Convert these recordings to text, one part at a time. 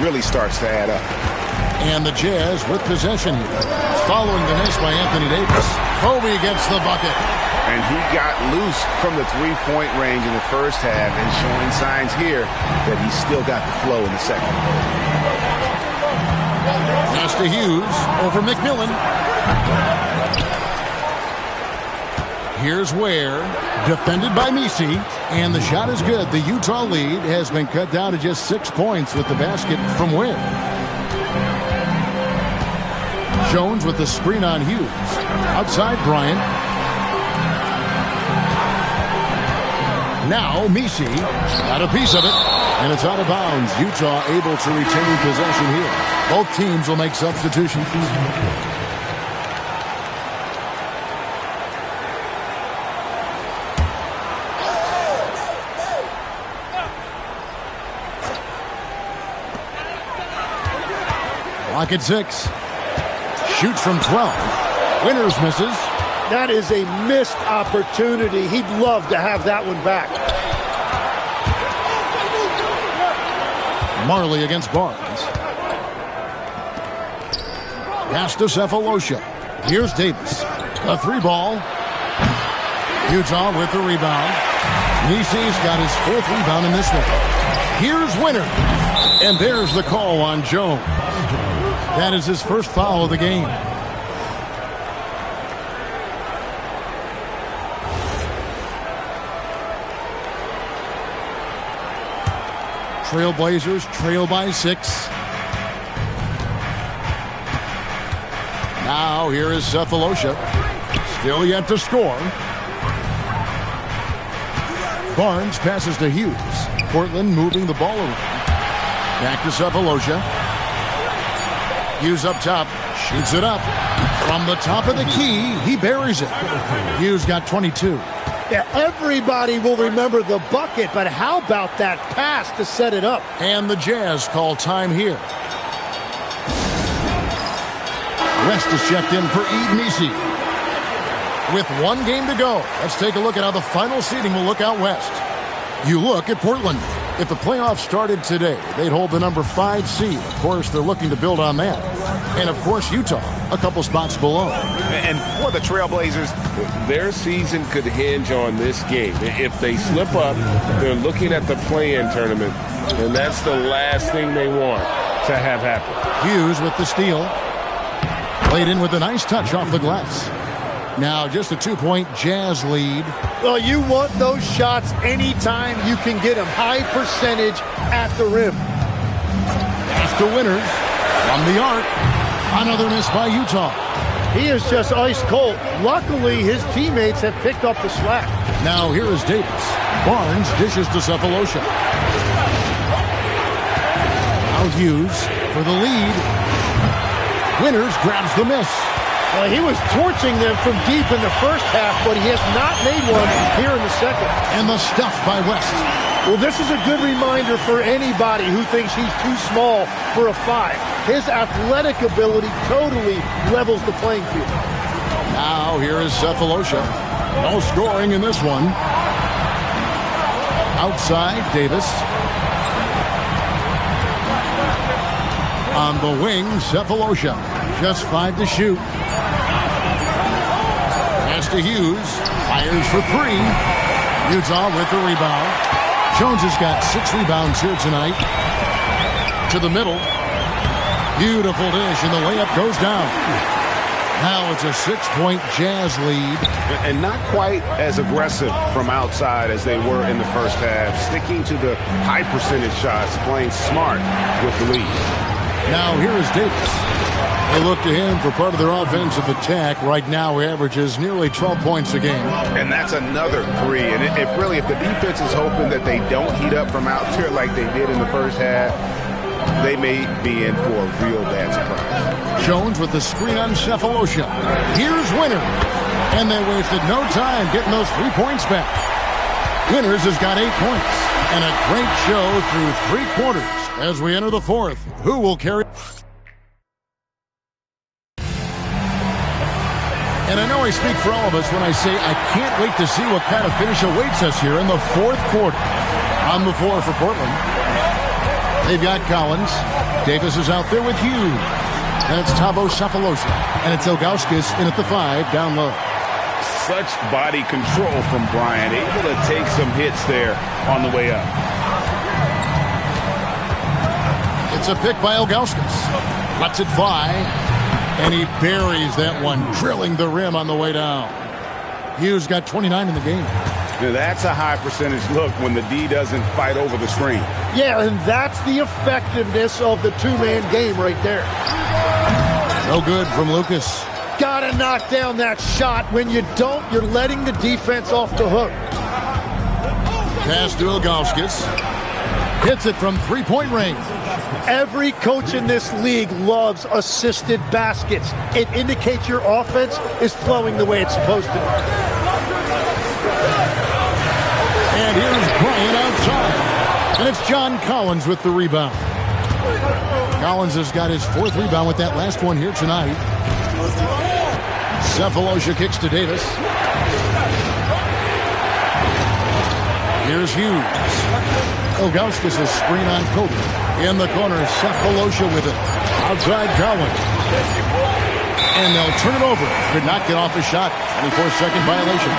really starts to add up. And the Jazz with possession here. Following the miss by Anthony Davis. Kobe gets the bucket. And he got loose from the three-point range in the first half and showing signs here that he's still got the flow in the second. Pass to Hughes over McMillan. Here's Ware, defended by Misi, and the shot is good. The Utah lead has been cut down to just 6 points with the basket from Ware. Jones with the screen on Hughes. Outside Bryant. Now Misi got a piece of it, and it's out of bounds. Utah able to retain possession here. Both teams will make substitutions. Clock at 6. Shoots from 12. Winters misses. That is a missed opportunity. He'd love to have that one back. Marley against Barnes. Pass to Cephalosha. Here's Davis. A three ball. Utah with the rebound. Nisi's got his 4th rebound in this one. Here's Winter. And there's the call on Jones. That is his first foul of the game. Trailblazers trail by 6. Now here is Cephalosha. Still yet to score. Barnes passes to Hughes. Portland moving the ball around. Back to Cephalosha. Hughes up top. Shoots it up. From the top of the key, he buries it. Hughes got 22. Yeah, everybody will remember the bucket, but how about that pass to set it up? And the Jazz call time here. West is checked in for Ed Misi. With 1 game to go, let's take a look at how the final seeding will look out west. You look at Portland. If the playoffs started today, they'd hold the number 5 seed. Of course, they're looking to build on that. And, of course, Utah, a couple spots below. And for the Trailblazers, their season could hinge on this game. If they slip up, they're looking at the play-in tournament, and that's the last thing they want to have happen. Hughes with the steal. Played in with a nice touch off the glass. Now just a 2-point Jazz lead. Well, you want those shots anytime you can get them. High percentage at the rim. Pass to Winters from the arc. Another miss by Utah. He is just ice cold. Luckily, his teammates have picked up the slack. Now here is Davis. Barnes dishes to Cephalosha. Now Hughes for the lead. Winters grabs the miss. Well, he was torching them from deep in the first half, but he has not made one here in the second. And the stuff by West. Well, this is a good reminder for anybody who thinks he's too small for a 5. His athletic ability totally levels the playing field. Now here is Cephalosha. No scoring in this one. Outside, Davis. On the wing, Cephalosha. Just 5 to shoot. Pass to Hughes. Fires for 3. Utah with the rebound. Jones has got 6 rebounds here tonight. To the middle. Beautiful dish, and the layup goes down. Now it's a 6-point Jazz lead. And not quite as aggressive from outside as they were in the first half. Sticking to the high percentage shots, playing smart with the lead. Now here is Davis. They look to him for part of their offensive attack. Right now, he averages nearly 12 points a game. And that's another 3. And if the defense is hoping that they don't heat up from out there like they did in the first half, they may be in for a real bad surprise. Jones with the screen on Cephalosha. Here's Winter. And they wasted no time getting those 3 points back. Winters has got 8 points. And a great show through 3 quarters. As we enter the 4th, who will carry? And I know I speak for all of us when I say I can't wait to see what kind of finish awaits us here in the 4th quarter. On the floor for Portland. They've got Collins. Davis is out there with Hughes. And it's Thabo Sefolosha. And it's Ilgauskas in at the 5, down low. Such body control from Bryant, able to take some hits there on the way up. It's a pick by Ilgauskas. Lets it fly. And he buries that one, drilling the rim on the way down. Hughes got 29 in the game. Now that's a high percentage look when the D doesn't fight over the screen. Yeah, and that's the effectiveness of the two-man game right there. No good from Lucas. Gotta knock down that shot. When you don't, you're letting the defense off the hook. Pass to Ilgauskas. Hits it from three-point range. Every coach in this league loves assisted baskets. It indicates your offense is flowing the way it's supposed to. And here's Bryant outside. And it's John Collins with the rebound. Collins has got his 4th rebound with that last one here tonight. Sefolosha kicks to Davis. Here's Hughes. Ilgauskas is screen on Kobe. In the corner, Sefolosha with it. Outside Collins. And they'll turn it over. Could not get off the shot. 24-second violation.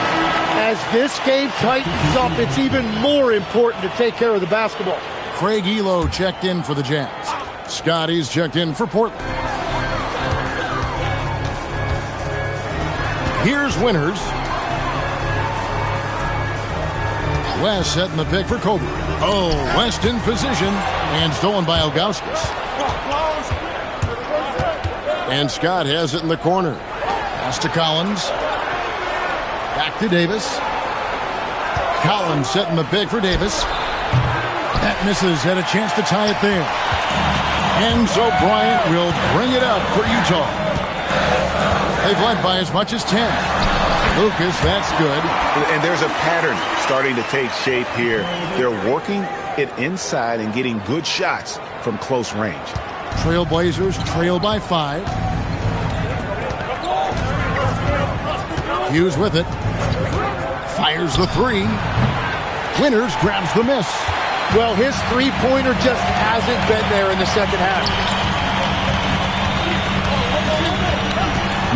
As this game tightens up, it's even more important to take care of the basketball. Craig Elo checked in for the Jazz. Scotty's checked in for Portland. Here's Winters. West setting the pick for Kobe. Oh, West in position. And stolen by Ilgauskas. And Scott has it in the corner. Pass to Collins. Back to Davis. Collins setting the pick for Davis. That misses. Had a chance to tie it there. And so Bryant will bring it up for Utah. They've led by as much as 10. Lucas, that's good. And there's a pattern starting to take shape here. They're working it inside and getting good shots from close range. Trailblazers trail by 5. Hughes with it. Fires the 3. Winters grabs the miss. Well, his three-pointer just hasn't been there in the second half.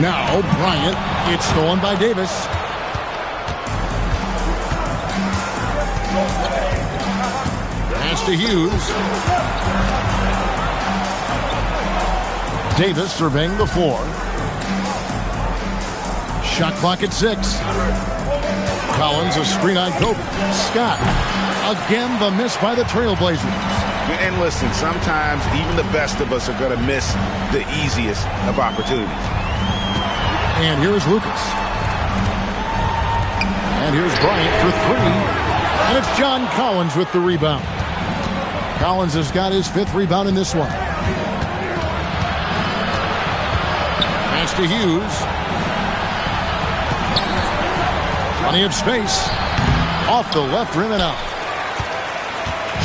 Now Bryant. It's stolen by Davis. Pass to Hughes. Davis surveying the floor. Shot clock at 6. Collins a screen on Kobe. Scott. Again, the miss by the Trailblazers. And listen, sometimes even the best of us are going to miss the easiest of opportunities. And here's Lucas. And here's Bryant for 3. And it's John Collins with the rebound. Collins has got his 5th rebound in this one. Pass to Hughes. Plenty of space. Off the left rim and out.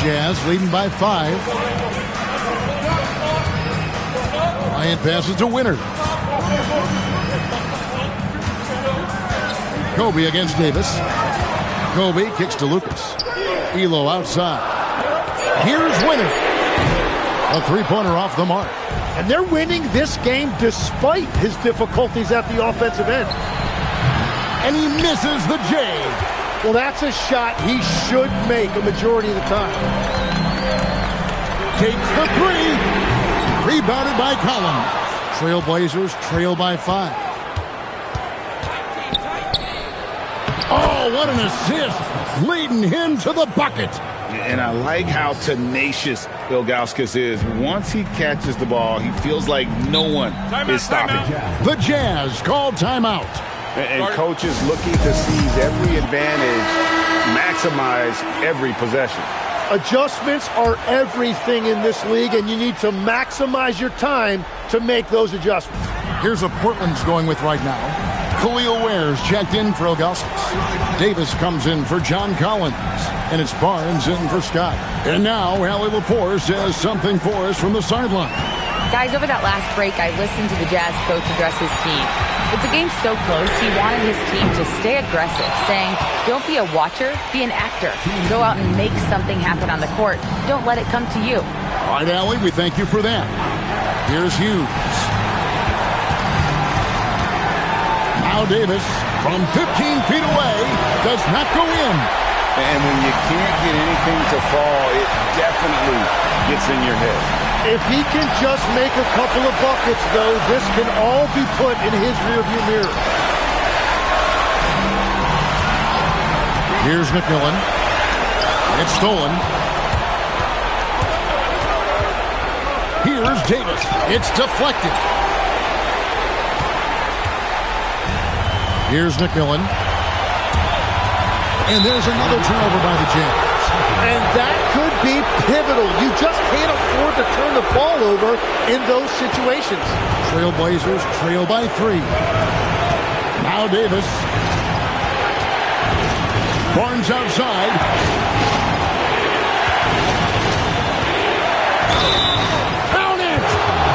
Jazz leading by 5. Bryant passes to Winters. Kobe against Davis. Kobe kicks to Lucas. Elo outside. Here's Winters. A three-pointer off the mark. And they're winning this game despite his difficulties at the offensive end. And he misses the J. Well, that's a shot he should make a majority of the time. Takes the 3. Rebounded by Collins. Trailblazers trail by 5. Oh, what an assist. Leading him to the bucket. And I like how tenacious Ilgauskas is. Once he catches the ball, he feels like no one is stopping him. The Jazz call timeout. And coaches looking to seize every advantage, maximize every possession. Adjustments are everything in this league, and you need to maximize your time to make those adjustments. Here's what Portland's going with right now. Khalil Ware's checked in for Ilgauskas. Davis comes in for John Collins. And it's Barnes in for Scott. And now Allie Lepore says something for us from the sideline. Guys, over that last break, I listened to the Jazz coach address his team. With the game so close, he wanted his team to stay aggressive, saying, don't be a watcher, be an actor. Go out and make something happen on the court. Don't let it come to you. All right, Allie, we thank you for that. Here's Hughes. Now Davis from 15 feet away does not go in. And when you can't get anything to fall, it definitely gets in your head. If he can just make a couple of buckets, though, this can all be put in his rearview mirror. Here's McMillan. It's stolen. Here's Davis. It's deflected. Here's McMillan. And there's another turnover by the Jazz. And that could be pivotal. You just can't afford to turn the ball over in those situations. Trailblazers trail by 3. Now Davis. Barnes outside. Count it!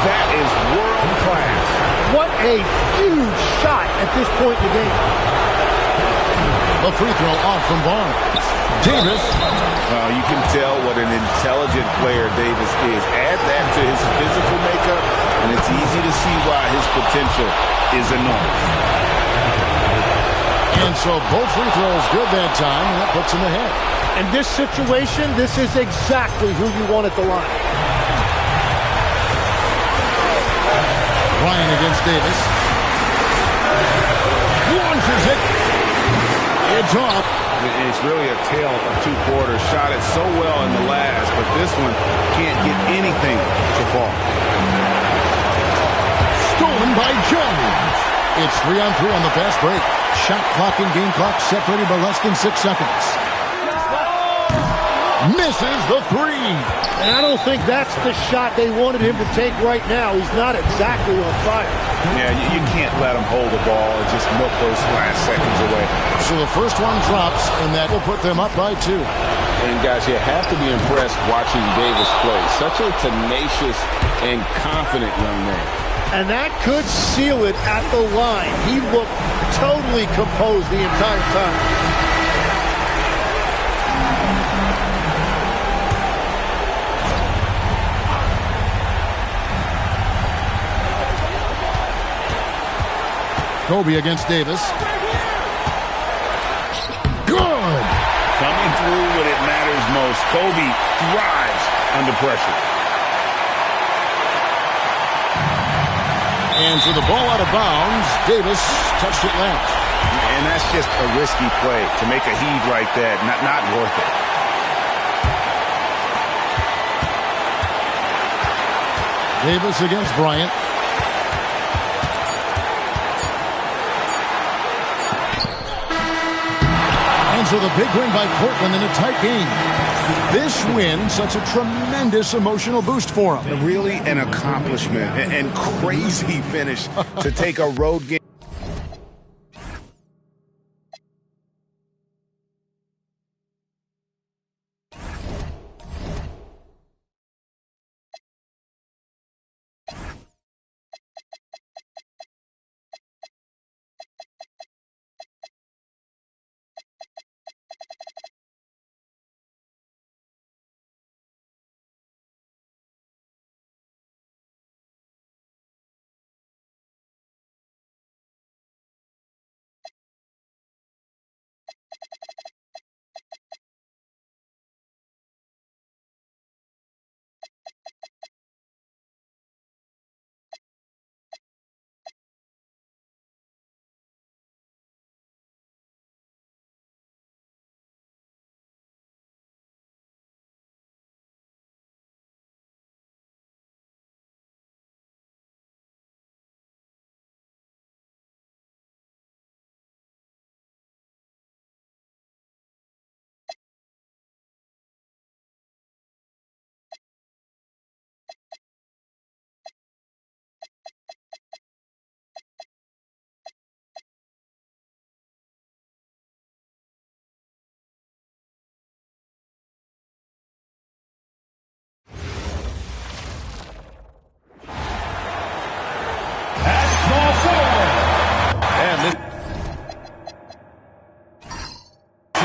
That is world class. What a huge shot at this point in the game. The free throw off from Barnes. Davis. You can tell what an intelligent player Davis is. Add that to his physical makeup, and it's easy to see why his potential is enormous. And so both free throws good that time, and that puts him ahead. In this situation, this is exactly who you want at the line. Ryan against Davis. Launches it. It's off. It's really a tale of 2 quarters. Shot it so well in the last, but this one can't get anything to fall. Stolen by Jones. It's 3-on-3 on the fast break. Shot clock and game clock separated by less than 6 seconds. Misses the 3. And I don't think that's the shot they wanted him to take right now. He's not exactly on fire. Yeah, you can't let him hold the ball and just milk those last seconds away. So the first one drops, and that will put them up by 2. And guys, you have to be impressed watching Davis play. Such a tenacious and confident young man. And that could seal it at the line. He looked totally composed the entire time. Kobe against Davis. Good! Coming through when it matters most. Kobe thrives under pressure. And so the ball out of bounds. Davis touched it left. And that's just a risky play to make a heave like that. Not worth it. Davis against Bryant. And so the big win by Portland in a tight game. This win, such a tremendous emotional boost for them. Really an accomplishment and crazy finish to take a road game.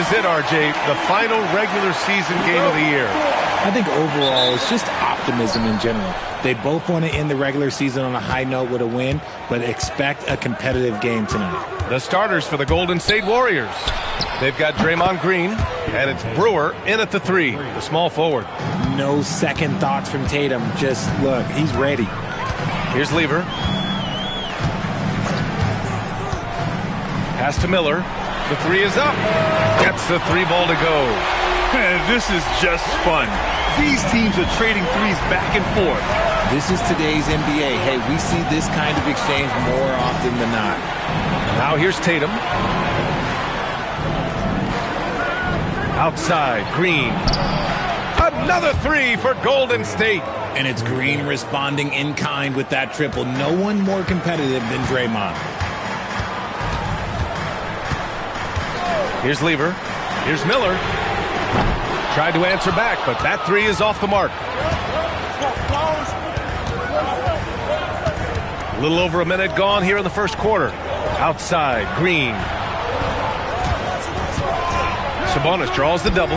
This is it, RJ, the final regular season game of the year. I think overall it's just optimism. optimism in general. They both want to end the regular season on a high note with a win, but expect a competitive game tonight. The starters for the Golden State Warriors. They've got Draymond Green, and it's Brewer in at the 3, the small forward. No second thoughts from Tatum. Just look, he's ready. Here's Lever. Pass to Miller. The 3 is up. Gets the 3 ball to go. This is just fun. These teams are trading threes back and forth. This is today's NBA. Hey, we see this kind of exchange more often than not. Now here's Tatum. Outside, Green. Another 3 for Golden State. And it's Green responding in kind with that triple. No one more competitive than Draymond. Here's Lever. Here's Miller. Tried to answer back, but that 3 is off the mark. A little over a minute gone here in the first quarter. Outside, Green. Sabonis draws the double.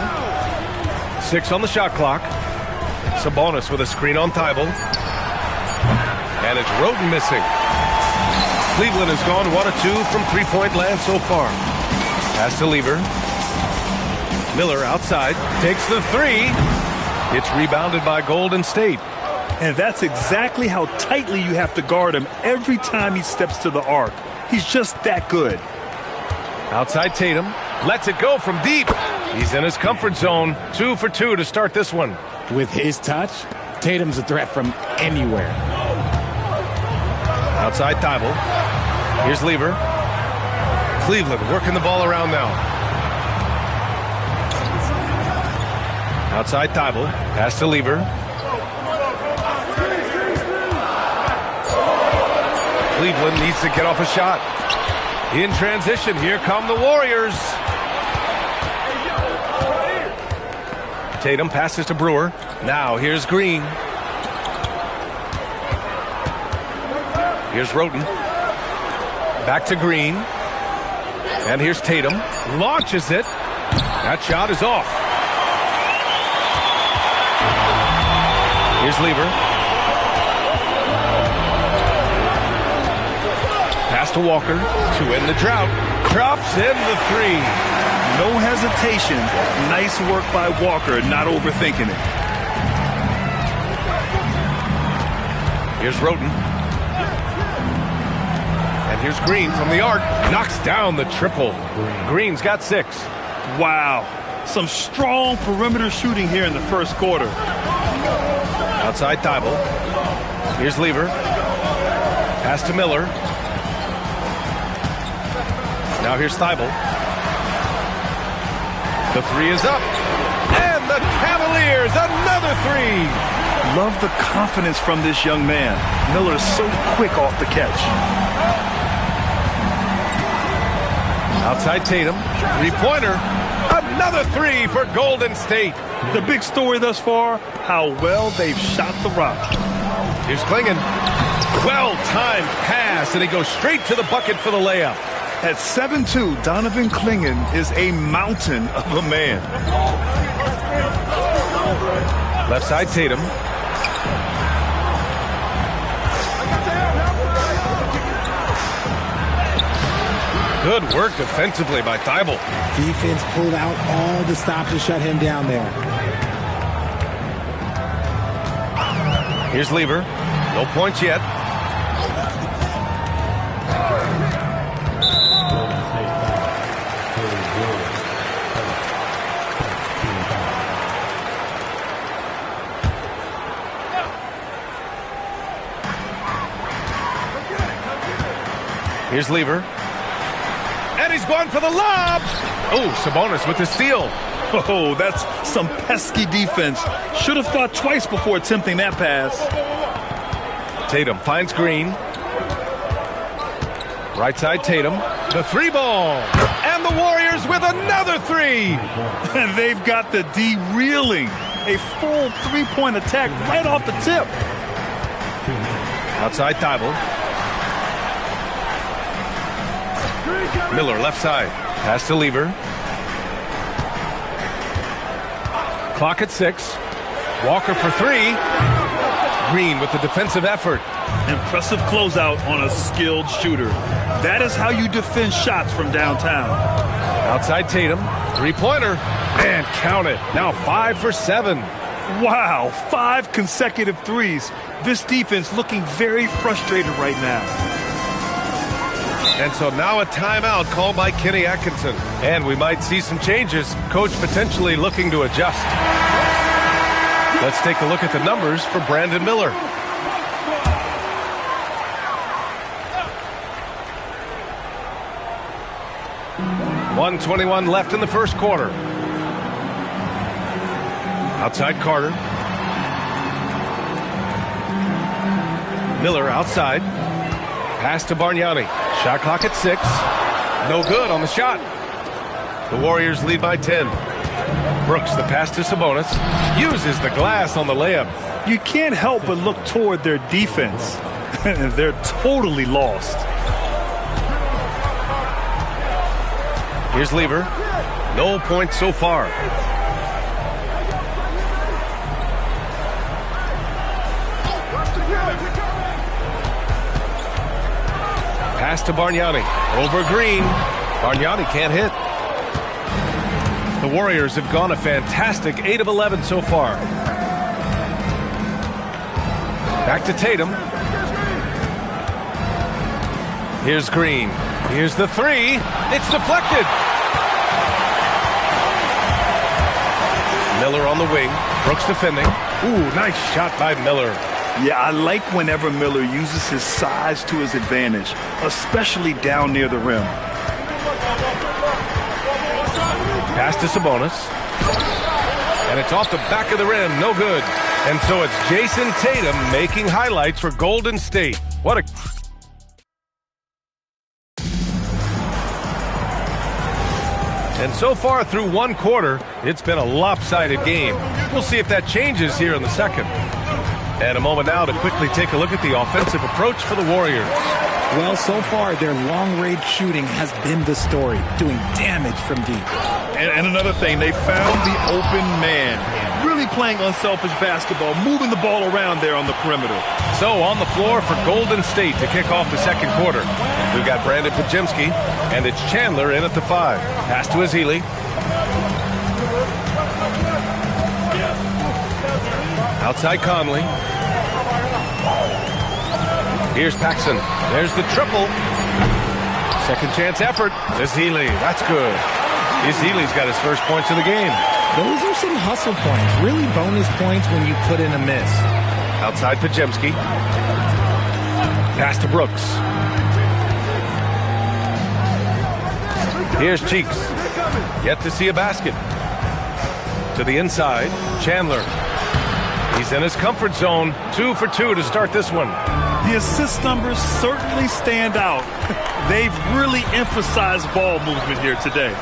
6 on the shot clock. Sabonis with a screen on Thibault. And it's Roden missing. Cleveland has gone 1 of 2 from three-point land so far. Pass to Lever. Miller outside. Takes the 3. It's rebounded by Golden State. And that's exactly how tightly you have to guard him every time he steps to the arc. He's just that good. Outside Tatum. Lets it go from deep. He's in his comfort zone. 2 for 2 to start this one. With his touch, Tatum's a threat from anywhere. Outside Thibault. Here's Lever. Cleveland working the ball around now. Outside Thibault. Pass to Lever. Cleveland needs to get off a shot. In transition, here come the Warriors. Tatum passes to Brewer. Now here's Green. Here's Roten. Back to Green. And here's Tatum. Launches it. That shot is off. Here's Lever. Pass to Walker to end the drought. Drops in the 3. No hesitation. Nice work by Walker, not overthinking it. Here's Roten. And here's Green from the arc. Knocks down the triple. Green's got 6. Wow. Some strong perimeter shooting here in the first quarter. Outside Thibault. Here's Lever. Pass to Miller. Now here's Thibault. The 3 is up. And the Cavaliers, another 3. Love the confidence from this young man. Miller's so quick off the catch. Outside Tatum. 3-pointer. Another 3 for Golden State. The big story thus far, how well they've shot the rock. Here's Klingon. Well-timed pass, and he goes straight to the bucket for the layup. At 7'2", Donovan Klingon is a mountain of a man. Left side Tatum. Good work defensively by Thibault. Defense pulled out all the stops to shut him down there. Here's Lever. No points yet. Here's Lever. And he's going for the lob. Oh, Sabonis with the steal. Oh, that's some pesky defense. Should have thought twice before attempting that pass. Tatum finds Green. Right side Tatum. The 3 ball. And the Warriors with another 3. And they've got the D reeling. A full 3-point attack right off the tip. Outside Thibault. Miller left side. Pass to Lever. Clock at 6. Walker for 3. Green with the defensive effort. Impressive closeout on a skilled shooter. That is how you defend shots from downtown. Outside Tatum, three-pointer, and count it. Now 5 for 7. Wow, 5 consecutive threes. This defense looking very frustrated right now. And so now a timeout called by Kenny Atkinson. And we might see some changes. Coach potentially looking to adjust. Let's take a look at the numbers for Brandon Miller. .121 left in the first quarter. Outside Carter. Miller outside. Pass to Bargnani. Shot clock at 6. No good on the shot. The Warriors lead by 10. Brooks, the pass to Sabonis. Uses the glass on the layup. You can't help but look toward their defense. They're totally lost. Here's Lever. No points so far. Pass to Bargnani. Over Green. Bargnani can't hit. The Warriors have gone a fantastic 8 of 11 so far. Back to Tatum. Here's Green. Here's the three. It's deflected. Miller on the wing. Brooks defending. Ooh, nice shot by Miller. Yeah, I like whenever Miller uses his size to his advantage, especially down near the rim. Pass to Sabonis. And it's off the back of the rim. No good. And so it's Jason Tatum making highlights for Golden State. What a... And so far through one quarter, it's been a lopsided game. We'll see if that changes here in the second. And a moment now to quickly take a look at the offensive approach for the Warriors. Well, so far, their long-range shooting has been the story, doing damage from deep. And another thing, they found the open man. Really playing unselfish basketball, moving the ball around there on the perimeter. So on the floor for Golden State to kick off the second quarter. We've got Brandon Pajemski, and it's Chandler in at the 5. Pass to Azili. Outside Conley. Here's Paxson. There's the triple. Second chance effort. Azili. That's good. Azili's got his first points of the game. Those are some hustle points. Really bonus points when you put in a miss. Outside Pajemski. Pass to Brooks. Here's Cheeks. Yet to see a basket. To the inside. Chandler. He's in his comfort zone. 2 for 2 to start this one. The assist numbers certainly stand out. They've really emphasized ball movement here today.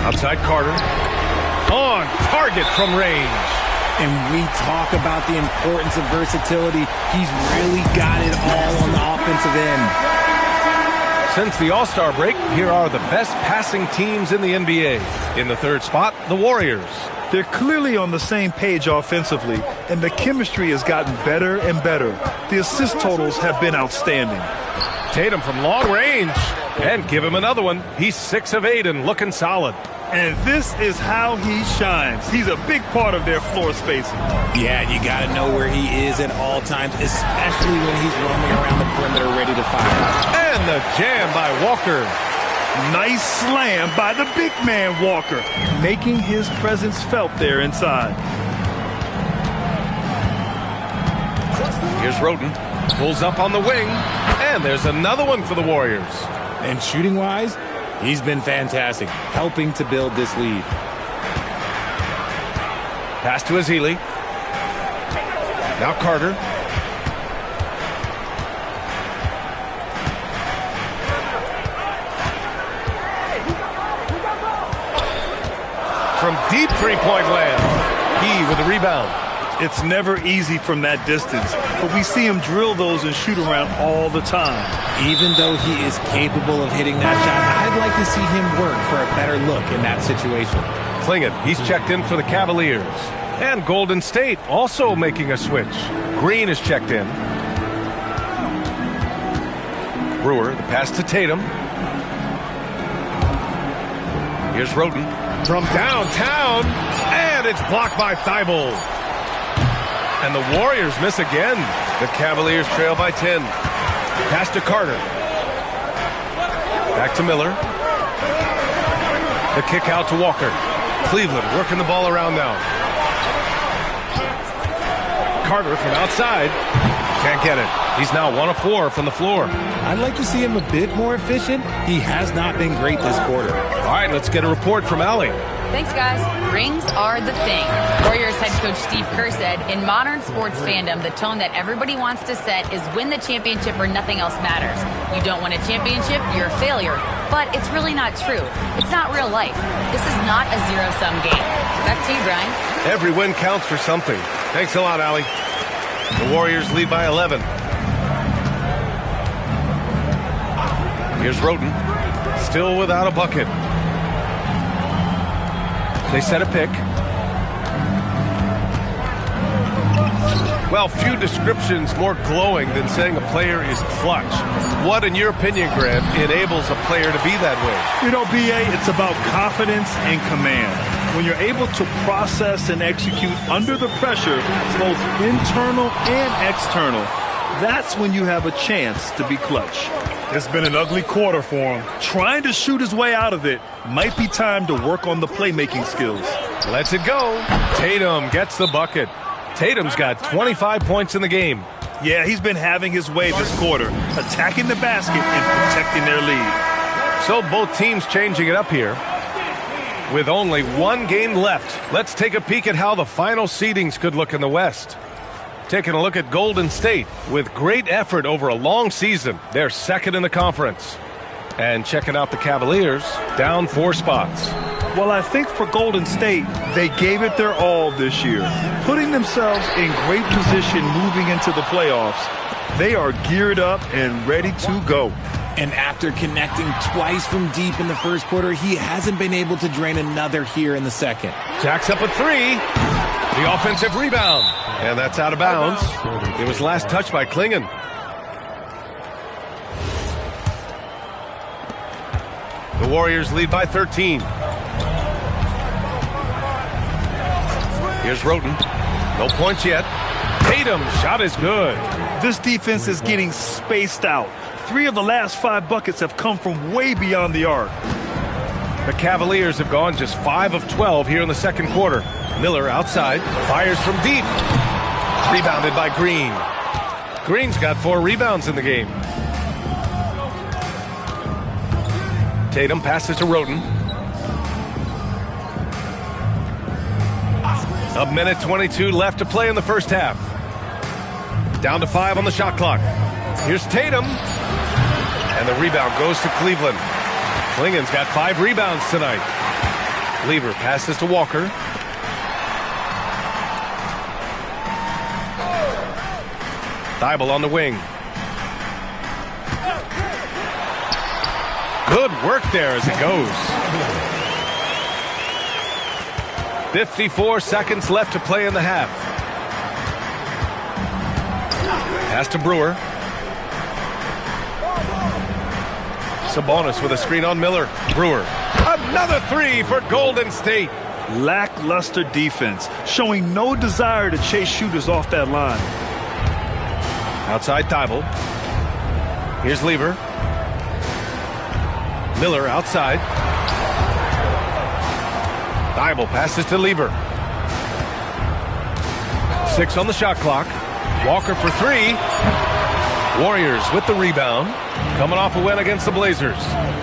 Outside Carter. On target from range. And we talk about the importance of versatility. He's really got it all on the offensive end. Since the All-Star break, here are the best passing teams in the NBA. In the third spot, the Warriors. They're clearly on the same page offensively, and the chemistry has gotten better and better. The assist totals have been outstanding. Tatum from long range. And give him another one. He's 6 of 8 and looking solid. And this is how he shines. He's a big part of their floor spacing. Yeah, you got to know where he is at all times, especially when he's roaming around the perimeter ready to fire. And the jam by Walker. Nice slam by the big man Walker, making his presence felt there inside. Here's Roden. Pulls up on the wing. And there's another one for the Warriors. And shooting-wise, he's been fantastic, helping to build this lead. Pass to Azili. Now Carter. From deep three-point land. He with the rebound. It's never easy from that distance, but we see him drill those and shoot around all the time. Even though he is capable of hitting that shot, I'd like to see him work for a better look in that situation. Klingin, he's checked in for the Cavaliers. And Golden State also making a switch. Green is checked in. Brewer, the pass to Tatum. Here's Roden from downtown, and it's blocked by Thibault. And the Warriors miss again. The Cavaliers trail by 10. Pass to Carter. Back to Miller. The kick out to Walker. Cleveland working the ball around now. Carter from outside. Can't get it. He's now 1 of 4 from the floor. I'd like to see him a bit more efficient. He has not been great this quarter. All right, let's get a report from Allie. Thanks, guys. Rings are the thing. Warriors head coach Steve Kerr said, in modern sports fandom, the tone that everybody wants to set is win the championship or nothing else matters. You don't win a championship, you're a failure. But it's really not true. It's not real life. This is not a zero-sum game. Back to you, Brian. Every win counts for something. Thanks a lot, Allie. The Warriors lead by 11. Here's Roden. Still without a bucket. They set a pick. Well, few descriptions more glowing than saying a player is clutch. What, in your opinion, Grant, enables a player to be that way? You know, B.A., it's about confidence and command. When you're able to process and execute under the pressure, both internal and external, that's when you have a chance to be clutch. It's been an ugly quarter for him. Trying to shoot his way out of it might be time to work on the playmaking skills. Lets it go. Tatum gets the bucket. Tatum's got 25 points in the game. Yeah, he's been having his way this quarter, attacking the basket and protecting their lead. So both teams changing it up here. With only one game left, let's take a peek at how the final seedings could look in the West. Taking a look at Golden State. With great effort over a long season, they're second in the conference. And checking out the Cavaliers, down 4 spots. Well, I think for Golden State, they gave it their all this year, putting themselves in great position moving into the playoffs. They are geared up and ready to go. And after connecting twice from deep in the first quarter, he hasn't been able to drain another here in the second. Jacks up a 3. The offensive rebound. And that's out of bounds. It was last touched by Klingon. The Warriors lead by 13. Here's Roden. No points yet. Tatum shot is good. This defense is getting spaced out. 3 of the last 5 buckets have come from way beyond the arc. The Cavaliers have gone just 5 of 12 here in the second quarter. Miller outside, fires from deep. Rebounded by Green. Green's got 4 rebounds in the game. Tatum passes to Roden. A minute 22 left to play in the first half. Down to 5 on the shot clock. Here's Tatum. And the rebound goes to Cleveland. Klingon's got 5 rebounds tonight. Lever passes to Walker. Thibault on the wing. Good work there as it goes. 54 seconds left to play in the half. Pass to Brewer. Sabonis with a screen on Miller. Brewer. Another 3 for Golden State. Lackluster defense, showing no desire to chase shooters off that line. Outside Thibault. Here's Lever. Miller outside. Thibault passes to Lever. 6 on the shot clock. Walker for 3. Warriors with the rebound. Coming off a win against the Blazers.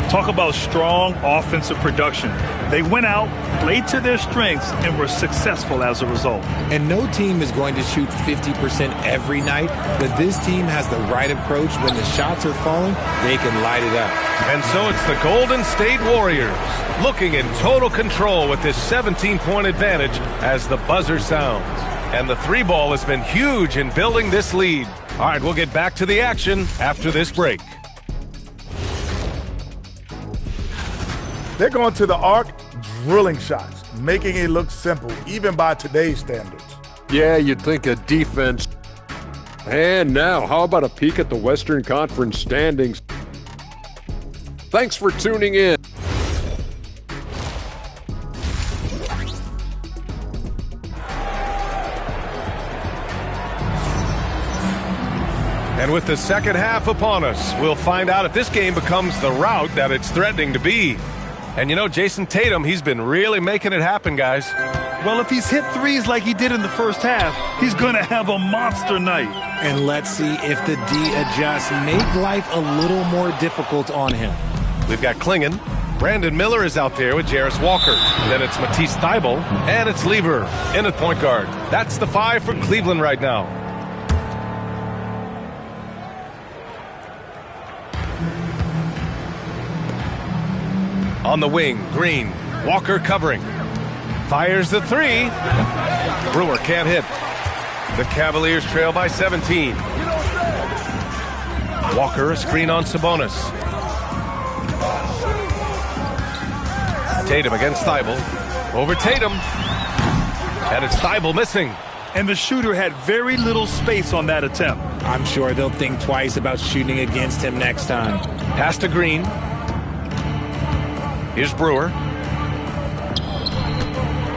Talk about strong offensive production. They went out, played to their strengths, and were successful as a result. And no team is going to shoot 50% every night, but this team has the right approach. When the shots are falling, they can light it up. And so it's the Golden State Warriors looking in total control with this 17-point advantage as the buzzer sounds. And the 3-ball has been huge in building this lead. All right, we'll get back to the action after this break. They're going to the arc. drilling shots, making it look simple, even by today's standards. Yeah, you'd think a defense. And now, how about a peek at the Western Conference standings? Thanks for tuning in. And with the second half upon us, we'll find out if this game becomes the rout that it's threatening to be. And you know, Jason Tatum, he's been really making it happen, guys. Well, if he's hit threes like he did in the first half, he's going to have a monster night. And let's see if the D adjusts, make life a little more difficult on him. We've got Klingon. Brandon Miller is out there with Jarris Walker. Then it's Matisse Thybulle, and it's Lever in at point guard. That's the 5 for Cleveland right now. On the wing, Green. Walker covering. Fires the 3. Brewer can't hit. The Cavaliers trail by 17. Walker, a screen on Sabonis. Tatum against Thybulle. Over Tatum. And it's Thybulle missing. And the shooter had very little space on that attempt. I'm sure they'll think twice about shooting against him next time. Pass to Green. Here's Brewer.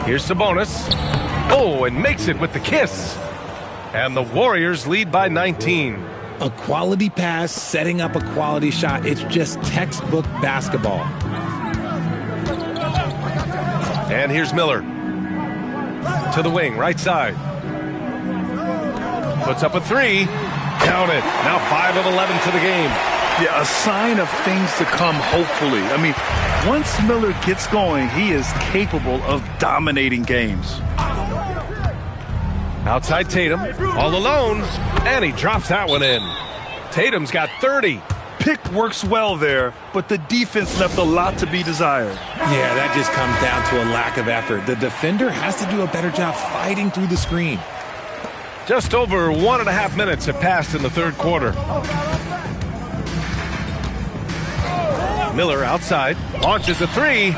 Here's Sabonis. Oh, and makes it with the kiss. And the Warriors lead by 19. A quality pass, setting up a quality shot. It's just textbook basketball. And here's Miller. To the wing, right side. Puts up a 3. Count it. Now 5 of 11 to the game. Yeah, a sign of things to come, hopefully. I mean, once Miller gets going, he is capable of dominating games. Outside Tatum, all alone, and he drops that one in. Tatum's got 30. Pick works well there, but the defense left a lot to be desired. Yeah, that just comes down to a lack of effort. The defender has to do a better job fighting through the screen. Just over 1.5 minutes have passed in the third quarter. Miller outside, launches a 3.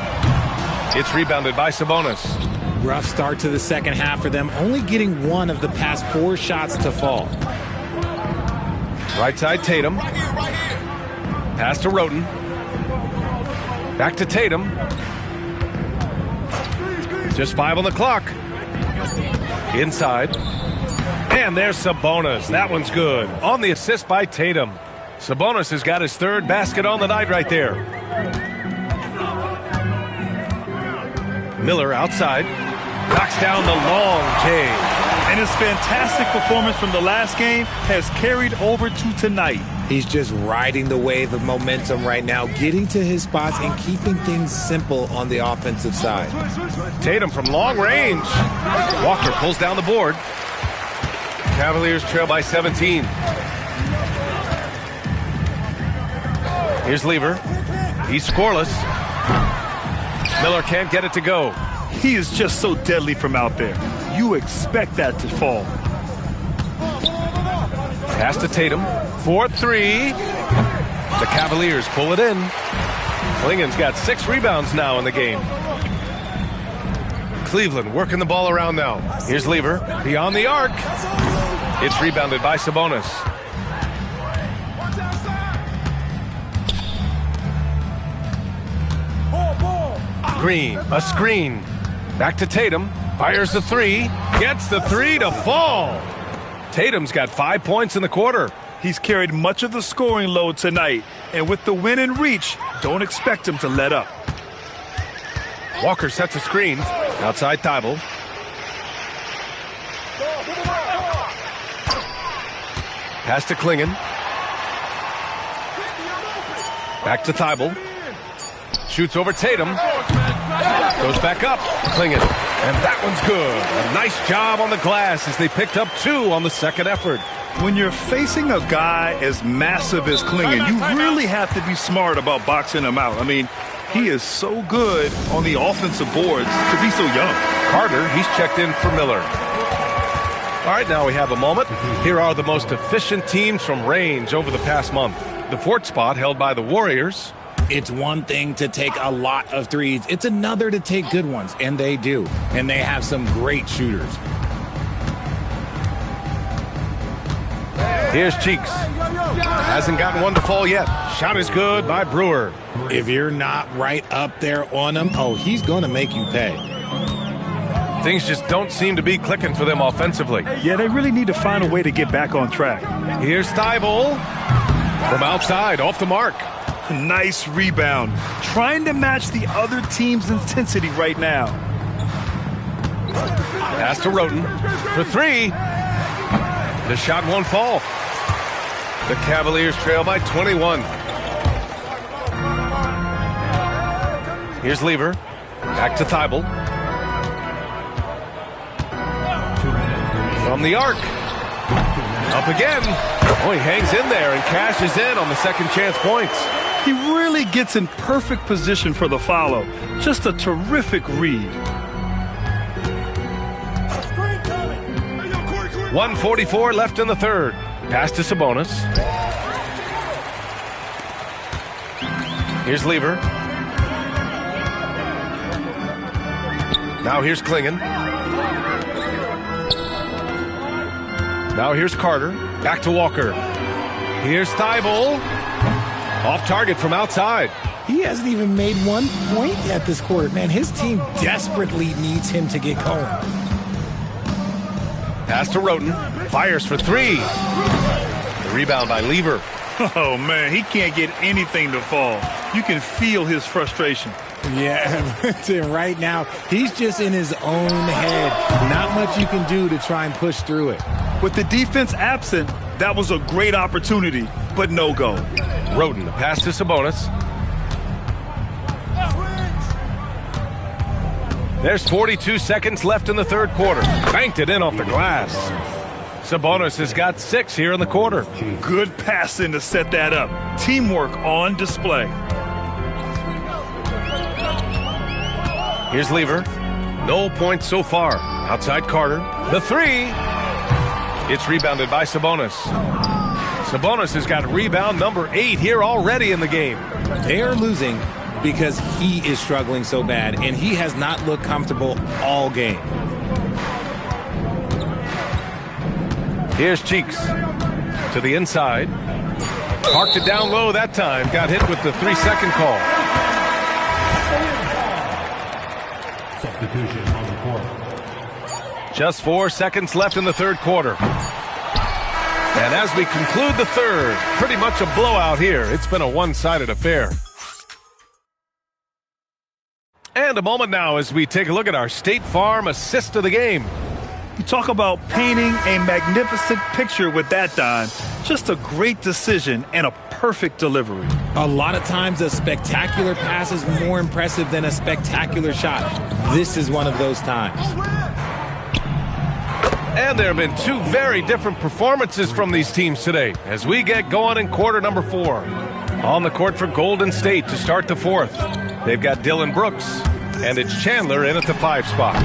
It's rebounded by Sabonis. Rough start to the second half for them, only getting 1 of the past 4 shots to fall. Right side Tatum. Pass to Roten. Back to Tatum. Just 5 on the clock. Inside. And there's Sabonis. That one's good. On the assist by Tatum. Sabonis has got his 3rd basket on the night right there. Miller outside. Knocks down the long K. And his fantastic performance from the last game has carried over to tonight. He's just riding the wave of momentum right now, getting to his spots and keeping things simple on the offensive side. Tatum from long range. Walker pulls down the board. Cavaliers trail by 17. Here's Lever. He's scoreless. Miller can't get it to go. He is just so deadly from out there. You expect that to fall. Pass to Tatum. 4-3. The Cavaliers pull it in. Klingon's got 6 rebounds now in the game. Cleveland working the ball around now. Here's Lever. Beyond the arc. It's rebounded by Sabonis. Green, a screen. Back to Tatum. Fires the 3. Gets the 3 to fall. Tatum's got 5 points in the quarter. He's carried much of the scoring load tonight. And with the win in reach, don't expect him to let up. Walker sets a screen. Outside Thybulle. Pass to Klingon. Back to Thybulle. Shoots over Tatum. Goes back up. Klingon. And that one's good. A nice job on the glass as they picked up 2 on the second effort. When you're facing a guy as massive as Klingon, you really have to be smart about boxing him out. I mean, he is so good on the offensive boards to be so young. Carter, he's checked in for Miller. All right, now we have a moment. Here are the most efficient teams from range over the past month. The 4th spot held by the Warriors. It's one thing to take a lot of threes. It's another to take good ones, and they do. And they have some great shooters. Here's Cheeks. Hasn't gotten one to fall yet. Shot is good by Brewer. If you're not right up there on him, oh, he's going to make you pay. Things just don't seem to be clicking for them offensively. Yeah, they really need to find a way to get back on track. Here's Thibault from outside, off the mark. Nice rebound. Trying to match the other team's intensity right now. Pass to Roten for three. The shot won't fall. The Cavaliers trail by 21. Here's Lever. Back to Thibault. From the arc. Up again. Oh, he hangs in there and cashes in on the second chance points. He really gets in perfect position for the follow. Just a terrific read. 1:44 left in the third. Pass to Sabonis. Here's Lever. Now here's Klingon. Now here's Carter. Back to Walker. Here's Thibault. Off target from outside. He hasn't even made 1 point yet this quarter. Man, his team desperately needs him to get going. Pass to Roten. Fires for three. The rebound by Lever. Oh, man, he can't get anything to fall. You can feel his frustration. Yeah, right now, he's just in his own head. Not much you can do to try and push through it. With the defense absent, that was a great opportunity, but no go. Roten, the pass to Sabonis. There's 42 seconds left in the third quarter. Banked it in off the glass. Sabonis has got 6 here in the quarter. Good passing to set that up. Teamwork on display. Here's Lever. No points so far. Outside Carter. The three. It's rebounded by Sabonis. Sabonis has got rebound number 8 here already in the game. They are losing because he is struggling so bad, and he has not looked comfortable all game. Here's Cheeks to the inside. Parked it down low that time. Got hit with the 3-second call. Substitution on the court. Just 4 seconds left in the third quarter. And as we conclude the third, pretty much a blowout here. It's been a one-sided affair. And a moment now as we take a look at our State Farm assist of the game. You talk about painting a magnificent picture with that dime. Just a great decision and a perfect delivery. A lot of times a spectacular pass is more impressive than a spectacular shot. This is one of those times. And there have been 2 very different performances from these teams today as we get going in quarter number 4. On the court for Golden State to start the fourth. They've got Dylan Brooks, and it's Chandler in at the 5 spot.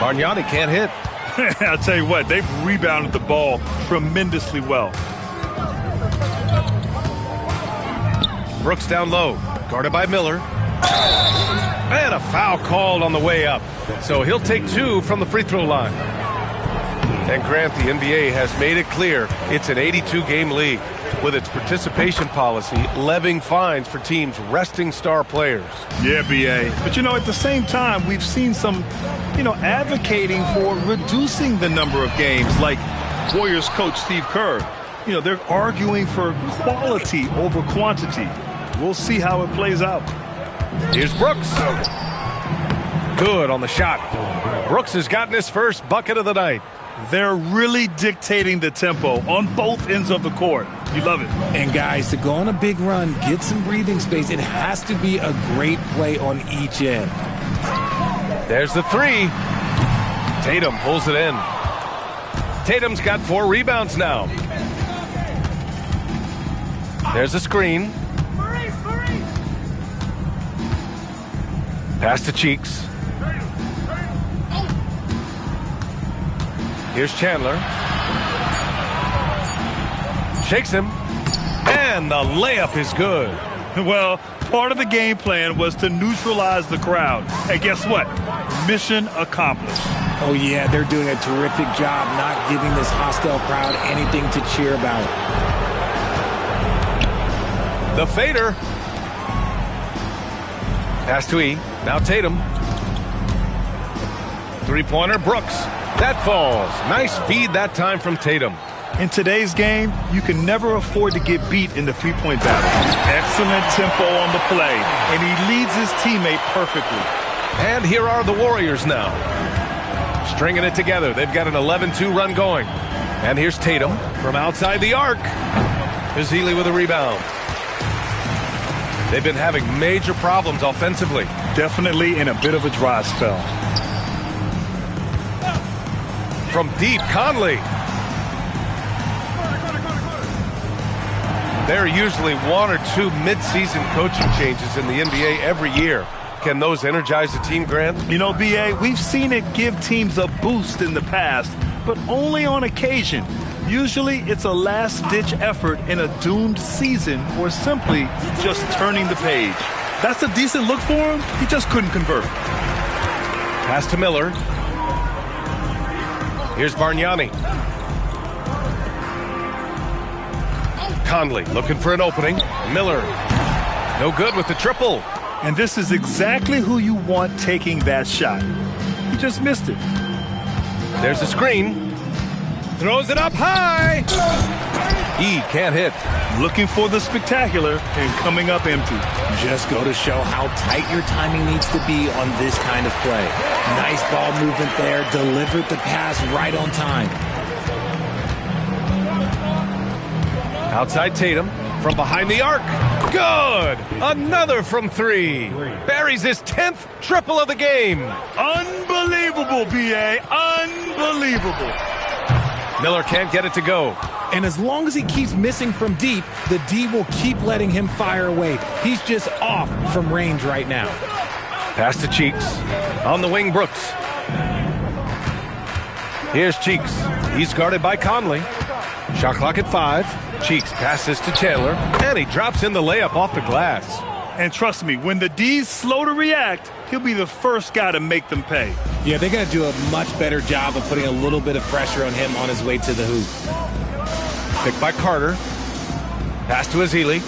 Bargnani can't hit. I'll tell you what, they've rebounded the ball tremendously well. Brooks down low, guarded by Miller. And a foul called on the way up. So he'll take 2 from the free throw line. And Grant, the NBA has made it clear it's an 82-game league with its participation policy levying fines for teams resting star players. Yeah, B.A. But, at the same time, we've seen some, advocating for reducing the number of games, like Warriors coach Steve Kerr. They're arguing for quality over quantity. We'll see how it plays out. Here's Brooks. Good on the shot. Brooks has gotten his first bucket of the night. They're really dictating the tempo on both ends of the court. You love it. And guys, to go on a big run, get some breathing space, it has to be a great play on each end. There's the 3. Tatum pulls it in. Tatum's got 4 rebounds now. There's a screen. Pass to Cheeks. Here's Chandler. Shakes him. And the layup is good. Well, part of the game plan was to neutralize the crowd. And guess what? Mission accomplished. Oh, yeah, they're doing a terrific job not giving this hostile crowd anything to cheer about. The fader. Pass to E. Now Tatum. Three-pointer, Brooks. That falls. Nice feed that time from Tatum. In today's game, you can never afford to get beat in the three-point battle. Excellent tempo on the play, and he leads his teammate perfectly. And here are the Warriors now. Stringing it together. They've got an 11-2 run going. And here's Tatum from outside the arc. Ezeli with a rebound. They've been having major problems offensively. Definitely in a bit of a dry spell. From deep, Conley. There are usually one or two mid-season coaching changes in the NBA every year. Can those energize the team, Grant? You know, B.A., we've seen it give teams a boost in the past, but only on occasion. Usually it's a last-ditch effort in a doomed season or simply just turning the page. That's a decent look for him. He just couldn't convert. Pass to Miller. Here's Bargnani. Conley looking for an opening. Miller, no good with the triple. And this is exactly who you want taking that shot. He just missed it. There's a screen. Throws it up high. E can't hit. Looking for the spectacular and coming up empty. Just go to show how tight your timing needs to be on this kind of play. Nice ball movement there. Delivered the pass right on time. Outside Tatum from behind the arc. Good. Another from three. Buries his 10th triple of the game. Unbelievable, B.A. Unbelievable. Miller can't get it to go. And as long as he keeps missing from deep, the D will keep letting him fire away. He's just off from range right now. Pass to Cheeks. On the wing, Brooks. Here's Cheeks. He's guarded by Conley. Shot clock at 5. Cheeks passes to Chandler, and he drops in the layup off the glass. And trust me, when the D's slow to react, he'll be the first guy to make them pay. Yeah, they're going to do a much better job of putting a little bit of pressure on him on his way to the hoop. Picked by Carter. Pass to Ezeli.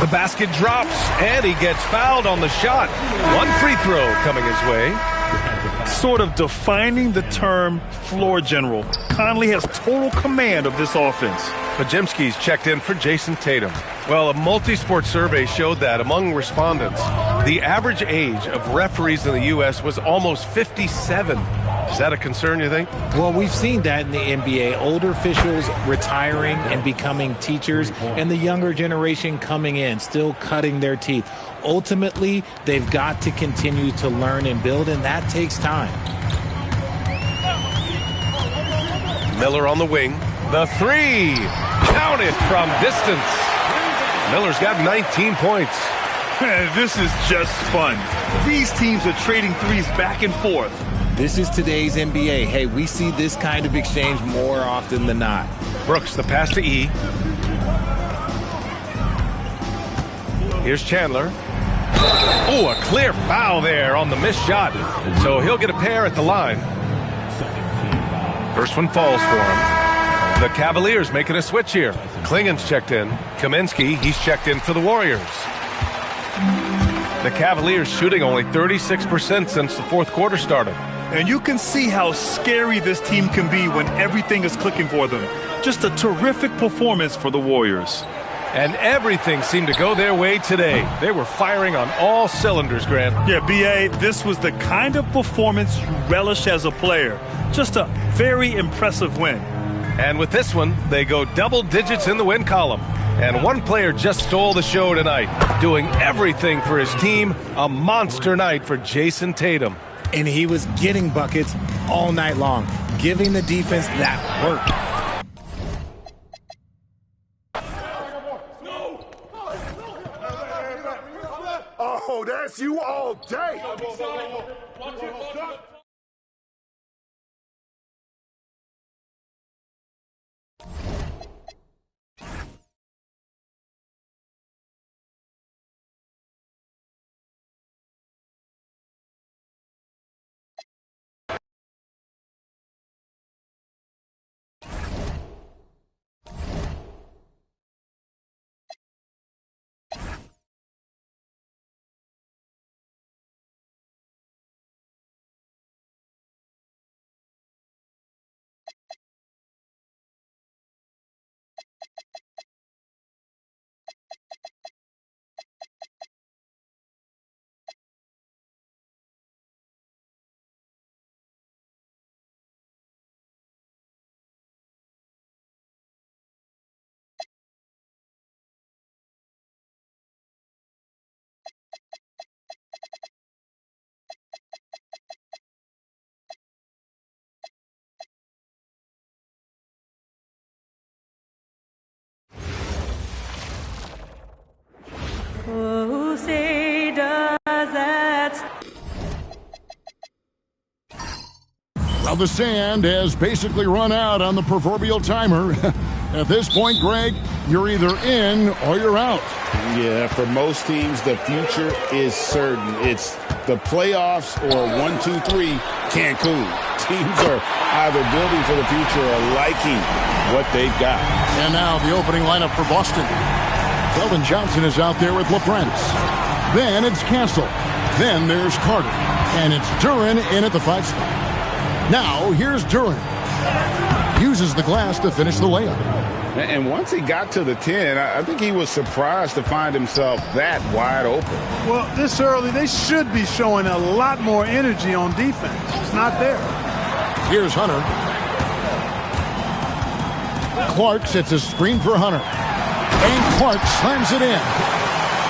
The basket drops, and he gets fouled on the shot. One free throw coming his way. Sort of defining the term floor general. Conley has total command of this offense. Pajemski's checked in for Jason Tatum. Well, a multi-sport survey showed that among respondents, the average age of referees in the U.S. was almost 57. Is that a concern, you think? Well, we've seen that in the NBA. Older officials retiring and becoming teachers, and the younger generation coming in, still cutting their teeth. Ultimately, they've got to continue to learn and build, and that takes time. Miller on the wing. The three. Counted from distance. Miller's got 19 points. This is just fun. These teams are trading threes back and forth. This is today's NBA. Hey, we see this kind of exchange more often than not. Brooks, the pass to E. Here's Chandler. Oh, a clear foul there on the missed shot. So he'll get a pair at the line. First one falls for him. The Cavaliers making a switch here. Klingen's checked in. Kaminsky, he's checked in for the Warriors. The Cavaliers shooting only 36% since the fourth quarter started. And you can see how scary this team can be when everything is clicking for them. Just a terrific performance for the Warriors. And everything seemed to go their way today. They were firing on all cylinders, Grant. Yeah, B.A., this was the kind of performance you relish as a player. Just a very impressive win. And with this one, they go double digits in the win column. And one player just stole the show tonight, doing everything for his team. A monster night for Jason Tatum. And he was getting buckets all night long, giving the defense that work. Oh, that's you all day. Who say does that? Well, the sand has basically run out on the proverbial timer. At this point, Greg, you're either in or you're out. Yeah, for most teams, the future is certain. It's the playoffs or 1, 2, 3, Cancun. Teams are either building for the future or liking what they've got. And now the opening lineup for Boston. Kelvin Johnson is out there with LaFrentz. Then it's Castle. Then there's Carter. And it's Duran in at the 5 spot. Now here's Duran. Uses the glass to finish the layup. And once he got to the 10, I think he was surprised to find himself that wide open. Well, this early, they should be showing a lot more energy on defense. It's not there. Here's Hunter. Clark sets a screen for Hunter. And Clark slams it in.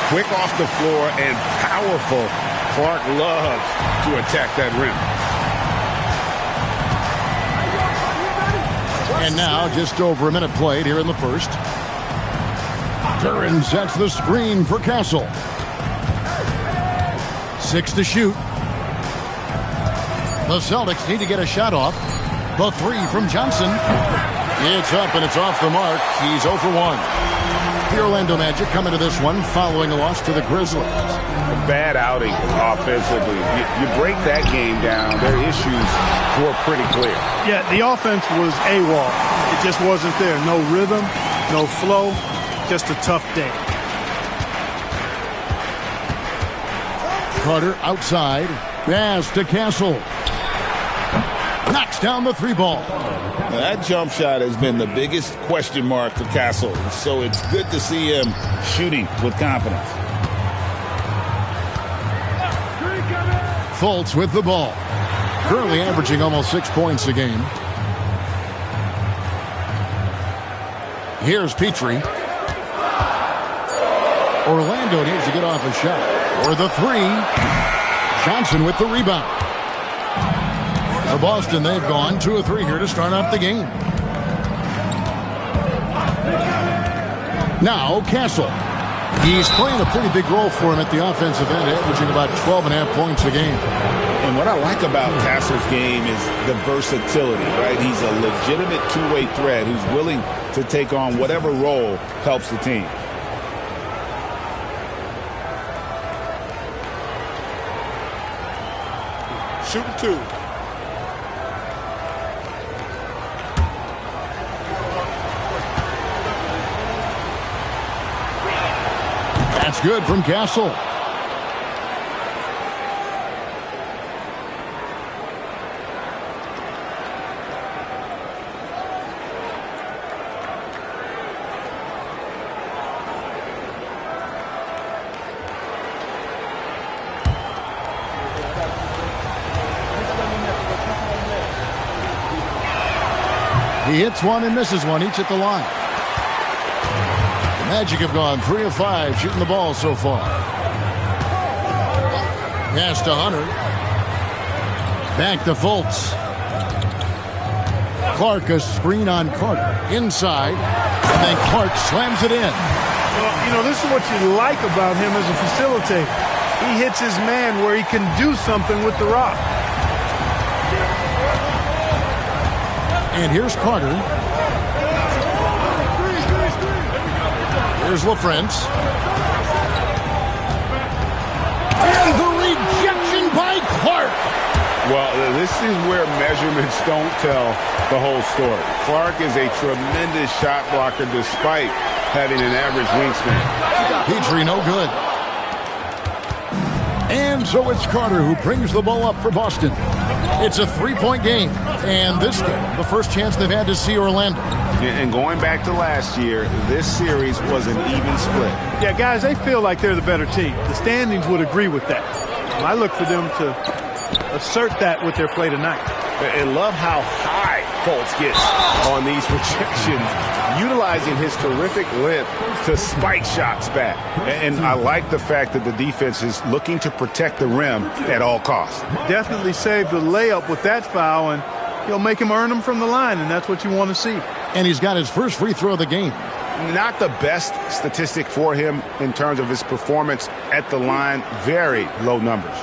Quick off the floor and powerful. Clark loves to attack that rim. And now just over a minute played here in the first. Duran sets the screen for Castle. 6 to shoot. The Celtics need to get a shot off. The 3 from Johnson. It's up and it's off the mark. He's 0 for 1. The Orlando Magic coming to this one following a loss to the Grizzlies. A bad outing offensively. You break that game down, their issues were pretty clear. Yeah, the offense was AWOL. It just wasn't there. No rhythm, no flow, just a tough day. Carter outside. Pass to Castle. Knocks down the 3 ball. Now, that jump shot has been the biggest question mark for Castle, so it's good to see him shooting with confidence. Fultz with the ball. Currently averaging almost 6 points a game. Here's Petrie. Orlando needs to get off a shot. Or the 3. Johnson with the rebound. For Boston, they've gone 2 of 3 here to start off the game. Now, Castle. He's playing a pretty big role for him at the offensive end, averaging about 12.5 points a game. And what I like about Castle's game is the versatility, right? He's a legitimate two-way threat who's willing to take on whatever role helps the team. Shooting 2. That's good from Castle. He hits one and misses one, each at the line. Magic have gone 3 of 5 shooting the ball so far. Pass to Hunter. Back to Fultz. Clark a screen on Carter. Inside. And then Clark slams it in. Well, you know, this is what you like about him as a facilitator. He hits his man where he can do something with the rock. And here's Carter. Here's LaFrentz. And the rejection by Clark. Well, this is where measurements don't tell the whole story. Clark is a tremendous shot blocker despite having an average wingspan. Petrie no good. And so it's Carter who brings the ball up for Boston. It's a 3-point game. And this game, the first chance they've had to see Orlando. And going back to last year, this series was an even split. Yeah, guys, they feel like they're the better team. The standings would agree with that. I look for them to assert that with their play tonight. And love how high Fultz gets on these projections, utilizing his terrific length to spike shots back. And I like the fact that the defense is looking to protect the rim at all costs. Definitely saved the layup with that foul, and he'll make him earn them from the line, and that's what you want to see. And he's got his first free throw of the game. Not the best statistic for him in terms of his performance at the line. Very low numbers.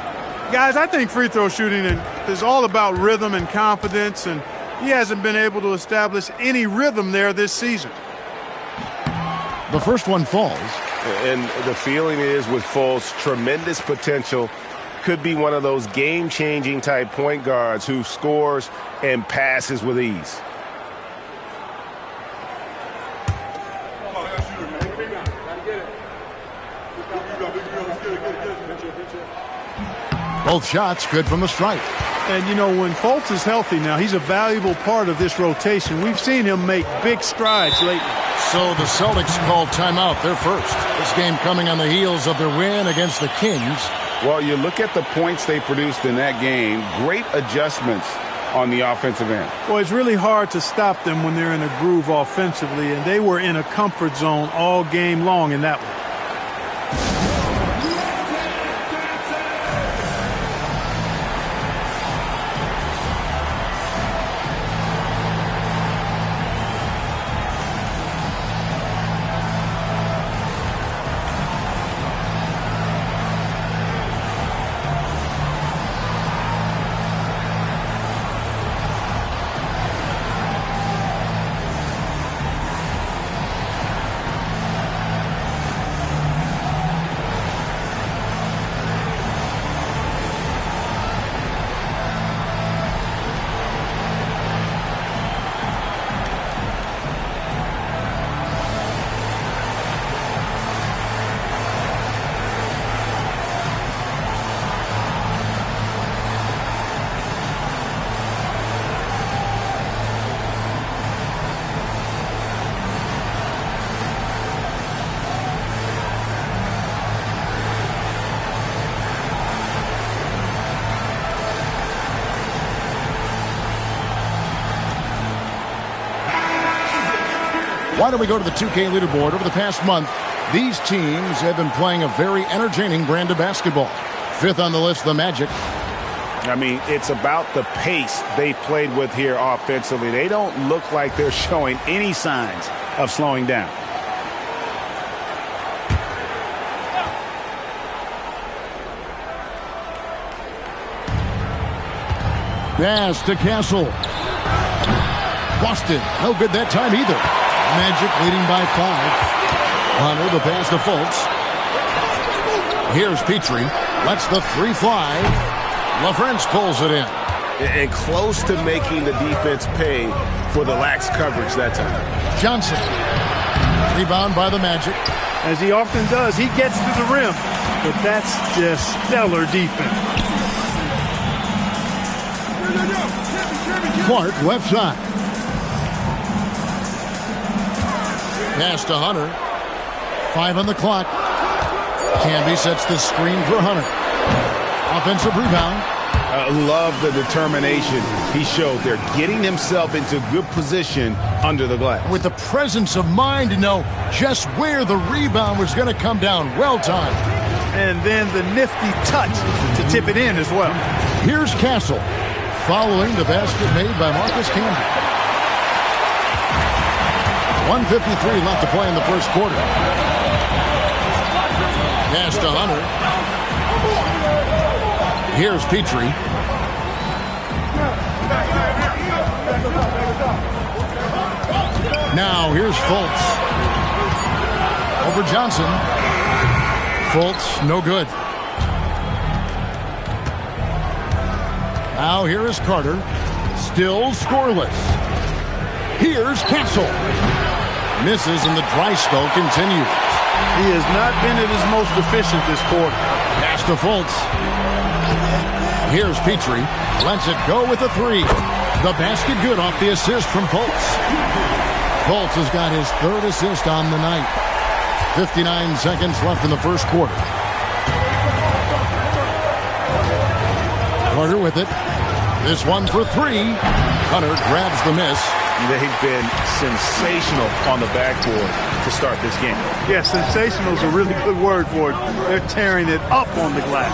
Guys, I think free throw shooting is all about rhythm and confidence, and he hasn't been able to establish any rhythm there this season. The first one falls. And the feeling is with Fultz, tremendous potential. Could be one of those game-changing type point guards who scores and passes with ease. Both shots good from the stripe. And, you know, when Fultz is healthy now, he's a valuable part of this rotation. We've seen him make big strides lately. So the Celtics called timeout, their first. This game coming on the heels of their win against the Kings. Well, you look at the points they produced in that game. Great adjustments on the offensive end. Well, it's really hard to stop them when they're in a groove offensively, and they were in a comfort zone all game long in that one. Why don't we go to the 2K leaderboard? Over the past month, these teams have been playing a very entertaining brand of basketball. Fifth on the list, the Magic. I mean, it's about the pace they played with here offensively. They don't look like they're showing any signs of slowing down. Pass to Castle. Boston, no good that time either. Magic leading by 5. Hunter, the pass to Fultz. Here's Petrie. Lets the 3 fly. LaFrance pulls it in. And close to making the defense pay for the lax coverage that time. Johnson. Rebound by the Magic. As he often does, he gets to the rim. But that's just stellar defense. Clark, left side. Pass to Hunter. 5 on the clock. Camby sets the screen for Hunter. Offensive rebound. Love the determination he showed there, getting himself into good position under the glass. With the presence of mind to know just where the rebound was going to come down. Well timed. And then the nifty touch to tip it in as well. Here's Castle, following the basket made by Marcus Camby. 1:53 left to play in the first quarter. Pass to Hunter. Here's Petrie. Now here's Fultz. Over Johnson. Fultz, no good. Now here is Carter. Still scoreless. Here's Castle. Misses and the dry spell continues. He has not been at his most efficient this quarter. Pass to Fultz. Here's Petrie. Lets it go with a 3. The basket good off the assist from Fultz. Fultz has got his 3rd assist on the night. 59 seconds left in the first quarter. Carter with it. This one for 3. Hunter grabs the miss. They've been sensational on the backboard to start this game. Yeah, sensational is a really good word for it. They're tearing it up on the glass.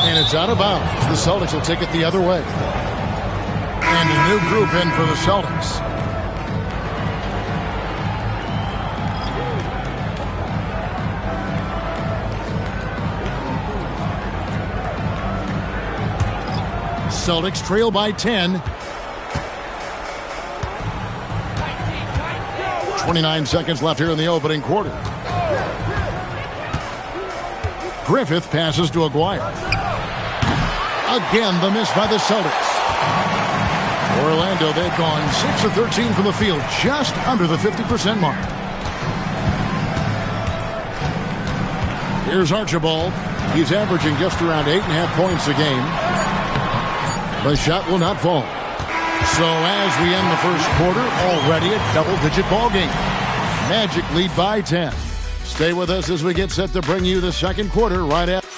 And it's out of bounds. The Celtics will take it the other way. And a new group in for the Celtics. Celtics trail by 10. 29 seconds left here in the opening quarter. Griffith passes to Aguirre. Again, the miss by the Celtics. Orlando, they've gone 6 of 13 from the field, just under the 50% mark. Here's Archibald. He's averaging just around 8.5 points a game. The shot will not fall. So as we end the first quarter, already a double-digit ball game. Magic lead by 10. Stay with us as we get set to bring you the second quarter right after.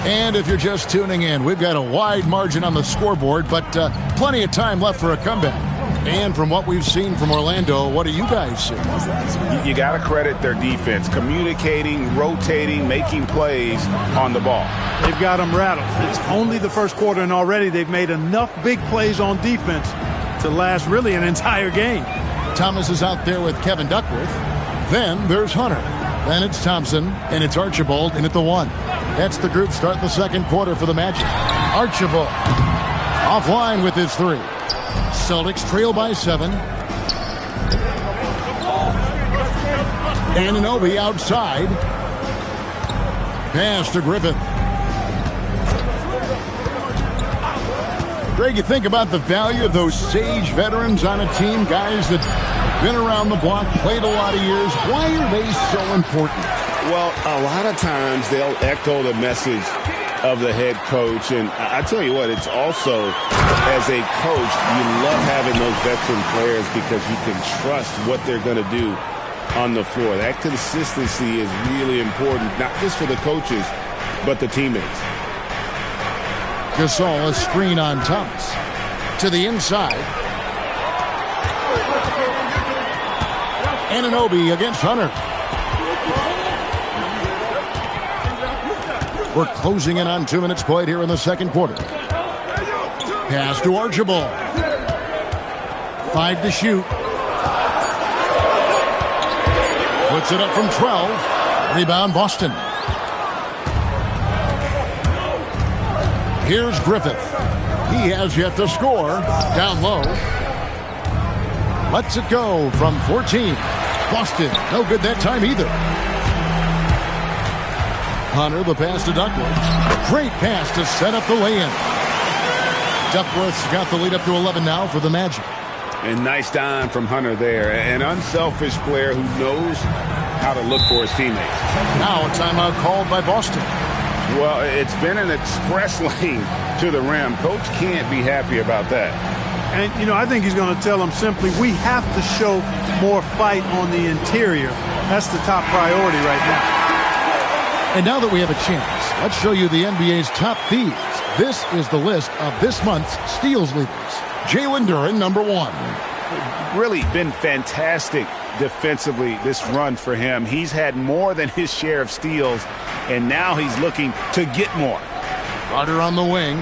And if you're just tuning in, we've got a wide margin on the scoreboard, but plenty of time left for a comeback. And from what we've seen from Orlando, what do you guys see? You got to credit their defense, communicating, rotating, making plays on the ball. They've got them rattled. It's only the first quarter, and already they've made enough big plays on defense to last really an entire game. Thomas is out there with Kevin Duckworth. Then there's Hunter. Then it's Thompson, and it's Archibald in at the 1. That's the group starting the second quarter for the Magic. Archibald offline with his 3. Celtics trail by 7. Anunoby outside. Pass to Griffith. Greg, you think about the value of those sage veterans on a team, guys that been around the block, played a lot of years. Why are they so important? Well, a lot of times they'll echo the message of the head coach. And I tell you what, it's also, as a coach, you love having those veteran players because you can trust what they're going to do on the floor. That consistency is really important, not just for the coaches, but the teammates. Gasol, a screen on Thomas. To the inside. Anunoby against Hunter. We're closing in on 2 minutes played here in the second quarter. Pass to Archibald. 5 to shoot. Puts it up from 12. Rebound Boston. Here's Griffith. He has yet to score. Down low. Lets it go from 14. Boston, no good that time either. Hunter, the pass to Duckworth. Great pass to set up the lay-in. Duckworth's got the lead up to 11 now for the Magic. And nice dime from Hunter there. An unselfish player who knows how to look for his teammates. Now a timeout called by Boston. Well, it's been an express lane to the rim. Coach can't be happy about that. And, you know, I think he's going to tell them simply, we have to show more fight on the interior. That's the top priority right now. And now that we have a chance, let's show you the NBA's top thieves. This is the list of this month's steals leaders. Jalen Duren, number 1. Really been fantastic defensively this run for him. He's had more than his share of steals, and now he's looking to get more. Carter on the wing.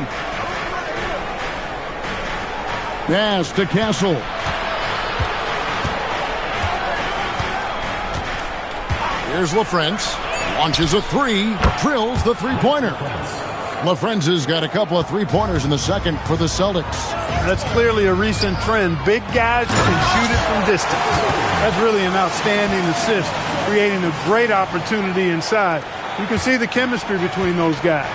Pass to Castle. Here's LaFrentz. Launches a 3. Drills the three-pointer. LaFrentz's got a couple of three-pointers in the second for the Celtics. That's clearly a recent trend. Big guys who can shoot it from distance. That's really an outstanding assist, creating a great opportunity inside. You can see the chemistry between those guys.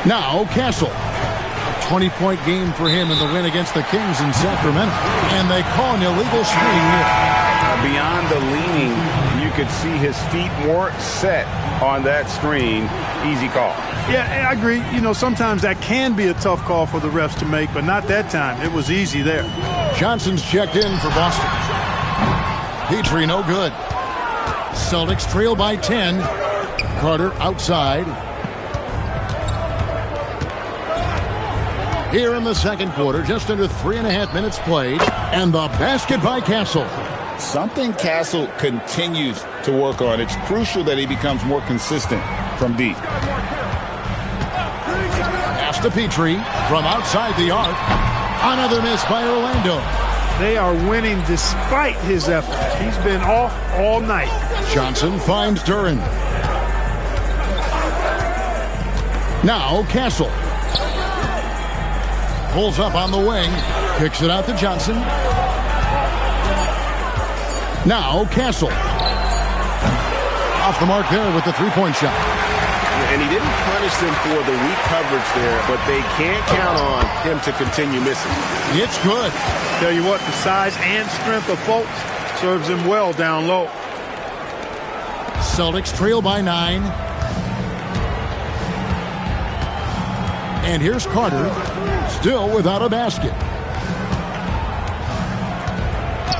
Now Castle. A 20-point game for him in the win against the Kings in Sacramento. And they call an illegal screen here. Beyond the leaning, you could see his feet weren't set on that screen. Easy call. Yeah, I agree. You know, sometimes that can be a tough call for the refs to make, but not that time. It was easy there. Johnson's checked in for Boston. Petrie, no good. Celtics trail by 10. Carter outside. Here in the second quarter, just under 3.5 minutes played. And the basket by Castle. something Castle continues to work on. It's crucial that he becomes more consistent from deep. Pass to Petrie from outside the arc. Another miss by Orlando. They are winning despite his efforts. He's been off all night. Johnson finds Duran. Now Castle. Pulls up on the wing. Kicks it out to Johnson. Now Castle. Off the mark there with the three-point shot. And he didn't punish them for the weak coverage there, but they can't count on him to continue missing. It's good. Tell you what, the size and strength of Fultz serves him well down low. Celtics trail by 9. And here's Carter, still without a basket.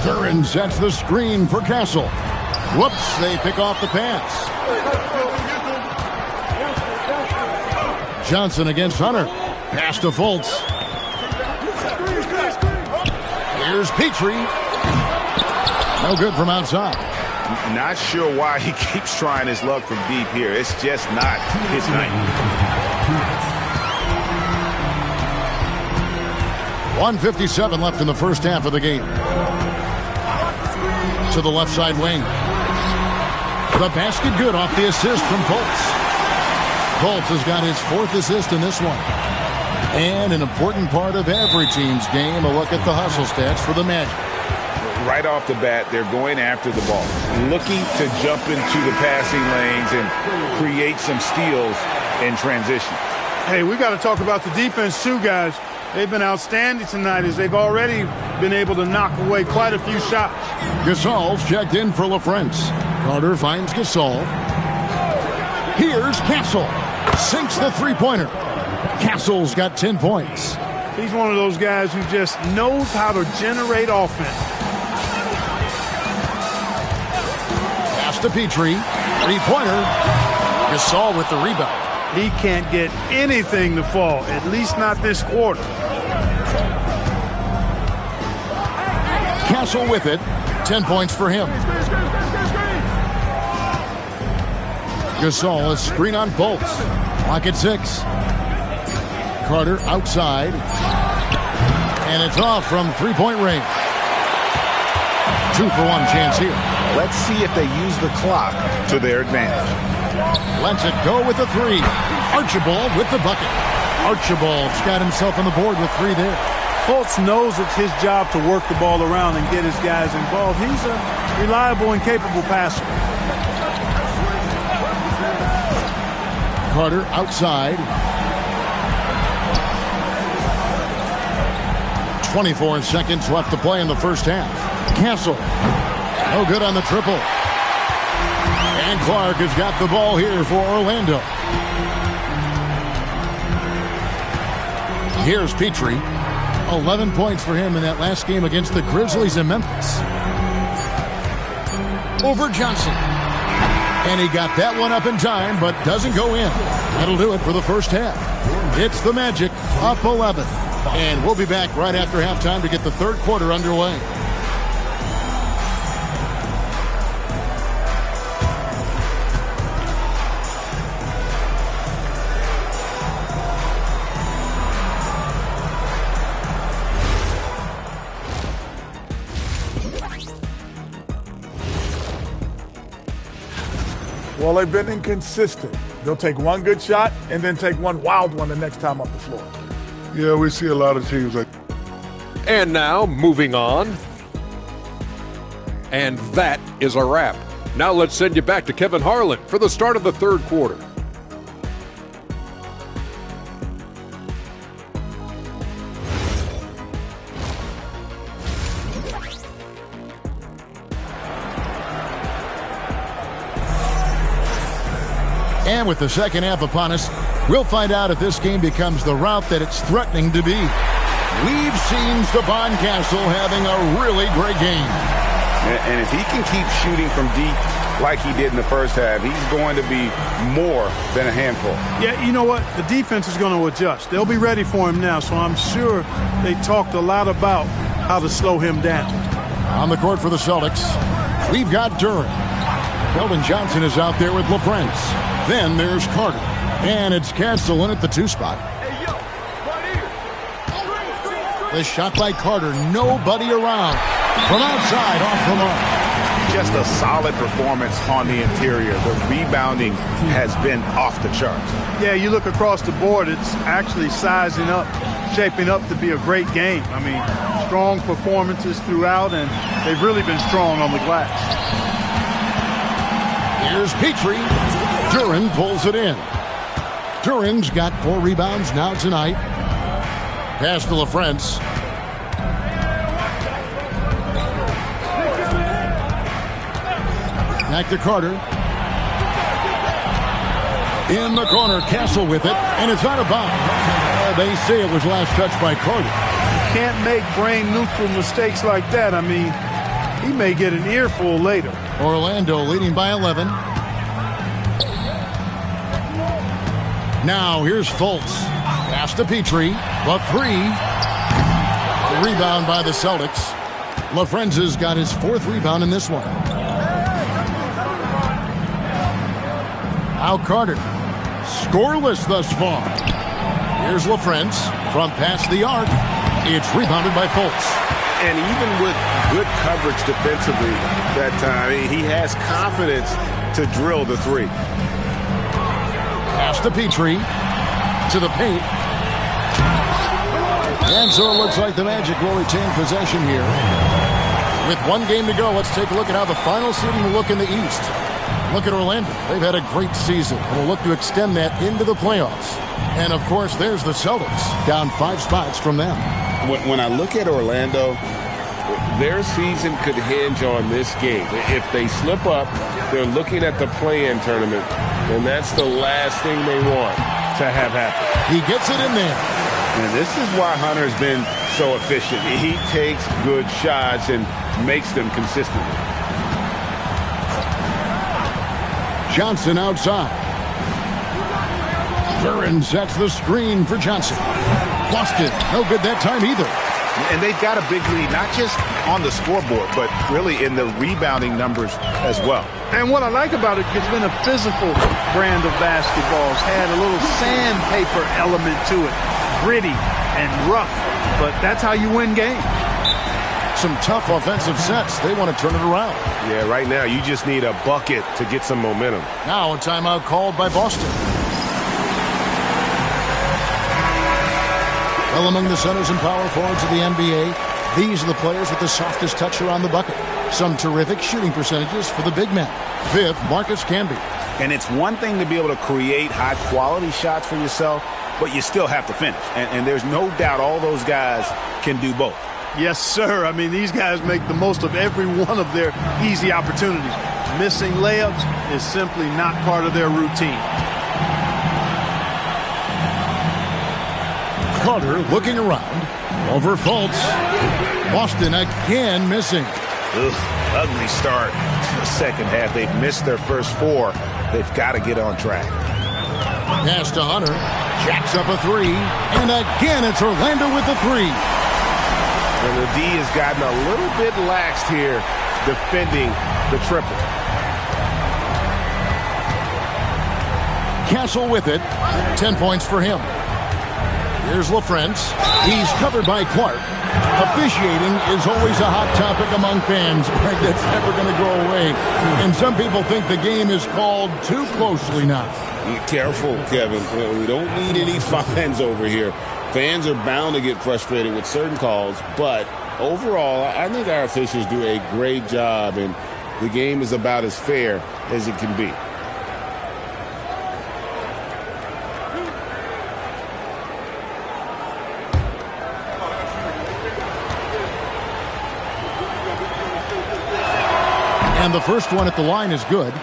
Duran sets the screen for Castle. Whoops, they pick off the pass. Johnson against Hunter. Pass to Fultz. Here's Petrie. No good from outside. Not sure why he keeps trying his luck from deep here. It's just not his night. 1:57 left in the first half of the game. To the left side wing. The basket good off the assist from Fultz. Fultz has got his 4th assist in this one. And an important part of every team's game, a look at the hustle stats for the Magic. Right off the bat, they're going after the ball, looking to jump into the passing lanes and create some steals in transition. Hey, we got to talk about the defense too, guys. They've been outstanding tonight as they've already been able to knock away quite a few shots. Gasol's checked in for LaFrance. Carter finds Gasol. Here's Castle. Sinks the three-pointer. Castle's got 10 points. He's one of those guys who just knows how to generate offense. Pass to Petrie. Three-pointer. Gasol with the rebound. He can't get anything to fall, at least not this quarter. Castle with it. 10 points for him. Gasol, a screen on Fultz. Clock at 6. Carter outside. And it's off from three-point range. 2-for-1 chance here. Let's see if they use the clock to their advantage. Lets it go with the 3. Archibald with the bucket. Archibald's got himself on the board with 3 there. Fultz knows it's his job to work the ball around and get his guys involved. He's a reliable and capable passer. Carter outside. 24 seconds left to play in the first half. Castle. No good on the triple. And Clark has got the ball here for Orlando. Here's Petrie. 11 points for him in that last game against the Grizzlies in Memphis. Over Johnson. And he got that one up in time, but doesn't go in. That'll do it for the first half. It's the Magic, up 11. And we'll be back right after halftime to get the third quarter underway. Well, they've been inconsistent. They'll take one good shot and then take one wild one the next time off the floor. Yeah, we see a lot of teams like. And now, moving on. And that is a wrap. Now let's send you back to Kevin Harlan for the start of the third quarter. And with the second half upon us, we'll find out if this game becomes the route that it's threatening to be. We've seen Stephon Castle having a really great game. And if he can keep shooting from deep like he did in the first half, he's going to be more than a handful. Yeah, you know what? The defense is going to adjust. They'll be ready for him now, so I'm sure they talked a lot about how to slow him down. On the court for the Celtics, we've got Duren. Keldon Johnson is out there with LaFrentz. Then there's Carter. And it's Castle in at the 2 spot. The shot by Carter, nobody around. From outside, off the mark. Just a solid performance on the interior. The rebounding has been off the charts. Yeah, you look across the board, it's actually sizing up, shaping up to be a great game. I mean, strong performances throughout, and they've really been strong on the glass. Here's Petrie. Duren pulls it in. Duren's got 4 rebounds now tonight. Pass to LaFrentz. Back to Carter. In the corner, Castle with it, and it's out of bounds. They say it was last touched by Carter. You can't make brain-neutral mistakes like that. I mean, he may get an earful later. Orlando leading by 11. Now here's Fultz. Pass to Petrie. The 3. The rebound by the Celtics. LaFrentz has got his 4th rebound in this one. Now Carter. Scoreless thus far. Here's LaFrentz from past the arc. It's rebounded by Fultz. And even with good coverage defensively that time, he has confidence to drill the 3. Pass to Petrie. To the paint. And so it looks like the Magic will retain possession here. With 1 game to go, let's take a look at how the final seeding will look in the East. Look at Orlando. They've had a great season and will look to extend that into the playoffs. And, of course, there's the Celtics, down 5 spots from them. When I look at Orlando, their season could hinge on this game. If they slip up, they're looking at the play-in tournament, and that's the last thing they want to have happen. He gets it in there. And this is why Hunter's been so efficient. He takes good shots and makes them consistently. Johnson outside. Duren sets the screen for Johnson. Lost it. No good that time either. And they've got a big lead, not just on the scoreboard, but really in the rebounding numbers as well. And what I like about it, it's been a physical brand of basketball. It's had a little sandpaper element to it. Gritty and rough, but that's how you win games. Some tough offensive sets. They want to turn it around. Yeah, right now you just need a bucket to get some momentum. Now a timeout called by Boston. Well, among the centers and power forwards of the NBA, these are the players with the softest touch around the bucket. Some terrific shooting percentages for the big men. 5th, Marcus Camby. And it's one thing to be able to create high-quality shots for yourself, but you still have to finish. And there's no doubt all those guys can do both. Yes, sir. I mean, these guys make the most of every one of their easy opportunities. Missing layups is simply not part of their routine. Carter looking around. Over Fultz. Boston again missing. Ugly start to the second half. They've missed their first 4. They've got to get on track. Pass to Hunter. Jacks up a 3. And again, it's Orlando with the 3. And the D has gotten a little bit laxed here defending the triple. Castle with it. 10 points for him. Here's LaFrentz. He's covered by Clark. Officiating is always a hot topic among fans. That's never going to go away. And some people think the game is called too closely now. Be careful, Kevin. We don't need any fines over here. Fans are bound to get frustrated with certain calls, but overall, I think our officials do a great job, and the game is about as fair as it can be. And the first one at the line is good.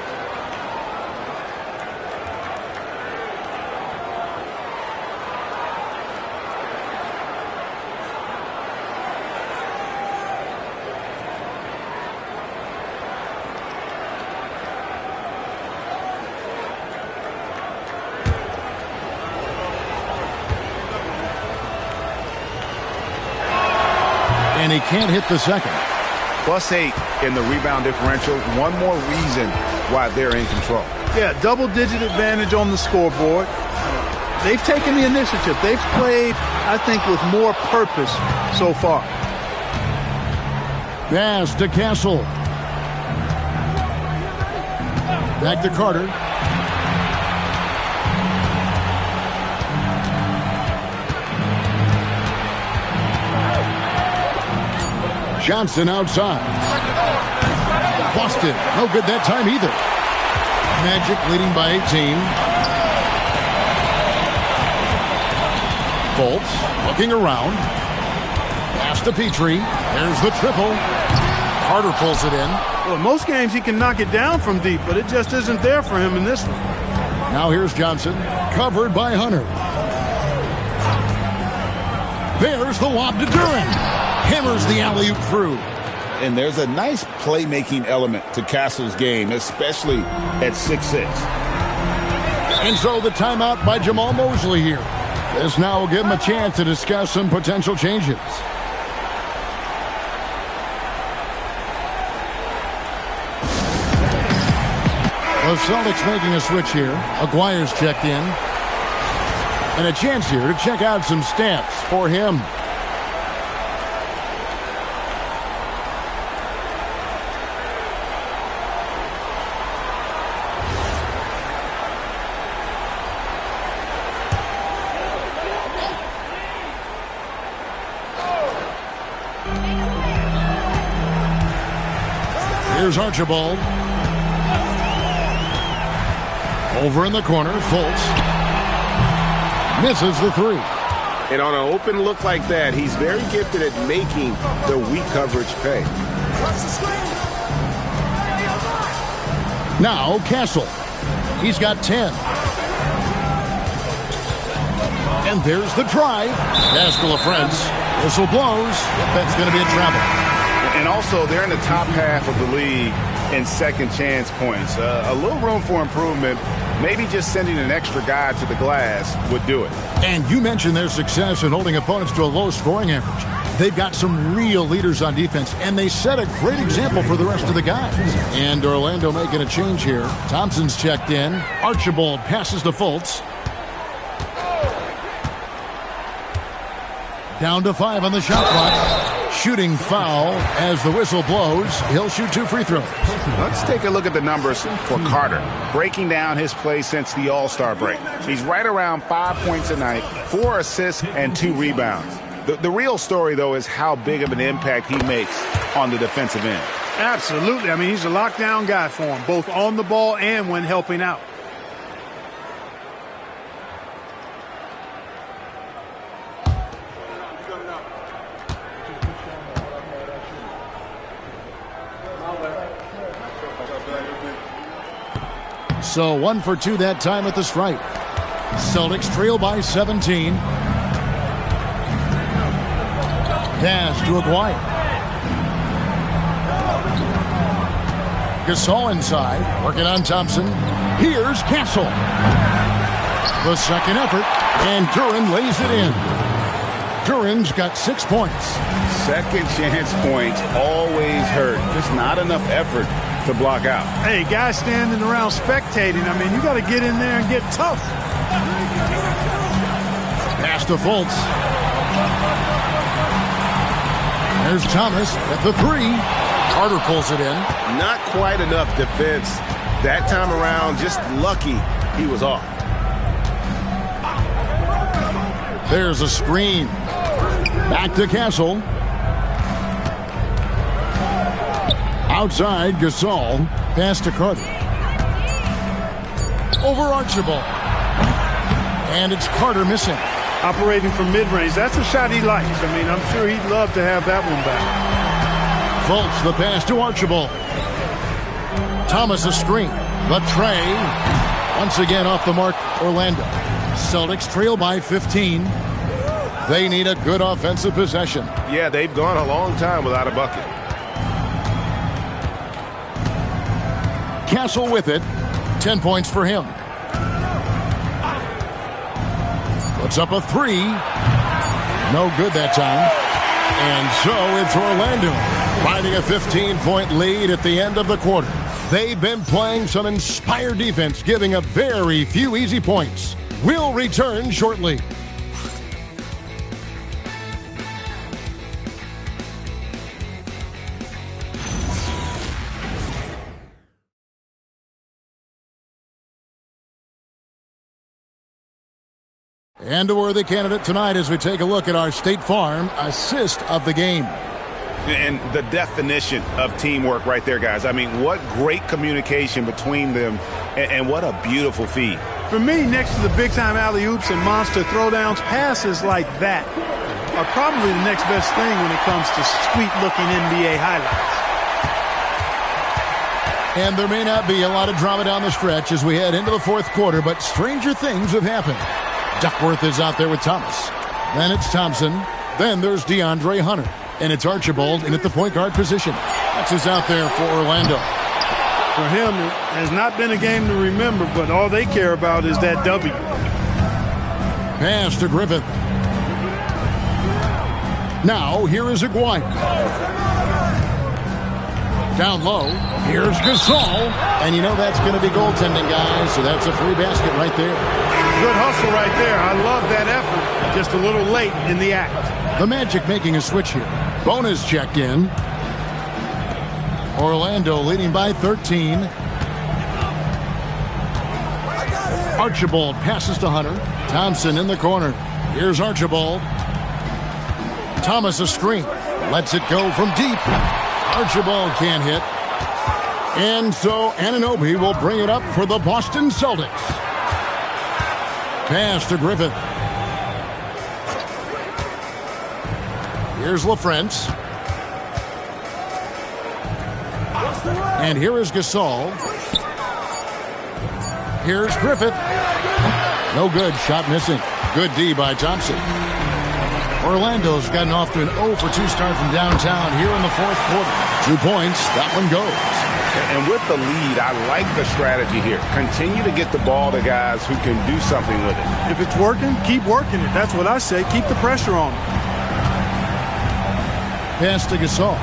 And he can't hit the second. +8 in the rebound differential. One more reason why they're in control. Yeah, double-digit advantage on the scoreboard. They've taken the initiative. They've played, I think, with more purpose so far. Pass to Castle. Back to Carter. Johnson outside. Boston, no good that time either. Magic leading by 18. Fultz looking around. Pass to Petrie. There's the triple. Carter pulls it in. Well, in most games he can knock it down from deep, but it just isn't there for him in this one. Now here's Johnson, covered by Hunter. There's the lob to Duran. Hammers the alley-oop through. And there's a nice playmaking element to Castle's game, especially at 6'6". And so the timeout by Jamal Mosley here. This now will give him a chance to discuss some potential changes. The Celtics making a switch here. Aguirre's checked in. And a chance here to check out some stats for him. Here's Archibald. Over in the corner, Fultz. Misses the three. And on an open look like that, he's very gifted at making the weak coverage pay. Now Castle. He's got 10. And there's the drive. Haskell of friends. Whistle blows. That's going to be a travel. And also, they're in the top half of the league in second chance points. A little room for improvement. Maybe just sending an extra guy to the glass would do it. And you mentioned their success in holding opponents to a low scoring average. They've got some real leaders on defense, and they set a great example for the rest of the guys. And Orlando making a change here. Thompson's checked in. Archibald passes to Fultz. Down to 5 on the shot clock. Shooting foul as the whistle blows. He'll shoot 2 free throws. Let's take a look at the numbers for Carter. Breaking down his play since the All-Star break. He's right around 5 points a night, 4 assists, and 2 rebounds. The real story, though, is how big of an impact he makes on the defensive end. Absolutely. I mean, he's a lockdown guy for him, both on the ball and when helping out. So 1 for 2 that time at the stripe. Celtics trail by 17. Pass to Aguirre. Gasol inside, working on Thompson. Here's Castle. The second effort, and Duran lays it in. Duran's got 6 points. Second chance points always hurt. Just not enough effort to block out. Hey, guys standing around spectating, I mean, you got to get in there and get tough. Pass to Fultz. There's Thomas at the 3. Carter pulls it in. Not quite enough defense that time around. Just lucky he was off. There's a screen. Back to Castle. Outside, Gasol. Pass to Carter. Over Archibald. And it's Carter missing. Operating from mid-range. That's a shot he likes. I mean, I'm sure he'd love to have that one back. Fultz, the pass to Archibald. Thomas, a screen. The tray. Once again off the mark, Orlando. Celtics trail by 15. They need a good offensive possession. Yeah, they've gone a long time without a bucket. Castle with it. 10 points for him. Puts up a 3. No good that time. And so it's Orlando Finding a 15-point lead at the end of the quarter. They've been playing some inspired defense, giving up very few easy points. We'll return shortly. And a worthy candidate tonight as we take a look at our State Farm assist of the game. And the definition of teamwork right there, guys. I mean, what great communication between them, and what a beautiful feed. For me, next to the big-time alley-oops and monster throwdowns, passes like that are probably the next best thing when it comes to sweet-looking NBA highlights. And there may not be a lot of drama down the stretch as we head into the fourth quarter, but stranger things have happened. Duckworth is out there with Thomas. Then it's Thompson. Then there's DeAndre Hunter. And it's Archibald in at the point guard position. That's who's out there for Orlando. For him, it has not been a game to remember, but all they care about is that W. Pass to Griffith. Now, here is Aguirre. Down low, here's Gasol. And you know that's going to be goaltending, guys, so that's a free basket right there. Good hustle right there. I love that effort. Just a little late in the act. The Magic making a switch here. Bonus checked in. Orlando leading by 13. Archibald passes to Hunter. Thompson in the corner. Here's Archibald. Thomas a screen. Lets it go from deep. Archibald can't hit. And so Anunoby will bring it up for the Boston Celtics. Pass to Griffith. Here's LaFrance. And here is Gasol. Here's Griffith. No good. Shot missing. Good D by Thompson. Orlando's gotten off to an 0-for-2 start from downtown here in the fourth quarter. 2 points. That one goes. And with the lead, I like the strategy here. Continue to get the ball to guys who can do something with it. If it's working, keep working it. That's what I say. Keep the pressure on them. Pass to Gasol.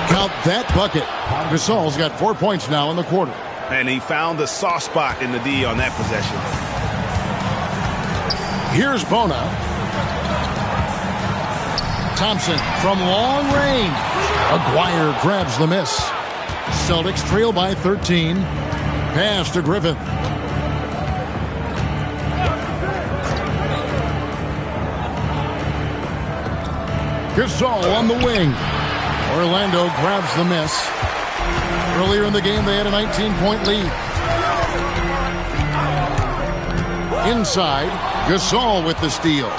Count that bucket. Gasol's got 4 points now in the quarter. And he found the soft spot in the D on that possession. Here's Bona. Thompson from long range. Aguirre grabs the miss. Celtics trail by 13. Pass to Griffith. Gasol on the wing. Orlando grabs the miss. Earlier in the game, they had a 19-point lead. Inside, Gasol with the steal.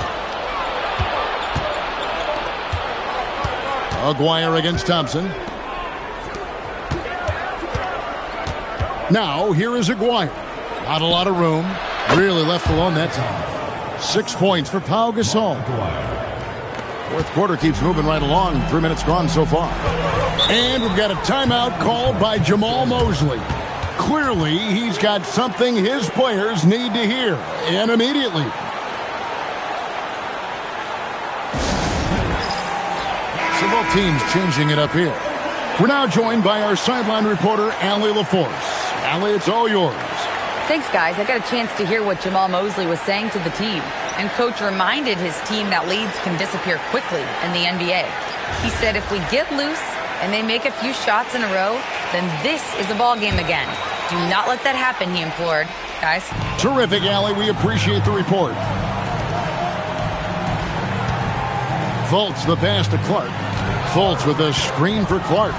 Aguirre against Thompson. Now, here is Aguirre. Not a lot of room. Really left alone that time. 6 points for Pau Gasol. Fourth quarter keeps moving right along. 3 minutes gone so far. And we've got a timeout called by Jamal Mosley. Clearly, he's got something his players need to hear. And immediately. So both teams changing it up here. We're now joined by our sideline reporter, Allie LaForce. Allie, it's all yours. Thanks, guys. I got a chance to hear what Jamal Mosley was saying to the team. And Coach reminded his team that leads can disappear quickly in the NBA. He said if we get loose and they make a few shots in a row, then this is a ball game again. Do not let that happen, he implored. Guys. Terrific, Allie. We appreciate the report. Fultz the pass to Clark. Fultz with a screen for Clark.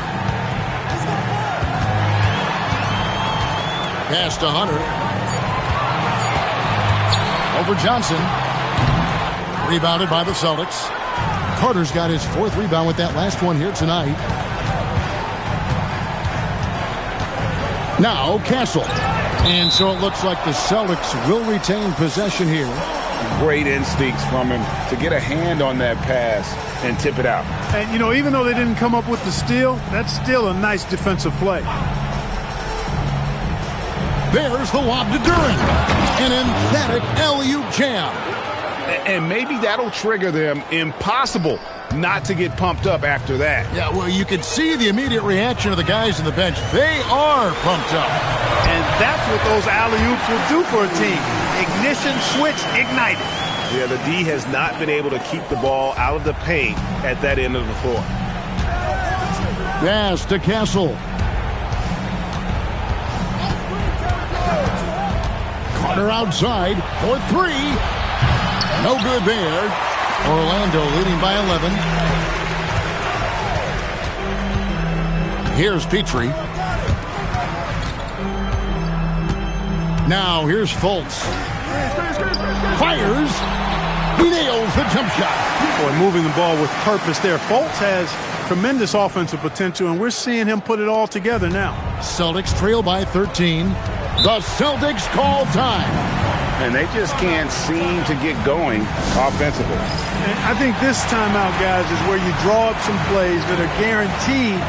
Pass to Hunter. Over Johnson. Rebounded by the Celtics. Carter's got his fourth rebound with that last one here tonight. Now Castle. And so it looks like the Celtics will retain possession here. Great instincts from him to get a hand on that pass and tip it out. And, you know, even though they didn't come up with the steal, that's still a nice defensive play. There's the lob to Duren. An emphatic alley-oop jam. And maybe that'll trigger them. Impossible not to get pumped up after that. Yeah, well, you can see the immediate reaction of the guys on the bench. They are pumped up. And that's what those alley-oops will do for a team. Ignition switch ignited. Yeah, the D has not been able to keep the ball out of the paint at that end of the floor. Pass to Castle. Carter outside for three. No good there. Orlando leading by 11. Here's Petrie. Now here's Fultz. Fires. He nails the jump shot. Boy, moving the ball with purpose there. Fultz has tremendous offensive potential, and we're seeing him put it all together now. Celtics trail by 13. The Celtics call time. And they just can't seem to get going offensively. And I think this timeout, guys, is where you draw up some plays that are guaranteed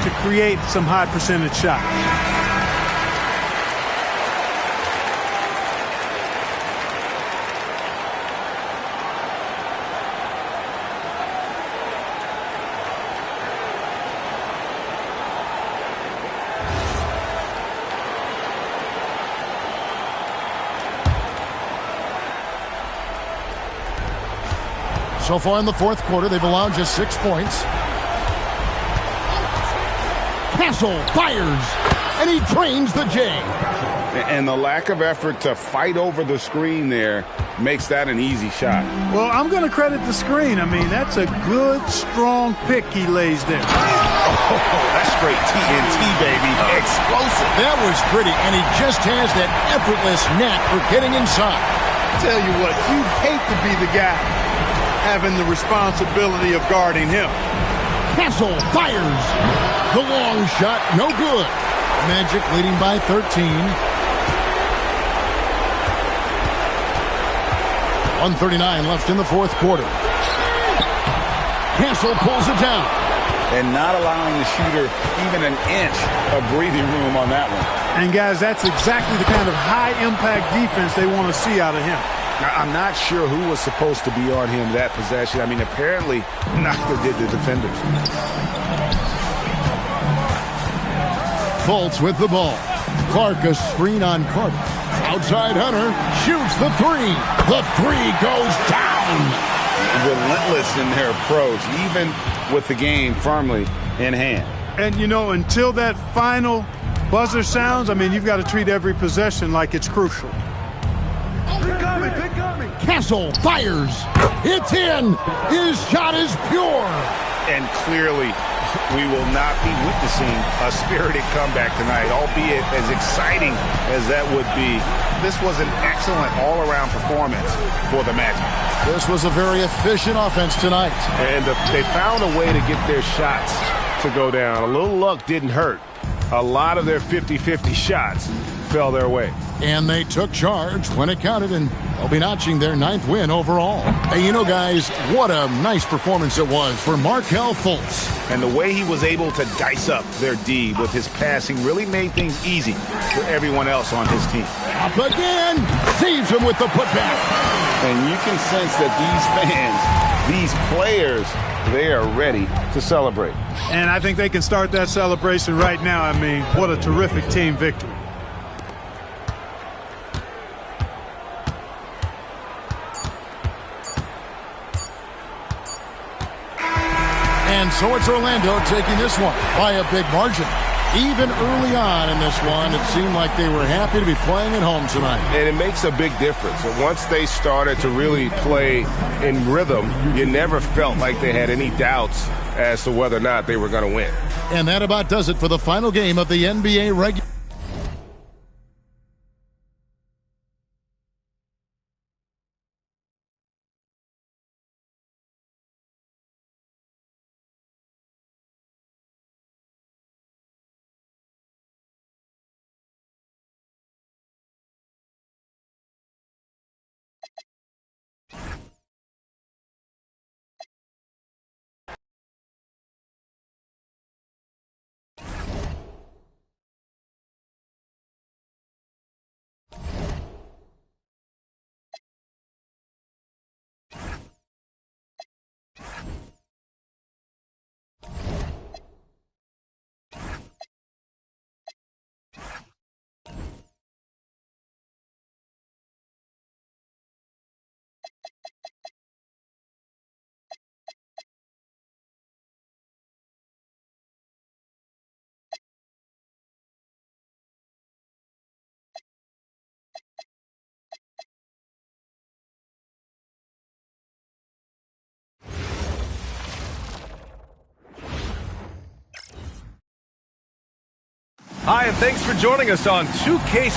to create some high percentage shots. So far in the fourth quarter, they've allowed just 6 points. Castle fires, and he trains the J. And the lack of effort to fight over the screen there makes that an easy shot. Well, I'm going to credit the screen. I mean, that's a good, strong pick he lays there. Oh, that's straight TNT, baby. Explosive. That was pretty, and he just has that effortless knack for getting inside. Tell you what, you'd hate to be the guy having the responsibility of guarding him. Castle fires. The long shot, no good. Magic leading by 13. 1:39 left in the fourth quarter. Castle pulls it down. And not allowing the shooter even an inch of breathing room on that one. And, guys, that's exactly the kind of high-impact defense they want to see out of him. Now, I'm not sure who was supposed to be on him that possession. I mean, apparently, neither did the defenders. Fultz with the ball. Clark a screen on Carter. Outside Hunter shoots the three. The three goes down. Relentless in their approach, even with the game firmly in hand. And, you know, until that final buzzer sounds, I mean, you've got to treat every possession like it's crucial. Castle fires. It's in. His shot is pure. And clearly, we will not be witnessing a spirited comeback tonight, albeit as exciting as that would be. This was an excellent all-around performance for the Magic. This was a very efficient offense tonight. And they found a way to get their shots to go down. A little luck didn't hurt. A lot of their 50-50 shots fell their way. And they took charge when it counted, and they'll be notching their 9th win overall. Hey, you know, guys, what a nice performance it was for Markelle Fultz. And the way he was able to dice up their D with his passing really made things easy for everyone else on his team. Up again, saves him with the putback. And you can sense that these fans, these players, they are ready to celebrate. And I think they can start that celebration right now. I mean, what a terrific team victory. And so it's Orlando taking this one by a big margin. Even early on in this one, it seemed like they were happy to be playing at home tonight. And it makes a big difference. And once they started to really play in rhythm, you never felt like they had any doubts as to whether or not they were going to win. And that about does it for the final game of the NBA regular. Hi, and thanks for joining us on 2K.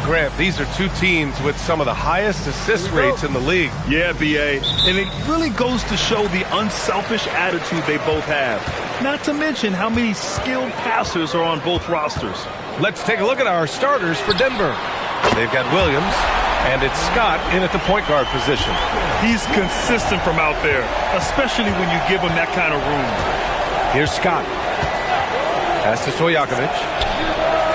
Grant, these are two teams with some of the highest assist rates in the league. Yeah, B.A. And it really goes to show the unselfish attitude they both have. Not to mention how many skilled passers are on both rosters. Let's take a look at our starters for Denver. They've got Williams, and it's Scott in at the point guard position. He's consistent from out there, especially when you give him that kind of room. Here's Scott. Pass to Stojakovic.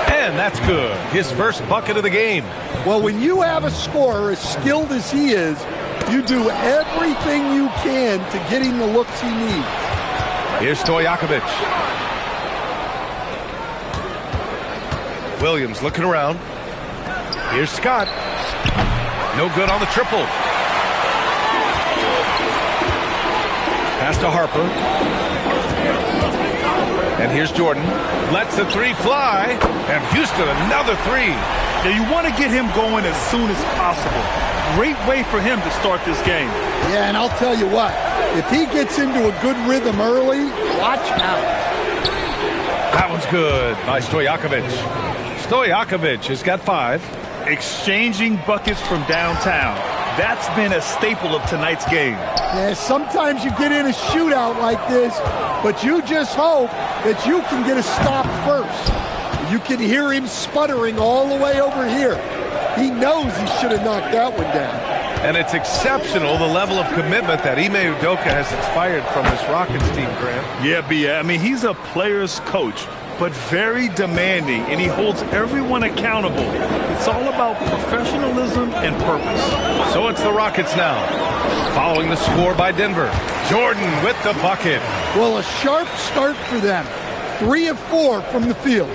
And that's good. His first bucket of the game. Well, when you have a scorer as skilled as he is, you do everything you can to get him the looks he needs. Here's Stojakovic. Williams looking around. Here's Scott. No good on the triple. Pass to Harper. And here's Jordan. Lets the three fly. And Houston, another three. Now you want to get him going as soon as possible. Great way for him to start this game. Yeah, and I'll tell you what. If he gets into a good rhythm early, watch out. That one's good by Stojakovic. Stojakovic has got 5. Exchanging buckets from downtown. That's been a staple of tonight's game. Yeah, sometimes you get in a shootout like this, but you just hope that you can get a stop first. You can hear him sputtering all the way over here. He knows he should have knocked that one down. And it's exceptional, the level of commitment that Ime Udoka has inspired from this Rockets team, Grant. Yeah, B.A. I mean, he's a player's coach, but very demanding, and he holds everyone accountable. It's all about professionalism and purpose. So it's the Rockets now, following the score by Denver. Jordan with the bucket. Well, a sharp start for them. 3 of 4 from the field.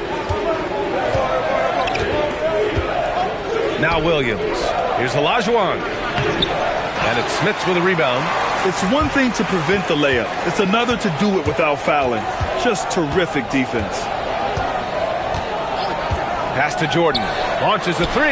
Now Williams. Here's Olajuwon. And it's Smits with a rebound. It's one thing to prevent the layup. It's another to do it without fouling. Just terrific defense. Pass to Jordan. Launches a 3.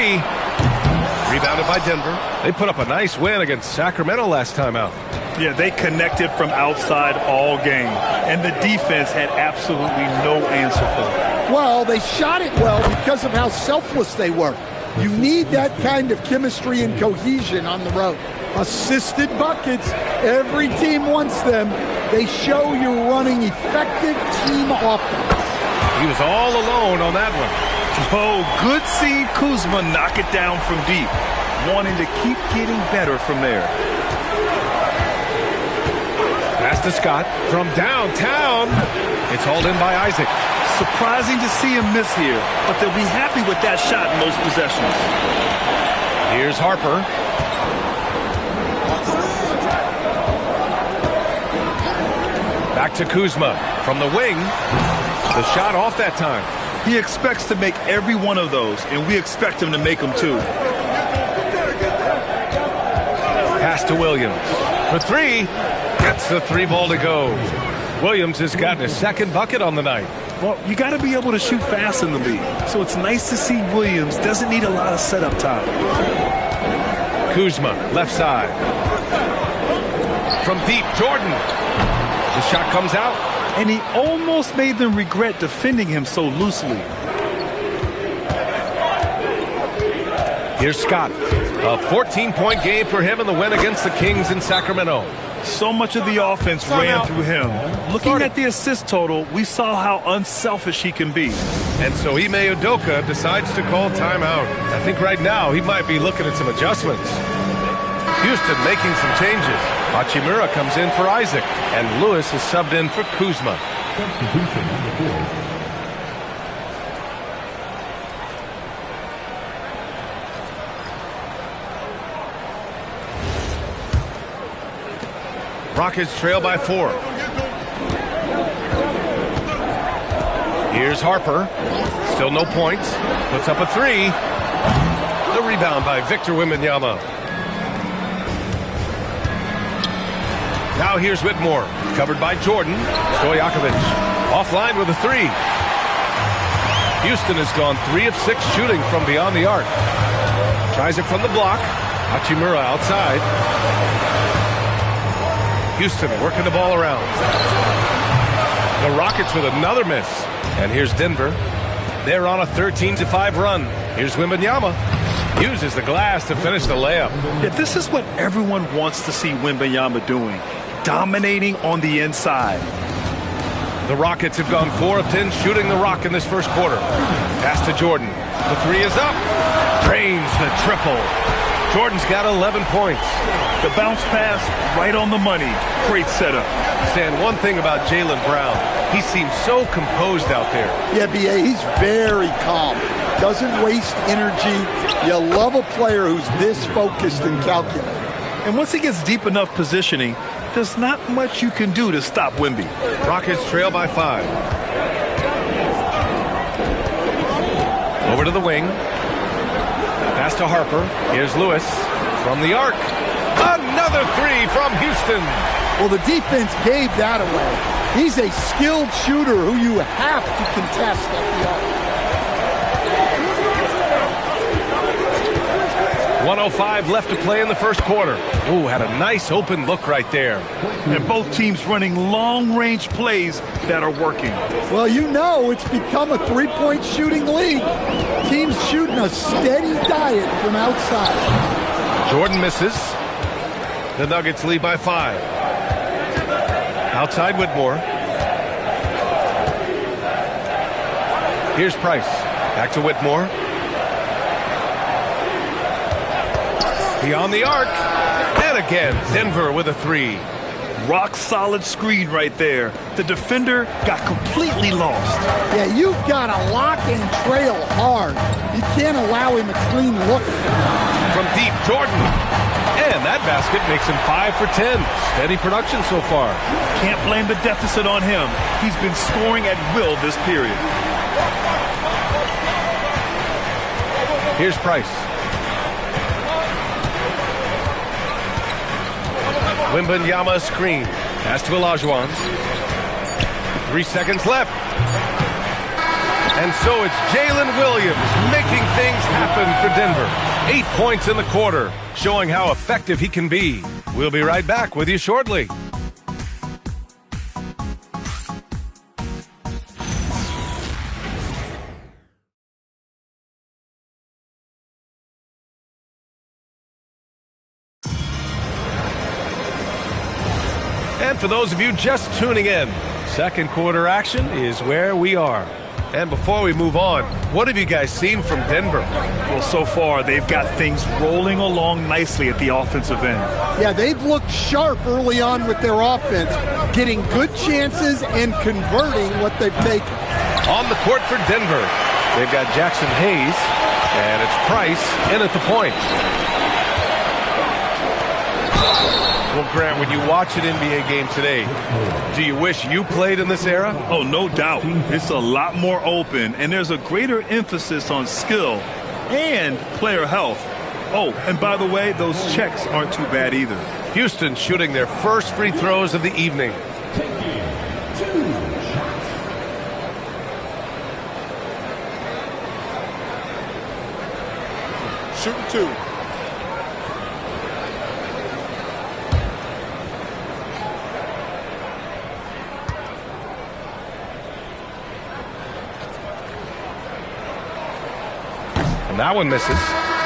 Rebounded by Denver. They put up a nice win against Sacramento last time out. Yeah, they connected from outside all game. And the defense had absolutely no answer for it. Well, they shot it well because of how selfless they were. You need that kind of chemistry and cohesion on the road. Assisted buckets, every team wants them. They show you're running effective team offense. He was all alone on that one. Oh, good seeing Kuzma knock it down from deep. Wanting to keep getting better from there. Pass to Scott from downtown. It's hauled in by Isaac. Surprising to see him miss here, but they'll be happy with that shot in most possessions. Here's Harper. Back to Kuzma from the wing. The shot off that time. He expects to make every one of those, and we expect him to make them too. Pass to Williams. For 3. Gets the 3 ball to go. Williams has gotten his second bucket on the night. Well, you got to be able to shoot fast in the league. So it's nice to see Williams doesn't need a lot of setup time. Kuzma, left side. From deep, Jordan. The shot comes out. And he almost made them regret defending him so loosely. Here's Scott. A 14-point game for him in the win against the Kings in Sacramento. So much of the offense ran through him. Looking at the assist total, we saw how unselfish he can be. And so Ime Udoka decides to call timeout. I think right now he might be looking at some adjustments. Houston making some changes. Hachimura comes in for Isaac, and Lewis is subbed in for Kuzma. Substitution on the board. Rockets trail by 4. Here's Harper. Still no points. Puts up a 3. The rebound by Victor Wembanyama. Now here's Whitmore. Covered by Jordan. Stojakovic. Offline with a 3. Houston has gone 3 of 6 shooting from beyond the arc. Tries it from the block. Hachimura outside. Houston working the ball around. The Rockets with another miss. And here's Denver. They're on a 13-5 run. Here's Wembanyama. Uses the glass to finish the layup. Yeah, this is what everyone wants to see Wembanyama doing. Dominating on the inside. The Rockets have gone 4 of 10 shooting the rock in this first quarter. Pass to Jordan. The 3 is up. Drains the triple. Jordan's got 11 points. The bounce pass right on the money. Great setup. Stan, one thing about Jaylen Brown, he seems so composed out there. Yeah, B.A., he's very calm. Doesn't waste energy. You love a player who's this focused and calculated. And once he gets deep enough positioning, there's not much you can do to stop Wemby. Rockets trail by 5. Over to the wing. Pass to Harper. Here's Lewis from the arc. Another 3 from Houston. Well, the defense gave that away. He's a skilled shooter who you have to contest at the arc. 1:05 left to play in the first quarter. Ooh, had a nice open look right there. And both teams running long-range plays that are working. Well, you know it's become a three-point shooting league. Teams shooting a steady diet from outside. Jordan misses. The Nuggets lead by 5. Outside Whitmore. Here's Price. Back to Whitmore. Beyond the arc. And again, Denver with a 3. Rock solid screen right there. The defender got completely lost. Yeah, you've got to lock and trail hard. You can't allow him a clean look. From deep, Jordan. And that basket makes him 5 for 10. Steady production so far. Can't blame the deficit on him. He's been scoring at will this period. Here's Price. Wembanyama screen. Pass to Olajuwon. 3 seconds left. And so it's Jalen Williams making things happen for Denver. 8 points in the quarter, showing how effective he can be. We'll be right back with you shortly. And for those of you just tuning in, second quarter action is where we are. And before we move on, what have you guys seen from Denver? Well, so far, they've got things rolling along nicely at the offensive end. Yeah, they've looked sharp early on with their offense, getting good chances and converting what they've taken. On the court for Denver, they've got Jackson Hayes, and it's Price in at the point. Well, Grant, when you watch an NBA game today, do you wish you played in this era? Oh, no doubt. It's a lot more open, and there's a greater emphasis on skill and player health. Oh, and by the way, those checks aren't too bad either. Houston shooting their first free throws of the evening. Shooting 2. And that one misses.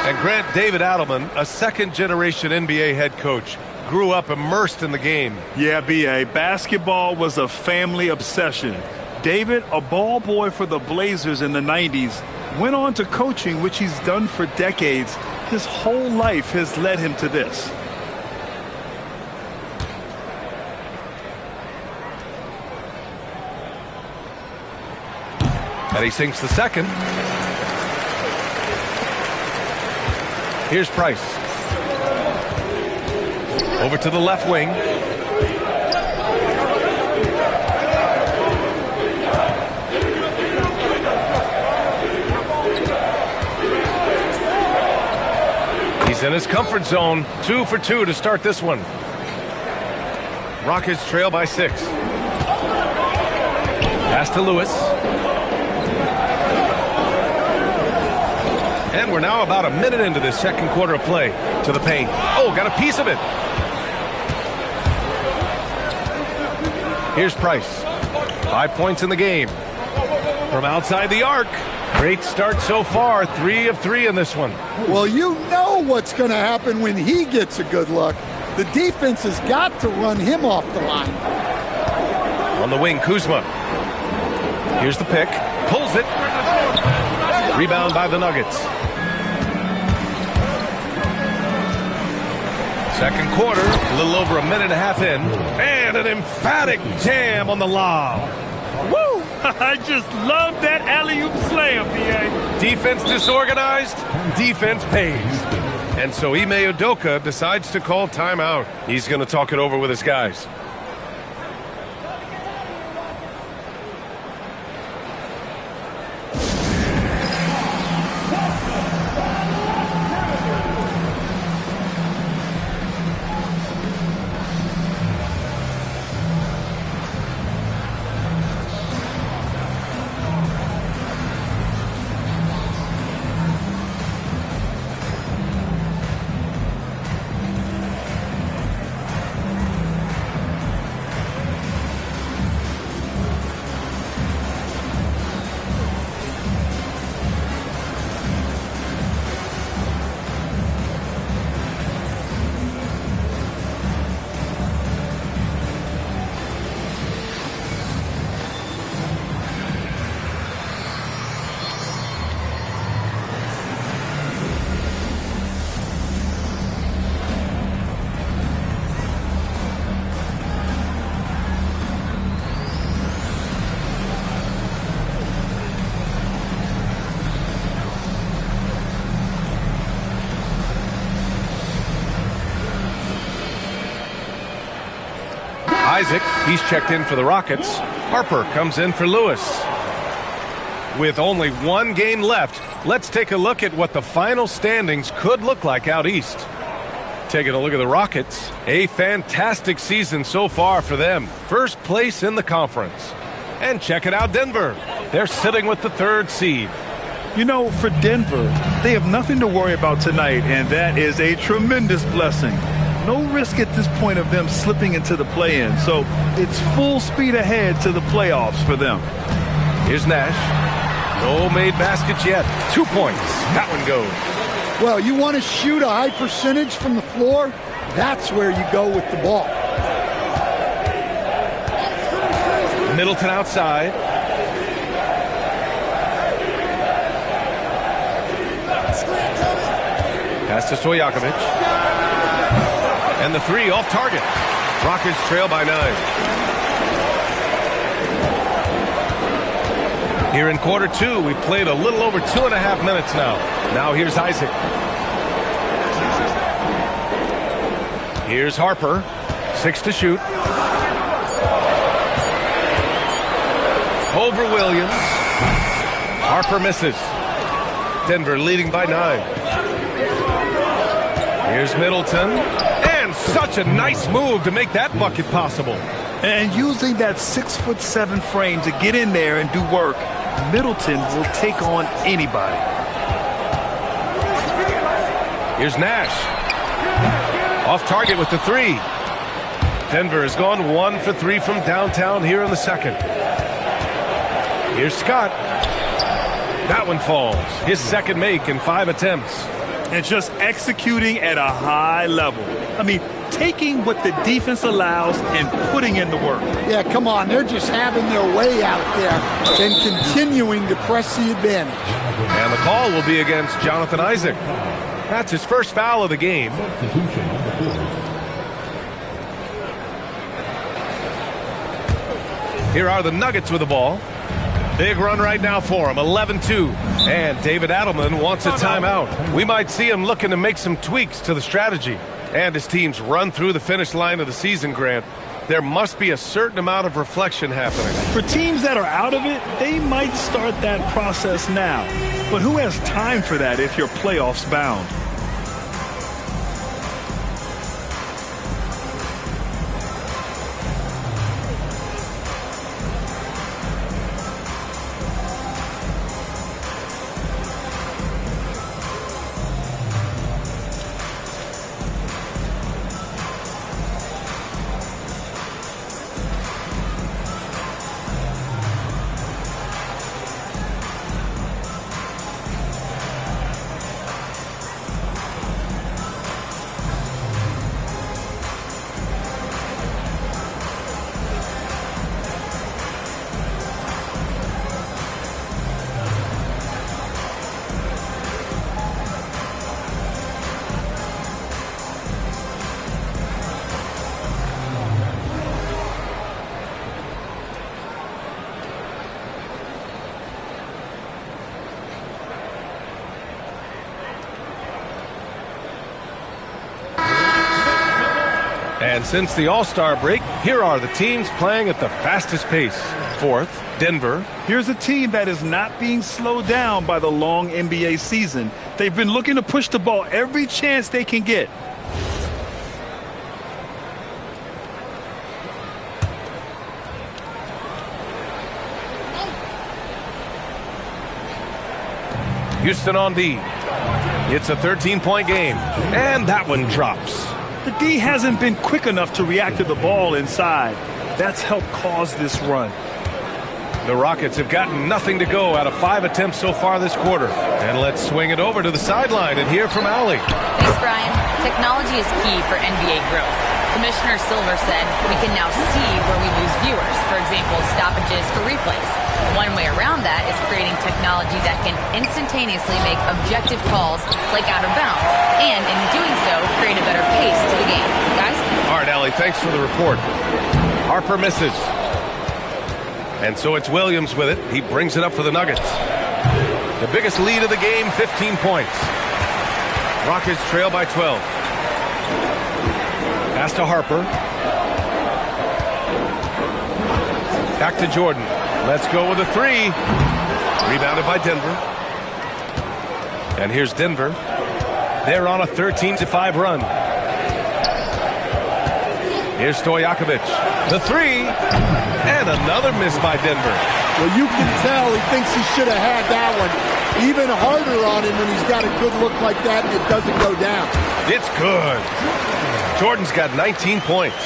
And Grant, David Adelman, a second-generation NBA head coach, grew up immersed in the game. Yeah, B.A., basketball was a family obsession. David, a ball boy for the Blazers in the 90s, went on to coaching, which he's done for decades. His whole life has led him to this. And he sinks the second. Here's Price. Over to the left wing. in his comfort zone. 2 for 2 to start this one. Rockets trail by 6. Pass to Lewis. And we're now about a minute into this second quarter of play. To the paint. Oh, got a piece of it. Here's Price. 5 points in the game. From outside the arc. Great start so far. 3 of 3 in this one. Well, you know what's going to happen when he gets a good look. The defense has got to run him off the line. On the wing, Kuzma. Here's the pick. Pulls it. Rebound by the Nuggets. Second quarter, a little over a minute and a half in. And an emphatic jam on the lob. Woo! I just love that alley-oop slam, B.A. Defense disorganized, defense pays. And so Ime Udoka decides to call timeout. He's going to talk it over with his guys. Isaac, he's checked in for the Rockets. Harper comes in for Lewis. With only one game left, let's take a look at what the final standings could look like out east. Taking a look at the Rockets, a fantastic season so far for them. First place in the conference. And check it out, Denver. They're sitting with the 3rd seed. You know, for Denver, they have nothing to worry about tonight, and that is a tremendous blessing. No risk at this point of them slipping into the play-in, so it's full speed ahead to the playoffs for them. Here's Nash. No made baskets yet. 2 points. That one goes. Well, you want to shoot a high percentage from the floor? That's where you go with the ball. Middleton outside. Pass to Stojakovic. And the 3 off target. Rockets trail by 9. Here in quarter 2, we played a little over 2.5 minutes now. Now here's Isaac. Here's Harper. 6 to shoot. Over Williams. Harper misses. Denver leading by 9. Here's Middleton. Such a nice move to make that bucket possible. And using that 6'7" frame to get in there and do work, Middleton will take on anybody. Here's Nash. Off target with the 3. Denver has gone 1 for 3 from downtown here in the second. Here's Scott. That one falls. His second make in 5 attempts. And just executing at a high level. I mean, taking what the defense allows and putting in the work. Yeah, come on. They're just having their way out there and continuing to press the advantage. And the call will be against Jonathan Isaac. That's his first foul of the game. Here are the Nuggets with the ball. Big run right now for him, 11-2. And David Adelman wants a timeout. We might see him looking to make some tweaks to the strategy. And his teams run through the finish line of the season, Grant. There must be a certain amount of reflection happening. For teams that are out of it, they might start that process now. But who has time for that if you're playoffs bound? And since the All-Star break, here are the teams playing at the fastest pace. Fourth, Denver. Here's a team that is not being slowed down by the long NBA season. They've been looking to push the ball every chance they can get. Houston on D. It's a 13-point game, and that one drops. The D hasn't been quick enough to react to the ball inside. That's helped cause this run. The Rockets have gotten nothing to go out of 5 attempts so far this quarter. And let's swing it over to the sideline and hear from Allie. Thanks, Brian. Technology is key for NBA growth. Commissioner Silver said we can now see where we lose viewers, for example, stoppages for replays. One way around that is creating technology that can instantaneously make objective calls like out of bounds, and in doing so, create a better pace to the game. Guys? All right, Allie, thanks for the report. Harper misses. And so it's Williams with it. He brings it up for the Nuggets. The biggest lead of the game, 15 points. Rockets trail by 12. Pass to Harper. Back to Jordan. Let's go with a 3. Rebounded by Denver. And here's Denver. They're on a 13-5 run. Here's Stojakovic. The 3. And another miss by Denver. Well, you can tell he thinks he should have had that one. Even harder on him when he's got a good look like that and it doesn't go down. It's good. Jordan's got 19 points.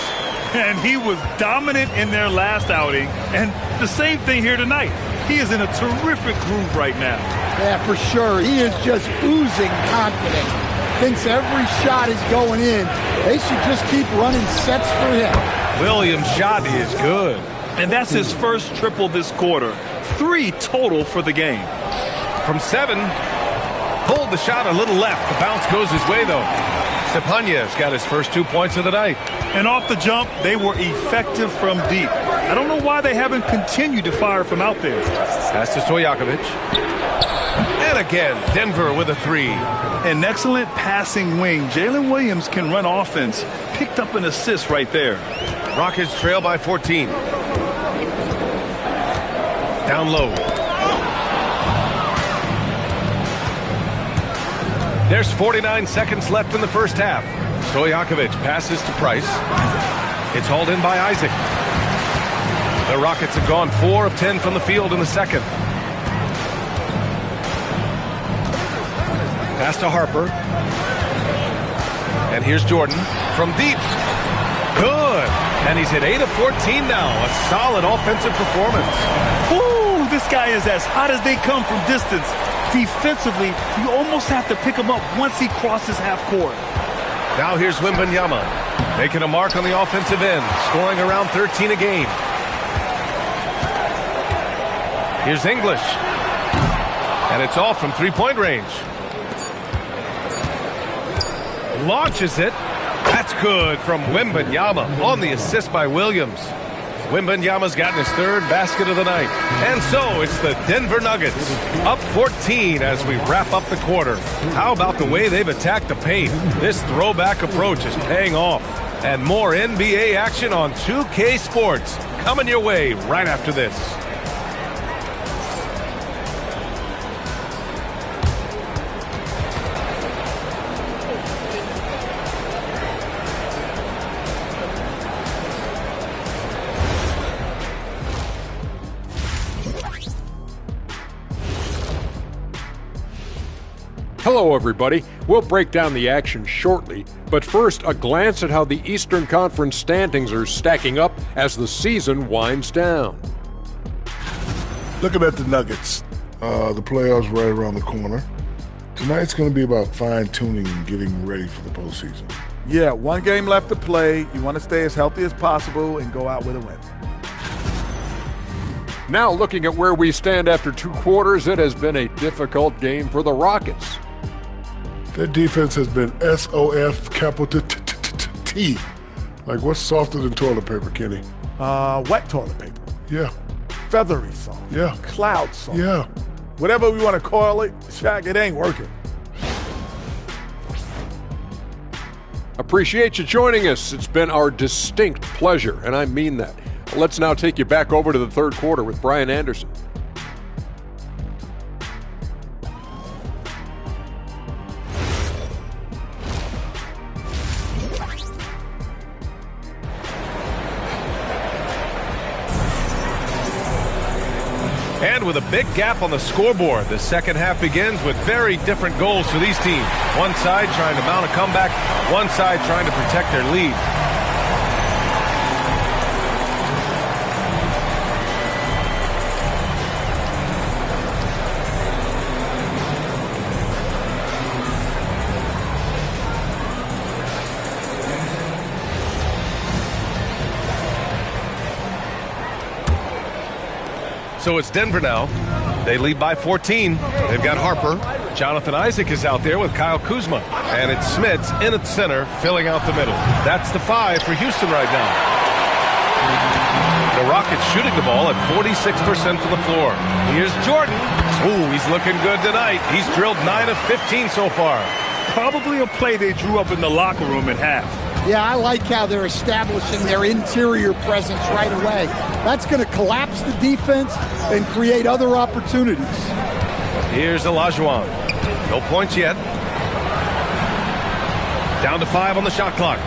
And he was dominant in their last outing. And the same thing here tonight. He is in a terrific groove right now. Yeah, for sure. He is just oozing confidence. Thinks every shot is going in. They should just keep running sets for him. Williams' shot is good. And that's his first triple this quarter. 3 total for the game. From 7, pulled the shot a little left. The bounce goes his way, though. Stepanya's got his first 2 points of the night. And off the jump, they were effective from deep. I don't know why they haven't continued to fire from out there. Pass to Stojakovic. And again, Denver with a 3. An excellent passing wing. Jalen Williams can run offense. Picked up an assist right there. Rockets trail by 14. Down low. There's 49 seconds left in the first half. Stojakovic passes to Price. It's hauled in by Isaac. The Rockets have gone 4 of 10 from the field in the second. Pass to Harper. And here's Jordan from deep. Good. And he's hit 8 of 14 now. A solid offensive performance. Ooh, this guy is as hot as they come from distance. Defensively, you almost have to pick him up once he crosses half court. Now here's Wembanyama, making a mark on the offensive end, scoring around 13 a game. Here's English. And it's off from three-point range. Launches it. That's good from Wembanyama on the assist by Williams. Wembanyama's gotten his 3rd basket of the night. And so it's the Denver Nuggets up 14 as we wrap up the quarter. How about the way they've attacked the paint? This throwback approach is paying off. And more NBA action on 2K Sports coming your way right after this. Hello, everybody. We'll break down the action shortly, but first, a glance at how the Eastern Conference standings are stacking up as the season winds down. Looking at the Nuggets, the playoffs right around the corner. Tonight's going to be about fine-tuning and getting ready for the postseason. Yeah, 1 game left to play. You want to stay as healthy as possible and go out with a win. Now, looking at where we stand after 2 quarters, it has been a difficult game for the Rockets. Their defense has been SOF capital T. Like, what's softer than toilet paper, Kenny? Wet toilet paper. Yeah. Feathery soft. Yeah. Cloud soft. Yeah. Whatever we want to call it, Shaq, it ain't working. Appreciate you joining us. It's been our distinct pleasure, and I mean that. Let's now take you back over to the third quarter with Brian Anderson. And with a big gap on the scoreboard, the second half begins with very different goals for these teams. One side trying to mount a comeback, one side trying to protect their lead. So it's Denver now. They lead by 14. They've got Harper. Jonathan Isaac is out there with Kyle Kuzma. And it's Smits in at center, filling out the middle. That's the 5 for Houston right now. The Rockets shooting the ball at 46% from the floor. Here's Jordan. Ooh, he's looking good tonight. He's drilled 9 of 15 so far. Probably a play they drew up in the locker room at half. Yeah, I like how they're establishing their interior presence right away. That's going to collapse the defense and create other opportunities. Here's Olajuwon. No points yet. Down to 5 on the shot clock.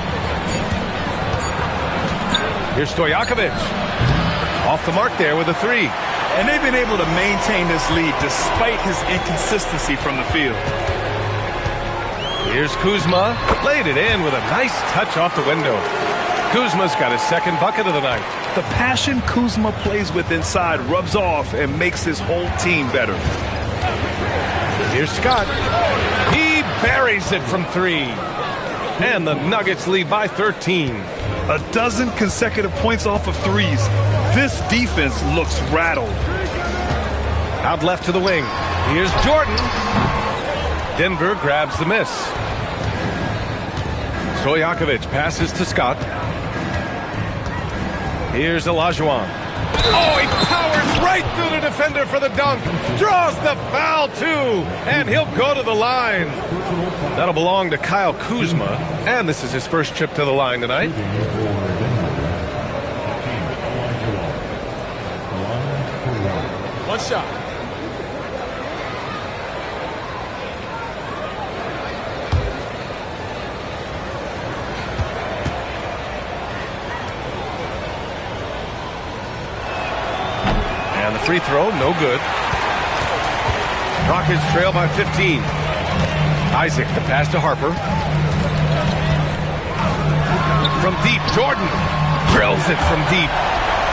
Here's Stojakovic. Off the mark there with a 3. And they've been able to maintain this lead despite his inconsistency from the field. Here's Kuzma. Laid it in with a nice touch off the window. Kuzma's got his second bucket of the night. The passion Kuzma plays with inside rubs off and makes his whole team better. Here's Scott. He buries it from 3. And the Nuggets lead by 13. A dozen consecutive points off of threes. This defense looks rattled. Out left to the wing. Here's Jordan. Denver grabs the miss. Stojakovic passes to Scott. Here's Olajuwon. Oh, he powers right through the defender for the dunk. Draws the foul, too. And he'll go to the line. That'll belong to Kyle Kuzma. And this is his first trip to the line tonight. One shot. And the free throw, no good. Rockets trail by 15. Isaac, the pass to Harper. From deep, Jordan drills it from deep.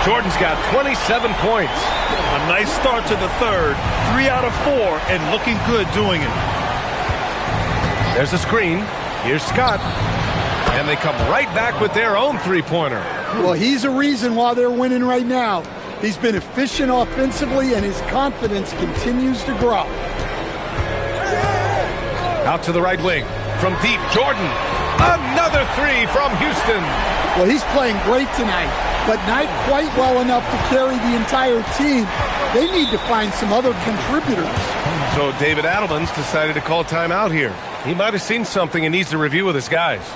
Jordan's got 27 points. A nice start to the third. 3 out of 4 and looking good doing it. There's a screen. Here's Scott. And they come right back with their own three-pointer. Well, he's a reason why they're winning right now. He's been efficient offensively, and his confidence continues to grow. Out to the right wing. From deep, Jordan. Another 3 from Houston. Well, he's playing great tonight, but not quite well enough to carry the entire team. They need to find some other contributors. So David Adelman's decided to call timeout here. He might have seen something and needs to review with his guys.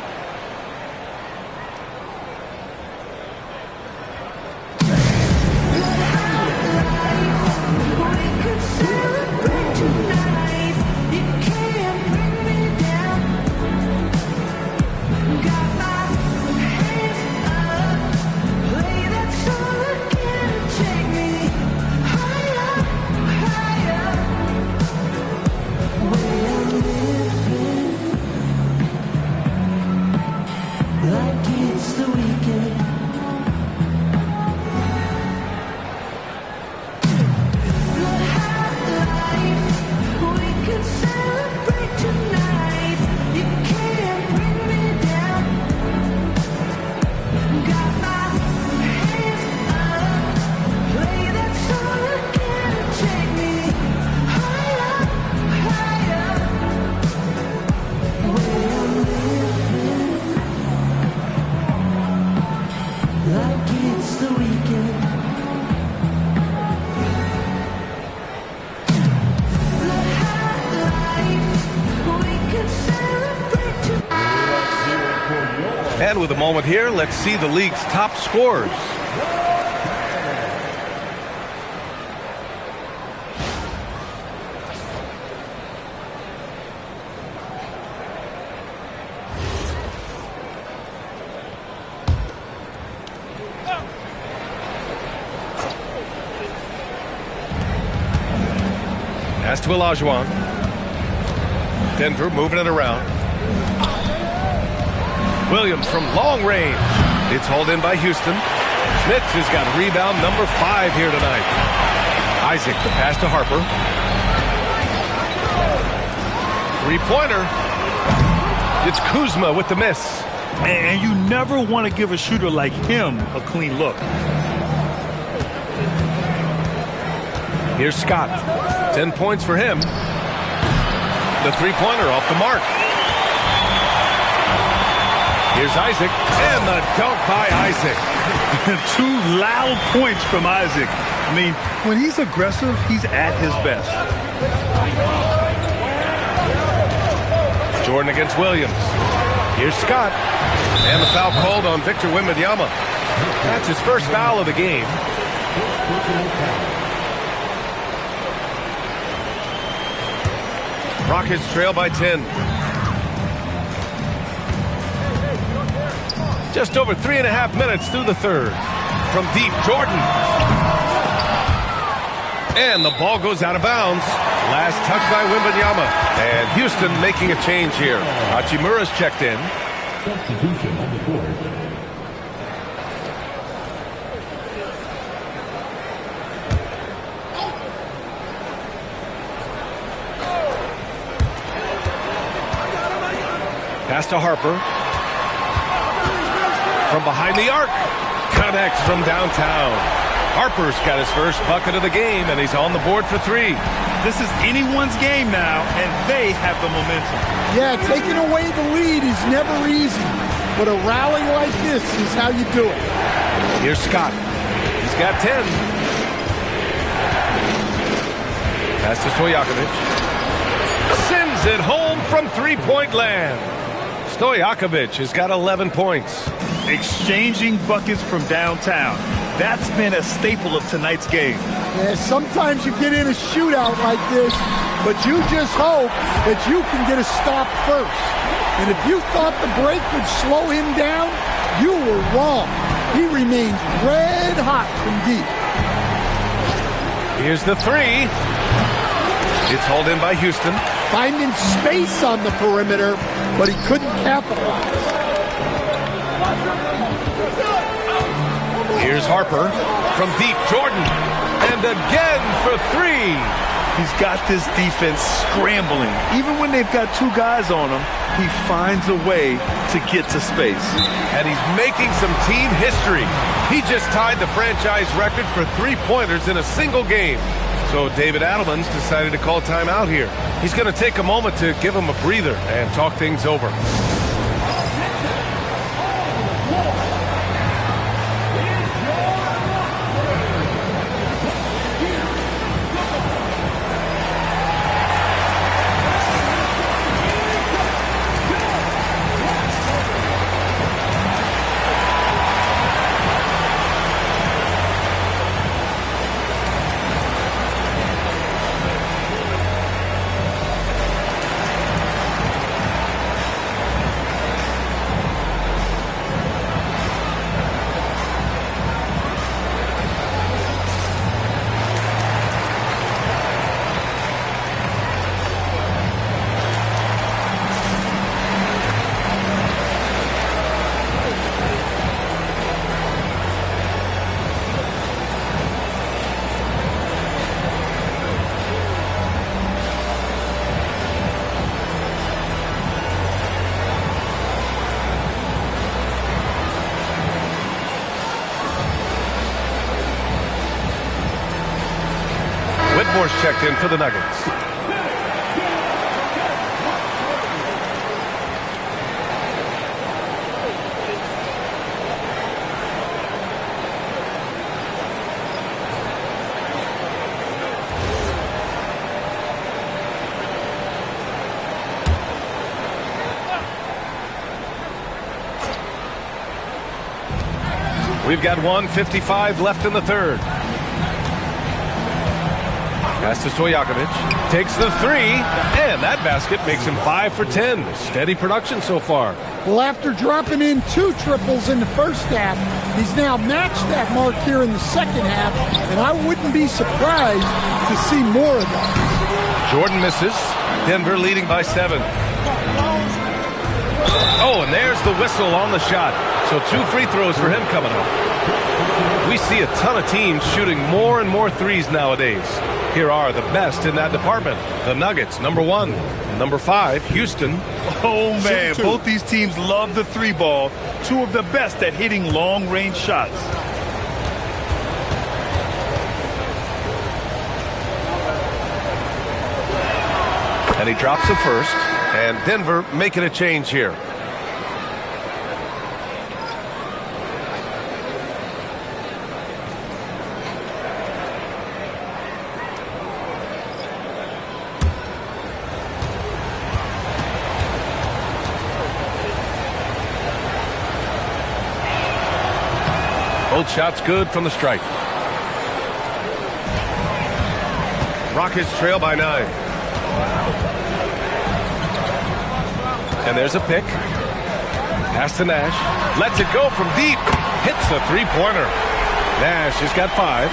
And with a moment here, let's see the league's top scorers. Pass to Olajuwon. Denver moving it around. Williams from long range. It's hauled in by Houston. Smith has got rebound number 5 here tonight. Isaac, the pass to Harper. Three-pointer. It's Kuzma with the miss. And you never want to give a shooter like him a clean look. Here's Scott. 10 points for him. The three-pointer off the mark. Here's Isaac, and the dunk by Isaac. 2 loud points from Isaac. I mean, when he's aggressive, he's at his best. Jordan against Williams. Here's Scott. And the foul called on Victor Wembanyama. That's his first foul of the game. Rockets trail by 10. Just over 3.5 minutes through the third. From deep, Jordan. And the ball goes out of bounds. Last touch by Wembanyama. And Houston making a change here. Hachimura's checked in. Substitution on the court. Pass to Harper. From behind the arc. Connects from downtown. Harper's got his first bucket of the game, and he's on the board for 3. This is anyone's game now, and they have the momentum. Yeah, taking away the lead is never easy, but a rally like this is how you do it. Here's Scott. He's got 10. Pass to Stojakovic. Sends it home from three-point land. Stojakovic has got 11 points. Exchanging buckets from downtown. That's been a staple of tonight's game. Yeah, sometimes you get in a shootout like this, but you just hope that you can get a stop first. And if you thought the break would slow him down, you were wrong. He remains red hot from deep. Here's the 3. It's hauled in by Houston. Finding space on the perimeter, but he couldn't capitalize. Here's Harper. From deep, Jordan. And again for 3. He's got this defense scrambling. Even when they've got 2 guys on him, he finds a way to get to space. And he's making some team history. He just tied the franchise record for three-pointers in a single game. So David Adelman's decided to call timeout here. He's going to take a moment to give him a breather and talk things over. Whitmore's checked in for the Nuggets. We've got 1:55 left in the third. Pass to Stojakovic. Takes the three, and that basket makes him 5 for 10. Steady production so far. Well, after dropping in 2 triples in the first half, he's now matched that mark here in the second half, and I wouldn't be surprised to see more of that. Jordan misses. Denver leading by 7. Oh, and there's the whistle on the shot. So 2 free throws for him coming up. We see a ton of teams shooting more and more threes nowadays. Here are the best in that department. The Nuggets, number 1. Number 5, Houston. Oh, man, both these teams love the 3 ball. 2 of the best at hitting long-range shots. And he drops the first. And Denver making a change here. Both shots good from the stripe. Rockets trail by 9. And there's a pick. Pass to Nash. Lets it go from deep. Hits a three-pointer. Nash has got 5.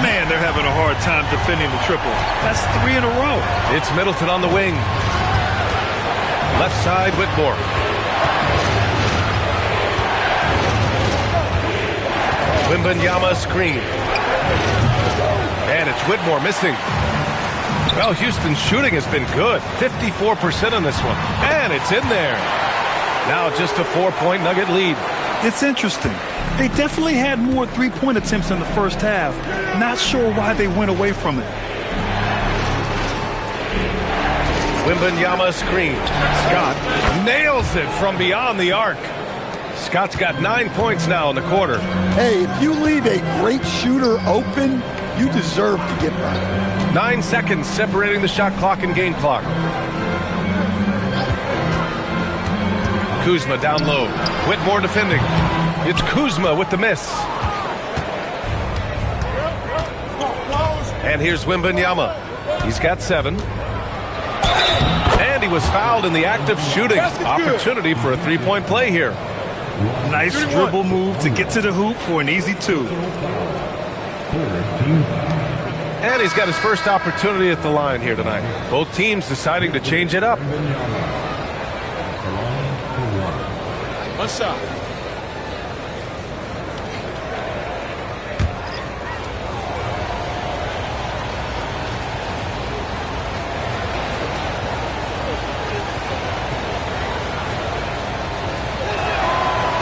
Man, they're having a hard time defending the triple. That's 3 in a row. It's Middleton on the wing. Left side, Whitmore. Wembanyama screen. And it's Whitmore missing. Well, Houston's shooting has been good. 54% on this one. And it's in there. Now just a 4-point Nugget lead. It's interesting. They definitely had more three-point attempts in the first half. Not sure why they went away from it. Wembanyama screen. Scott nails it from beyond the arc. Scott's got 9 points now in the quarter. Hey, if you leave a great shooter open, you deserve to get by. 9 seconds separating the shot clock and game clock. Kuzma down low. Whitmore defending. It's Kuzma with the miss. And here's Wembanyama. He's got 7. And he was fouled in the act of shooting. Opportunity for a three-point play here. Nice dribble move to get to the hoop for an easy 2. And he's got his first opportunity at the line here tonight. Both teams deciding to change it up. What's up?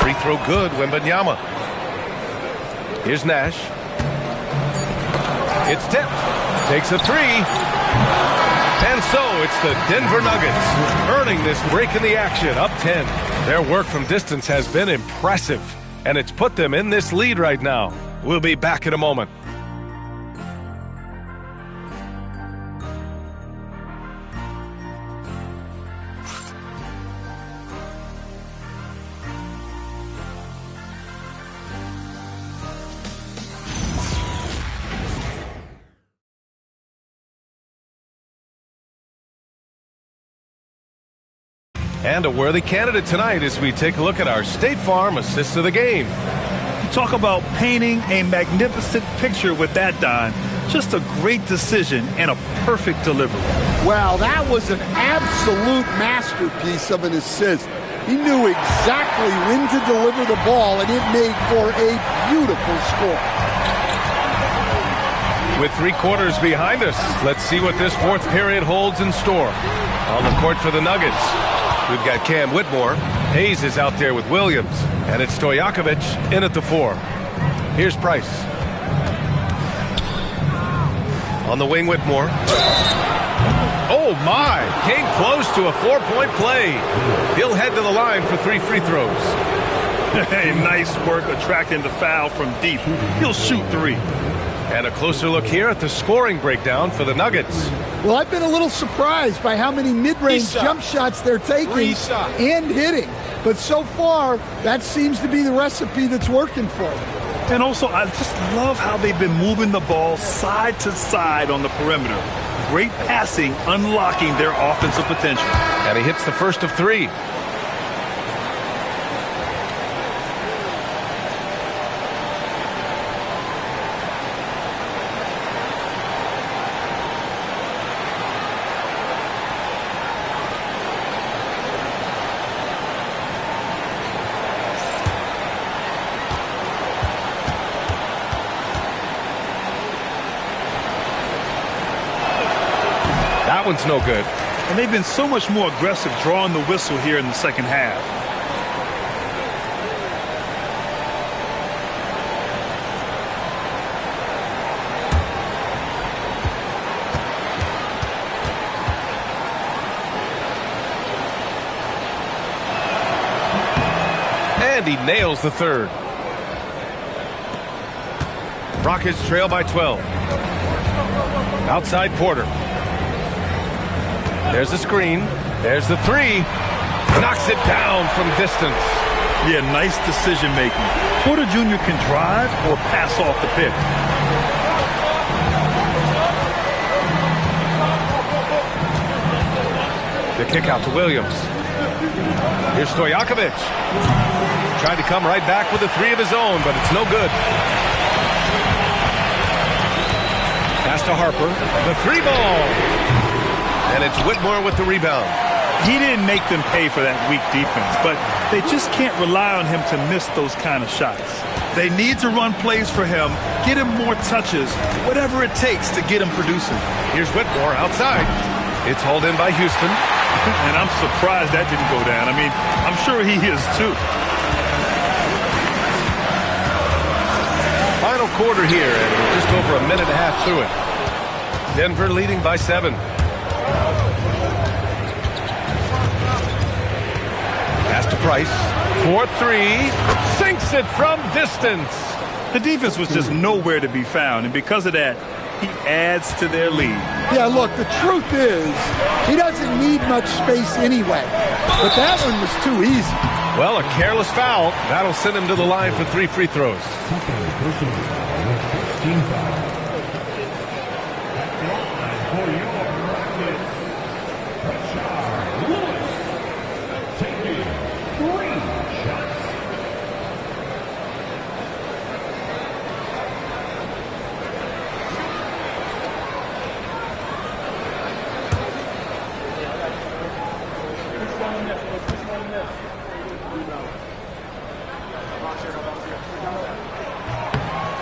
Free throw good, Wembanyama. Here's Nash. It's tipped. Takes a 3. And so it's the Denver Nuggets earning this break in the action, up 10. Their work from distance has been impressive, and it's put them in this lead right now. We'll be back in a moment. And a worthy candidate tonight as we take a look at our State Farm assist of the game. You talk about painting a magnificent picture with that, Don. Just a great decision and a perfect delivery. Wow, that was an absolute masterpiece of an assist. He knew exactly when to deliver the ball, and it made for a beautiful score. With 3 quarters behind us, let's see what this fourth period holds in store. On the court for the Nuggets, we've got Cam Whitmore. Hayes is out there with Williams. And it's Stojakovic in at the 4. Here's Price. On the wing, Whitmore. Oh, my. Came close to a 4-point play. He'll head to the line for 3 free throws. Hey, nice work attracting the foul from deep. He'll shoot 3. And a closer look here at the scoring breakdown for the Nuggets. Well, I've been a little surprised by how many mid-range jump shots they're taking and hitting. But so far, that seems to be the recipe that's working for them. And also, I just love how they've been moving the ball side to side on the perimeter. Great passing, unlocking their offensive potential. And he hits the first of 3. That one's no good. And they've been so much more aggressive drawing the whistle here in the second half. And he nails the third. Rockets trail by 12. Outside Porter. There's the screen. There's the 3. Knocks it down from distance. Yeah, nice decision making. Porter Jr. can drive or pass off the pick. The kick out to Williams. Here's Stojakovic. Tried to come right back with a 3 of his own, but it's no good. Pass to Harper. The 3 ball. And it's Whitmore with the rebound. He didn't make them pay for that weak defense, but they just can't rely on him to miss those kind of shots. They need to run plays for him, get him more touches, whatever it takes to get him producing. Here's Whitmore outside. It's hauled in by Houston. And I'm surprised that didn't go down. I mean, I'm sure he is too. Final quarter here, and we're just over a minute and a half through it. Denver leading by 7. Pass to Price. 4-3. Sinks it from distance. The defense was just nowhere to be found, and because of that, he adds to their lead. Yeah, look, the truth is, he doesn't need much space anyway. But that one was too easy. Well, a careless foul. That'll send him to the line for 3 free throws.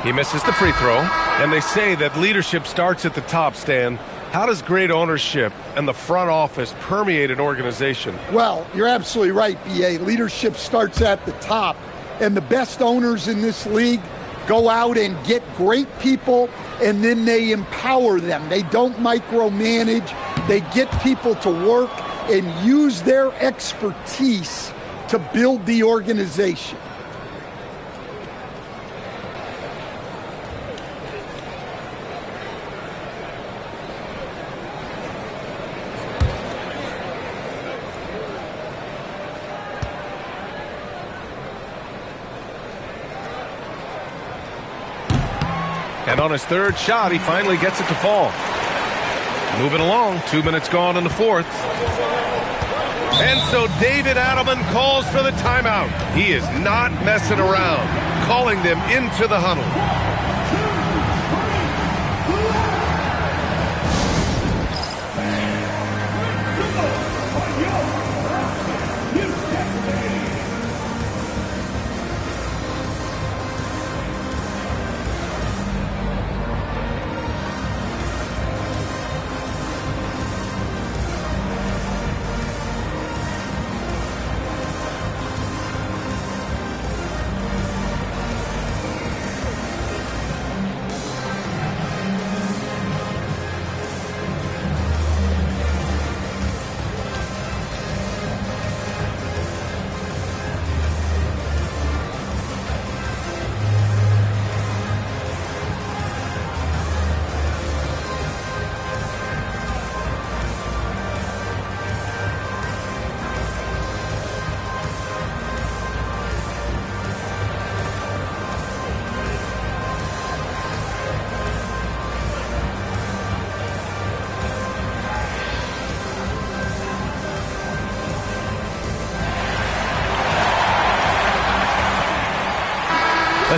He misses the free throw, and they say that leadership starts at the top, Stan. How does great ownership and the front office permeate an organization? Well, you're absolutely right, B.A. Leadership starts at the top, and the best owners in this league go out and get great people, and then they empower them. They don't micromanage. They get people to work and use their expertise to build the organization. And on his third shot, he finally gets it to fall. Moving along, 2 minutes gone in the fourth. And so David Adelman calls for the timeout. He is not messing around, calling them into the huddle.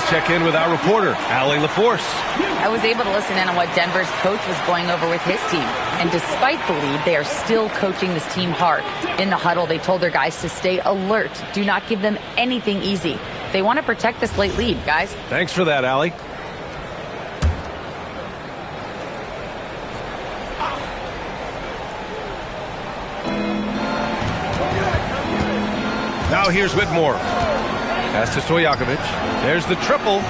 let's check in with our reporter, Allie LaForce. I was able to listen in on what Denver's coach was going over with his team. And despite the lead, they are still coaching this team hard. In the huddle, they told their guys to stay alert. Do not give them anything easy. They want to protect this late lead, guys. Thanks for that, Allie. Now here's Whitmore. Pass to Stojakovic. There's the triple.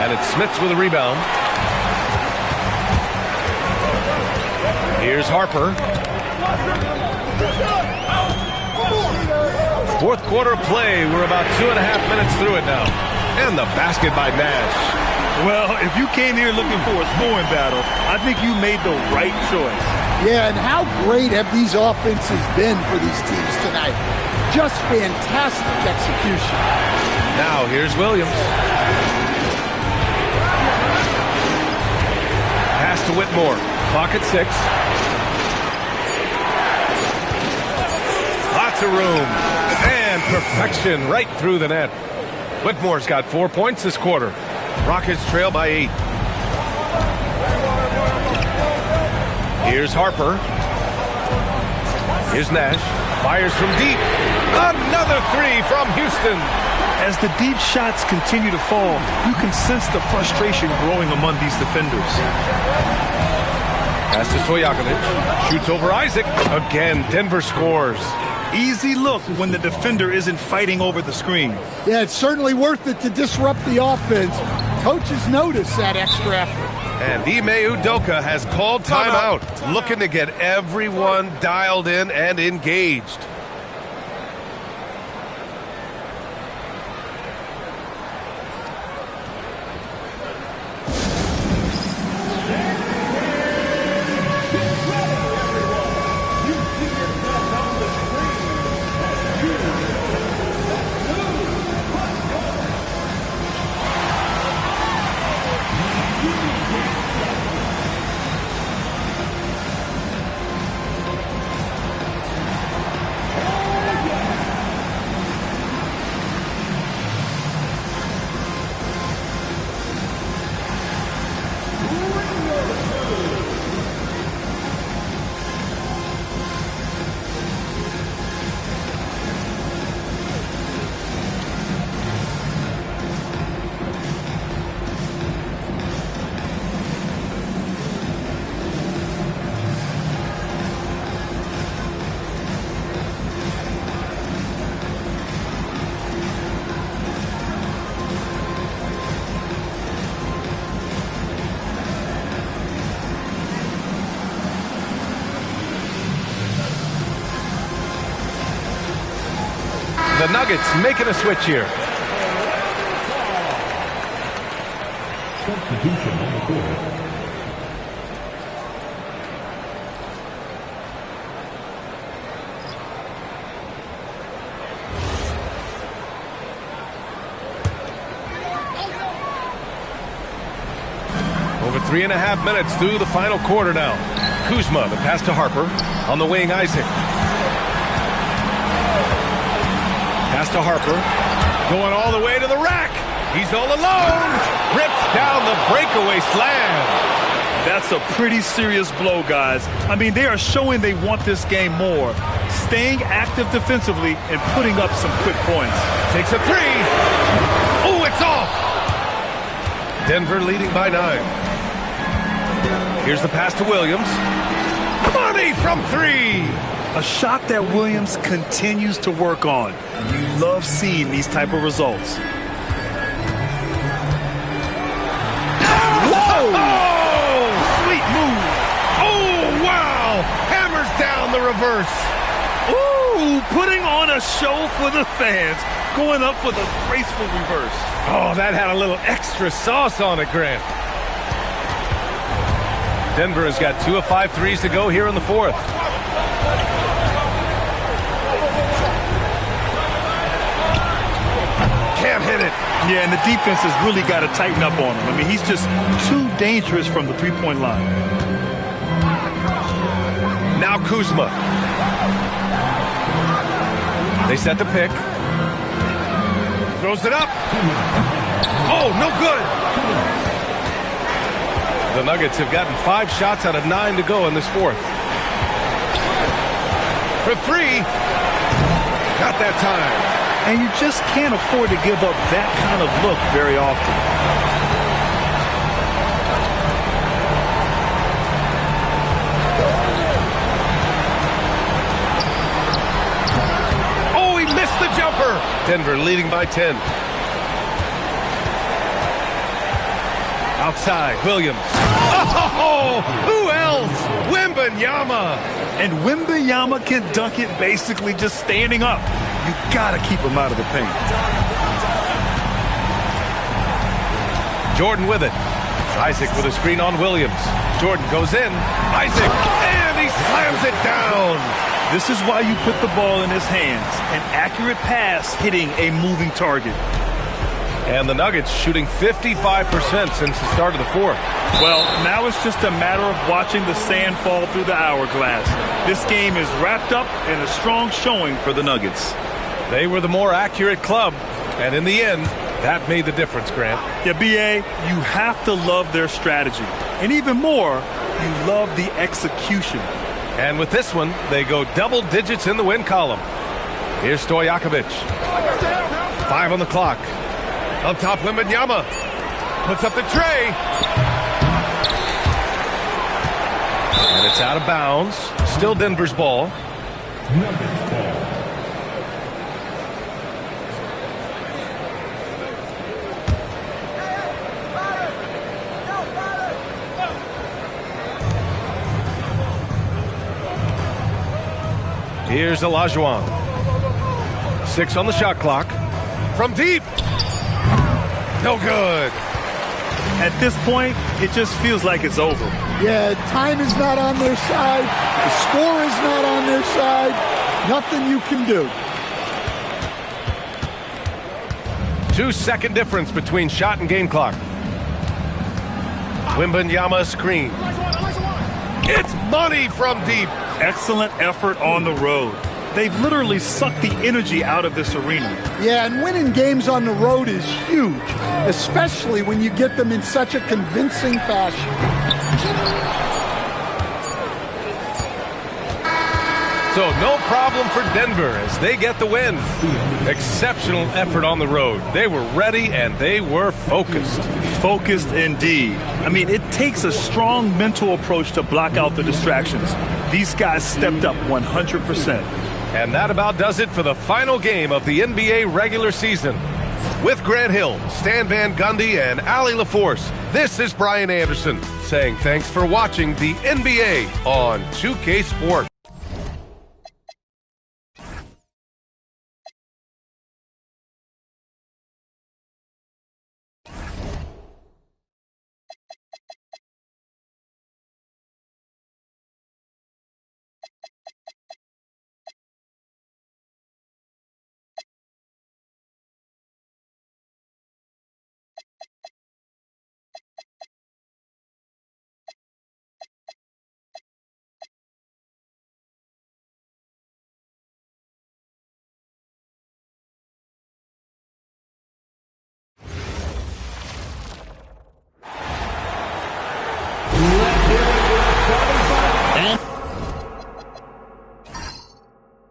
And it's Smits with a rebound. Here's Harper. Fourth quarter of play. We're about 2.5 minutes through it now. And the basket by Nash. Well, if you came here looking for a scoring battle, I think you made the right choice. Yeah, and how great have these offenses been for these teams tonight? Just fantastic execution. Now here's Williams. Pass to Whitmore. Clock at 6. Lots of room. And perfection right through the net. Whitmore's got 4 points this quarter. Rockets trail by 8. Here's Harper. Here's Nash. Fires from deep. Another 3 from Houston. As the deep shots continue to fall, you can sense the frustration growing among these defenders. Pass to Stojakovic. Shoots over Isaac. Again, Denver scores. Easy look when the defender isn't fighting over the screen. Yeah, it's certainly worth it to disrupt the offense. Coaches notice that extra effort. And Ime Udoka has called timeout, looking to get everyone dialed in and engaged. The Nuggets making a switch here. Substitution on the court. Over 3.5 minutes through the final quarter now. Kuzma, the pass to Harper. On the wing, Isaac. Pass to Harper. Going all the way to the rack. He's all alone. Rips down the breakaway slam. That's a pretty serious blow, guys. I mean, they are showing they want this game more. Staying active defensively and putting up some quick points. Takes a 3. Oh, it's off. Denver leading by 9. Here's the pass to Williams. Money from 3. A shot that Williams continues to work on. You love seeing these type of results. Whoa! Oh, sweet move. Oh, wow. Hammers down the reverse. Ooh, putting on a show for the fans. Going up for the graceful reverse. Oh, that had a little extra sauce on it, Grant. Denver has got 2 of 5 threes to go here in the fourth. Can't hit it. Yeah, and the defense has really got to tighten up on him. I mean, he's just too dangerous from the three-point line. Now Kuzma. They set the pick. Throws it up. Oh, no good. The Nuggets have gotten 5 shots out of 9 to go in this fourth. For 3. Not that time. And you just can't afford to give up that kind of look very often. Oh, he missed the jumper. Denver leading by 10. Outside, Williams. Oh, who else? Wembanyama. And Wembanyama can dunk it basically just standing up. You got to keep him out of the paint. Jordan with it. Isaac with a screen on Williams. Jordan goes in. Isaac, and he slams it down. This is why you put the ball in his hands. An accurate pass hitting a moving target. And the Nuggets shooting 55% since the start of the fourth. Well, now it's just a matter of watching the sand fall through the hourglass. This game is wrapped up in a strong showing for the Nuggets. They were the more accurate club, and in the end, that made the difference, Grant. Yeah, B.A., you have to love their strategy. And even more, you love the execution. And with this one, they go double digits in the win column. Here's Stojakovic. 5 on the clock. Up top, Wembanyama. Puts up the tray. And it's out of bounds. Still Denver's ball. Here's Olajuwon. 6 on the shot clock. From deep. No good. At this point, it just feels like it's over. Yeah, time is not on their side. The score is not on their side. Nothing you can do. 2-second difference between shot and game clock. Wembanyama screen. It's money from deep. Excellent effort on the road. They've literally sucked the energy out of this arena. Yeah, and winning games on the road is huge, especially when you get them in such a convincing fashion. So no problem for Denver as they get the win. Exceptional effort on the road. They were ready and they were focused. Focused indeed. I mean, it takes a strong mental approach to block out the distractions. These guys stepped up 100%. And that about does it for the final game of the NBA regular season. With Grant Hill, Stan Van Gundy, and Allie LaForce, this is Brian Anderson saying thanks for watching the NBA on 2K Sports.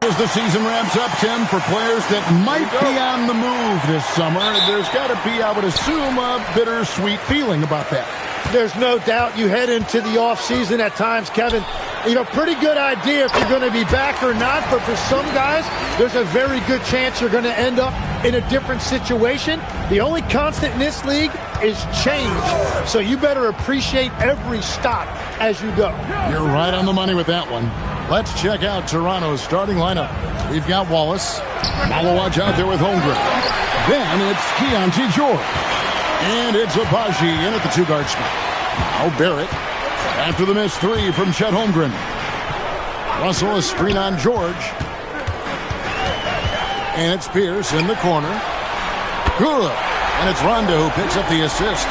As the season wraps up, Tim, for players that might be on the move this summer, there's got to be, I would assume, a bittersweet feeling about that. There's no doubt you head into the offseason at times, Kevin. You know, pretty good idea if you're going to be back or not, but for some guys, there's a very good chance you're going to end up in a different situation. The only constant in this league is change, so you better appreciate every stop as you go. You're right on the money with that one. Let's check out Toronto's starting lineup. We've got Wallace. Malawaj out there with Holmgren. Then it's Keontae George. And it's Abaji in at the two-guard spot. Now Barrett. After the missed three from Chet Holmgren. Russell a screen on George. And it's Pierce in the corner. Good. And it's Rondo who picks up the assist.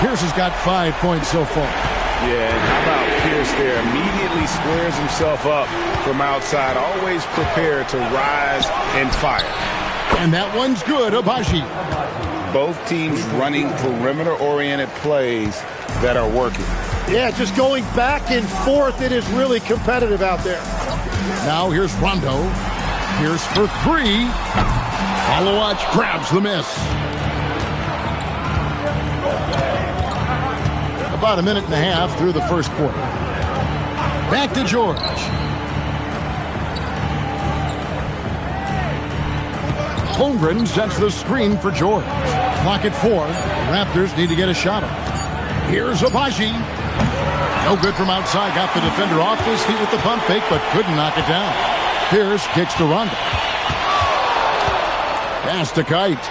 Pierce has got 5 points so far. Yeah, and how about Pierce there? Immediately squares himself up from outside, always prepared to rise and fire. And that one's good, Abaji. both teams running perimeter-oriented plays that are working. Yeah, just going back and forth, it is really competitive out there. Now here's Rondo. Pierce for three. Malawach grabs the miss. About a minute and a half through the first quarter. Back to George. Holmgren sets the screen for George. Clock at 4. The Raptors need to get a shot off. Here's Abaji. No good from outside. Got the defender off his feet with the pump fake, but couldn't knock it down. Pierce kicks to Rondo. Pass to Kite.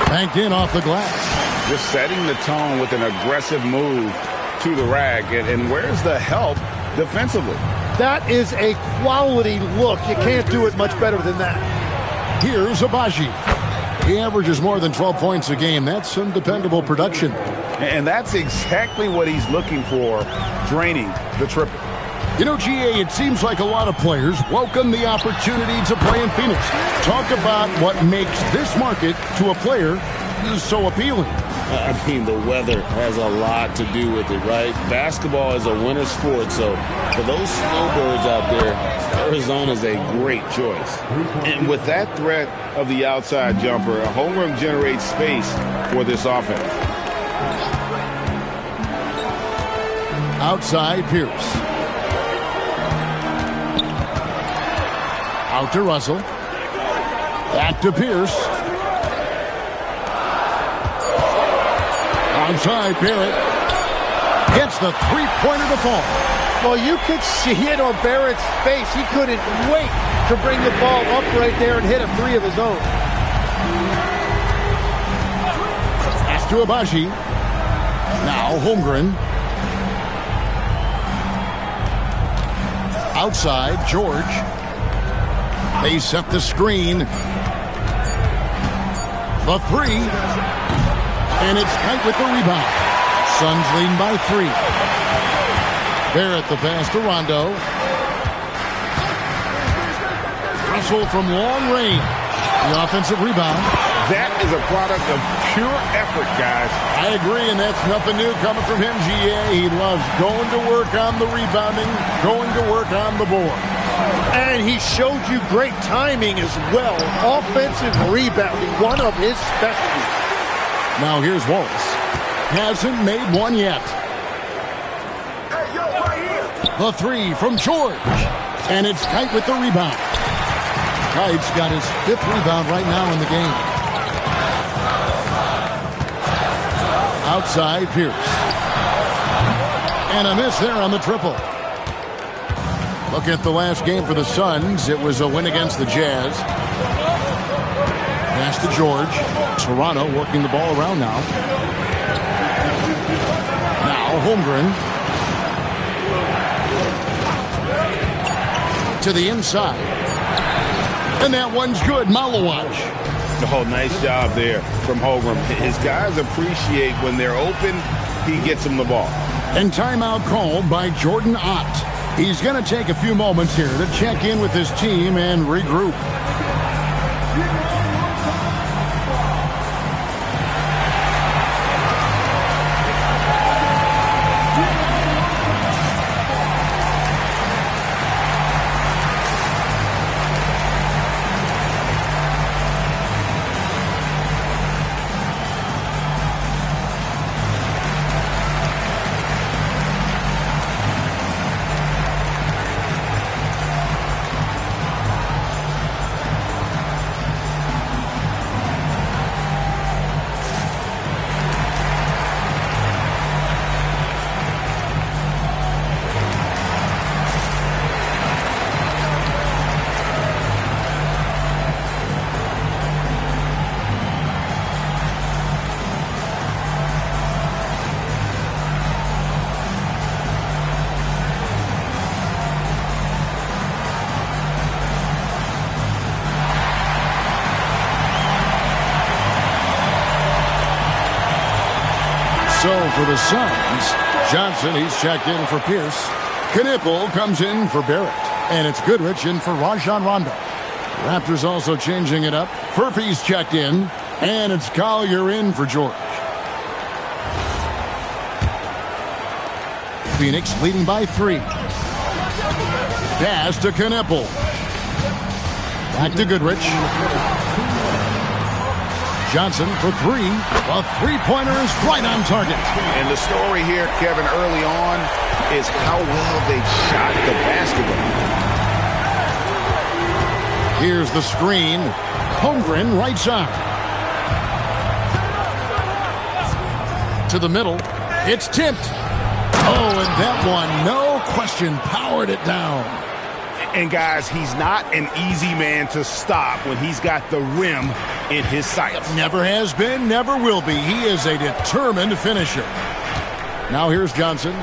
Banked in off the glass. Just setting the tone with an aggressive move to the rack. And where's the help defensively? That is a quality look. You can't do it much better than that. Here's Abaji. He averages more than 12 points a game. That's some dependable production. And that's exactly what he's looking for, draining the triple. You know, GA, it seems like a lot of players welcome the opportunity to play in Phoenix. Talk about what makes this market to a player so appealing. I mean, the weather has a lot to do with it, right? Basketball is a winter sport, so for those snowbirds out there, Arizona's a great choice. And with that threat of the outside jumper, Holmgren generates space for this offense. Outside Pierce. Out to Russell. Back to Pierce. Outside Barrett. Gets the three-pointer to fall. Well, you could see it on Barrett's face. He couldn't wait to bring the ball up right there and hit a three of his own. Pass to Abaji. Now Holmgren. Outside, George. They set the screen. The three. And it's tight with the rebound. Suns leading by 3. Barrett the pass to Rondo. Russell from long range. The offensive rebound. That is a product of pure effort, guys. I agree, and that's nothing new coming from him, GA. He loves going to work on the rebounding, going to work on the board. And he showed you great timing as well. Offensive rebounding, one of his specialties. Now here's Wallace. Hasn't made one yet. The three from George. And it's Kite with the rebound. Kite's got his 5th rebound right now in the game. Outside Pierce. And a miss there on the triple. Look at the last game for the Suns. It was a win against the Jazz. Pass to George. Toronto working the ball around now. Now Holmgren. To the inside. And that one's good. Malawach. Oh, nice job there from Holmgren. His guys appreciate when they're open, he gets them the ball. And timeout called by Jordan Ott. He's going to take a few moments here to check in with his team and regroup. So for the Suns, Johnson, he's checked in for Pierce. Knipple comes in for Barrett. And it's Goodrich in for Rajon Rondo. Raptors also changing it up. Furphy's checked in. And it's Collier in for George. Phoenix leading by 3. Pass to Kneppel. Back to Goodrich. Johnson for 3. A three-pointer is right on target. And the story here, Kevin, early on is how well they've shot the basketball. Here's the screen. Holmgren right side. To the middle. It's tipped. Oh, and that one, no question, powered it down. And guys, he's not an easy man to stop when he's got the rim in his sights. Never has been, never will be. He is a determined finisher. Now here's Johnson.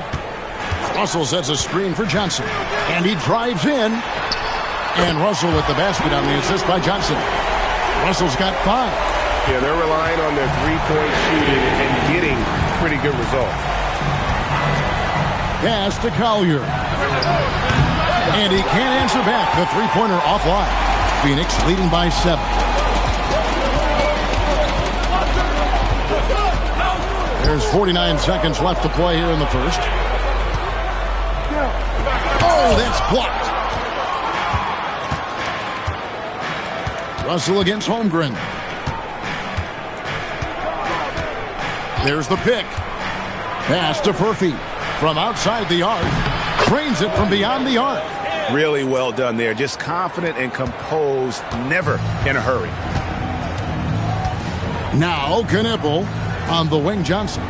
Russell sets a screen for Johnson. And he drives in. And Russell with the basket on the assist by Johnson. Russell's got 5. Yeah, they're relying on their three-point shooting and getting pretty good results. Pass to Collier. And he can't answer back. The three-pointer offline. Phoenix leading by 7. There's 49 seconds left to play here in the first. Oh, that's blocked. Russell against Holmgren. There's the pick. Pass to Furphy. From outside the arc. Trains it from beyond the arc. Really well done there. Just confident and composed. Never in a hurry. Now Kneppel on the wing. Johnson.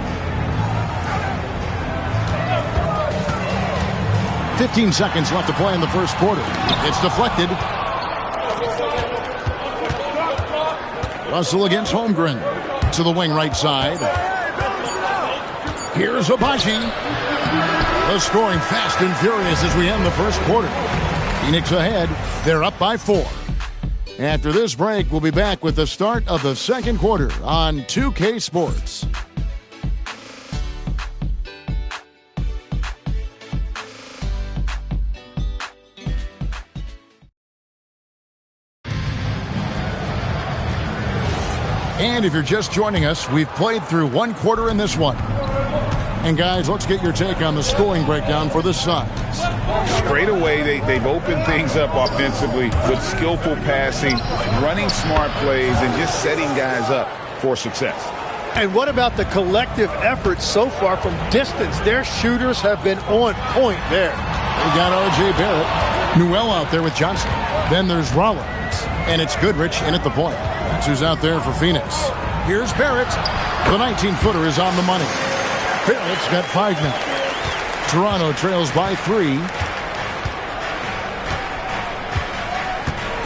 15 seconds left to play in the first quarter. It's deflected. Russell against Holmgren. To the wing right side. Here's Abaji. The scoring fast and furious as we end the first quarter. Phoenix ahead. They're up by 4. After this break, we'll be back with the start of the second quarter on 2K Sports. And if you're just joining us, we've played through one quarter in this one. And guys, let's get your take on the scoring breakdown for the Suns. Straight away, they've opened things up offensively with skillful passing, running smart plays, and just setting guys up for success. And what about the collective effort so far from distance? Their shooters have been on point there. They got R.J. Barrett. Newell out there with Johnson. Then there's Rollins. And it's Goodrich in at the point. That's who's out there for Phoenix. Here's Barrett. The 19-footer is on the money. Barrett's got 5 now. Toronto trails by 3.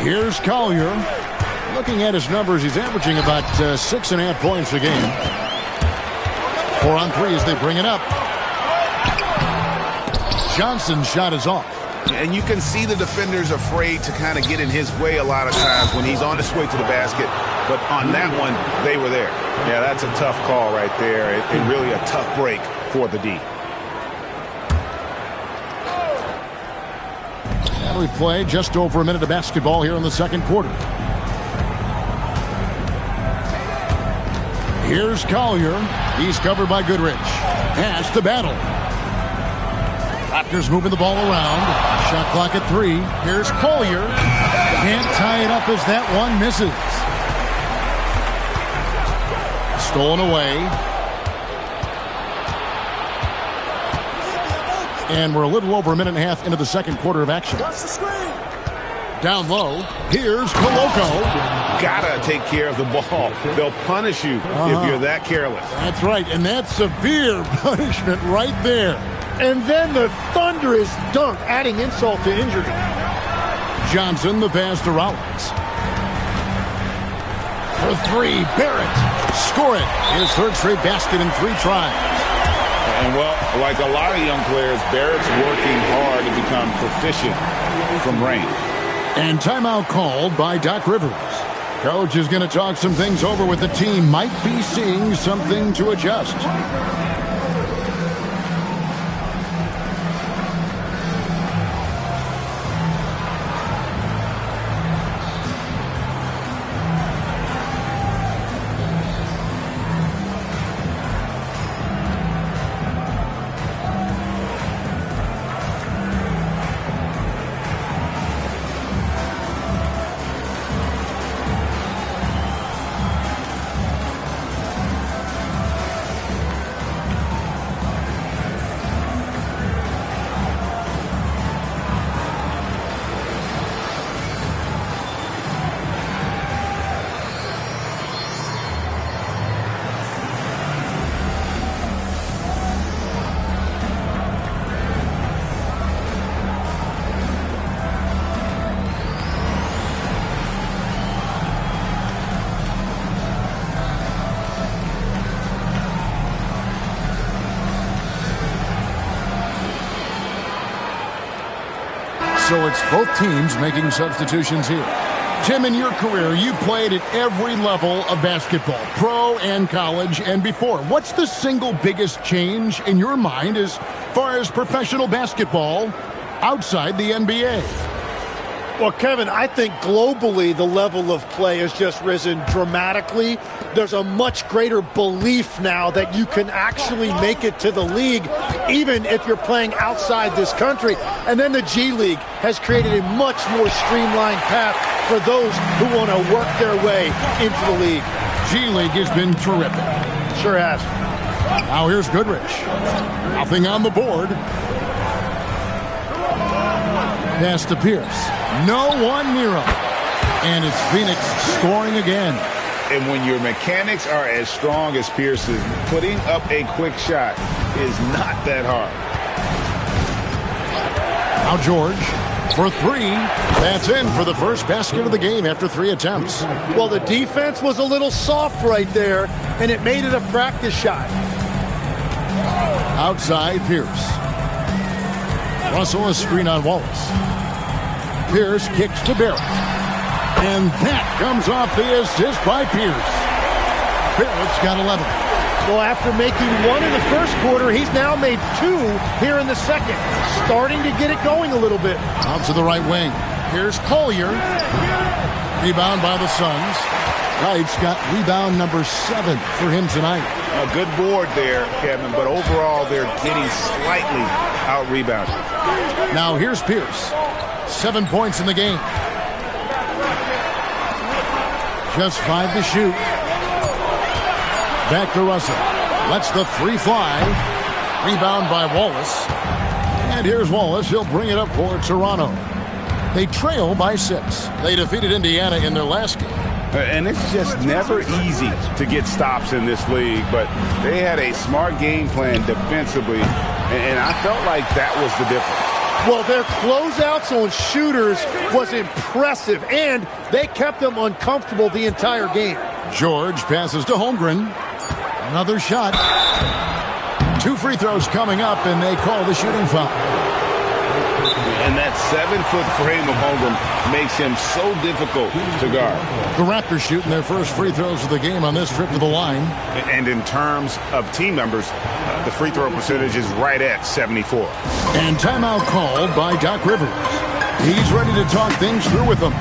Here's Collier. Looking at his numbers, he's averaging about 6.5 points a game. 4 on 3 as they bring it up. Johnson's shot is off. And you can see the defenders afraid to kind of get in his way a lot of times when he's on his way to the basket. But on that one, they were there. Yeah, that's a tough call right there. And really a tough break for the D. And we play just over a minute of basketball here in the second quarter. Here's Collier. He's covered by Goodrich. Pass to Battle. Raptors moving the ball around. Shot clock at 3. Here's Collier. Can't tie it up as that one misses. Stolen away. And we're a little over a minute and a half into the second quarter of action. Down low. Here's Koloko. Gotta take care of the ball. They'll punish you if you're that careless. That's right. And that's severe punishment right there. And then the thunderous dunk, adding insult to injury. Johnson, the pass to Rollins. For 3, Barrett. Score it. His third straight basket in 3 tries. And, well, like a lot of young players, Barrett's working hard to become proficient from range. And timeout called by Doc Rivers. Coach is going to talk some things over with the team. Might be seeing something to adjust. So it's both teams making substitutions here. Tim, in your career, you played at every level of basketball, pro and college and before. What's the single biggest change in your mind as far as professional basketball outside the NBA? Well, Kevin, I think globally the level of play has just risen dramatically. There's a much greater belief now that you can actually make it to the league, even if you're playing outside this country. And then the G League has created a much more streamlined path for those who want to work their way into the league. G League has been terrific. Sure has. Now here's Goodrich. Nothing on the board. Pass to Pierce. No one near him. And it's Phoenix scoring again. And when your mechanics are as strong as Pierce's, putting up a quick shot is not that hard. Now George for three. That's in for the first basket of the game after 3 attempts. Well, the defense was a little soft right there, and it made it a practice shot. Outside Pierce. Russell a screen on Wallace. Pierce kicks to Barrett. And that comes off the assist by Pierce. Barrett's got 11. Well, after making 1 in the first quarter, he's now made 2 here in the second. Starting to get it going a little bit. Out to the right wing. Here's Collier. Rebound by the Suns. Wright's got rebound number 7 for him tonight. A good board there, Kevin, but overall they're getting slightly out-rebounded. Now here's Pierce. 7 points in the game. Just 5 to shoot. Back to Russell. Lets the 3 fly. Rebound by Wallace. And here's Wallace. He'll bring it up for Toronto. They trail by 6. They defeated Indiana in their last game. And it's just never easy to get stops in this league, but they had a smart game plan defensively, and I felt like that was the difference. Well, their closeouts on shooters was impressive, and they kept them uncomfortable the entire game. George passes to Holmgren. Another shot. 2 free throws coming up, and they call the shooting foul. And that 7-foot frame of Holmgren makes him so difficult to guard. The Raptors shooting their first free throws of the game on this trip to the line. And in terms of team numbers, the free throw percentage is right at 74. And timeout called by Doc Rivers. He's ready to talk things through with them.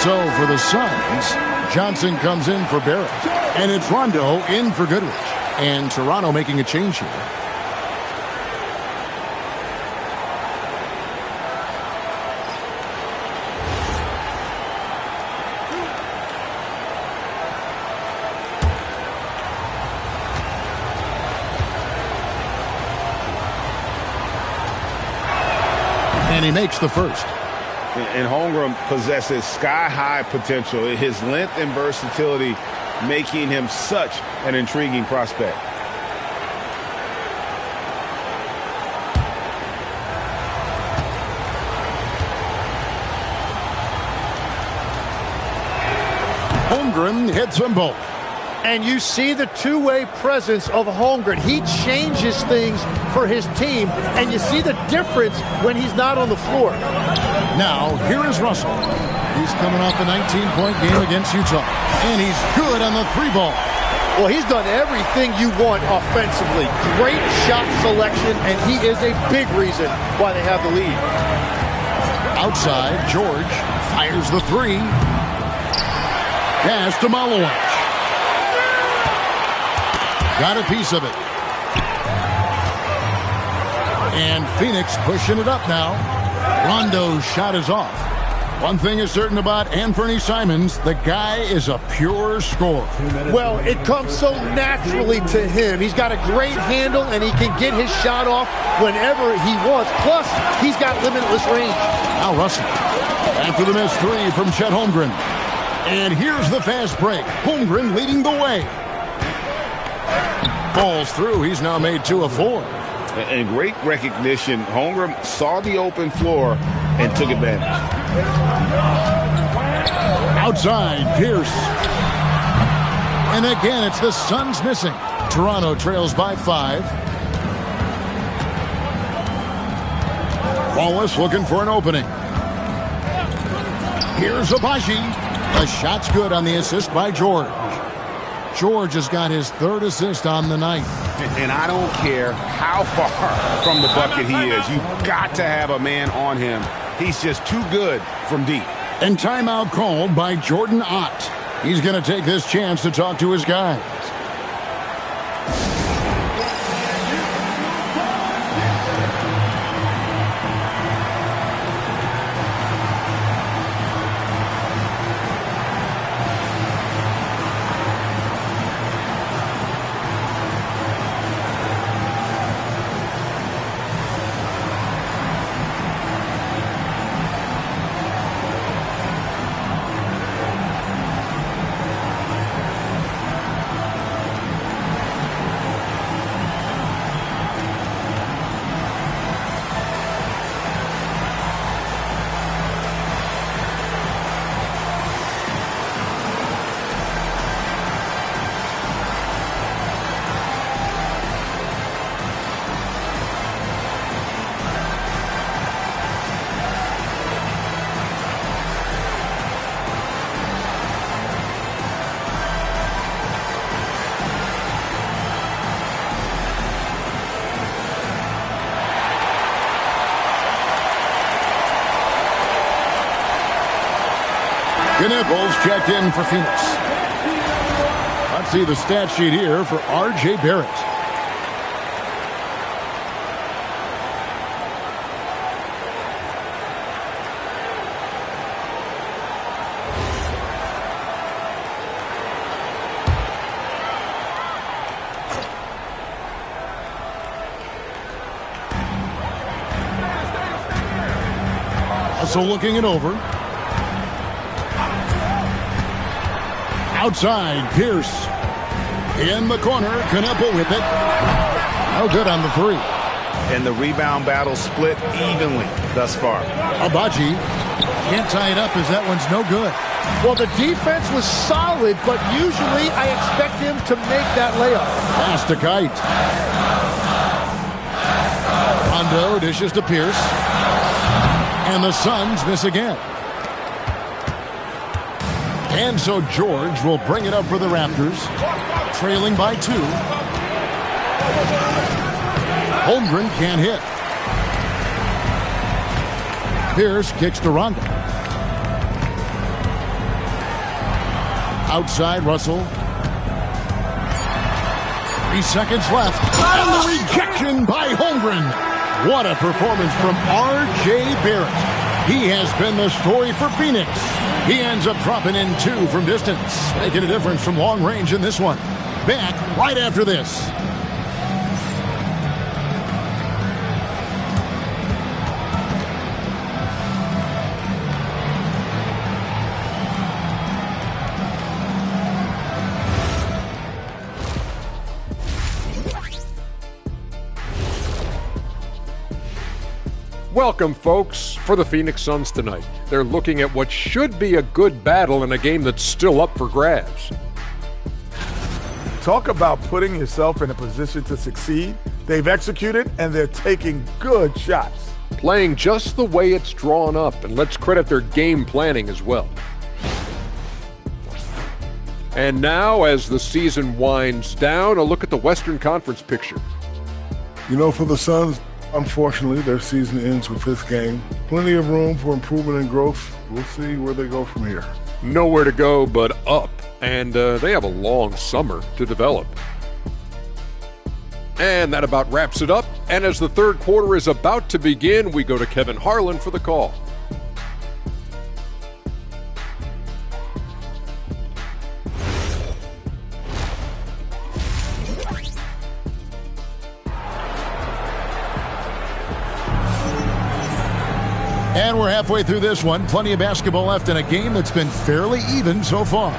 So for the Suns, Johnson comes in for Barrett. And it's Rondo in for Goodrich. And Toronto making a change here. And he makes the first. And Holmgren possesses sky-high potential. His length and versatility making him such an intriguing prospect. Holmgren hits them both. And you see the two-way presence of Holmgren. He changes things for his team, and you see the difference when he's not on the floor. Now, here is Russell. He's coming off a 19-point game against Utah. And he's good on the 3 ball. Well, he's done everything you want offensively. Great shot selection, and he is a big reason why they have the lead. Outside, George fires the three. Pass to Malowich. Got a piece of it. And Phoenix pushing it up now. Rondo's shot is off. One thing is certain about Anthony Simons, the guy is a pure scorer. Well, it comes so naturally to him. He's got a great handle, and he can get his shot off whenever he wants. Plus, he's got limitless range. Now Russell, after the missed three from Chet Holmgren. And here's the fast break. Holmgren leading the way. Falls through. He's now made 2 of 4. And great recognition. Holmgren saw the open floor and took advantage. Outside, Pierce. And again, it's the Suns missing. Toronto trails by 5. Wallace looking for an opening. Here's Abaji. The shot's good on the assist by George. George has got his 3rd assist on the night. And I don't care how far from the bucket he is. You've got to have a man on him. He's just too good from deep. And timeout called by Jordan Ott. He's going to take this chance to talk to his guys. Knuckles checked in for Phoenix. Let's see the stat sheet here for R.J. Barrett. Also looking it over. Outside, Pierce. In the corner, Knuckle with it. No good on the 3. And the rebound battle split evenly thus far. Abaji can't tie it up as that one's no good. Well, the defense was solid, but usually I expect him to make that layup. Pass to Kite. Rondo dishes to Pierce. And the Suns miss again. And so George will bring it up for the Raptors, trailing by 2. Holmgren can't hit. Pierce kicks to Rondo. Outside, Russell. 3 seconds left. And the rejection by Holmgren. What a performance from R.J. Barrett. He has been the story for Phoenix. He ends up dropping in 2 from distance, making a difference from long range in this one. Back right after this. Welcome, folks, for the Phoenix Suns tonight. They're looking at what should be a good battle in a game that's still up for grabs. Talk about putting yourself in a position to succeed. They've executed, and they're taking good shots. Playing just the way it's drawn up, and let's credit their game planning as well. And now, as the season winds down, a look at the Western Conference picture. You know, for the Suns, unfortunately, their season ends with this game. Plenty of room for improvement and growth. We'll see where they go from here. Nowhere to go but up, and they have a long summer to develop. And that about wraps it up. And as the third quarter is about to begin, we go to Kevin Harlan for the call. And we're halfway through this one. Plenty of basketball left in a game that's been fairly even so far.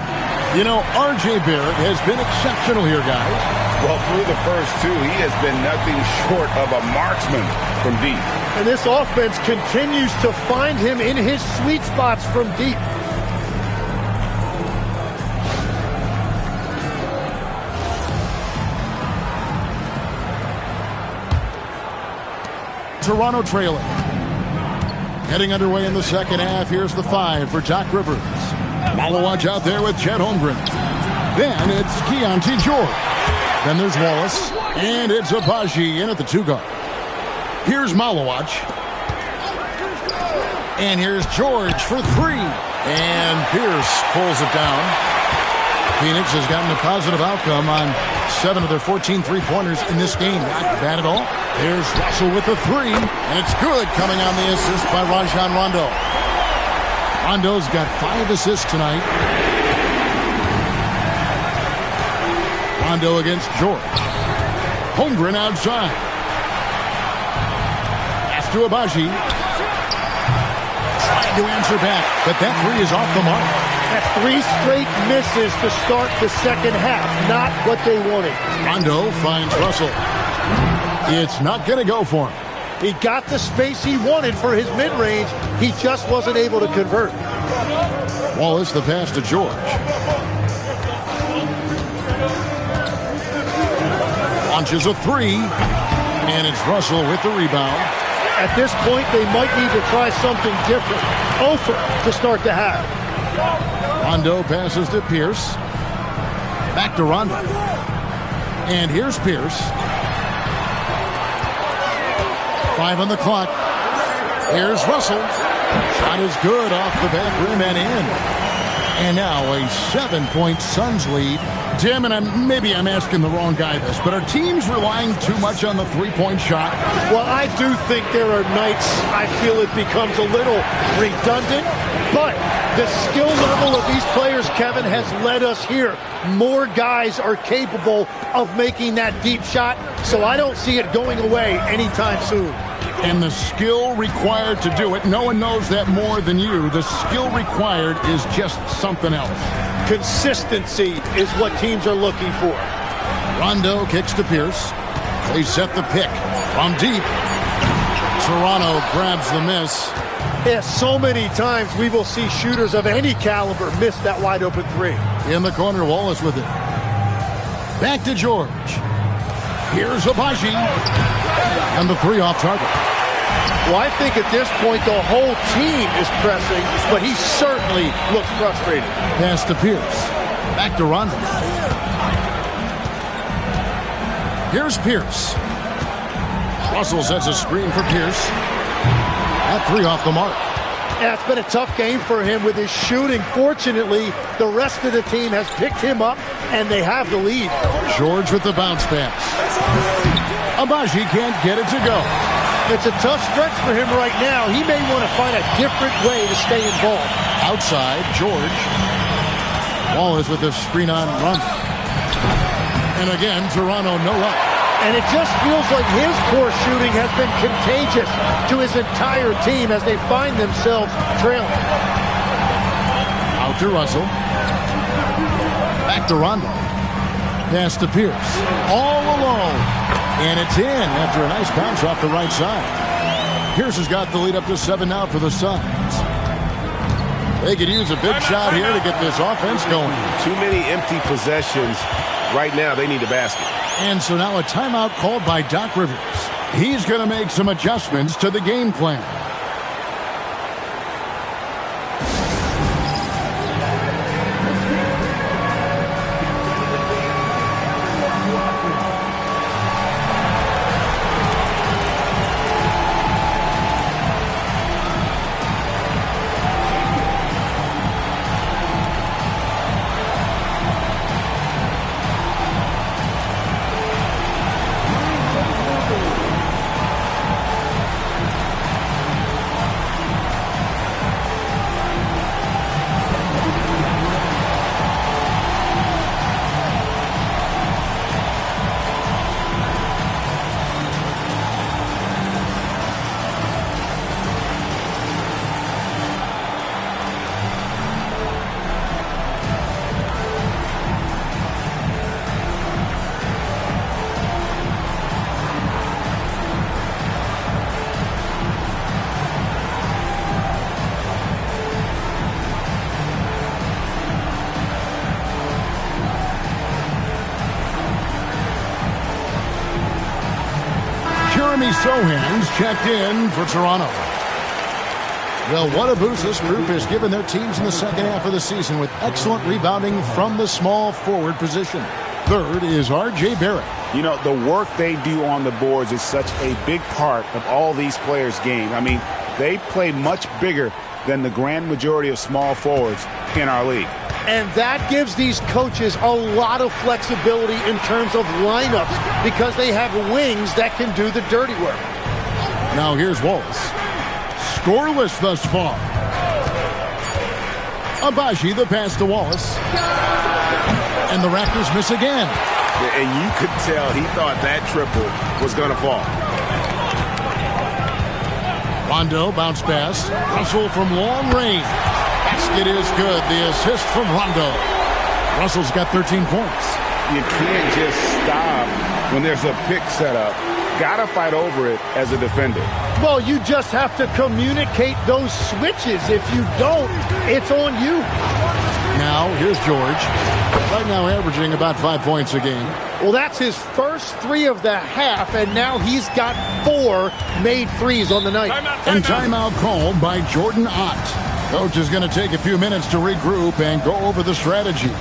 You know, R.J. Barrett has been exceptional here, guys. Well, through the first two, he has been nothing short of a marksman from deep. And this offense continues to find him in his sweet spots from deep. Toronto trailing. Getting underway in the second half. Here's the 5 for Doc Rivers. Malawaj out there with Chet Holmgren. Then it's Keontae George. Then there's Wallace. And it's Abaji in at the 2 guard. Here's Malawaj. And here's George for 3. And Pierce pulls it down. Phoenix has gotten a positive outcome on 7 of their 14 three-pointers in this game. Not bad at all. Here's Russell with the 3. And it's good, coming on the assist by Rajon Rondo. Rondo's got 5 assists tonight. Rondo against George. Holmgren outside. Pass to Abaji. Trying to answer back, but that 3 is off the mark. That's 3 straight misses to start the second half. Not what they wanted. Rondo finds Russell. It's not going to go for him. He got the space he wanted for his mid-range. He just wasn't able to convert. Wallace the pass to George. Launches a 3. And it's Russell with the rebound. At this point, they might need to try something different. Over to start the half. Rondo passes to Pierce. Back to Rondo. And here's Pierce. 5 on the clock. Here's Russell. Shot is good off the back rim and in. And now a 7-point Suns lead. Tim, and maybe I'm asking the wrong guy this, but are teams relying too much on the three-point shot? Well, I do think there are nights I feel it becomes a little redundant, but the skill level of these players, Kevin, has led us here. More guys are capable of making that deep shot, so I don't see it going away anytime soon. And the skill required to do it, no one knows that more than you. The skill required is just something else. Consistency is what teams are looking for. Rondo kicks to Pierce. They set the pick from deep. Toronto grabs the miss. Yeah, so many times we will see shooters of any caliber miss that wide open 3. In the corner, Wallace with it. Back to George. Here's Abaji. And the 3 off target. Well, I think at this point the whole team is pressing, but he certainly looks frustrated. Pass to Pierce. Back to Rondo. Here's Pierce. Russell sets a screen for Pierce. That 3 off the mark. Yeah, it's been a tough game for him with his shooting. Fortunately, the rest of the team has picked him up, and they have the lead. George with the bounce pass. Abaji can't get it to go. It's a tough stretch for him right now. He may want to find a different way to stay involved. Outside, George. Wallace with the screen on run. And again, Toronto no up. And it just feels like his poor shooting has been contagious to his entire team as they find themselves trailing. Out to Russell. Back to Rondo. Pass to Pierce. All alone. And it's in after a nice bounce off the right side. Pierce has got the lead up to 7 now for the Suns. They could use a big shot here to get this offense going. Too many empty possessions. Right now, they need a basket. And so now a timeout called by Doc Rivers. He's going to make some adjustments to the game plan. Jeremy Sohan's checked in for Toronto. Well, what a boost this group has given their teams in the second half of the season with excellent rebounding from the small forward position. Third is R.J. Barrett. You know, the work they do on the boards is such a big part of all these players' game. I mean, they play much bigger than the grand majority of small forwards in our league. And that gives these coaches a lot of flexibility in terms of lineups because they have wings that can do the dirty work. Now here's Wallace. Scoreless thus far. Abaji the pass to Wallace. And the Raptors miss again. And you could tell he thought that triple was going to fall. Rondo bounce pass. Russell from long range. Basket is good. The assist from Rondo. Russell's got 13 points. You can't just stop when there's a pick set up. Gotta fight over it as a defender. Well, you just have to communicate those switches. If you don't, it's on you. Now, here's George. Right now averaging about 5 points a game. Well, that's his first 3 of the half, and now he's got 4 made threes on the night. And timeout called by Jordan Ott. Coach is going to take a few minutes to regroup and go over the strategy.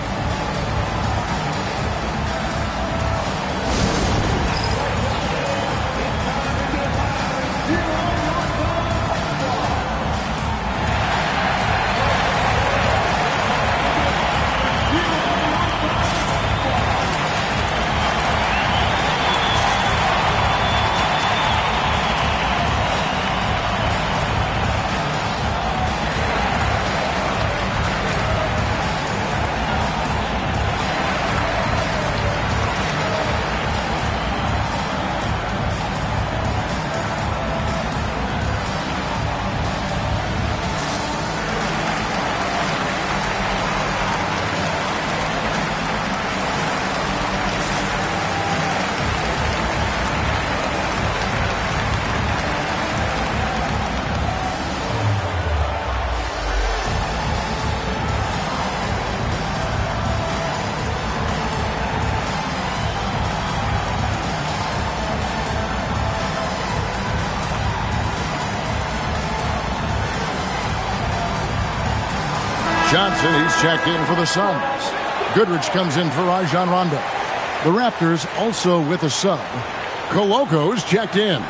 Johnson, he's checked in for the Suns. Goodrich comes in for Rajon Rondo. The Raptors also with a sub. Coloco's checked in.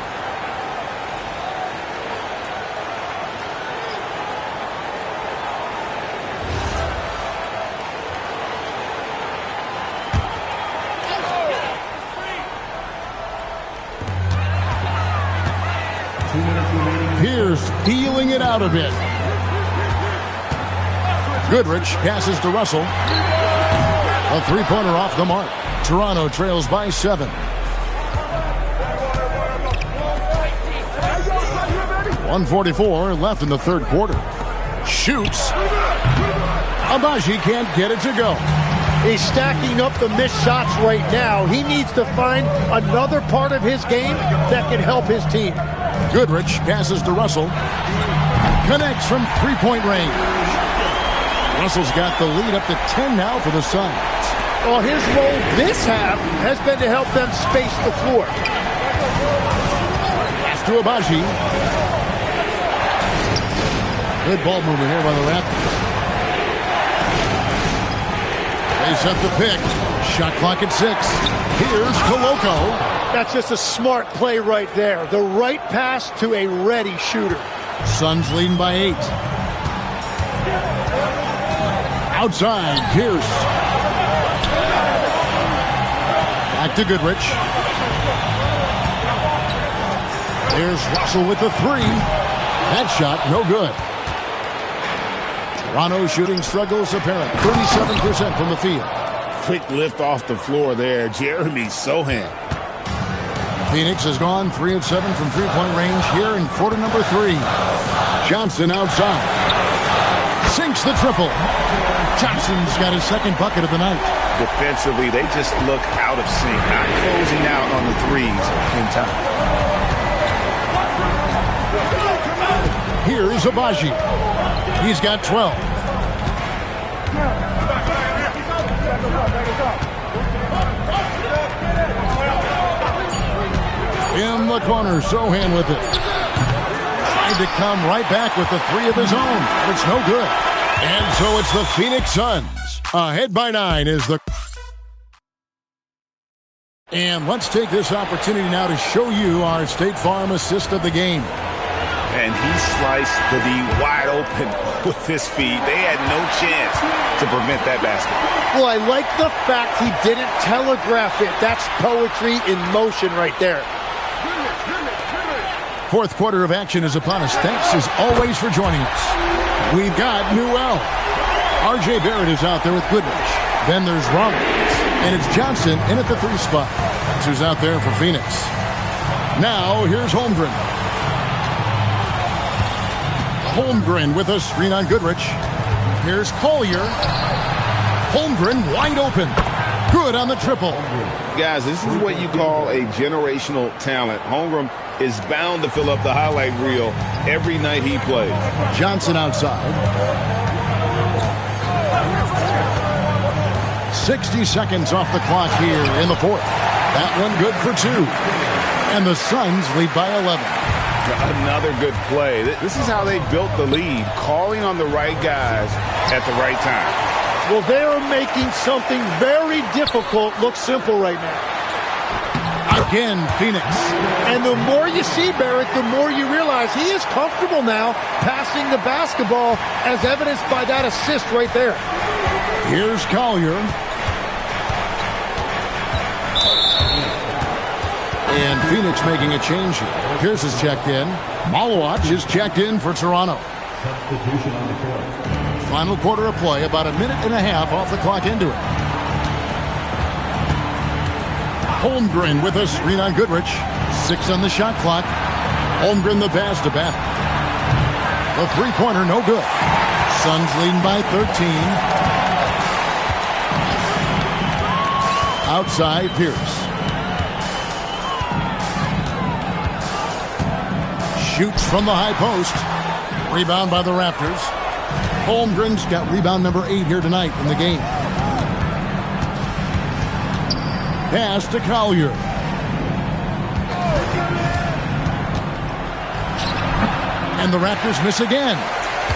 Pierce peeling it out a bit. Goodrich passes to Russell. A three-pointer off the mark. Toronto trails by 7. 1:44 left in the third quarter. Shoots. Abaji can't get it to go. He's stacking up the missed shots right now. He needs to find another part of his game that can help his team. Goodrich passes to Russell. Connects from three-point range. Russell's got the lead up to 10 now for the Suns. Well, his role this half has been to help them space the floor. Pass to Abaji. Good ball movement here by the Raptors. They set the pick. Shot clock at 6. Here's Coloco. That's just a smart play right there. The right pass to a ready shooter. Suns leading by 8. Outside, Pierce. Back to Goodrich. Here's Russell with the 3. That shot, no good. Toronto shooting struggles apparent. 37% from the field. Quick lift off the floor there. Jeremy Sohan. Phoenix has gone 3 of 7 from three-point range here in quarter number 3. Johnson outside. Sinks the triple. Johnson's got his second bucket of the night. Defensively, they just look out of sync, not closing out on the threes in time. Here's Abaji. He's got 12. from the corner. Sohan with it. Tried to come right back with the three of his own. But it's no good. And so it's the Phoenix Suns. Ahead by 9 is the... And let's take this opportunity now to show you our State Farm assist of the game. And he sliced the D wide open with his feet. They had no chance to prevent that basket. Well, I like the fact he didn't telegraph it. That's poetry in motion right there. Fourth quarter of action is upon us. Thanks as always for joining us. We've got Newell. R.J. Barrett is out there with Goodrich. Then there's Rollins. And it's Johnson in at the 3 spot. That's who's out there for Phoenix. Now, here's Holmgren. Holmgren with a screen on Goodrich. Here's Collier. Holmgren wide open. Good on the triple. Guys, this is what you call a generational talent. Holmgren is bound to fill up the highlight reel every night he plays. Johnson outside. 60 seconds off the clock here in the fourth. That one good for 2. And the Suns lead by 11. Another good play. This is how they built the lead, calling on the right guys at the right time. Well, they are making something very difficult look simple right now. Again, Phoenix. And the more you see Barrett, the more you realize he is comfortable now passing the basketball, as evidenced by that assist right there. Here's Collier. And Phoenix making a change here. Pierce is checked in. Malawach is checked in for Toronto. Final quarter of play, about a minute and a half off the clock into it. Holmgren with a screen on Goodrich. 6 on the shot clock. Holmgren the pass to Banner. The three-pointer, no good. Suns leading by 13. Outside, Pierce. Shoots from the high post. Rebound by the Raptors. Holmgren's got rebound number 8 here tonight in the game. Pass to Collier. And the Raptors miss again.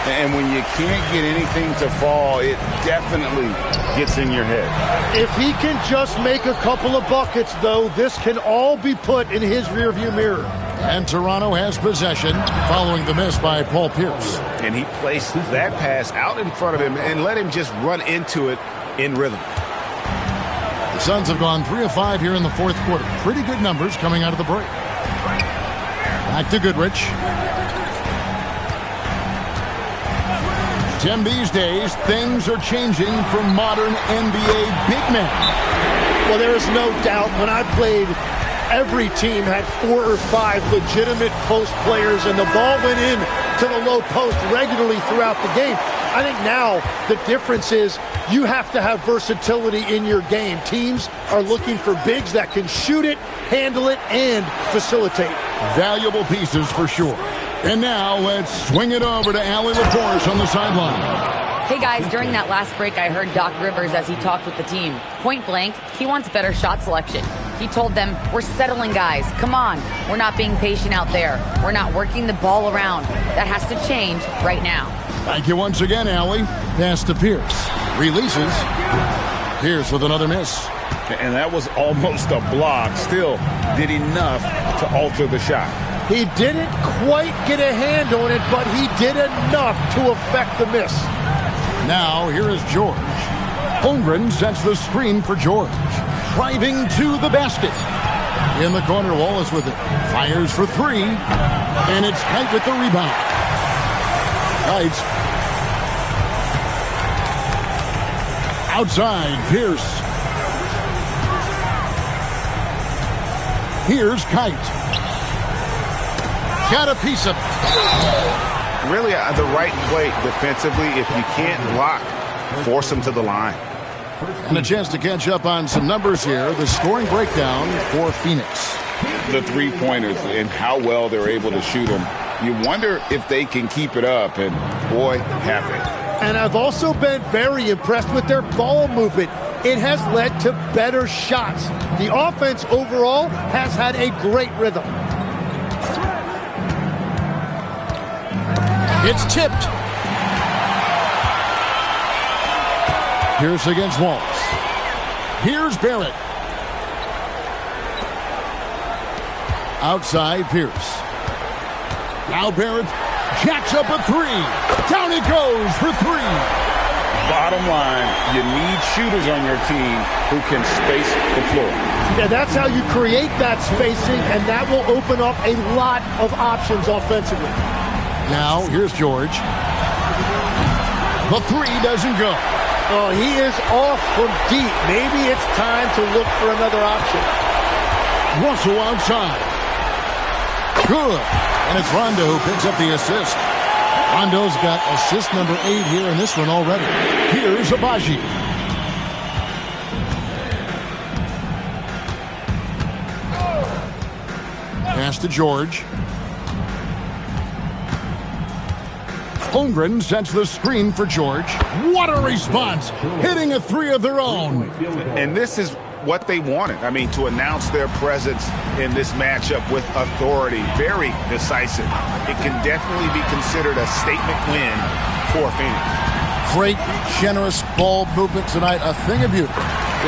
And when you can't get anything to fall, it definitely gets in your head. If he can just make a couple of buckets, though, this can all be put in his rearview mirror. And Toronto has possession following the miss by Paul Pierce. And he placed that pass out in front of him and let him just run into it in rhythm. The Suns have gone 3 of 5 here in the fourth quarter. Pretty good numbers coming out of the break. Back to Goodrich. Tim, these days, things are changing for modern NBA big men. Well, there is no doubt when I played, every team had 4 or 5 legitimate post players, and the ball went in to the low post regularly throughout the game. I think now the difference is you have to have versatility in your game. Teams are looking for bigs that can shoot it, handle it, and facilitate. Valuable pieces for sure. And now let's swing it over to Allie LaForce on the sideline. Hey guys, during that last break, I heard Doc Rivers as he talked with the team. Point blank, he wants better shot selection. He told them, we're settling guys. Come on. We're not being patient out there. We're not working the ball around. That has to change right now. Thank you once again, Allie. Pass to Pierce. Releases. Pierce with another miss. And that was almost a block. Still did enough to alter the shot. He didn't quite get a hand on it, but he did enough to affect the miss. Now, here is George. Holmgren sets the screen for George. Driving to the basket. In the corner, Wallace with it. Fires for 3. And it's Kite with the rebound. Kite. Outside, Pierce. Here's Kite. Got a piece of it. Really the right play defensively. If you can't block, force them to the line. And a chance to catch up on some numbers here. The scoring breakdown for Phoenix. The three-pointers and how well they're able to shoot them. You wonder if they can keep it up, and boy, have they. And I've also been very impressed with their ball movement. It has led to better shots. The offense overall has had a great rhythm. It's tipped. Pierce against Waltz. Here's Barrett. Outside Pierce. Now Barrett jacks up a three. Down it goes for three. Bottom line, you need shooters on your team who can space the floor. Yeah, that's how you create that spacing, and that will open up a lot of options offensively. Now, here's George. The three doesn't go. Oh, he is off from deep. Maybe it's time to look for another option. Russell outside. Good. And it's Rondo who picks up the assist. Rondo's got assist number 8 here in this one already. Here's Abaji. Pass to George. Holmgren sets the screen for George. What a response! Hitting a three of their own. And this is what they wanted. I mean, to announce their presence in this matchup with authority. Very decisive. It can definitely be considered a statement win for Phoenix. Great, generous ball movement tonight. A thing of beauty.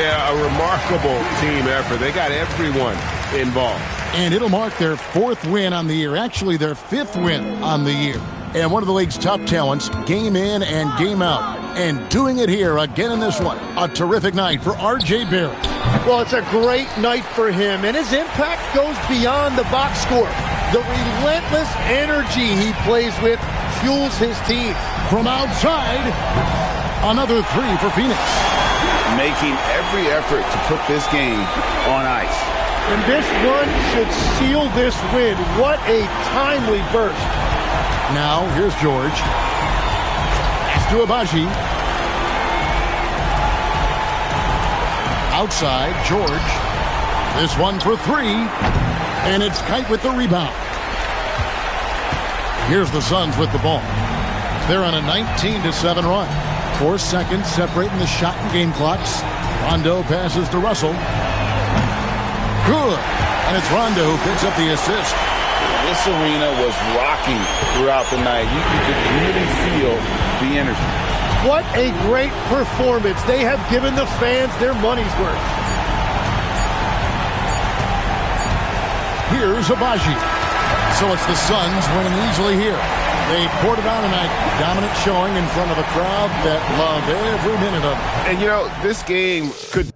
Yeah, a remarkable team effort. They got everyone involved. And it'll mark their 4th win on the year. Actually, their 5th win on the year. And one of the league's top talents, game in and game out. And doing it here again in this one. A terrific night for R.J. Barrett. Well, it's a great night for him, and his impact goes beyond the box score. The relentless energy he plays with fuels his team. From outside, another three for Phoenix. Making every effort to put this game on ice. And this one should seal this win. What a timely burst. Now, here's George. Pass to Abaji. Outside, George. This one for three. And it's Kite with the rebound. Here's the Suns with the ball. They're on a 19-7 run. 4 seconds separating the shot and game clocks. Rondo passes to Russell. Good. And it's Rondo who picks up the assist. This arena was rocking throughout the night. You could really feel the energy. What a great performance. They have given the fans their money's worth. Here's Abaji. So it's the Suns winning easily here. They poured it on tonight. Dominant showing in front of a crowd that loved every minute of it. And, you know, this game could...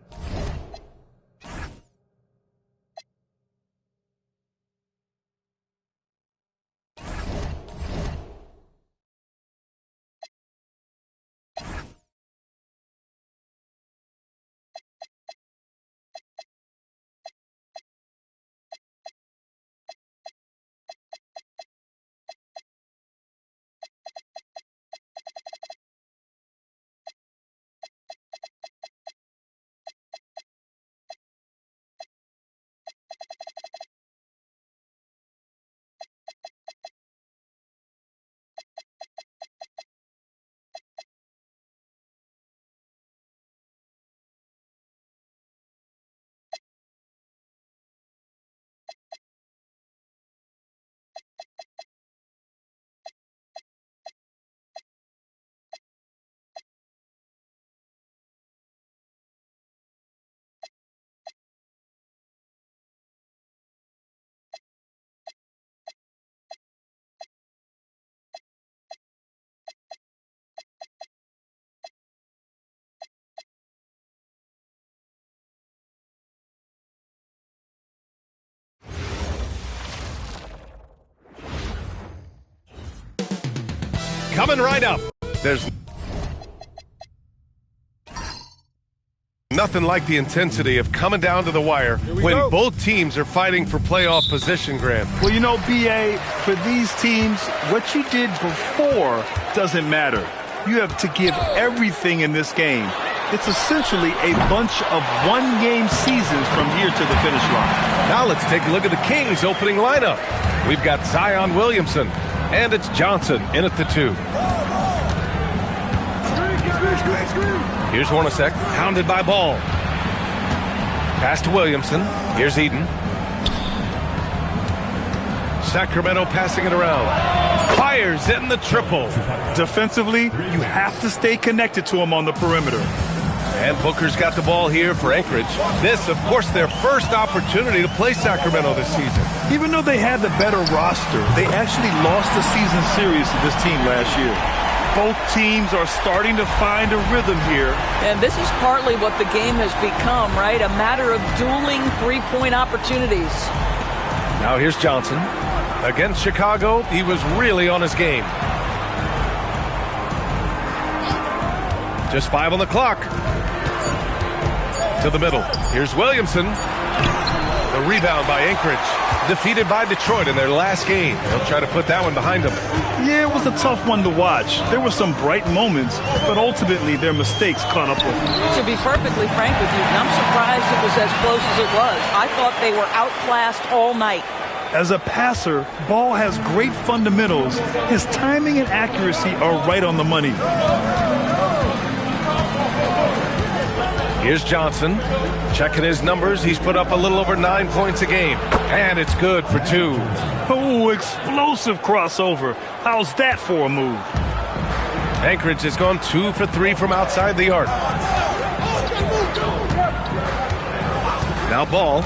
Coming right up, there's nothing like the intensity of coming down to the wire when both teams are fighting for playoff position, Grant. Well, you know, B.A., for these teams, what you did before doesn't matter. You have to give everything in this game. It's essentially a bunch of one-game seasons from here to the finish line. Now let's take a look at the Kings' opening lineup. We've got Zion Williamson, and it's Johnson in at the 2. Here's Hornacek, hounded by Ball. Pass to Williamson. Here's Eden. Sacramento passing it around. Fires in the triple. Defensively, you have to stay connected to him on the perimeter. And Booker's got the ball here for Anchorage. This, of course, their first opportunity to play Sacramento this season. Even though they had the better roster, they actually lost the season series to this team last year. Both teams are starting to find a rhythm here. And this is partly what the game has become, right? A matter of dueling three-point opportunities. Now here's Johnson. Against Chicago, he was really on his game. Just 5 on the clock. To the middle. Here's Williamson. The rebound by Anchorage. Defeated by Detroit in their last game. They'll try to put that one behind them. Yeah, it was a tough one to watch. There were some bright moments, but ultimately their mistakes caught up with them. To be perfectly frank with you, I'm surprised it was as close as it was. I thought they were outclassed all night. As a passer, Ball has great fundamentals. His timing and accuracy are right on the money. Here's Johnson. Checking his numbers. He's put up a little over 9 points a game. And it's good for 2. Oh, explosive crossover. How's that for a move? Anchorage has gone 2 for 3 from outside the arc. Now Ball.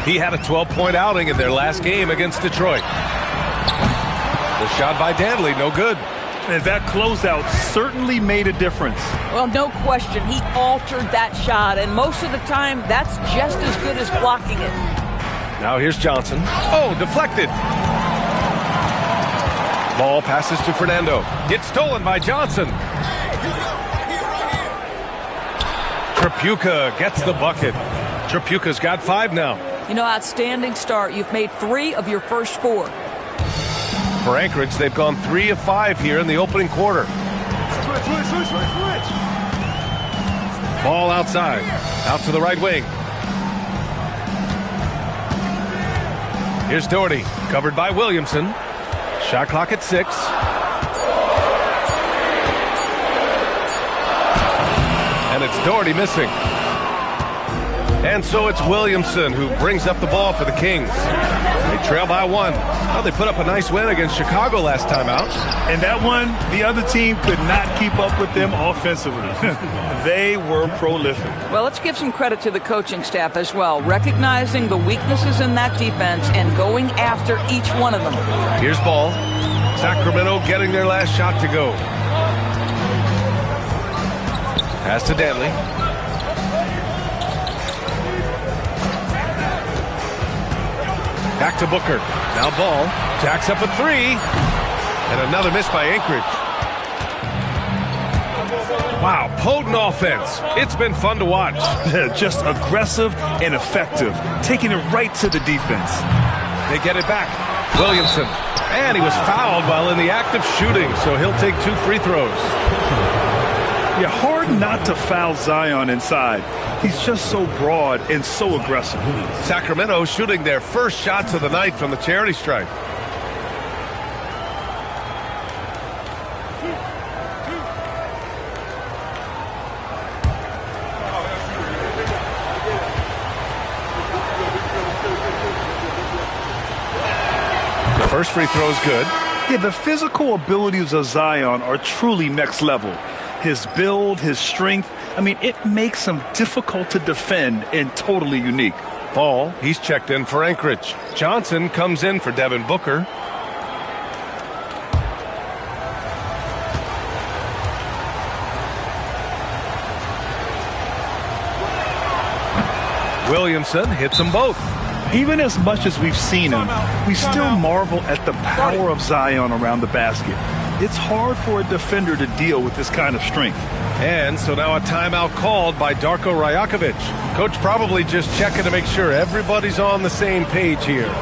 He had a 12-point outing in their last game against Detroit. The shot by Danley, no good. And that closeout certainly made a difference. Well, no question. He altered that shot, and most of the time, that's just as good as blocking it. Now here's Johnson. Oh, deflected. Ball passes to Fernando. Gets stolen by Johnson. Tripucka gets the bucket. Tripucka's got 5 now. You know, outstanding start. You've made 3 of your first 4. For Anchorage, they've gone 3 of 5 here in the opening quarter. Ball outside. Out to the right wing. Here's Doherty. Covered by Williamson. Shot clock at 6. And it's Doherty missing. And so it's Williamson who brings up the ball for the Kings. They trail by 1. Well, they put up a nice win against Chicago last time out. And that one, the other team could not keep up with them offensively. They were prolific. Well, let's give some credit to the coaching staff as well, recognizing the weaknesses in that defense and going after each one of them. Here's Ball. Sacramento getting their last shot to go. Pass to Danley. Back to Booker. Now Ball. Jacks up a 3. And another miss by Anchorage. Wow, potent offense. It's been fun to watch. Just aggressive and effective. Taking it right to the defense. They get it back. Williamson. And he was fouled while in the act of shooting, so he'll take 2 free throws. Yeah, hard not to foul Zion inside. He's just so broad and so aggressive. Sacramento shooting their first shots of the night from the charity stripe. The first free throw is good. Yeah, the physical abilities of Zion are truly next level. His build, his strength, I mean, it makes him difficult to defend and totally unique. Ball, he's checked in for Anchorage. Johnson comes in for Devin Booker. Williamson hits them both. Even as much as we've seen him, we still marvel at the power of Zion around the basket. It's hard for a defender to deal with this kind of strength. And so now a timeout called by Darko Rajakovic. Coach probably just checking to make sure everybody's on the same page here.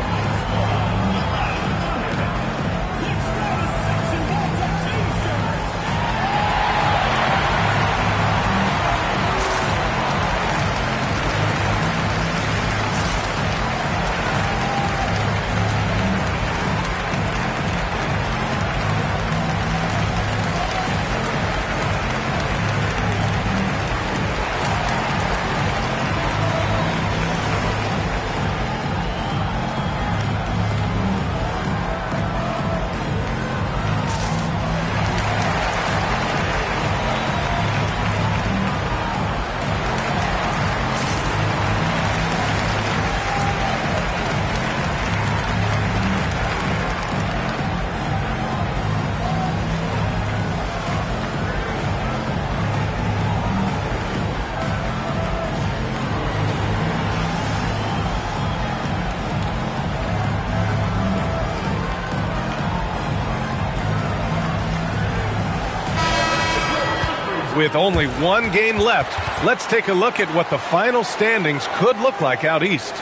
With only one game left, let's take a look at what the final standings could look like out east.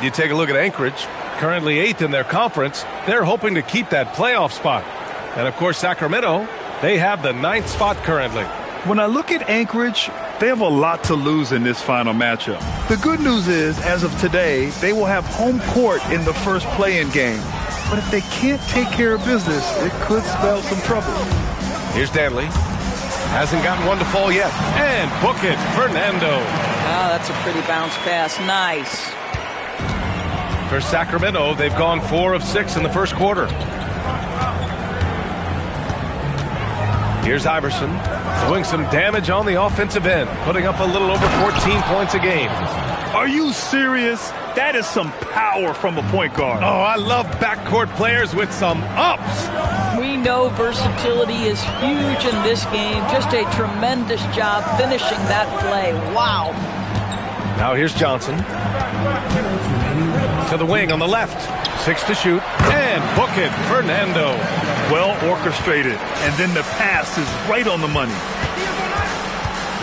You take a look at Anchorage, currently 8th in their conference. They're hoping to keep that playoff spot. And, of course, Sacramento, they have the 9th spot currently. When I look at Anchorage, they have a lot to lose in this final matchup. The good news is, as of today, they will have home court in the first play-in game. But if they can't take care of business, it could spell some trouble. Here's Danley. Hasn't gotten one to fall yet. And book it, Fernando. Ah, that's a pretty bounce pass. Nice. For Sacramento, they've gone 4 of 6 in the first quarter. Here's Iverson doing some damage on the offensive end, putting up a little over 14 points a game. Are you serious? That is some power from a point guard. Oh, I love backcourt players with some ups. We know versatility is huge in this game. Just a tremendous job finishing that play. Wow. Now here's Johnson. To the wing on the left. 6 to shoot. And book it, Fernando. Well orchestrated. And then the pass is right on the money.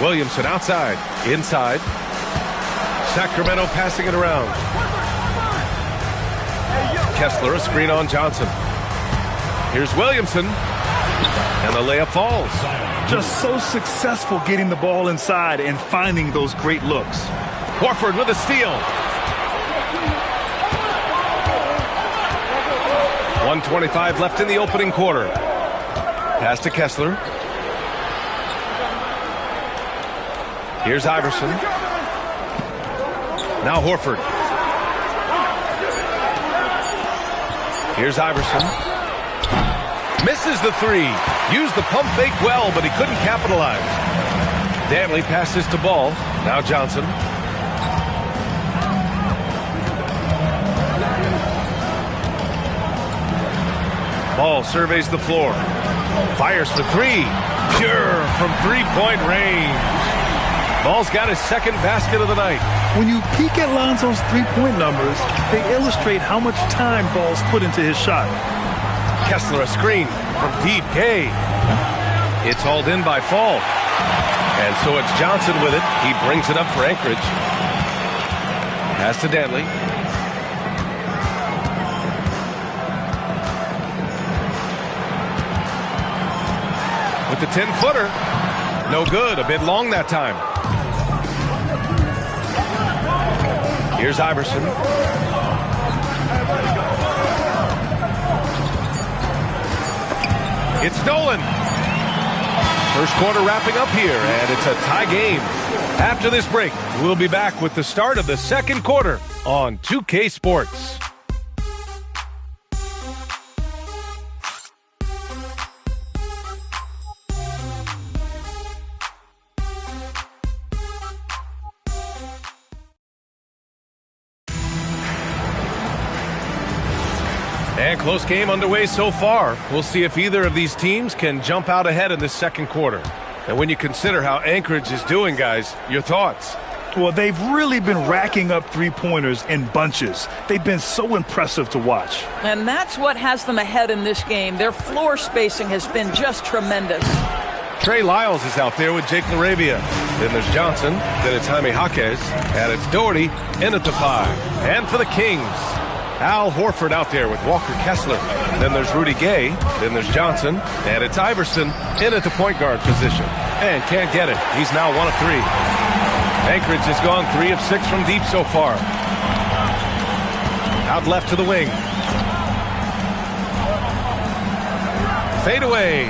Williamson outside. Inside. Sacramento passing it around. Kessler, a screen on Johnson. Here's Williamson. And the layup falls. Just so successful getting the ball inside and finding those great looks. Horford with a steal. 1:25 left in the opening quarter. Pass to Kessler. Here's Iverson. Now Horford. Here's Iverson. Misses the 3. Used the pump fake well, but he couldn't capitalize. Danley passes to Ball. Now Johnson. Ball surveys the floor. Fires for 3. Pure from three-point range. Ball's got his second basket of the night. When you peek at Lonzo's three-point numbers, they illustrate how much time Ball's put into his shot. Kessler a screen from deep. Gay. It's hauled in by Fall. And so it's Johnson with it. He brings it up for Anchorage. Pass to Danley. With the 10-footer. No good. A bit long that time. Here's Iverson. It's stolen. First quarter wrapping up here, and it's a tie game. After this break, we'll be back with the start of the second quarter on 2K Sports. And close game underway so far. We'll see if either of these teams can jump out ahead in this second quarter. And when you consider how Anchorage is doing, guys, your thoughts? Well, they've really been racking up three-pointers in bunches. They've been so impressive to watch. And that's what has them ahead in this game. Their floor spacing has been just tremendous. Trey Lyles is out there with Jake LaRavia. Then there's Johnson. Then it's Jaime Jaquez. And it's Doherty in at the 5. And for the Kings, Al Horford out there with Walker Kessler. Then there's Rudy Gay. Then there's Johnson. And it's Iverson in at the point guard position. And can't get it. He's now 1 of 3. Anchorage has gone 3 of 6 from deep so far. Out left to the wing. Fade away.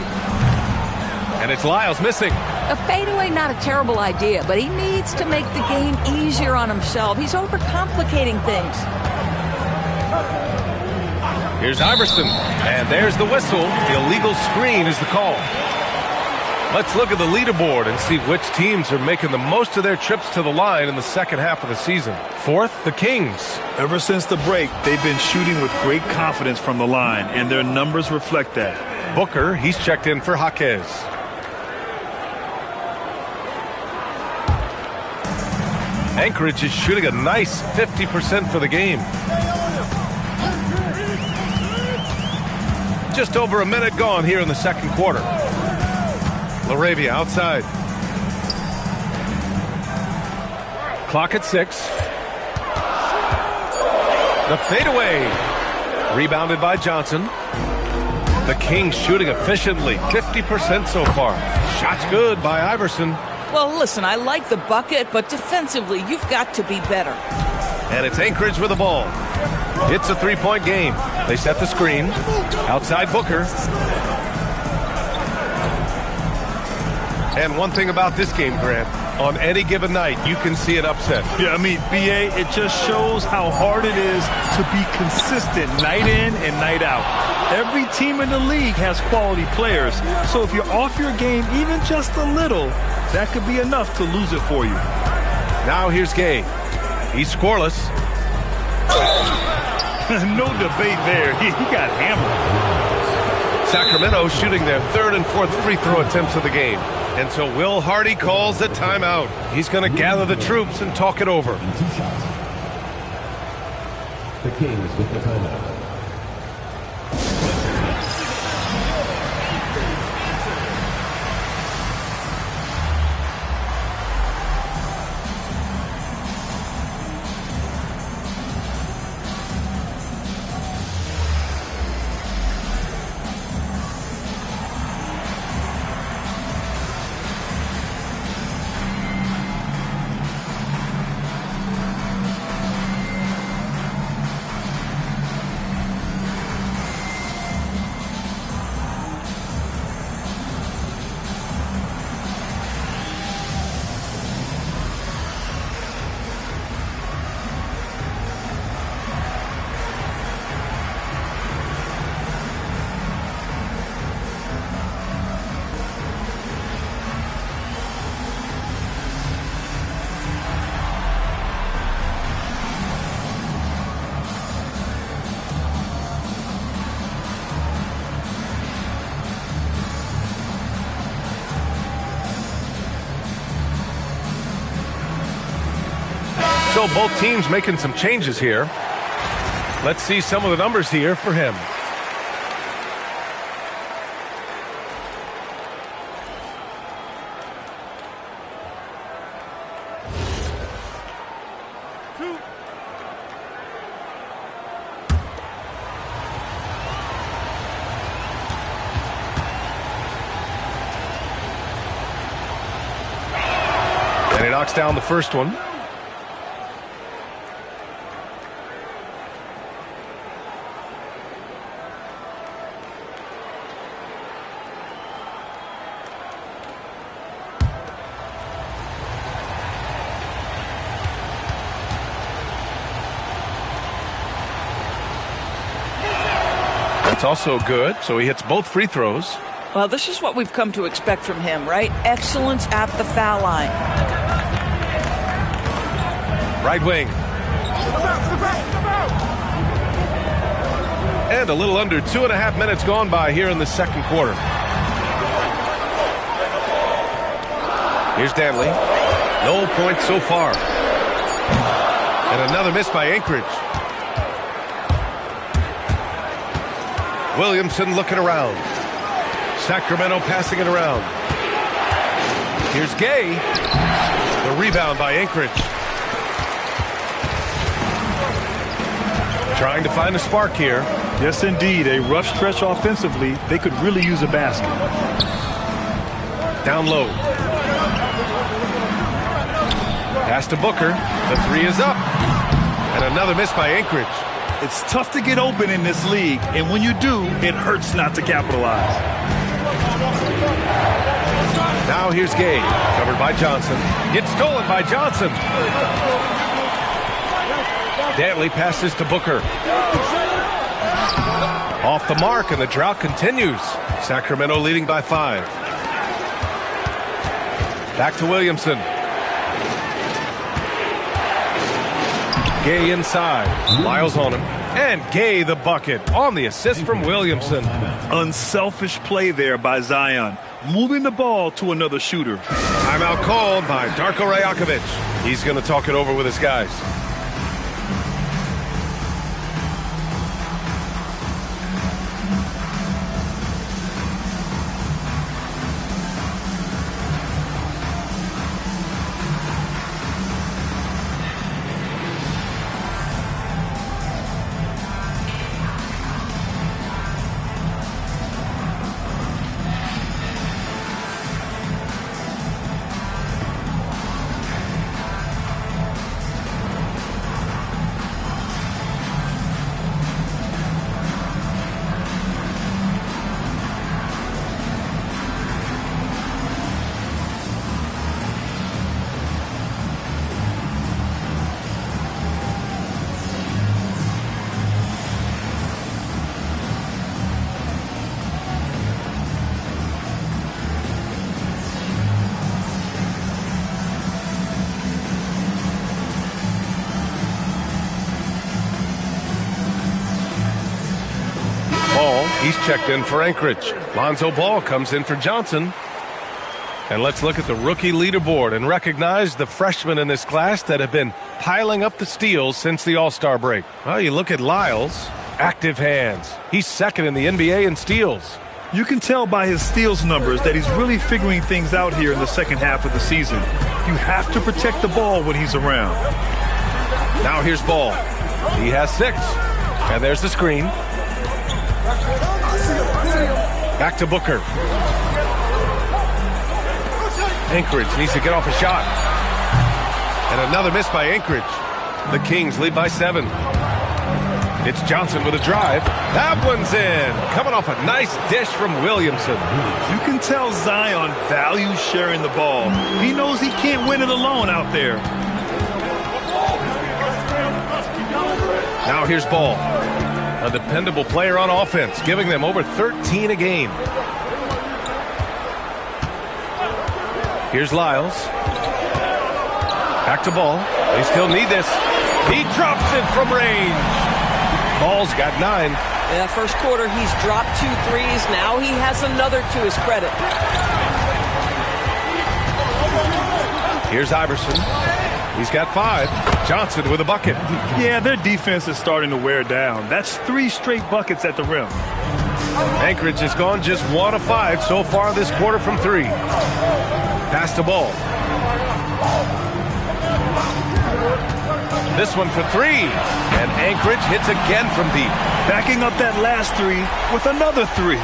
And it's Lyles missing. A fadeaway, not a terrible idea, but he needs to make the game easier on himself. He's overcomplicating things. Here's Iverson. And there's the whistle. The illegal screen is the call. Let's look at the leaderboard and see which teams are making the most of their trips to the line in the second half of the season. 4th, the Kings. Ever since the break, they've been shooting with great confidence from the line, and their numbers reflect that. Booker, he's checked in for Jaquez. Anchorage is shooting a nice 50% for the game. Just over a minute gone here in the second quarter. Laravia outside. Clock at 6. The fadeaway. Rebounded by Johnson. The Kings shooting efficiently. 50% so far. Shots good by Iverson. Well, listen, I like the bucket, but defensively, you've got to be better. And it's Anchorage with the ball. It's a three-point game. They set the screen. Outside Booker. And one thing about this game, Grant, on any given night, you can see an upset. Yeah, I mean, BA, it just shows how hard it is to be consistent night in and night out. Every team in the league has quality players, so if you're off your game even just a little, that could be enough to lose it for you. Now here's Gay. He's scoreless. No debate there. He got hammered. Sacramento shooting their third and fourth free throw attempts of the game. And so Will Hardy calls the timeout. He's going to gather the troops and talk it over. The Kings with the timeout. So both teams making some changes here. Let's see some of the numbers here for him. And he knocks down the first one. That's also good, so he hits both free throws. Well, this is what we've come to expect from him, right? Excellence at the foul line. Right wing. And a little under 2.5 minutes gone by here in the second quarter. Here's Danley. No points so far. And another miss by Anchorage. Williamson looking around. Sacramento passing it around. Here's Gay. The rebound by Anchorage. Trying to find a spark here. Yes, indeed. A rough stretch offensively. They could really use a basket. Down low. Pass to Booker. The three is up. And another miss by Anchorage. It's tough to get open in this league, and when you do, it hurts not to capitalize. Now here's Gay, covered by Johnson. Gets stolen by Johnson. Dantley passes to Booker. Off the mark, and the drought continues. Sacramento leading by 5. Back to Williamson. Gay inside. Lyles on him. And Gay the bucket on the assist from Williamson. Unselfish play there by Zion. Moving the ball to another shooter. Timeout called by Darko Rajakovic. He's going to talk it over with his guys. Ball, he's checked in for Anchorage. Lonzo Ball comes in for Johnson. And let's look at the rookie leaderboard and recognize the freshmen in this class that have been piling up the steals since the All-Star break. Well, you look at Lyles, active hands. He's second in the NBA in steals. You can tell by his steals numbers that he's really figuring things out here in the second half of the season. You have to protect the ball when he's around. Now here's Ball. He has 6. And there's the screen. Back to Booker. Anchorage needs to get off a shot. And another miss by Anchorage. The Kings lead by 7. It's Johnson with a drive. That one's in. Coming off a nice dish from Williamson. You can tell Zion values sharing the ball. He knows he can't win it alone out there. Now here's Ball. A dependable player on offense, giving them over 13 a game. Here's Lyles. Back to Ball. They still need this. He drops it from range. Ball's got 9. Yeah, first quarter, he's dropped 2 threes. Now he has another to his credit. Here's Iverson. He's got 5. Johnson with a bucket. Yeah, their defense is starting to wear down. That's 3 straight buckets at the rim. Anchorage has gone just 1 of 5 so far this quarter from 3. Pass to Ball. This one for 3. And Anchorage hits again from deep. Backing up that last 3 with another 3.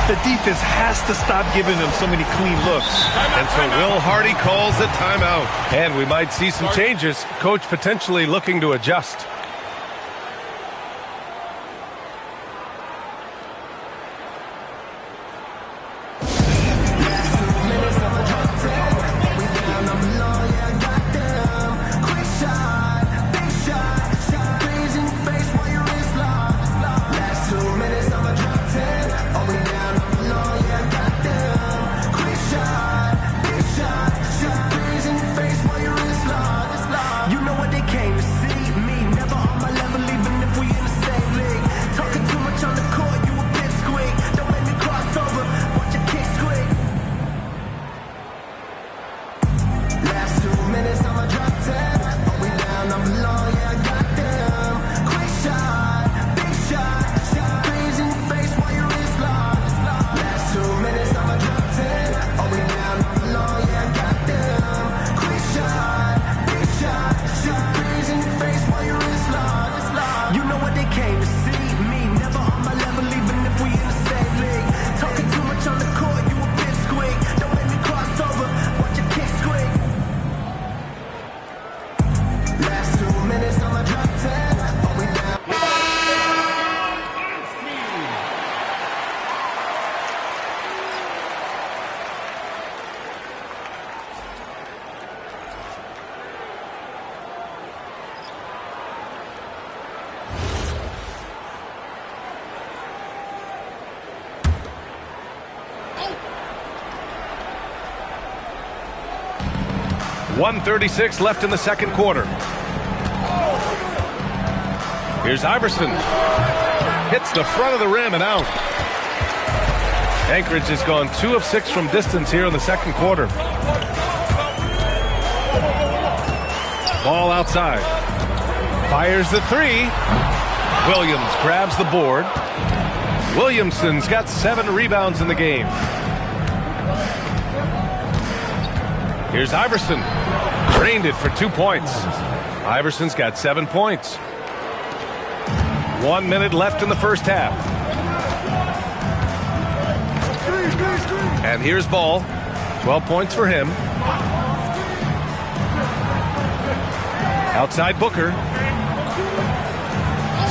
The defense has to stop giving them so many clean looks. And so Will Hardy calls the timeout. And we might see some changes. Coach potentially looking to adjust. .136 left in the second quarter. Here's Iverson. Hits the front of the rim and out. Anchorage has gone 2 of 6 from distance here in the second quarter. Ball outside. Fires the 3. Williams grabs the board. Williamson's got 7 rebounds in the game. Here's Iverson. Drained it for 2 points. Iverson's got 7 points. 1 minute left in the first half. And here's Ball. 12 points for him. Outside Booker.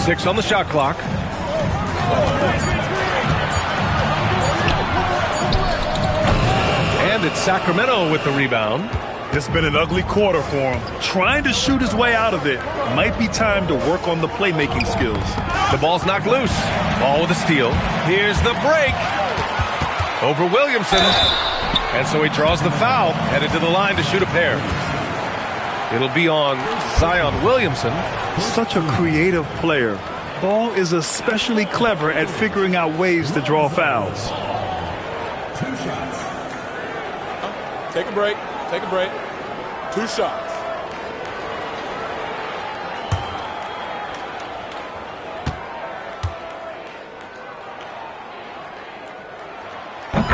6 on the shot clock. And it's Sacramento with the rebound. It's been an ugly quarter for him. Trying to shoot his way out of it. Might be time to work on the playmaking skills. The ball's knocked loose. Ball with a steal. Here's the break. Over Williamson. And so he draws the foul. Headed to the line to shoot a pair. It'll be on Zion Williamson. Such a creative player. Ball is especially clever at figuring out ways to draw fouls. 2 shots. Take a break. Take a break. 2 shots.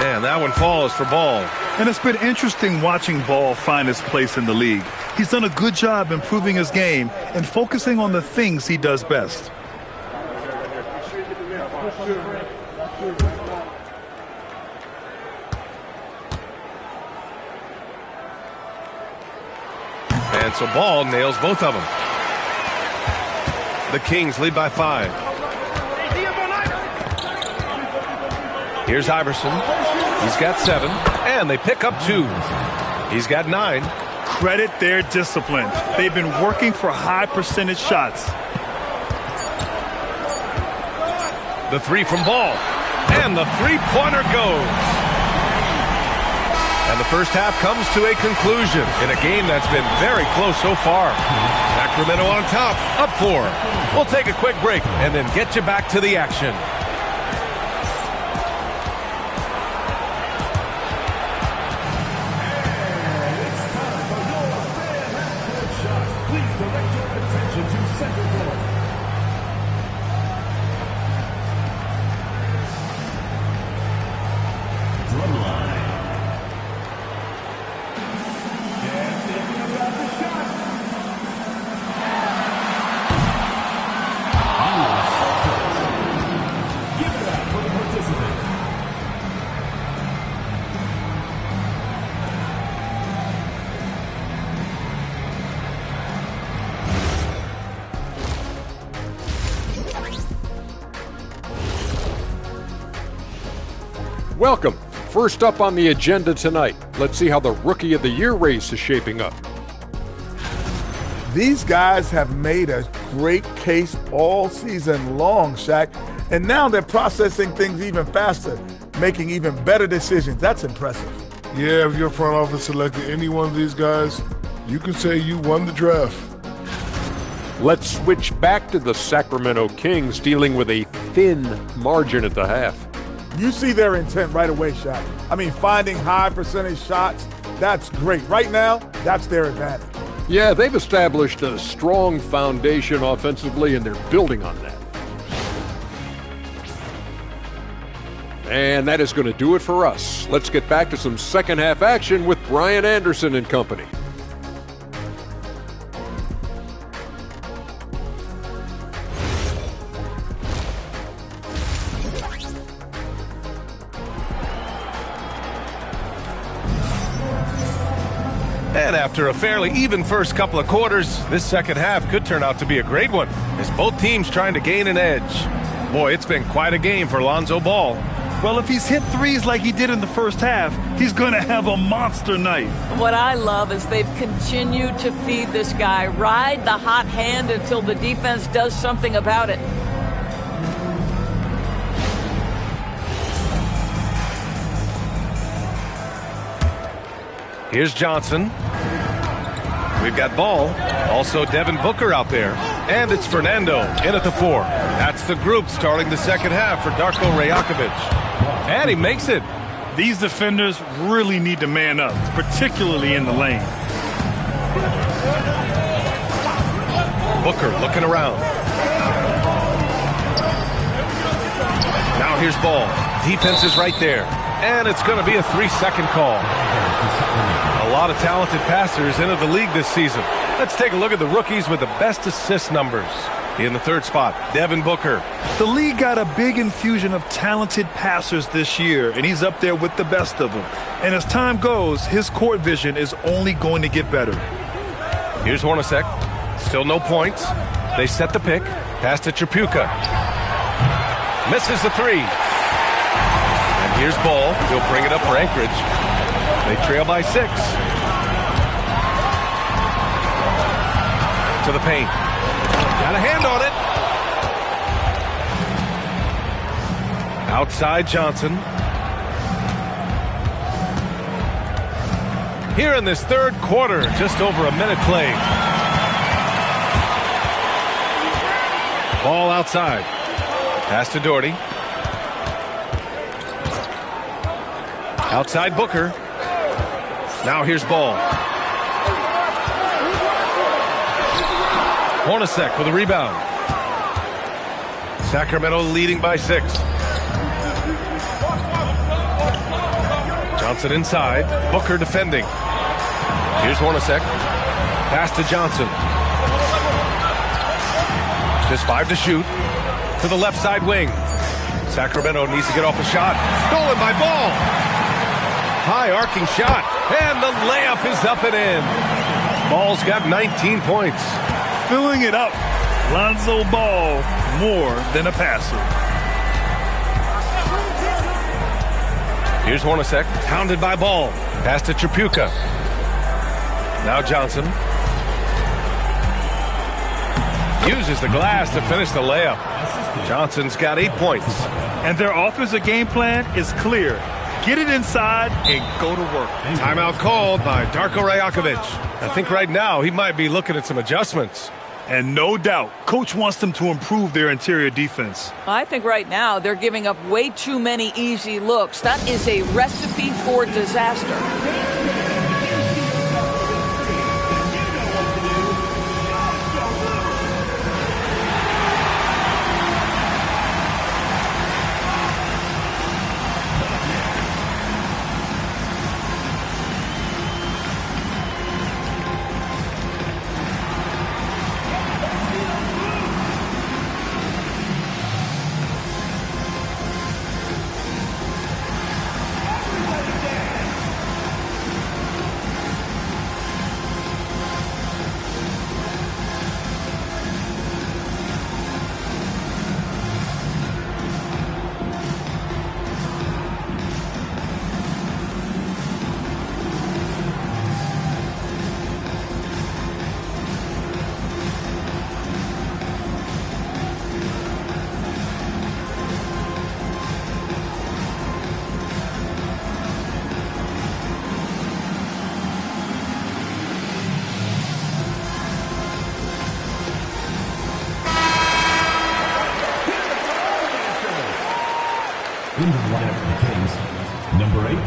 And that one falls for Ball. And it's been interesting watching Ball find his place in the league. He's done a good job improving his game and focusing on the things he does best. And so Ball nails both of them. The Kings lead by 5. Here's Iverson. He's got 7. And they pick up 2. He's got 9. Credit their discipline. They've been working for high percentage shots. The 3 from Ball. And the three-pointer goes. And the first half comes to a conclusion in a game that's been very close so far. Sacramento on top, up 4. We'll take a quick break and then get you back to the action. Welcome. First up on the agenda tonight, let's see how the Rookie of the Year race is shaping up. These guys have made a great case all season long, Shaq, and now they're processing things even faster, making even better decisions. That's impressive. Yeah, if your front office selected any one of these guys, you can say you won the draft. Let's switch back to the Sacramento Kings dealing with a thin margin at the half. You see their intent right away, Shaq. I mean, finding high percentage shots, that's great. Right now, that's their advantage. Yeah, they've established a strong foundation offensively, and they're building on that. And that is going to do it for us. Let's get back to some second half action with Brian Anderson and company. And after a fairly even first couple of quarters, this second half could turn out to be a great one, as both teams trying to gain an edge. Boy, it's been quite a game for Lonzo Ball. Well, if he's hit threes like he did in the first half, he's going to have a monster night. What I love is they've continued to feed this guy, ride the hot hand until the defense does something about it. Here's Johnson. We've got Ball. Also Devin Booker out there. And it's Fernando in at the 4. That's the group starting the second half for Darko Rajakovic. And he makes it. These defenders really need to man up, particularly in the lane. Booker looking around. Now here's Ball. Defense is right there. And it's going to be a 3-second call. A lot of talented passers into the league this season. Let's take a look at the rookies with the best assist numbers. In the third spot, Devin Booker. The league got a big infusion of talented passers this year, and he's up there with the best of them. And as time goes, his court vision is only going to get better. Here's Hornacek. Still no points. They set the pick. Pass to Tripucka. Misses the 3. And here's Ball. He'll bring it up for Anchorage. They trail by 6. To the paint. Got a hand on it. Outside Johnson. Here in this third quarter, just over a minute played. Ball outside. Pass to Doherty. Outside Booker. Now here's Ball. Hornacek with a rebound. Sacramento leading by 6. Johnson inside. Booker defending. Here's Hornacek. Pass to Johnson. Just 5 to shoot. To the left side wing. Sacramento needs to get off a shot. Stolen by Ball. High arcing shot. And the layup is up and in. Ball's got 19 points. Filling it up. Lonzo Ball, more than a passer. Here's Hornacek, pounded by Ball. Pass to Tripucka. Now Johnson. Uses the glass to finish the layup. Johnson's got 8 points. And their offensive game plan is clear. Get it inside and go to work. Timeout called by Darko Rajakovic. I think right now he might be looking at some adjustments. And no doubt, Coach wants them to improve their interior defense. I think right now they're giving up way too many easy looks. That is a recipe for disaster. In the lineup for the Kings, number 18,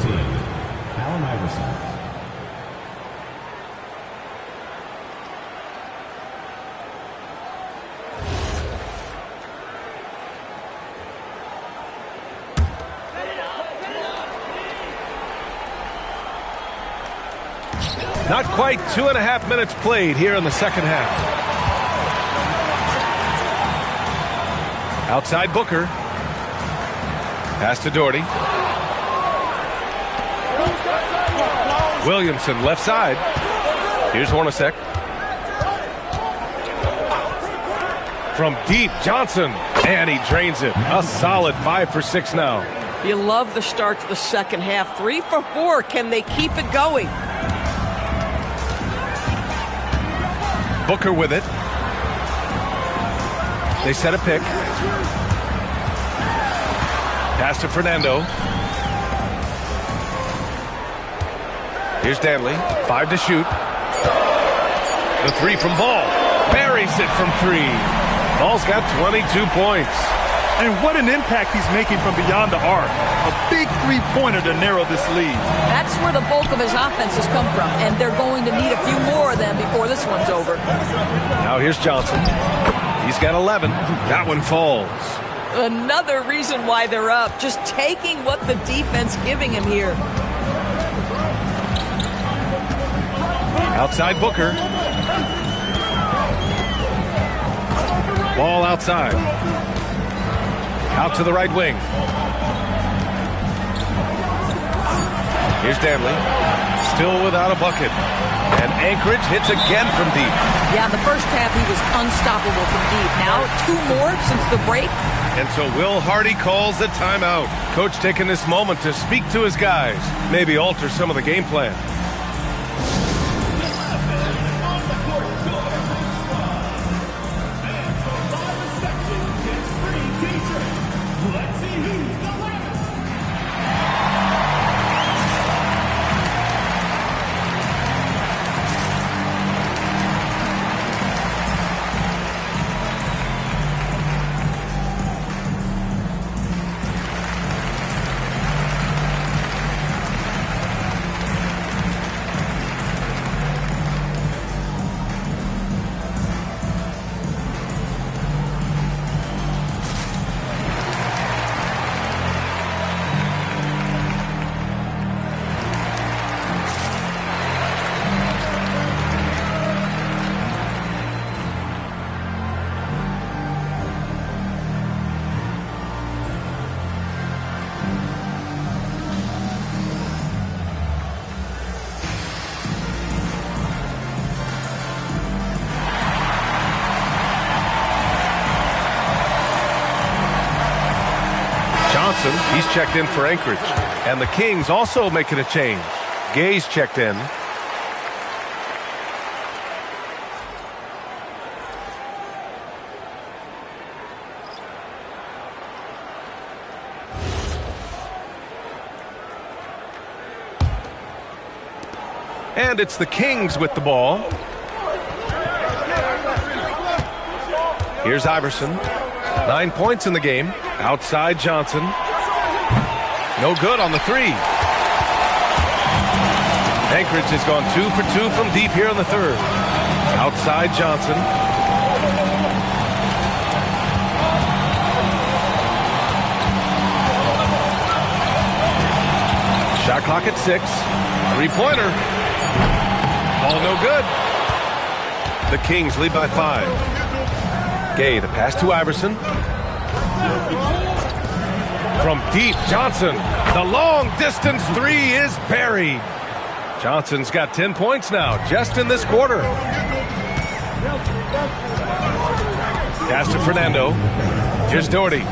Allen Iverson. Not quite 2.5 minutes played here in the second half. Outside Booker. Pass to Doherty. Williamson left side. Here's Hornacek. From deep, Johnson. And he drains it. A solid 5 for 6 now. You love the start to the second half. 3 for 4. Can they keep it going? Booker with it. They set a pick. Pass to Fernando. Here's Danley. 5 to shoot. The 3 from Ball. Buries it from 3. Ball's got 22 points. And what an impact he's making from beyond the arc. A big three-pointer to narrow this lead. That's where the bulk of his offense has come from, and they're going to need a few more of them before this one's over. Now here's Johnson. He's got 11. That one falls. Another reason why they're up, just taking what the defense giving him here. Outside Booker. Ball outside. Out to the right wing. Here's Danley. Still without a bucket. And Anchorage hits again from deep. Yeah, the first half he was unstoppable from deep. Now 2 more since the break. And so Will Hardy calls the timeout. Coach taking this moment to speak to his guys. Maybe alter some of the game plan. Johnson, he's checked in for Anchorage. And the Kings also making a change. Gay's checked in. And it's the Kings with the ball. Here's Iverson. 9 points in the game. Outside Johnson. No good on the three. Anchorage has gone 2 for 2 from deep here in the third. Outside Johnson. Shot clock at 6. Three-pointer. Ball no good. The Kings lead by 5. Gay, the pass to Iverson. From deep, Johnson. The long distance three is buried. Johnson's got 10 points now, just in this quarter. Pass to Fernando. Here's Doherty.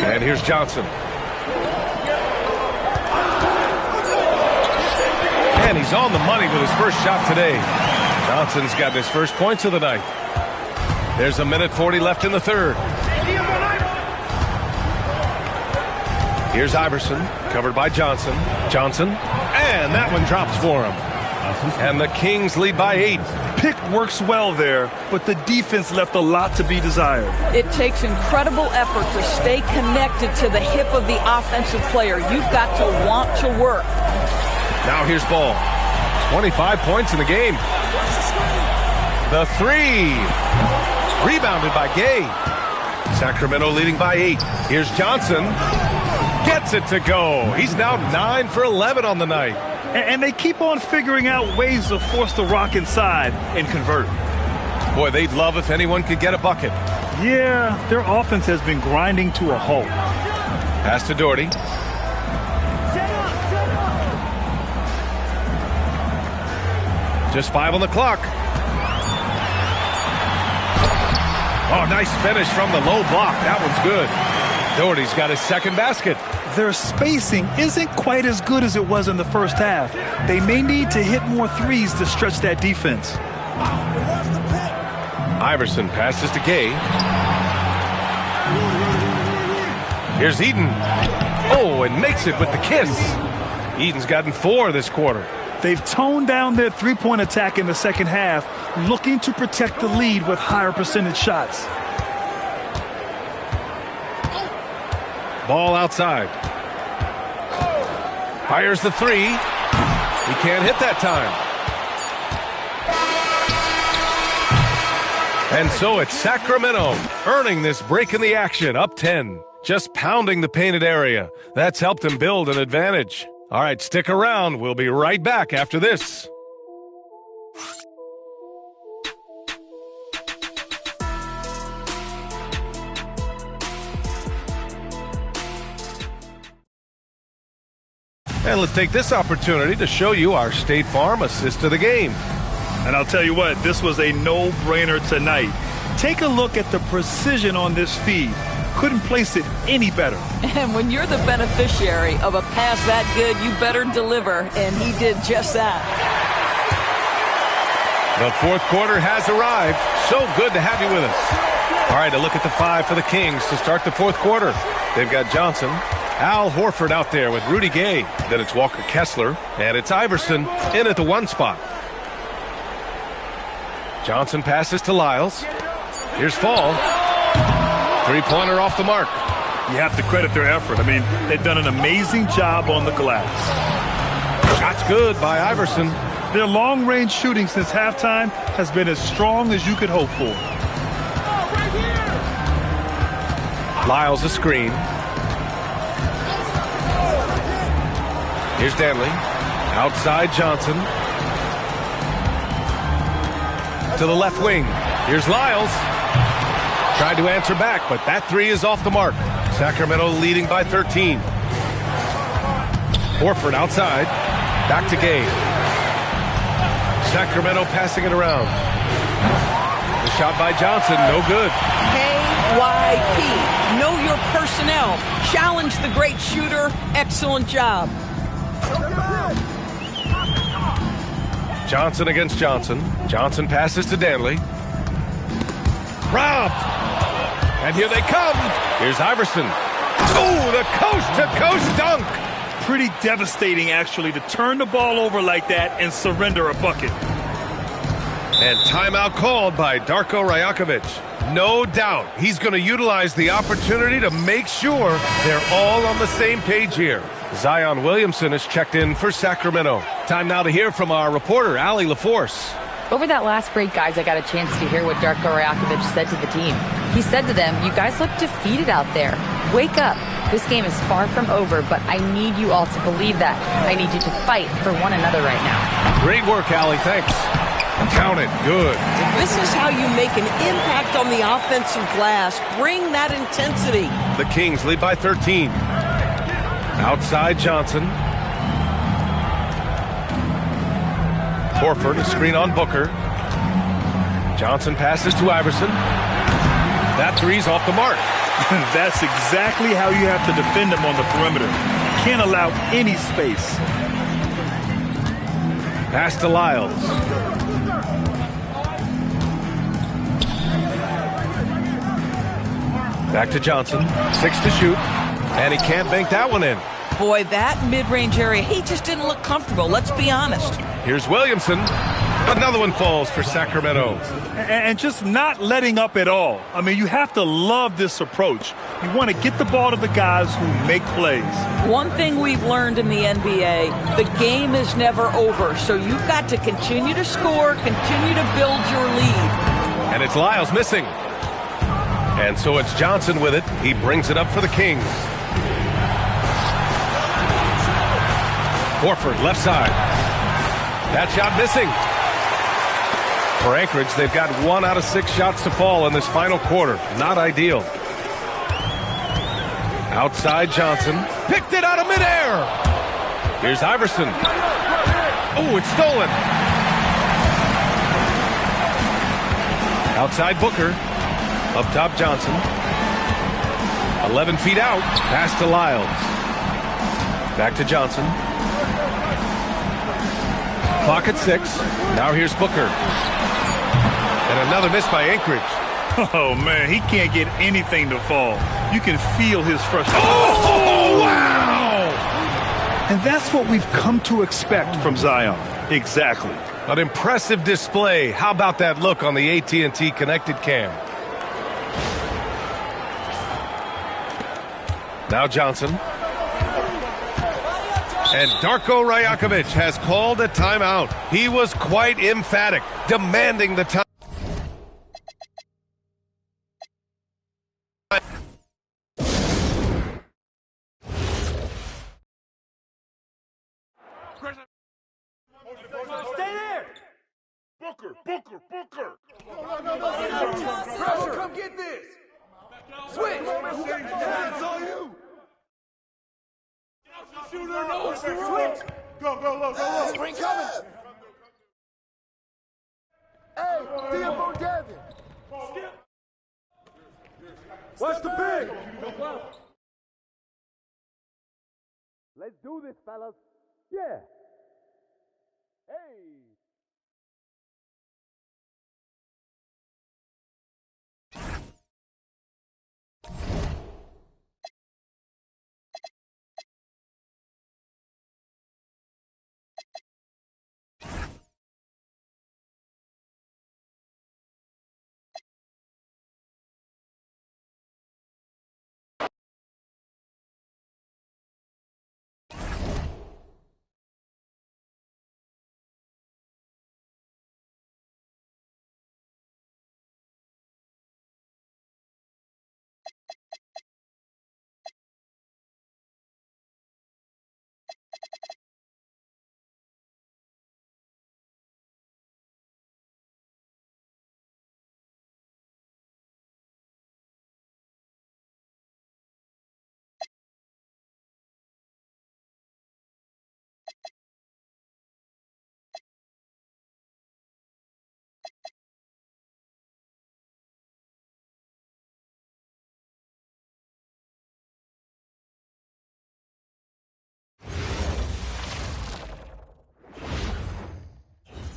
And here's Johnson. And he's on the money with his first shot today. Johnson's got his first points of the night. There's 1:40 left in the third. Here's Iverson, covered by Johnson. Johnson, and that one drops for him. And the Kings lead by 8. Pick works well there, but the defense left a lot to be desired. It takes incredible effort to stay connected to the hip of the offensive player. You've got to want to work. Now here's Ball. 25 points in the game. The three. Rebounded by Gay. Sacramento leading by 8. Here's Johnson. Gets it to go. He's now 9 for 11 on the night. And they keep on figuring out ways to force the rock inside and convert. Boy, they'd love if anyone could get a bucket. Yeah, their offense has been grinding to a halt. Pass to Doherty. Just 5 on the clock. Oh, nice finish from the low block. That one's good. Doherty's got his second basket. Their spacing isn't quite as good as it was in the first half. They may need to hit more threes to stretch that defense. Iverson passes to Gay. Here's Eden. Oh, and makes it with the kiss. Eden's gotten 4 this quarter. They've toned down their three-point attack in the second half, looking to protect the lead with higher percentage shots. Ball outside. Fires the three. He can't hit that time. And so it's Sacramento earning this break in the action, up 10. Just pounding the painted area. That's helped them build an advantage. All right, stick around. We'll be right back after this. And let's take this opportunity to show you our State Farm assist to the game. And I'll tell you what, this was a no-brainer tonight. Take a look at the precision on this feed. Couldn't place it any better. And when you're the beneficiary of a pass that good, you better deliver, and he did just that. The fourth quarter has arrived. So good to have you with us. All right, a look at the 5 for the Kings to start the fourth quarter. They've got Johnson, Al Horford out there with Rudy Gay. Then it's Walker Kessler, and it's Iverson in at the 1 spot. Johnson passes to Lyles. Here's Fall. Three-pointer off the mark. You have to credit their effort. I mean, they've done an amazing job on the glass. Shot's good by Iverson. Their long-range shooting since halftime has been as strong as you could hope for. Lyles a screen. Here's Danley. Outside Johnson. To the left wing. Here's Lyles. Tried to answer back, but that three is off the mark. Sacramento leading by 13. Horford outside. Back to Gay. Sacramento passing it around. The shot by Johnson, no good. KYP. Know your personnel. Challenge the great shooter. Excellent job. Johnson against Johnson. Johnson passes to Danley. Robbed. And here they come. Here's Iverson. Oh, the coast-to-coast dunk. Pretty devastating, actually, to turn the ball over like that and surrender a bucket. And timeout called by Darko Rajakovic. No doubt he's going to utilize the opportunity to make sure they're all on the same page here. Zion Williamson is checked in for Sacramento. Time now to hear from our reporter, Allie LaForce. Over that last break, guys, I got a chance to hear what Darko Rajakovic said to the team. He said to them, "You guys look defeated out there. Wake up. This game is far from over, but I need you all to believe that. I need you to fight for one another right now." Great work, Allie. Thanks. Count it. Good. This is how you make an impact on the offensive glass. Bring that intensity. The Kings lead by 13. Outside Johnson. Horford, a screen on Booker. Johnson passes to Iverson. That three's off the mark. That's exactly how you have to defend him on the perimeter. Can't allow any space. Pass to Lyles. Back to Johnson. 6 to shoot. And he can't bank that one in. Boy, that mid-range area, he just didn't look comfortable. Let's be honest. Here's Williamson. Another one falls for Sacramento. And just not letting up at all. I mean, you have to love this approach. You want to get the ball to the guys who make plays. One thing we've learned in the NBA, the game is never over. So you've got to continue to score, continue to build your lead. And it's Lyles missing. And so it's Johnson with it. He brings it up for the Kings. Horford, left side. That shot missing. For Anchorage, they've got 1 out of 6 shots to fall in this final quarter. Not ideal. Outside Johnson. Picked it out of midair. Here's Iverson. Oh, it's stolen. Outside Booker. Up top Johnson. 11 feet out. Pass to Lyles. Back to Johnson. Clock at 6. Now here's Booker. And another miss by Anchorage. Oh, man, he can't get anything to fall. You can feel his frustration. Oh, wow! And that's what we've come to expect from Zion. Exactly. An impressive display. How about that look on the AT&T connected cam? Now Johnson. And Darko Rajakovic has called a timeout. He was quite emphatic, demanding the time. Stay there! Booker! Pressure! Come get this! Switch! It's on you! Shooter, no! Switch! Go! Screen coming! Hey, DFO Devin! What's the big? Let's do this, fellas. Yeah. Hey.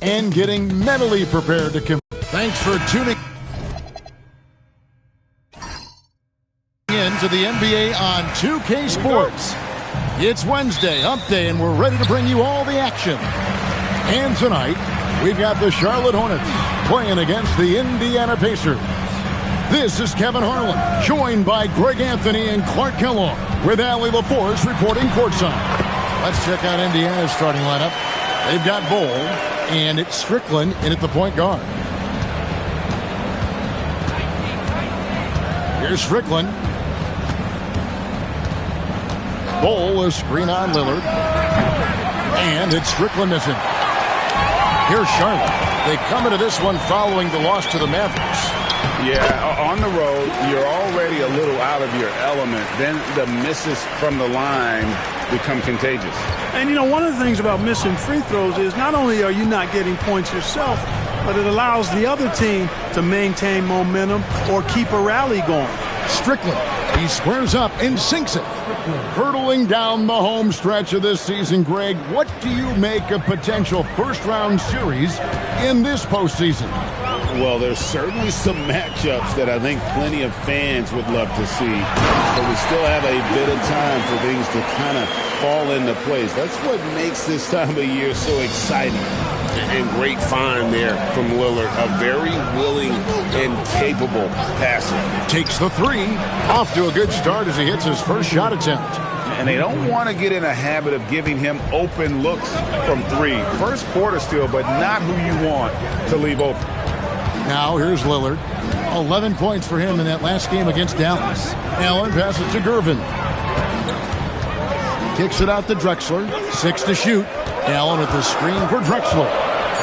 and getting mentally prepared to compete. Thanks for tuning in to the NBA on 2K Sports. It's Wednesday, hump day, and we're ready to bring you all the action. And tonight, we've got the Charlotte Hornets playing against the Indiana Pacers. This is Kevin Harlan, joined by Greg Anthony and Clark Kellogg, with Allie LaForce reporting courtside. Let's check out Indiana's starting lineup. They've got Bull, and it's Strickland in at the point guard. Here's Strickland. Bull, a screen on Lillard. And it's Strickland missing. Here's Charlotte. They come into this one following the loss to the Mavericks. Yeah, on the road, you're already a little out of your element. Then the misses from the line become contagious. And, you know, one of the things about missing free throws is not only are you not getting points yourself, but it allows the other team to maintain momentum or keep a rally going. Strickland, he squares up and sinks it. Hurtling down the home stretch of this season, Greg, what do you make of potential first-round series in this postseason? Well, there's certainly some matchups that I think plenty of fans would love to see. But we still have a bit of time for things to kind of fall into place. That's what makes this time of year so exciting. And great find there from Lillard. A very willing and capable passer. Takes the three. Off to a good start as he hits his first shot attempt. And they don't want to get in a habit of giving him open looks from three. First quarter still, but not who you want to leave open. Now here's Lillard. 11 points for him in that last game against Dallas. Allen passes to Gervin. Kicks it out to Drexler. 6 to shoot. Allen with the screen for Drexler.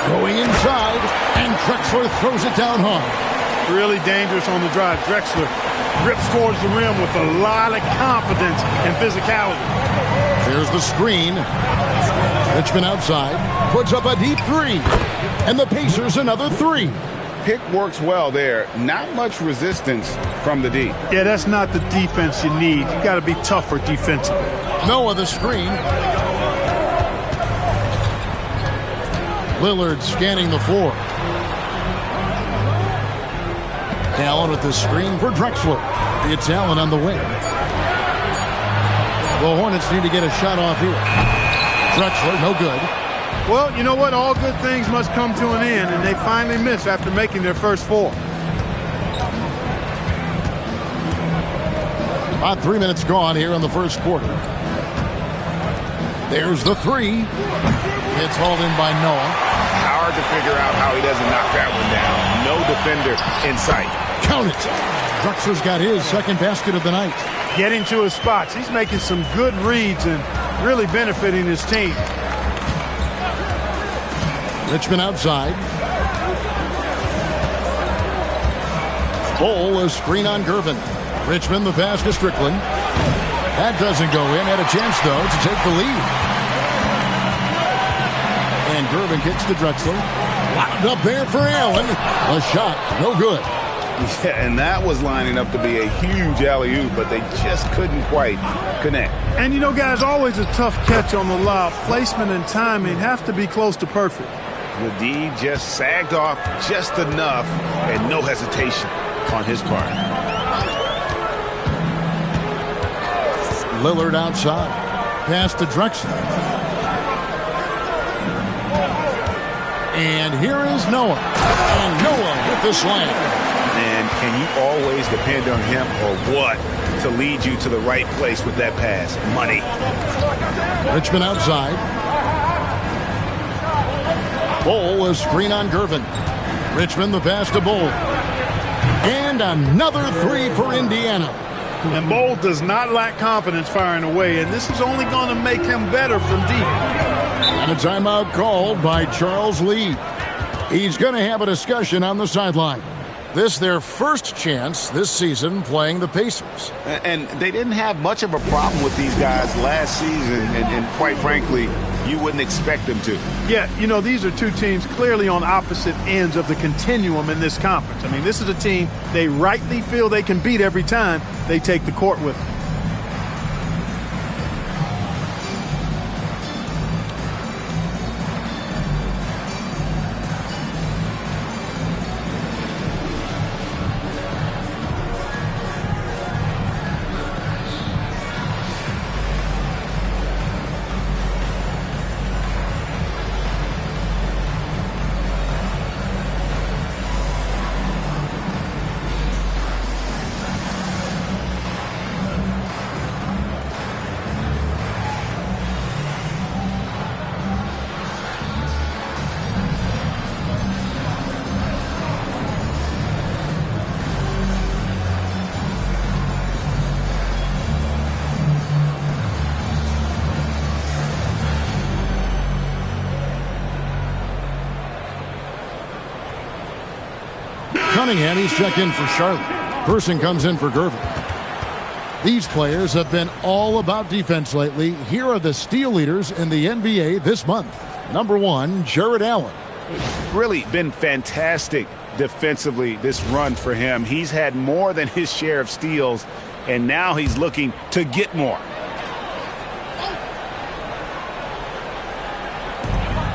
Going inside, and Drexler throws it down hard. Really dangerous on the drive. Drexler rips towards the rim with a lot of confidence and physicality. There's the screen. Richmond outside. Puts up a deep three. And the Pacers another three. Pick works well there. Not much resistance from the D. Yeah, that's not the defense you need. You got to be tougher defensively. Noah the screen. Lillard scanning the floor. Allen with the screen for Drexler. It's Allen on the wing. The Hornets need to get a shot off here. Drexler, no good. Well, you know what? All good things must come to an end, and they finally miss after making their first four. About 3 minutes gone here in the first quarter. There's the three. It's hauled in by Noah. Hard to figure out how he doesn't knock that one down. No defender in sight. Count it. Drexler's got his second basket of the night. Getting to his spots. He's making some good reads and really benefiting his team. Richmond outside. Bull, a screen on Gervin. Richmond, the pass to Strickland. That doesn't go in. Had a chance, though, to take the lead. And Gervin kicks to Drexler. Wound up there for Allen. A shot, no good. Yeah, and that was lining up to be a huge alley-oop, but they just couldn't quite connect. And, you know, guys, always a tough catch on the lob. Placement and timing have to be close to perfect. The D just sagged off just enough, and no hesitation on his part. Lillard outside. Pass to Drexler. And here is Noah. And Noah with the slam. And can you always depend on him or what to lead you to the right place with that pass? Money. Richmond outside. Bull, a screen on Gervin. Richmond, the pass to Bull. And another three for Indiana. And Bull does not lack confidence firing away, and this is only going to make him better from deep. And a timeout called by Charles Lee. He's going to have a discussion on the sideline. This their first chance this season playing the Pacers. And they didn't have much of a problem with these guys last season, and quite frankly, you wouldn't expect them to. Yeah, you know, these are two teams clearly on opposite ends of the continuum in this conference. I mean, this is a team they rightly feel they can beat every time they take the court with them. Cunningham, he's checked in for Charlotte. Person comes in for Gervin. These players have been all about defense lately. Here are the steal leaders in the NBA this month. Number 1, Jared Allen. Really been fantastic defensively this run for him. He's had more than his share of steals, and now he's looking to get more.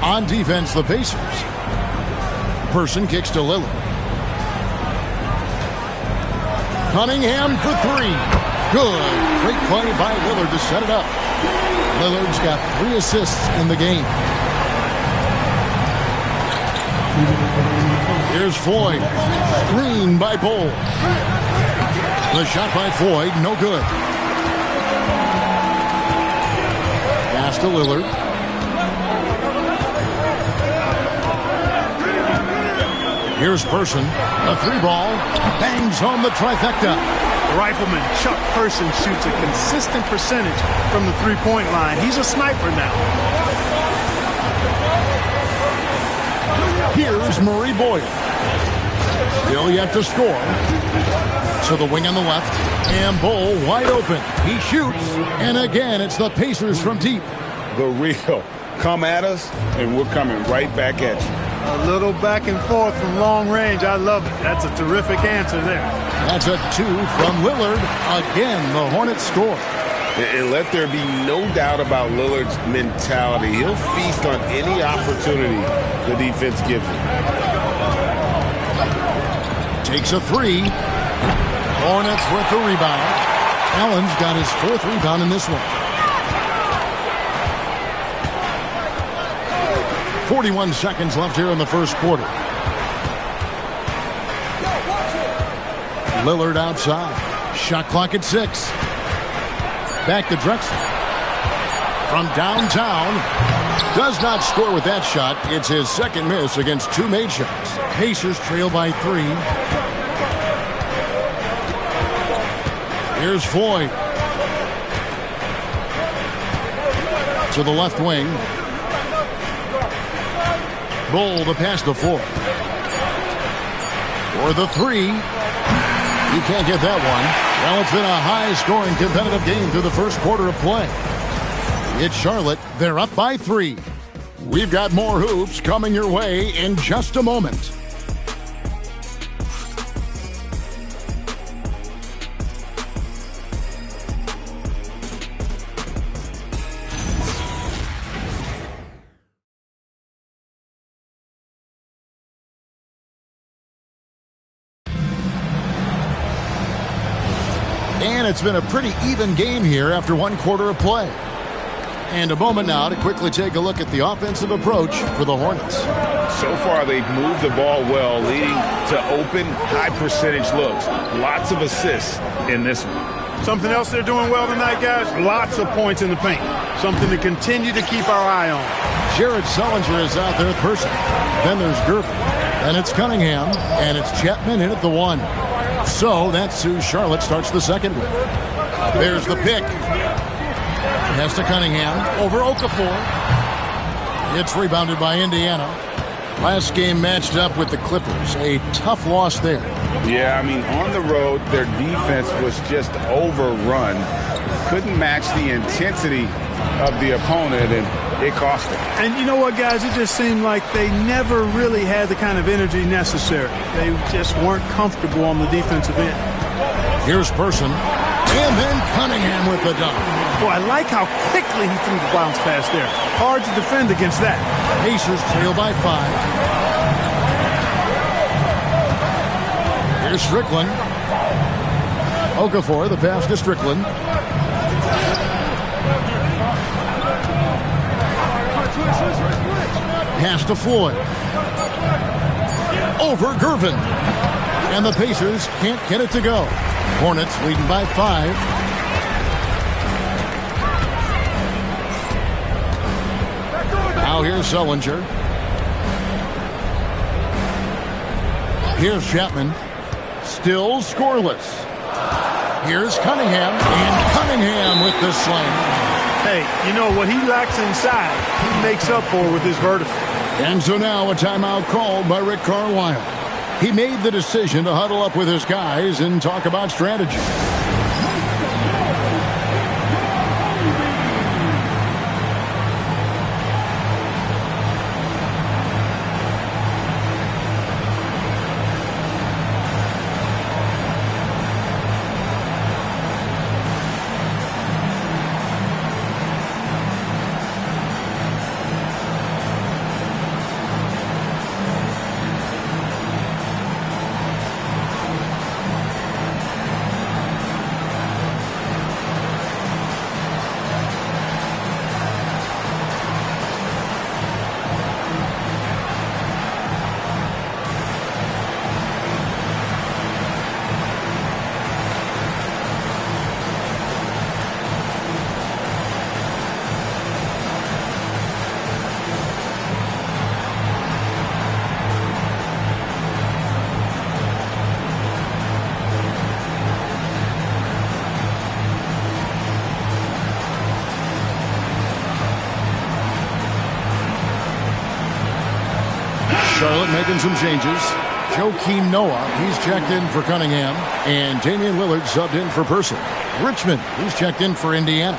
On defense, the Pacers. Person kicks to Lillard. Cunningham for 3. Good. Great play by Lillard to set it up. Lillard's got 3 assists in the game. Here's Floyd. Screen by Bull. The shot by Floyd, no good. Pass to Lillard. Here's Person. A 3-ball. Bangs home the trifecta. Rifleman Chuck Person shoots a consistent percentage from the three-point line. He's a sniper now. Here's Murray Boyle. Still yet to score. To the wing on the left. And Bull wide open. He shoots. And again, it's the Pacers from deep. The real. Come at us, and we're coming right back at you. A little back and forth from long range. I love it. That's a terrific answer there. That's a 2 from Lillard. Again, the Hornets score. And let there be no doubt about Lillard's mentality. He'll feast on any opportunity the defense gives him. Takes a 3. Hornets with the rebound. Allen's got his 4th rebound in this one. 41 seconds left here in the first quarter. Lillard outside. Shot clock at 6. Back to Drexler. From downtown. Does not score with that shot. It's his second miss against 2 made shots. Pacers trail by 3. Here's Floyd. To the left wing. Bull the pass to Floyd. For the 3. You can't get that one. Well, it's been a high-scoring competitive game through the first quarter of play. It's Charlotte. They're up by 3. We've got more hoops coming your way in just a moment. And it's been a pretty even game here after 1 quarter of play. And a moment now to quickly take a look at the offensive approach for the Hornets. So far, they've moved the ball well, leading to open, high-percentage looks. Lots of assists in this one. Something else they're doing well tonight, guys? Lots of points in the paint. Something to continue to keep our eye on. Jared Sullinger is out there at Person. Then there's Gervin. Then it's Cunningham. And it's Chapman in at the 1. So that's who Charlotte starts the second with. There's the pick. Pass to Cunningham. Over Okafor. It's rebounded by Indiana. Last game matched up with the Clippers. A tough loss there. Yeah, I mean, on the road, their defense was just overrun. Couldn't match the intensity of the opponent, and it cost them. And you know what, guys? It just seemed like they never really had the kind of energy necessary. They just weren't comfortable on the defensive end. Here's Person. And then Cunningham with the dunk. Boy, I like how quickly he threw the bounce pass there. Hard to defend against that. Pacers trail by 5. Here's Strickland. Okafor, the pass to Strickland. Pass to Floyd. Over Gervin. And the Pacers can't get it to go. Hornets leading by 5. Now here's Sullinger. Here's Chapman. Still scoreless. Here's Cunningham. And Cunningham with the slam. Hey, you know what he lacks inside, he makes up for with his vertical. And so now a timeout called by Rick Carlisle. He made the decision to huddle up with his guys and talk about strategy. Charlotte making some changes. Joakim Noah, he's checked in for Cunningham. And Damian Lillard subbed in for Person. Richmond, he's checked in for Indiana.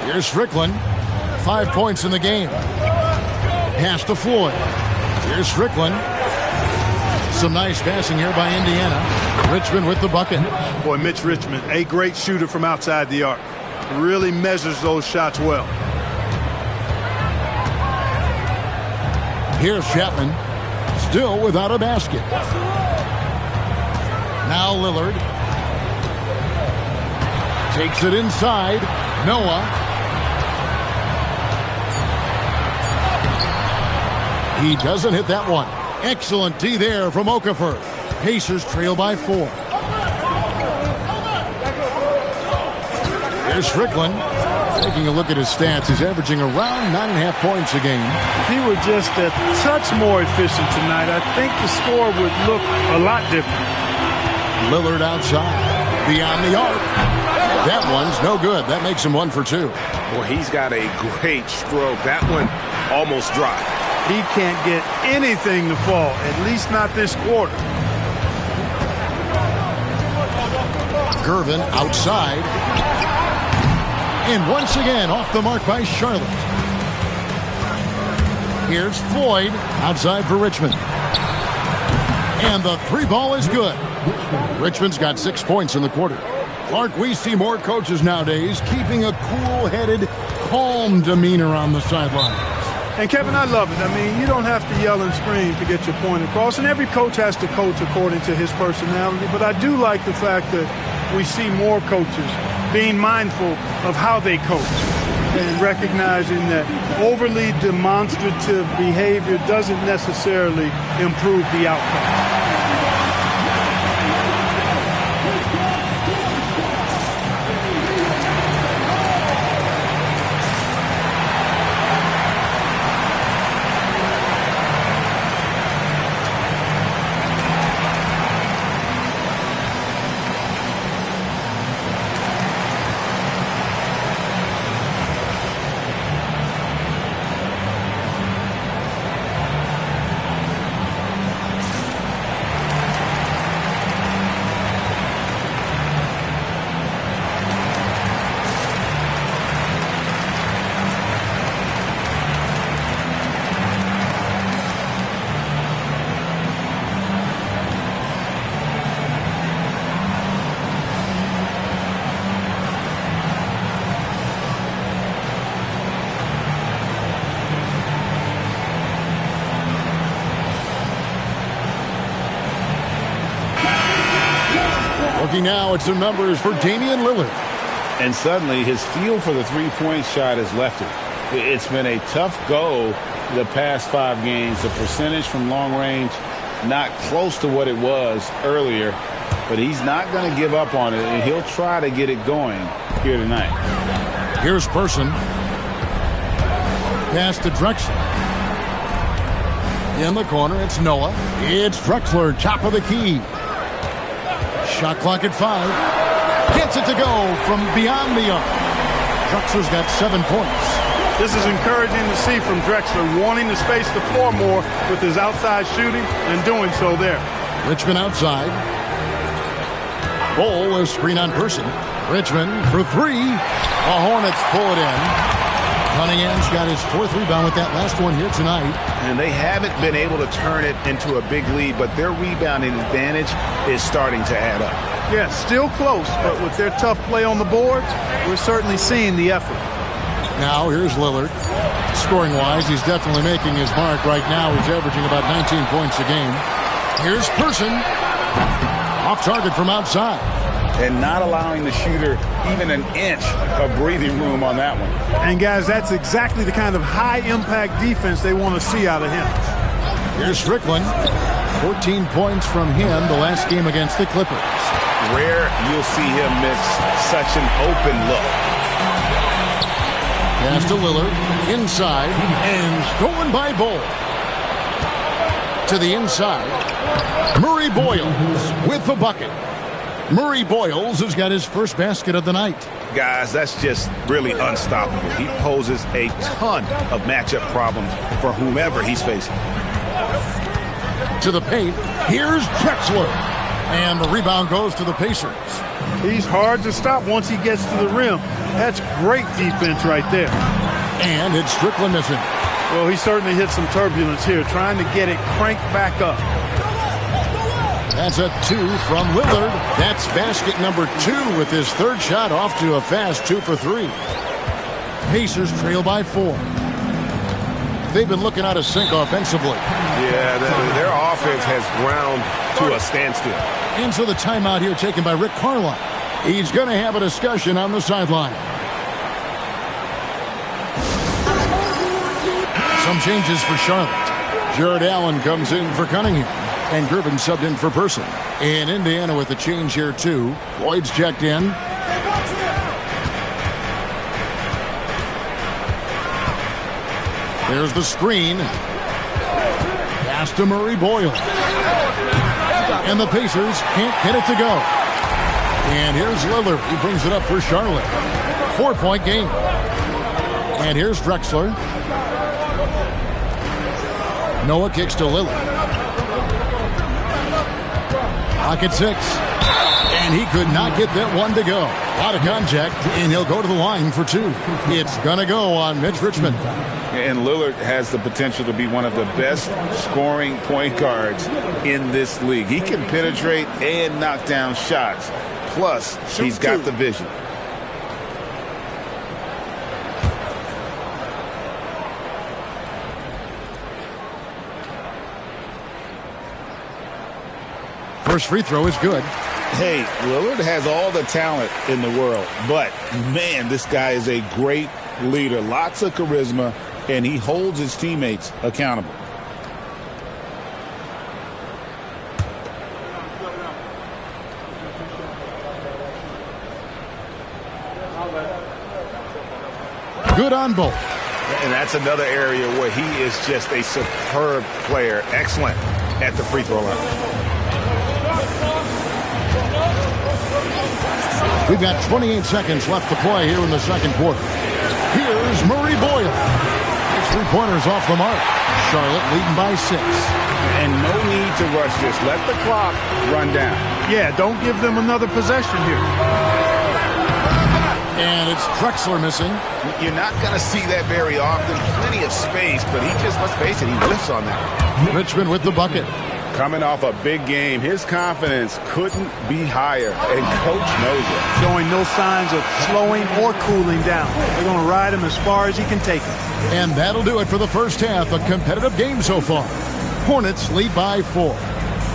Here's Strickland. 5 points in the game. Pass to Floyd. Here's Strickland. Some nice passing here by Indiana. Richmond with the bucket. Boy, Mitch Richmond, a great shooter from outside the arc. Really measures those shots well. Here's Chapman. Still without a basket. Now Lillard. Takes it inside. Noah. He doesn't hit that one. Excellent D there from Okafor. Pacers trail by 4. Here's Strickland. Taking a look at his stats, he's averaging around 9.5 points a game. If he were just a touch more efficient tonight, I think the score would look a lot different. Lillard outside. Beyond the arc. That one's no good. That makes him 1 for 2. Boy, he's got a great stroke. That one almost dropped. He can't get anything to fall, at least not this quarter. Gervin outside. And once again, off the mark by Charlotte. Here's Floyd outside for Richmond. And the 3-ball is good. Richmond's got 6 points in the quarter. Clark, we see more coaches nowadays keeping a cool-headed, calm demeanor on the sideline. And, Kevin, I love it. I mean, you don't have to yell and scream to get your point across, and every coach has to coach according to his personality. But I do like the fact that we see more coaches being mindful of how they coach and recognizing that overly demonstrative behavior doesn't necessarily improve the outcome. Looking now at some numbers for Damian Lillard. And suddenly his feel for the three-point shot has left him. It's been a tough go the past 5 games. The percentage from long range not close to what it was earlier, but he's not going to give up on it, and he'll try to get it going here tonight. Here's Person. Pass to Drexler. In the corner, it's Noah. It's Drexler, top of the key. Shot clock at 5. Gets it to go from beyond the arc. Drexler's got 7 points. This is encouraging to see from Drexler, wanting to space the floor more with his outside shooting and doing so there. Richmond outside. Bol, a screen on Person. Richmond for 3. The Hornets pull it in. Cunningham's got his 4th rebound with that last one here tonight. And they haven't been able to turn it into a big lead, but their rebounding advantage is starting to add up. Yeah, still close, but with their tough play on the boards, we're certainly seeing the effort. Now here's Lillard. Scoring-wise, he's definitely making his mark right now. He's averaging about 19 points a game. Here's Person. Off target from outside. And not allowing the shooter even an inch of breathing room on that one. And guys, that's exactly the kind of high-impact defense they want to see out of him. Here's Strickland. 14 points from him the last game against the Clippers. Rare you'll see him miss such an open look. Pass to Lillard. Inside. And stolen by Bol. To the inside. Murray Boyles with the bucket. Murray Boyles has got his first basket of the night. Guys, that's just really unstoppable. He poses a ton of matchup problems for whomever he's facing. To the paint, here's Drexler. And the rebound goes to the Pacers. He's hard to stop once he gets to the rim. That's great defense right there. And it's Strickland missing. Well, he certainly hit some turbulence here, trying to get it cranked back up. That's a 2 from Lillard. That's basket number 2 with his 3rd shot off to a fast 2 for 3. Pacers trail by 4. They've been looking out of sync offensively. Yeah, their offense has ground to a standstill. And so the timeout here taken by Rick Carlisle. He's going to have a discussion on the sideline. Some changes for Charlotte. Jared Allen comes in for Cunningham. And Griffin subbed in for Person. And Indiana with a change here, too. Floyd's checked in. There's the screen. Pass to Murray Boyle. And the Pacers can't get it to go. And here's Lillard. He brings it up for Charlotte. 4-point game. And here's Drexler. Noah kicks to Lillard. Pocket 6. And he could not get that one to go. A lot of contact, and he'll go to the line for 2. It's going to go on Mitch Richmond. And Lillard has the potential to be one of the best scoring point guards in this league. He can penetrate and knock down shots. Plus, he's got the vision. First free throw is good. Hey, Lillard has all the talent in the world, but, man, this guy is a great leader. Lots of charisma, and he holds his teammates accountable. Good on both. And that's another area where he is just a superb player. Excellent at the free throw line. We've got 28 seconds left to play here in the second quarter. Here's Murray Boyle. His 3-pointers off the mark. Charlotte leading by 6. And no need to rush this. Let the clock run down. Yeah, don't give them another possession here. And it's Drexler missing. You're not going to see that very often. Plenty of space, but he just, let's face it, he whiffs on that. Richmond with the bucket. Coming off a big game, his confidence couldn't be higher, and Coach knows it. Showing no signs of slowing or cooling down. They're going to ride him as far as he can take him. And that'll do it for the first half. A competitive game so far. Hornets lead by 4.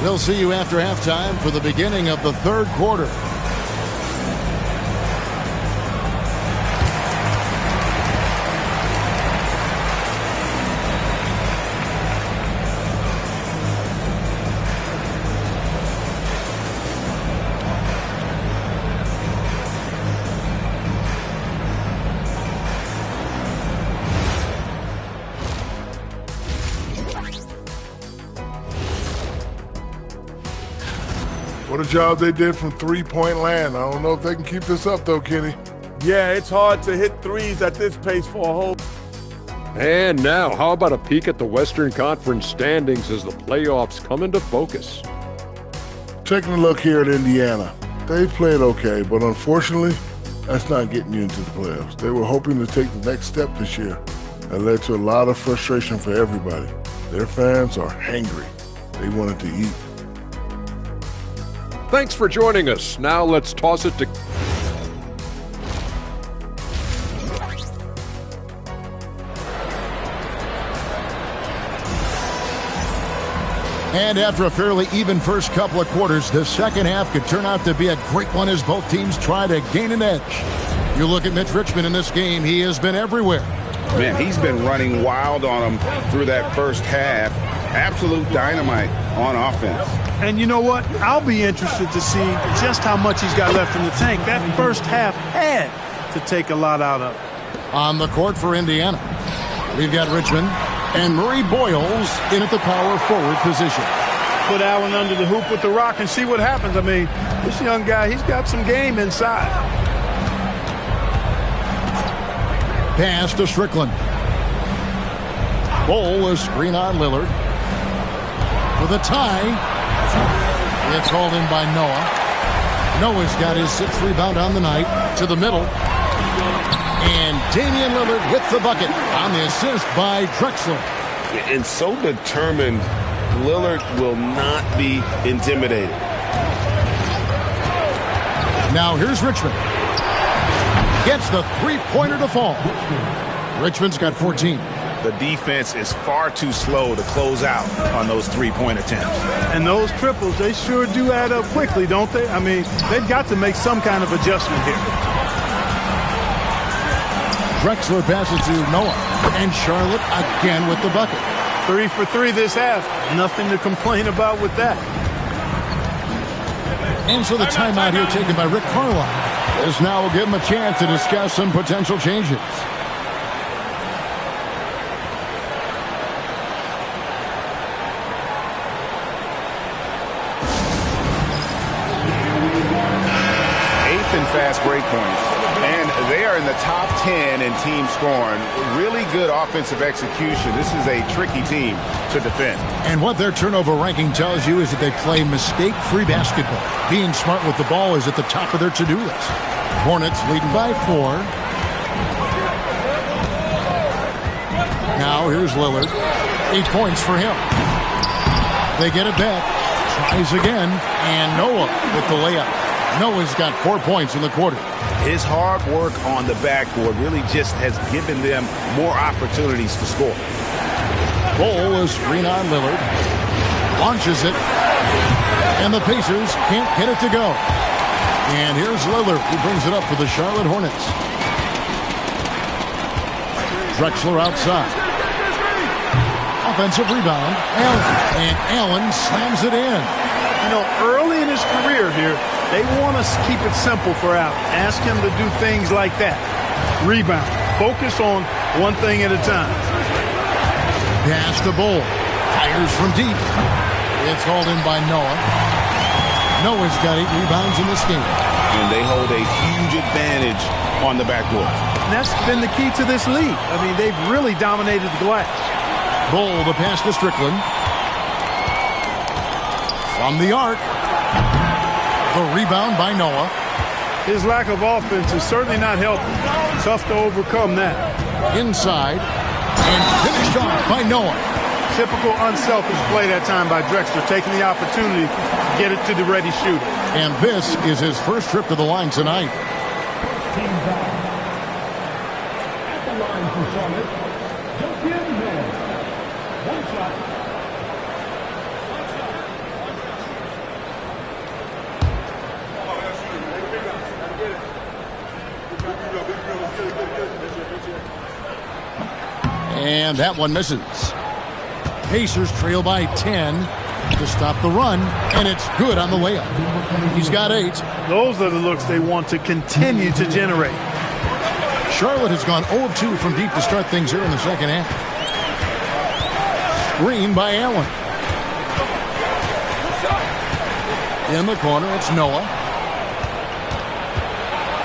We'll see you after halftime for the beginning of the third quarter. What a job they did from three-point land. I don't know if they can keep this up, though, Kenny. Yeah, it's hard to hit threes at this pace for a whole. And now, how about a peek at the Western Conference standings as the playoffs come into focus? Taking a look here at Indiana. They played okay, but unfortunately, that's not getting you into the playoffs. They were hoping to take the next step this year. That led to a lot of frustration for everybody. Their fans are hangry. They wanted to eat. Thanks for joining us. Now let's toss it to... And after a fairly even first couple of quarters, the second half could turn out to be a great one as both teams try to gain an edge. You look at Mitch Richmond in this game, he has been everywhere. Man, he's been running wild on them through that first half. Absolute dynamite on offense. And you know what? I'll be interested to see just how much he's got left in the tank. That first half had to take a lot out of it. On the court for Indiana, we've got Richmond and Murray Boyles in at the power forward position. Put Allen under the hoop with the rock and see what happens. I mean, this young guy, he's got some game inside. Pass to Strickland. Bol is screen on Lillard. For the tie. It's hauled in by Noah. Noah's got his 6th rebound on the night. To the middle. And Damian Lillard with the bucket on the assist by Drexler. And so determined, Lillard will not be intimidated. Now here's Richmond. Gets the three-pointer to fall. Richmond's got 14. The defense is far too slow to close out on those three-point attempts. And those triples, they sure do add up quickly, don't they? I mean, they've got to make some kind of adjustment here. Drexler passes to Noah. And Charlotte again with the bucket. 3 for 3 this half. Nothing to complain about with that. And so the timeout here taken by Rick Carlisle. This now will give him a chance to discuss some potential changes. Fast break points, and they are in the top 10 in team scoring. Really good offensive execution. This is a tricky team to defend. And what their turnover ranking tells you is that they play mistake-free basketball. Being smart with the ball is at the top of their to-do list. Hornets leading by 4. Now here's Lillard. 8 points for him. They get it back. Tries again, and Noah with the layup. Noah's got 4 points in the quarter. His hard work on the backboard really just has given them more opportunities to score. Bol is screen on Lillard. Launches it. And the Pacers can't get it to go. And here's Lillard who brings it up for the Charlotte Hornets. Drexler outside. Offensive rebound. Allen. And Allen slams it in. You know, early in his career here, they want to keep it simple for Allen. Ask him to do things like that. Rebound. Focus on one thing at a time. Pass to Bol. Fires from deep. It's hauled in by Noah. Noah's got 8 rebounds in this game. And they hold a huge advantage on the backboard. And that's been the key to this league. I mean, they've really dominated the glass. Bol, the pass to Strickland. From the arc. The rebound by Noah. His lack of offense is certainly not helping. Tough to overcome that. Inside. And finished off by Noah. Typical unselfish play that time by Drexler, taking the opportunity to get it to the ready shooter. And this is his first trip to the line tonight. At the line for Charlotte, Joakim Noah. 1 shot. And that one misses. Pacers trail by 10 to stop the run, and it's good on the layup. He's got 8. Those are the looks they want to continue to generate. Charlotte has gone 0 of 2 from deep to start things here in the second half. Screen by Allen. In the corner, it's Noah.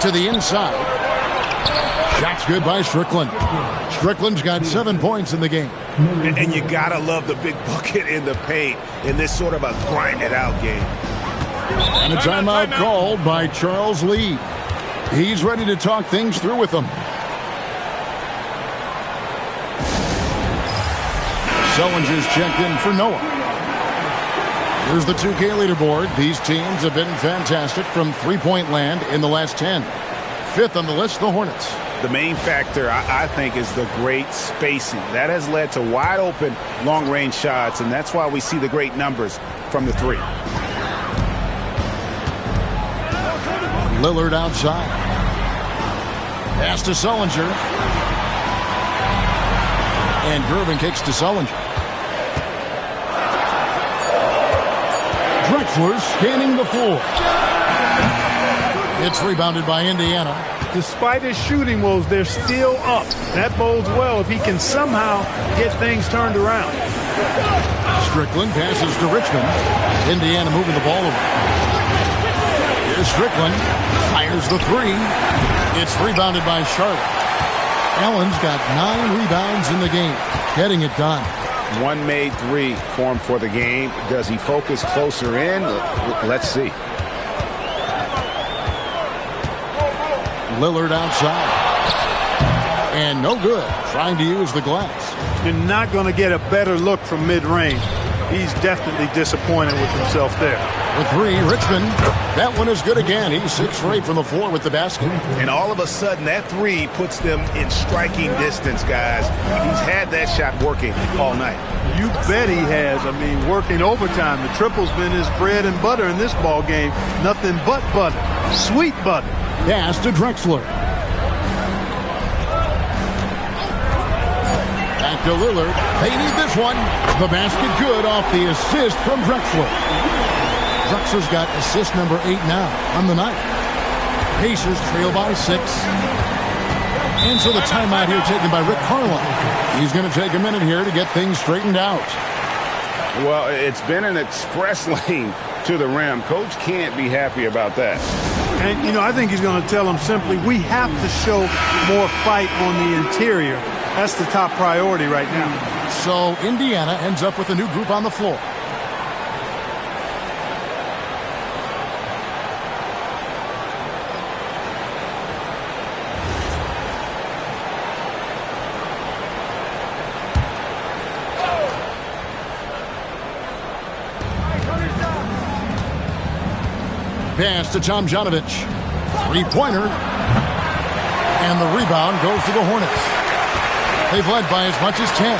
To the inside. Shot's good by Strickland. Strickland's got 7 points in the game. And you got to love the big bucket in the paint in this sort of a grind-it-out game. And a timeout called by Charles Lee. He's ready to talk things through with them. Sullinger's checked in for Noah. Here's the 2K leaderboard. These teams have been fantastic from three-point land in the last 10. Fifth on the list, the Hornets. The main factor, I think, is the great spacing. That has led to wide-open, long-range shots, and that's why we see the great numbers from the three. Lillard outside. Pass to Sullinger. And Gervin kicks to Sullinger. Drexler scanning the floor. It's rebounded by Indiana. Despite his shooting woes, they're still up. That bodes well if he can somehow get things turned around. Strickland passes to Richmond. Indiana moving the ball over. Here's Strickland. Fires the three. It's rebounded by Charlotte. Allen's got 9 rebounds in the game. Getting it done. One made three for him for the game. Does he focus closer in? Let's see. Lillard outside. And no good. Trying to use the glass. You're not going to get a better look from mid-range. He's definitely disappointed with himself there. The three, Richmond. That one is good again. He's 6 for 8 from the floor with the basket. And all of a sudden, that three puts them in striking distance, guys. He's had that shot working all night. You bet he has. I mean, working overtime. The triple's been his bread and butter in this ball game. Nothing but butter. Sweet butter. Pass to Drexler. Back to Lillard. They need this one. The basket good off the assist from Drexler. Drexler's got assist number 8 now on the night. Pacers trail by 6. And so the timeout here taken by Rick Carlisle. He's going to take a minute here to get things straightened out. Well, it's been an express lane to the rim. Coach can't be happy about that. And, you know, I think he's going to tell them simply, we have to show more fight on the interior. That's the top priority right now. So Indiana ends up with a new group on the floor. Pass to Tomjanovich. Three-pointer. And the rebound goes to the Hornets. They've led by as much as 10.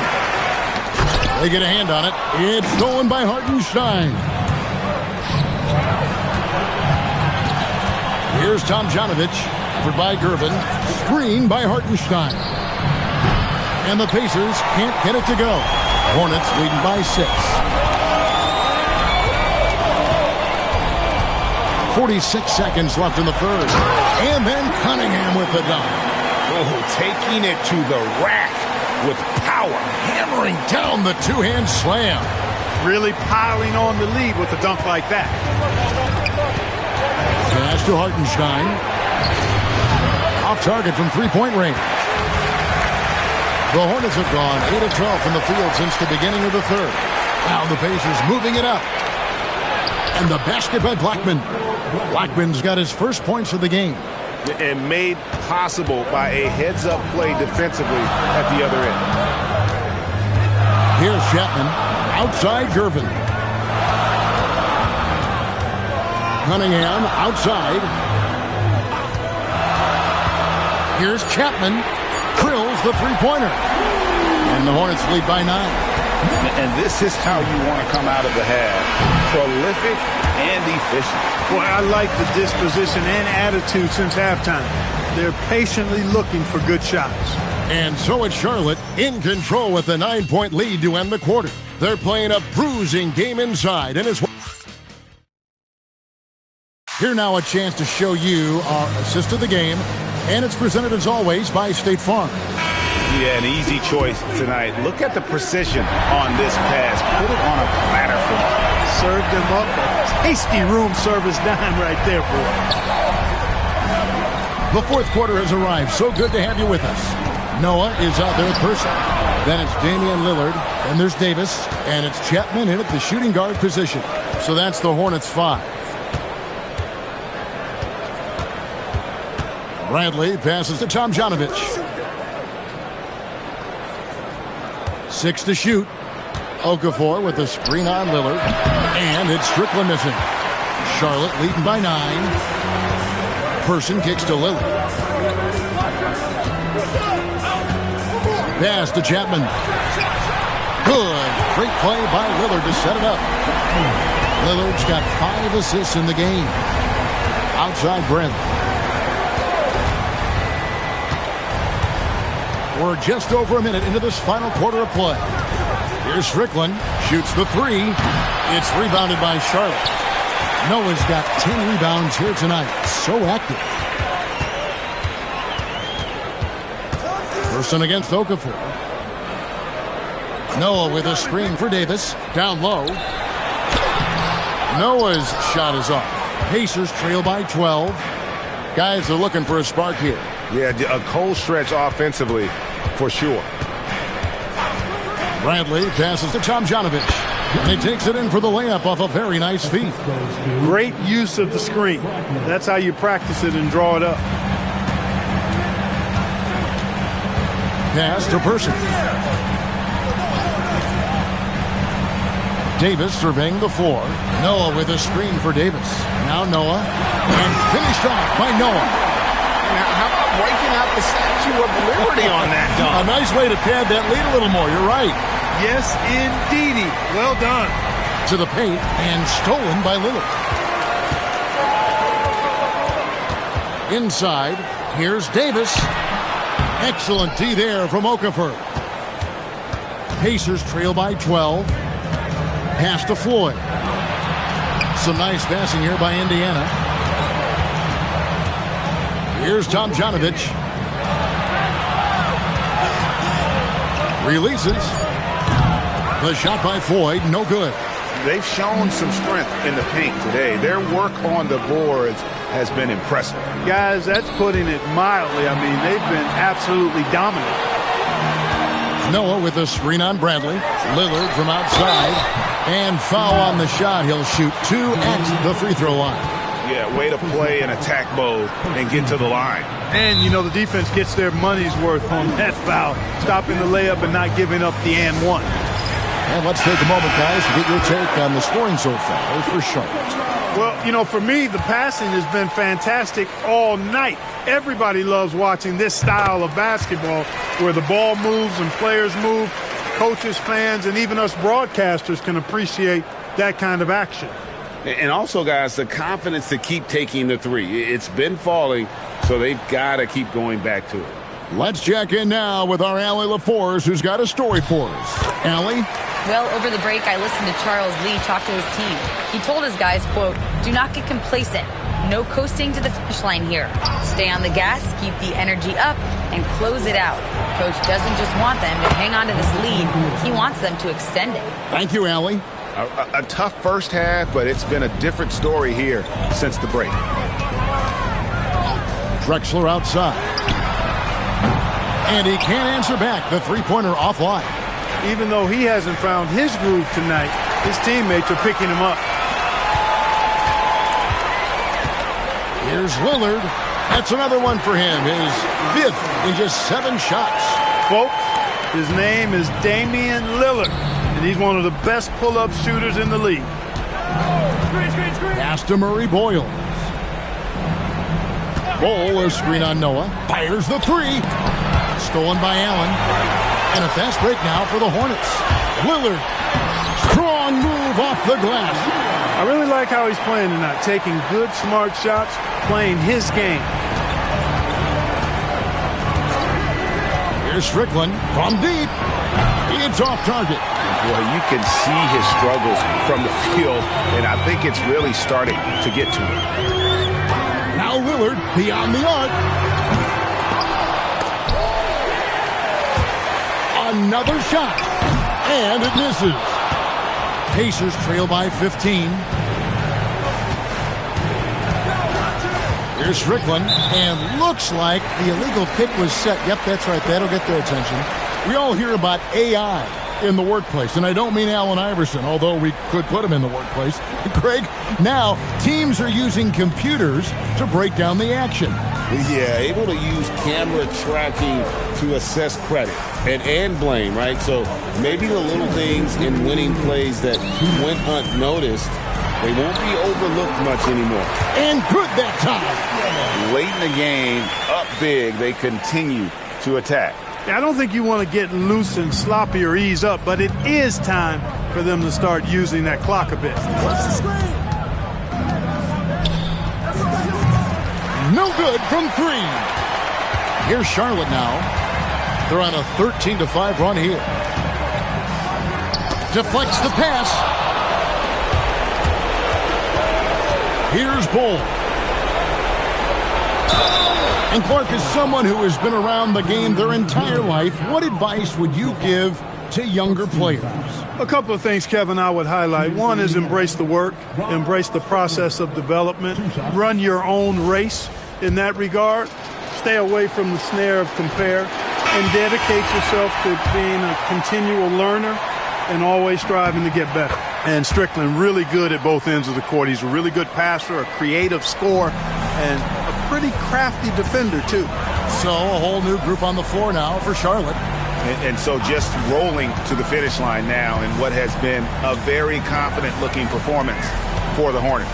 They get a hand on it. It's stolen by Hartenstein. Here's Tomjanovich. Covered by Gervin. Screen by Hartenstein. And the Pacers can't get it to go. Hornets leading by 6. 46 seconds left in the first. And then Cunningham with the dunk. Oh, taking it to the rack with power. Hammering down the two-hand slam. Really piling on the lead with a dunk like that. Pass to Hartenstein. Off target from three-point range. The Hornets have gone 8 of 12 from the field since the beginning of the third. Now the Pacers moving it up. And the basket by Blackman. Blackman's got his first points of the game. And made possible by a heads-up play defensively at the other end. Here's Chapman. Outside Gervin. Cunningham outside. Here's Chapman. Drills the three-pointer. And the Hornets lead by 9. And this is how you want to come out of the half. Prolific and efficient. Boy, I like the disposition and attitude since halftime. They're patiently looking for good shots. And so it's Charlotte in control with a 9-point lead to end the quarter. They're playing a bruising game inside. And it's here now a chance to show you our assist of the game. And it's presented as always by State Farm. Yeah, an easy choice tonight. Look at the precision on this pass. Put it on a platter for him. Served him up a tasty room service dime right there, boy. The fourth quarter has arrived. So good to have you with us. Noah is out there at Person. Then it's Damian Lillard. And there's Davis. And it's Chapman in at the shooting guard position. So that's the Hornets 5. Bradley passes to Tomjanovich. 6 to shoot. Okafor with a screen on Lillard. And it's Strickland missing. Charlotte leading by 9. Person kicks to Lillard. Pass to Chapman. Good. Great play by Lillard to set it up. Lillard's got 5 assists in the game. Outside Brent. We're just over a minute into this final quarter of play. Here's Strickland. Shoots the 3. It's rebounded by Charlotte. Noah's got 10 rebounds here tonight. So active. Person against Okafor. Noah with a screen for Davis. Down low. Noah's shot is off. Pacers trail by 12. Guys are looking for a spark here. Yeah, a cold stretch offensively for sure. Bradley passes to Tomjanovich. And he takes it in for the layup off a very nice feed. Great use of the screen. That's how you practice it and draw it up. Pass to Person. Davis surveying the 4. Noah with a screen for Davis. Now Noah. And finished off by Noah. Now, how about breaking out the Statue of Liberty on that dunk? A nice way to pad that lead a little more. You're right. Yes, indeedy. Well done. To the paint and stolen by Lillard. Inside, here's Davis. Excellent D there from Okafor. Pacers trail by 12. Pass to Floyd. Some nice passing here by Indiana. Here's Tomjanovich. Releases. The shot by Floyd, no good. They've shown some strength in the paint today. Their work on the boards has been impressive. Guys, that's putting it mildly. I mean, they've been absolutely dominant. Noah with a screen on Bradley. Lillard from outside. And foul on the shot. He'll shoot 2 at the free throw line. Yeah, way to play in attack mode and get to the line. And, you know, the defense gets their money's worth on that foul. Stopping the layup and not giving up the and one. And let's take a moment, guys, to get your take on the scoring so far for Charlotte. Well, you know, for me, the passing has been fantastic all night. Everybody loves watching this style of basketball where the ball moves and players move. Coaches, fans, and even us broadcasters can appreciate that kind of action. And also, guys, the confidence to keep taking the 3. It's been falling, so they've got to keep going back to it. Let's check in now with our Allie LaForce, who's got a story for us. Allie? Well, over the break, I listened to Charles Lee talk to his team. He told his guys, quote, "Do not get complacent. No coasting to the finish line here. Stay on the gas, keep the energy up, and close it out. Coach doesn't just want them to hang on to this lead. He wants them to extend it." Thank you, Allie. A tough first half, but it's been a different story here since the break. Drexler outside. And he can't answer back. The three-pointer offline. Even though he hasn't found his groove tonight, his teammates are picking him up. Here's Lillard. That's another one for him. His 5th in just 7 shots. Folks, his name is Damian Lillard, and he's one of the best pull-up shooters in the league. Pass to Murray Boyle. Bowl, a screen on Noah. Fires the 3. Stolen by Allen. And a fast break now for the Hornets. Lillard. Strong move off the glass. I really like how he's playing tonight. Taking good, smart shots, playing his game. Here's Strickland from deep. It's off target. Boy, you can see his struggles from the field, and I think it's really starting to get to him. Now Lillard beyond the arc. Another shot. And it misses. Pacers trail by 15. Here's Strickland, and looks like the illegal pick was set. Yep, that's right. That'll get their attention. We all hear about AI in the workplace, and I don't mean Allen Iverson, although we could put him in the workplace. Greg, now teams are using computers to break down the action. Yeah, able to use camera tracking to assess credit and blame, right? So maybe the little things in winning plays that went unnoticed, they won't be overlooked much anymore. And good that time. Late in the game, up big, they continue to attack. I don't think you want to get loose and sloppy or ease up, but it is time for them to start using that clock a bit. No good from 3. Here's Charlotte now. They're on a 13-5 run here. Deflects the pass. Here's Bull. And Clark, is someone who has been around the game their entire life, what advice would you give to younger players? A couple of things, Kevin, I would highlight. One is embrace the work, embrace the process of development, run your own race in that regard, stay away from the snare of compare, and dedicate yourself to being a continual learner and always striving to get better. And Strickland really good at both ends of the court. He's a really good passer, a creative scorer, and a pretty crafty defender, too. So a whole new group on the floor now for Charlotte. And so just rolling to the finish line now in what has been a very confident-looking performance for the Hornets.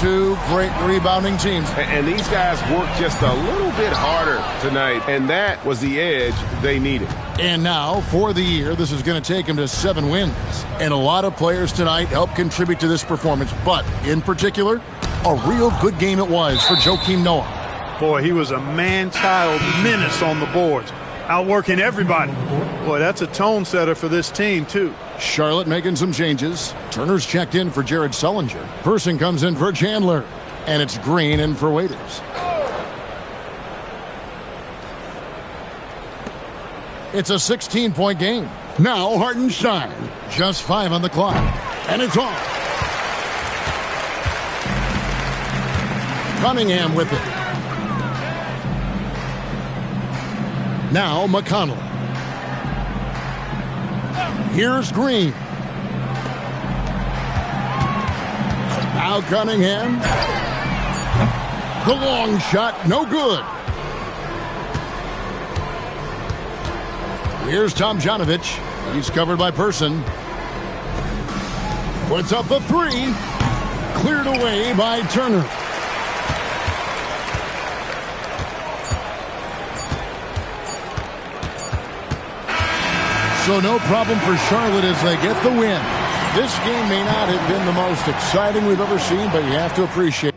Two great rebounding teams. And these guys worked just a little bit harder tonight, and that was the edge they needed. And now, for the year, this is going to take them to 7 wins. And a lot of players tonight helped contribute to this performance, but in particular, a real good game it was for Joakim Noah. Boy, he was a man-child menace on the boards, outworking everybody. Boy, that's a tone setter for this team, too. Charlotte making some changes. Turner's checked in for Jared Sullinger. Person comes in for Chandler. And it's Green in for Waiters. It's a 16-point game. Now Hartenstein. Just 5 on the clock. And it's off. Cunningham with it. Now McConnell. Here's Green. Now Cunningham. The long shot, no good. Here's Tomjanovich. He's covered by Person. Puts up the 3. Cleared away by Turner. So no problem for Charlotte as they get the win. This game may not have been the most exciting we've ever seen, but you have to appreciate it.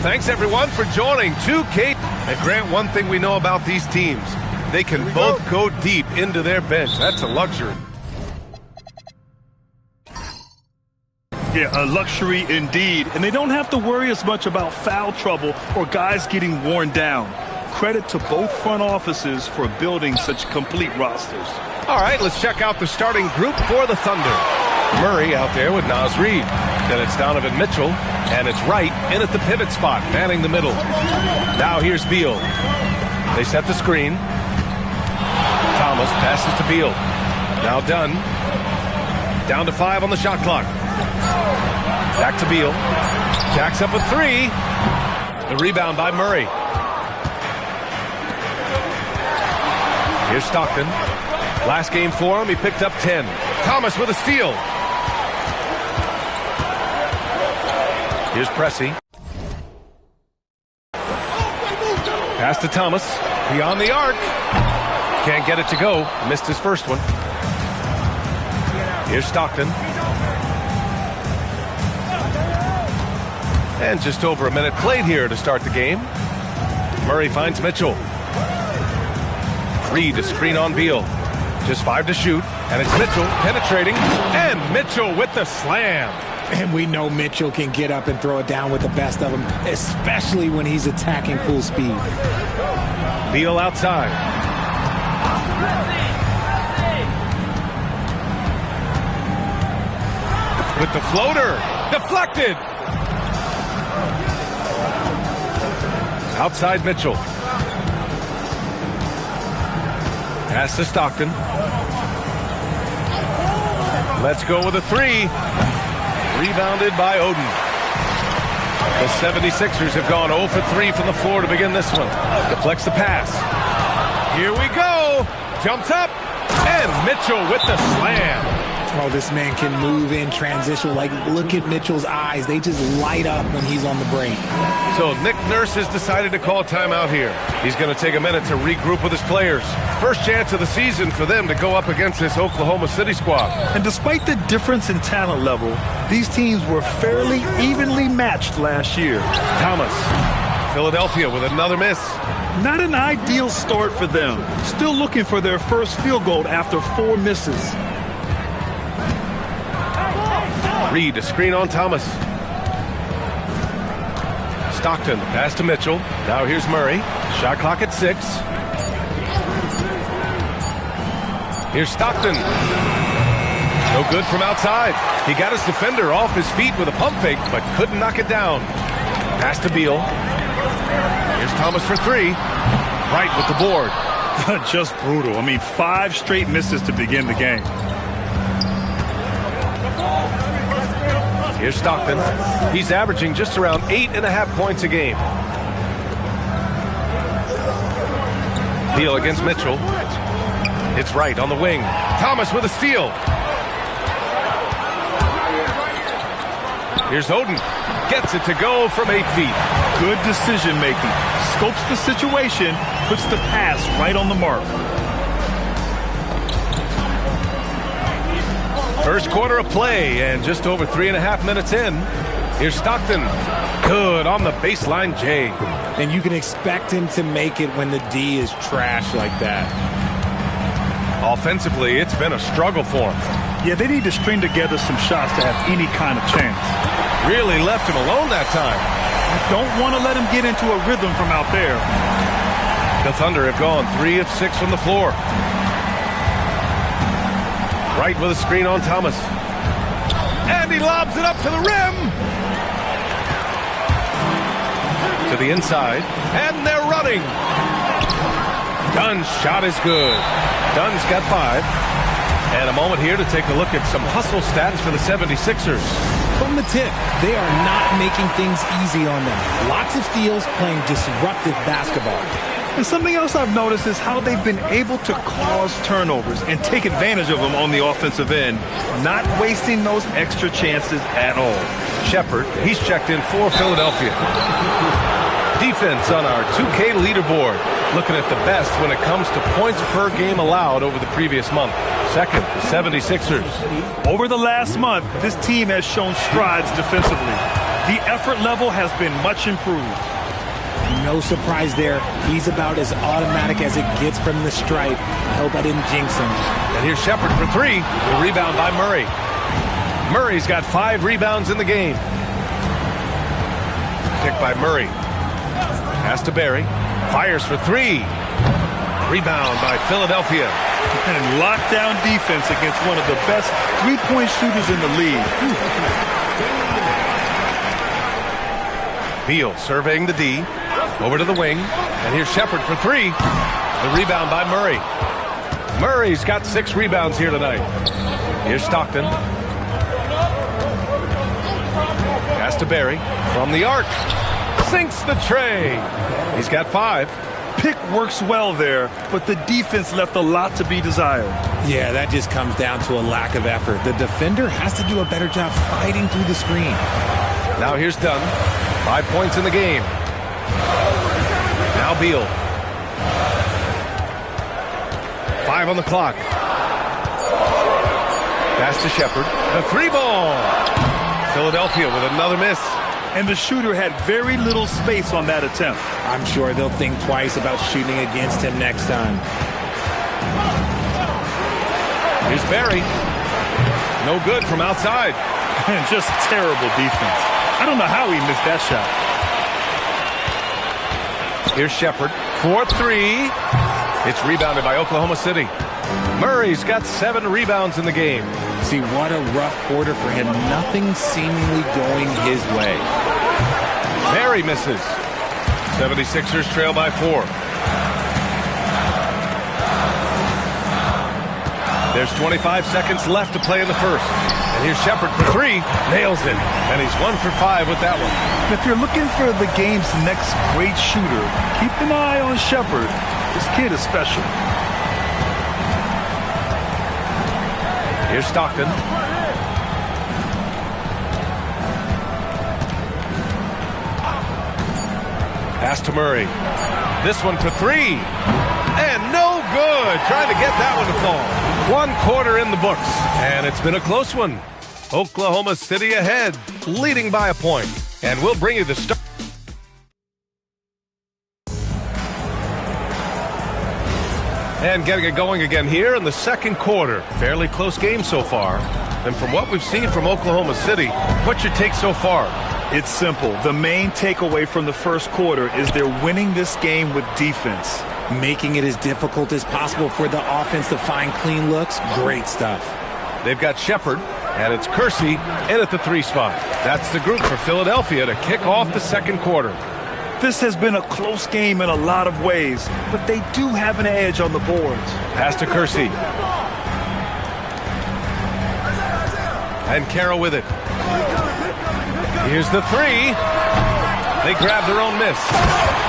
Thanks, everyone, for joining 2K. And Grant, one thing we know about these teams, they can both go deep into their bench. That's a luxury. Yeah, a luxury indeed. And they don't have to worry as much about foul trouble or guys getting worn down. Credit to both front offices for building such complete rosters. All right, let's check out the starting group for the Thunder. Murray out there with Naz Reid. Then it's Donovan Mitchell, and it's Wright in at the pivot spot, manning the middle. Now here's Beal. They set the screen. Thomas passes to Beal. Now Dunn. Down to 5 on the shot clock. Back to Beal. Jacks up with 3. The rebound by Murray. Here's Stockton. Last game for him, he picked up 10. Thomas with a steal. Here's Pressey. Pass to Thomas. Beyond the arc. Can't get it to go. Missed his first one. Here's Stockton. And just over a minute played here to start the game. Murray finds Mitchell. Reid to screen on Beal. Just 5 to shoot. And it's Mitchell penetrating. And Mitchell with the slam. And we know Mitchell can get up and throw it down with the best of them, especially when he's attacking full speed. Beal outside. With the floater. Deflected. Outside Mitchell. Pass to Stockton. Let's go with a 3. Rebounded by Oden. The 76ers have gone 0 for 3 from the floor to begin this one. Deflects the pass. Here we go. Jumps up. And Mitchell with the slam. Oh, this man can move in transition. Like, look at Mitchell's eyes. They just light up when he's on the break. So Nick Nurse has decided to call a timeout here. He's going to take a minute to regroup with his players. First chance of the season for them to go up against this Oklahoma City squad. And despite the difference in talent level, these teams were fairly evenly matched last year. Thomas. Philadelphia with another miss. Not an ideal start for them. Still looking for their first field goal after 4 misses. Reid to screen on Thomas. Stockton, pass to Mitchell. Now here's Murray. Shot clock at 6. Here's Stockton. No good from outside. He got his defender off his feet with a pump fake, but couldn't knock it down. Pass to Beal. Here's Thomas for 3. Right with the board. Just brutal. I mean, 5 straight misses to begin the game. Here's Stockton. He's averaging just around 8.5 points a game. Beal against Mitchell. It's Wright on the wing. Thomas with a steal. Here's Oden. Gets it to go from 8 feet. Good decision making. Scopes the situation, puts the pass right on the mark. First quarter of play, and just over 3.5 minutes in. Here's Stockton. Good on the baseline, Jay. And you can expect him to make it when the D is trash like that. Offensively, it's been a struggle for him. Yeah, they need to string together some shots to have any kind of chance. Really left him alone that time. You don't want to let him get into a rhythm from out there. The Thunder have gone 3 of 6 from the floor. Right with a screen on Thomas. And he lobs it up to the rim. To the inside. And they're running. Dunn's shot is good. Dunn's got 5. And a moment here to take a look at some hustle stats for the 76ers. From the tip, they are not making things easy on them. Lots of steals, playing disruptive basketball. And something else I've noticed is how they've been able to cause turnovers and take advantage of them on the offensive end, not wasting those extra chances at all. Shepard, he's checked in for Philadelphia. Defense on our 2K leaderboard. Looking at the best when it comes to points per game allowed over the previous month. Second, the 76ers. Over the last month, this team has shown strides defensively. The effort level has been much improved. No surprise there. He's about as automatic as it gets from the stripe. I hope I didn't jinx him. And here's Shepard for 3. The rebound by Murray. Murray's got 5 rebounds in the game. Pick by Murray. Pass to Barry. Fires for 3. Rebound by Philadelphia. And lockdown defense against one of the best three-point shooters in the league. Beal surveying the D. Over to the wing. And here's Shepard for 3. The rebound by Murray. Murray's got 6 rebounds here tonight. Here's Stockton. Pass to Barry. From the arc. Sinks the tray. He's got 5. Pick works well there, but the defense left a lot to be desired. Yeah, that just comes down to a lack of effort. The defender has to do a better job fighting through the screen. Now here's Dunn. 5 points in the game. Now Beal. 5 on the clock. Pass to Shepard. The 3-ball. Philadelphia with another miss. And the shooter had very little space on that attempt. I'm sure they'll think twice about shooting against him next time. Here's Barry. No good from outside. And just terrible defense. I don't know how he missed that shot. Here's Shepard for 3. It's rebounded by Oklahoma City. Murray's got 7 rebounds in the game. See, what a rough quarter for him. Nothing seemingly going his way. Barry misses. 76ers trail by 4. There's 25 seconds left to play in the first. And here's Shepard for 3. Nails it. And he's 1 for 5 with that one. If you're looking for the game's next great shooter, keep an eye on Shepard. This kid is special. Here's Stockton. Pass to Murray. This one for 3. And no good. Trying to get that one to fall. 1 quarter in the books. And it's been a close one. Oklahoma City ahead, leading by a point. And we'll bring you the start. And getting it going again here in the second quarter. Fairly close game so far. And from what we've seen from Oklahoma City, what's your take so far? It's simple. The main takeaway from the first quarter is they're winning this game with defense. Making it as difficult as possible for the offense to find clean looks. Great stuff. They've got Shepard, and it's Kersey in at the 3 spot. That's the group for Philadelphia to kick off the second quarter. This has been a close game in a lot of ways, but they do have an edge on the boards. Pass to Kersey. And Carroll with it. Here's the 3. They grab their own miss.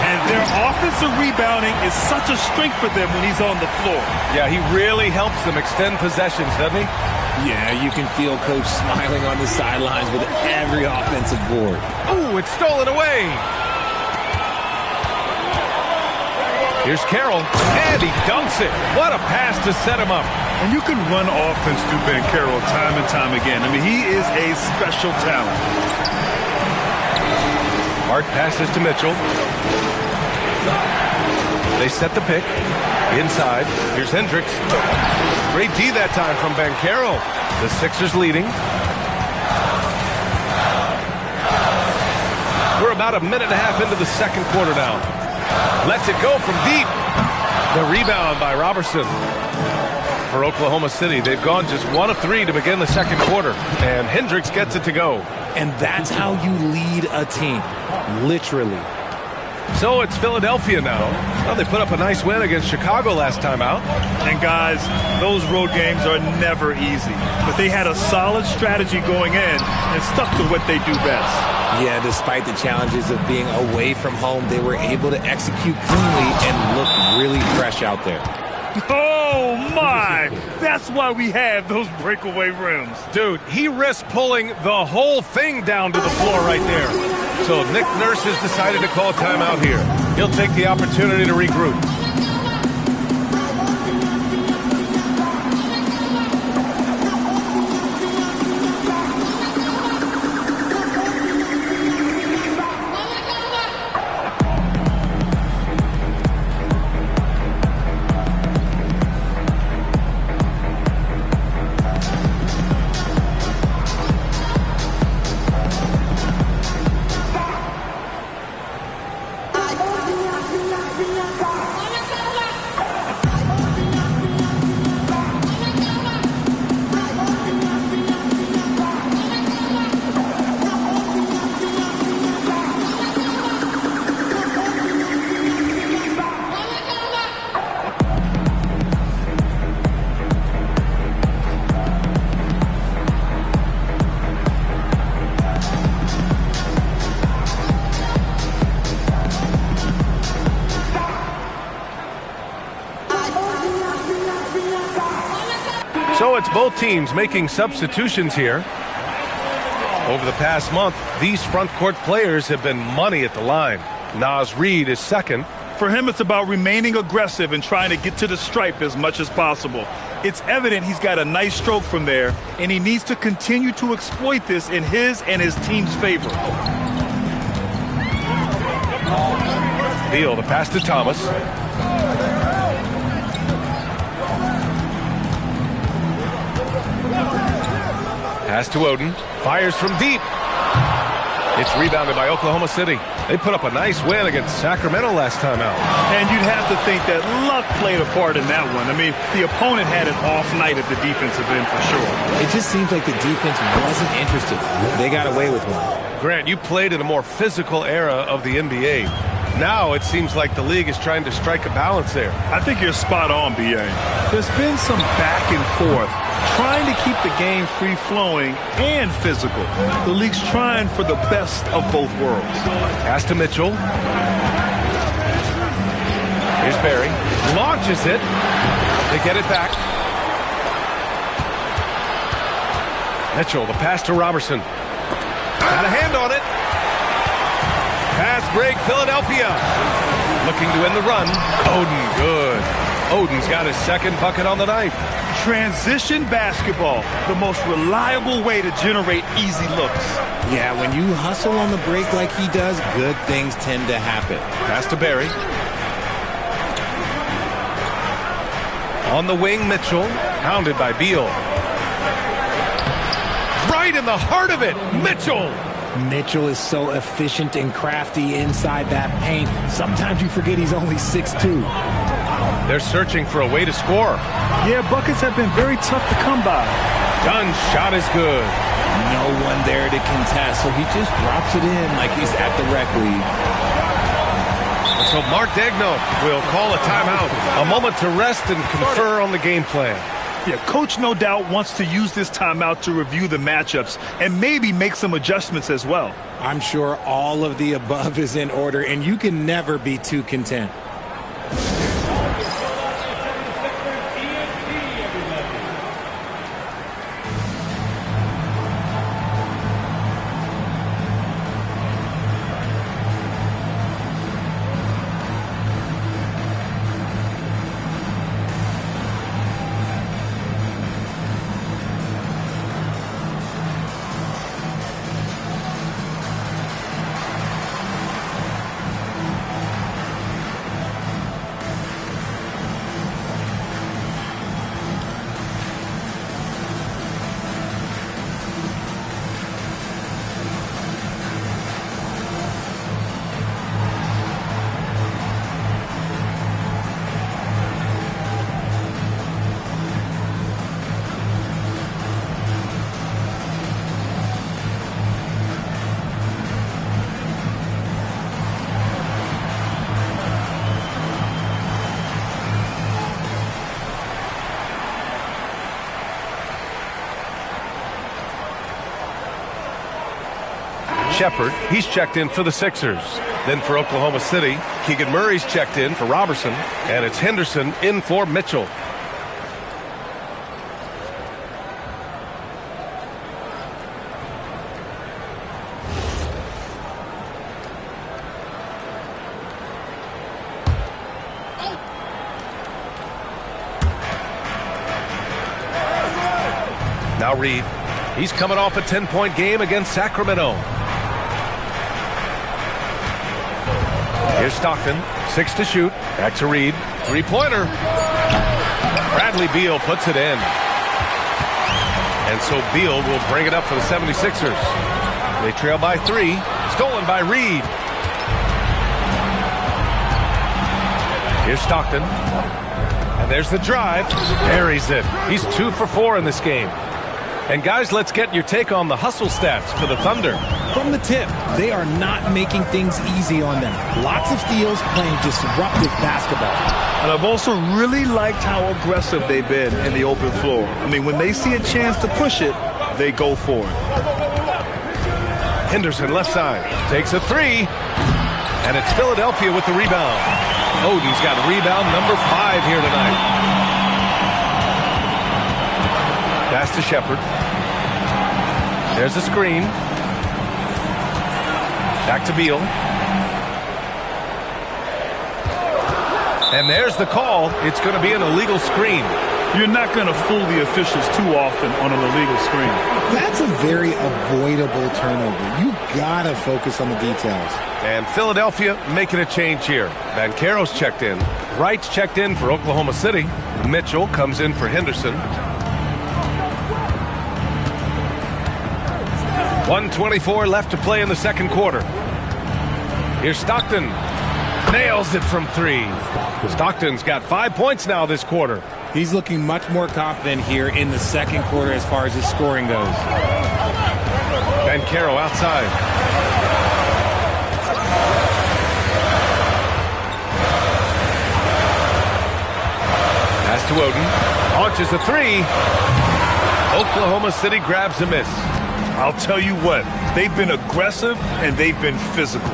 And their offensive rebounding is such a strength for them when he's on the floor. Yeah, he really helps them extend possessions, doesn't he? Yeah, you can feel Coach smiling on the sidelines with every offensive board. Ooh, it's stolen away. Here's Carroll, and he dunks it. What a pass to set him up. And you can run offense through Ben Carroll time and time again. I mean, he is a special talent. Hart passes to Mitchell. They set the pick. Inside. Here's Hendricks. Great D that time from Ben Carroll. The Sixers leading. We're about a minute and a half into the second quarter now. Lets it go from deep. The rebound by Robertson. For Oklahoma City, they've gone just 1 of 3 to begin the second quarter. And Hendricks gets it to go. And that's how you lead a team. Literally. So it's Philadelphia now. Well, they put up a nice win against Chicago last time out. And guys, those road games are never easy. But they had a solid strategy going in and stuck to what they do best. Yeah, despite the challenges of being away from home, they were able to execute cleanly and look really fresh out there. Oh, my! That's why we have those breakaway rims. Dude, he risked pulling the whole thing down to the floor right there. So Nick Nurse has decided to call a timeout here. He'll take the opportunity to regroup. So it's both teams making substitutions here. Over the past month, these front court players have been money at the line. Naz Reid is second. For him, it's about remaining aggressive and trying to get to the stripe as much as possible. It's evident he's got a nice stroke from there, and he needs to continue to exploit this in his and his team's favor. Beal, the pass to Thomas. Pass to Oden. Fires from deep. It's rebounded by Oklahoma City. They put up a nice win against Sacramento last time out. And you'd have to think that luck played a part in that one. I mean, the opponent had an off night at the defensive end for sure. It just seems like the defense wasn't interested. They got away with one. Grant, you played in a more physical era of the NBA. Now it seems like the league is trying to strike a balance there. I think you're spot on, B.A. There's been some back and forth, trying to keep the game free-flowing and physical. The league's trying for the best of both worlds. Pass to Mitchell. Here's Barry. Launches it. They get it back. Mitchell, the pass to Robertson. Got a hand on it. Pass break, Philadelphia. Looking to end the run. Oden, good. Oden's got his second bucket on the night. Transition basketball, the most reliable way to generate easy looks. Yeah, when you hustle on the break like he does, good things tend to happen. Pass to Barry. On the wing, Mitchell, hounded by Beal. Right in the heart of it, Mitchell. Mitchell is so efficient and crafty inside that paint. Sometimes you forget he's only 6'2". They're searching for a way to score. Yeah, buckets have been very tough to come by. Dunn's shot is good. No one there to contest, so he just drops it in like he's at the rec league. So Mark Daigneault will call a timeout. A moment to rest and confer on the game plan. Yeah, coach no doubt wants to use this timeout to review the matchups and maybe make some adjustments as well. I'm sure all of the above is in order, and you can never be too content. Shepard, he's checked in for the Sixers. Then for Oklahoma City, Keegan Murray's checked in for Robertson. And it's Henderson in for Mitchell. Now Reid. He's coming off a 10-point game against Sacramento. Here's Stockton, 6 to shoot. Back to Reid, three-pointer. Bradley Beal puts it in. And so Beal will bring it up for the 76ers. They trail by 3, stolen by Reid. Here's Stockton. And there's the drive. Buries it. He's 2 for 4 in this game. And guys, let's get your take on the hustle stats for the Thunder. From the tip, they are not making things easy on them. Lots of steals, playing disruptive basketball. And I've also really liked how aggressive they've been in the open floor. I mean, when they see a chance to push it, they go for it. Henderson left side, takes a 3. And it's Philadelphia with the rebound. Oden's got rebound number 5 here tonight. Pass to Shepard. There's a screen. Back to Beal. And there's the call. It's going to be an illegal screen. You're not going to fool the officials too often on an illegal screen. That's a very avoidable turnover. You got to focus on the details. And Philadelphia making a change here. Banchero's checked in. Wright's checked in for Oklahoma City. Mitchell comes in for Henderson. 1:24 left to play in the second quarter. Here's Stockton. Nails it from 3. Stockton's got 5 points now this quarter. He's looking much more confident here in the second quarter as far as his scoring goes. Banchero outside. Pass to Oden. Launches a 3. Oklahoma City grabs a miss. I'll tell you what, they've been aggressive and they've been physical.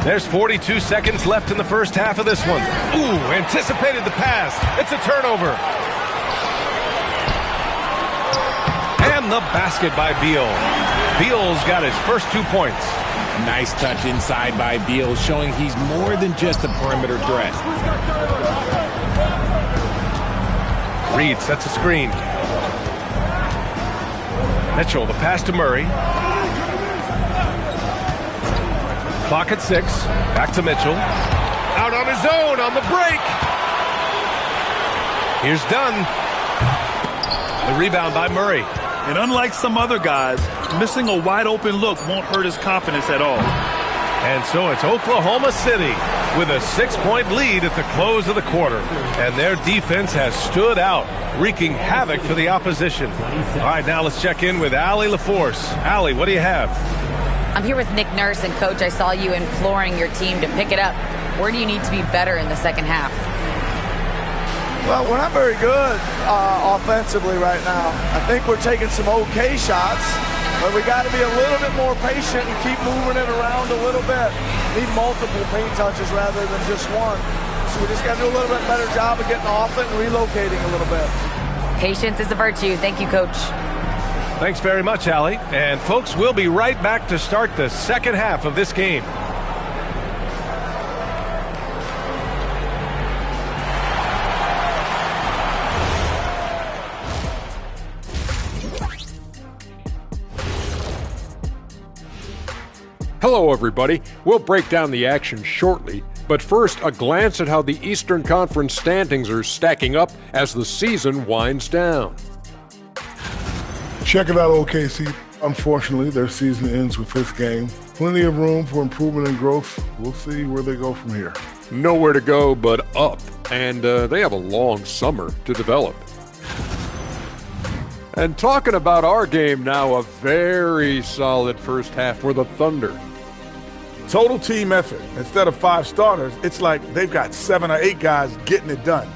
There's 42 seconds left in the first half of this one. Ooh, anticipated the pass. It's a turnover. And the basket by Beal. Beal's got his first 2 points. Nice touch inside by Beal, showing he's more than just a perimeter threat. Reed sets a screen. Mitchell, the pass to Murray. Clock at 6. Back to Mitchell. Out on his own on the break. Here's Dunn. The rebound by Murray. And unlike some other guys, missing a wide open look won't hurt his confidence at all. And so it's Oklahoma City with a 6-point lead at the close of the quarter. And their defense has stood out, wreaking havoc for the opposition. All right, now let's check in with Allie LaForce. Allie, what do you have? I'm here with Nick Nurse, and Coach, I saw you imploring your team to pick it up. Where do you need to be better in the second half? Well, we're not very good offensively right now. I think we're taking some okay shots, but we got to be a little bit more patient and keep moving it around a little bit. Need multiple paint touches rather than just one. So we just got to do a little bit better job of getting off it and relocating a little bit. Patience is a virtue. Thank you, Coach. Thanks very much, Allie. And folks, we'll be right back to start the second half of this game. Hello, everybody. We'll break down the action shortly, but first, a glance at how the Eastern Conference standings are stacking up as the season winds down. Check it out, OKC. Unfortunately, their season ends with this game. Plenty of room for improvement and growth. We'll see where they go from here. Nowhere to go but up, and they have a long summer to develop. And talking about our game now, a very solid first half for the Thunder. Total team effort. Instead of 5 starters, it's like they've got 7 or 8 guys getting it done.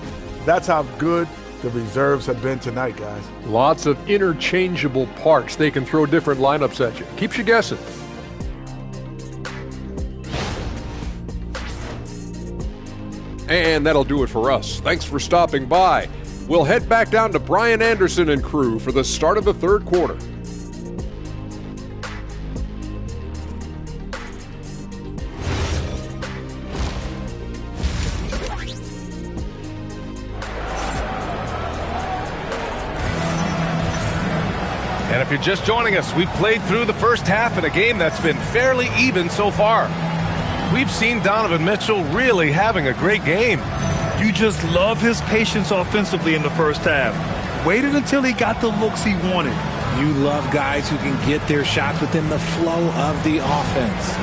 That's how good the reserves have been tonight, guys. Lots of interchangeable parts. They can throw different lineups at you. Keeps you guessing. And that'll do it for us. Thanks for stopping by. We'll head back down to Brian Anderson and crew for the start of the third quarter. And if you're just joining us, we've played through the first half in a game that's been fairly even so far. We've seen Donovan Mitchell really having a great game. You just love his patience offensively in the first half. Waited until he got the looks he wanted. You love guys who can get their shots within the flow of the offense.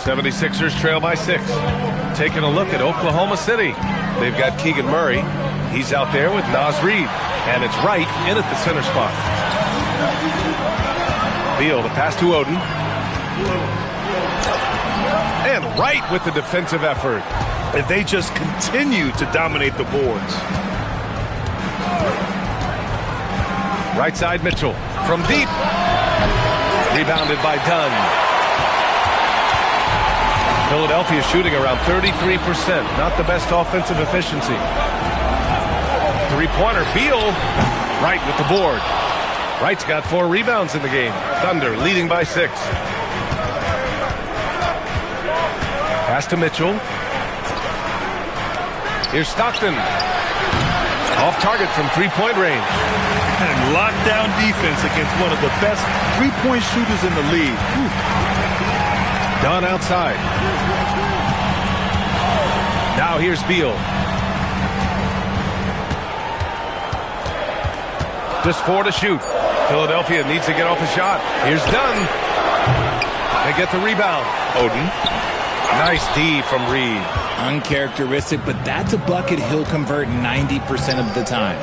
'76ers trail by 6. Taking a look at Oklahoma City. They've got Keegan Murray. He's out there with Naz Reid. And it's Wright in at the center spot. Beal, the pass to Oden. And Wright with the defensive effort. And they just continue to dominate the boards. Right side Mitchell. From deep. Rebounded by Dunn. Philadelphia shooting around 33%. Not the best offensive efficiency. Three-pointer, Beal, Wright with the board. Wright's got 4 rebounds in the game. Thunder leading by 6. Pass to Mitchell. Here's Stockton. Off target from three-point range. And lockdown defense against one of the best three-point shooters in the league. Dunn outside. Now here's Beal. Just 4 to shoot. Philadelphia needs to get off a shot. Here's Dunn. They get the rebound. Oden. Nice D from Reed. Uncharacteristic, but that's a bucket he'll convert 90% of the time.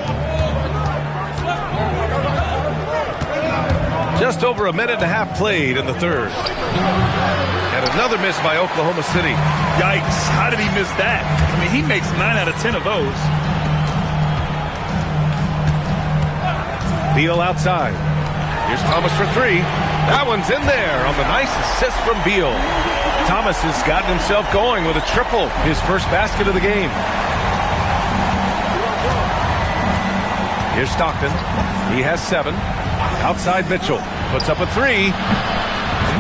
Just over a minute and a half played in the third. And another miss by Oklahoma City. Yikes. How did he miss that? I mean, he makes 9 out of 10 of those. Beal outside. Here's Thomas for 3. That one's in there on the nice assist from Beal. Thomas has gotten himself going with a triple, his first basket of the game. Here's Stockton. He has 7. Outside Mitchell. Puts up a 3.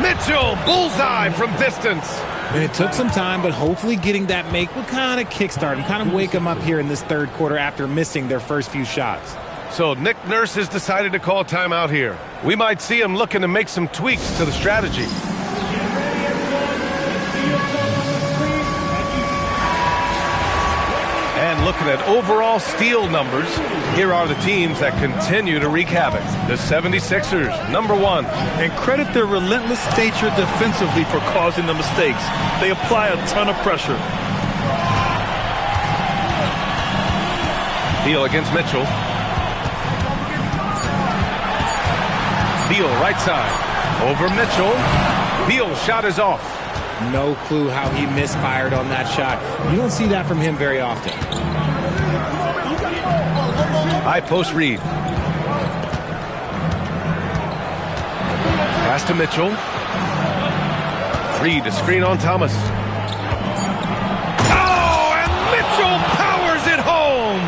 Mitchell, bullseye from distance. And it took some time, but hopefully getting that make will kind of kickstart him, kind of wake him up here in this third quarter after missing their first few shots. So Nick Nurse has decided to call timeout here. We might see him looking to make some tweaks to the strategy. And looking at overall steal numbers, here are the teams that continue to wreak havoc. The 76ers, number 1. And credit their relentless nature defensively for causing the mistakes. They apply a ton of pressure. Beal against Mitchell. Beal right side. Over Mitchell. Beal's shot is off. No clue how he misfired on that shot. You don't see that from him very often. High post Reed. Pass to Mitchell. Reed, a screen on Thomas. Oh, and Mitchell powers it home.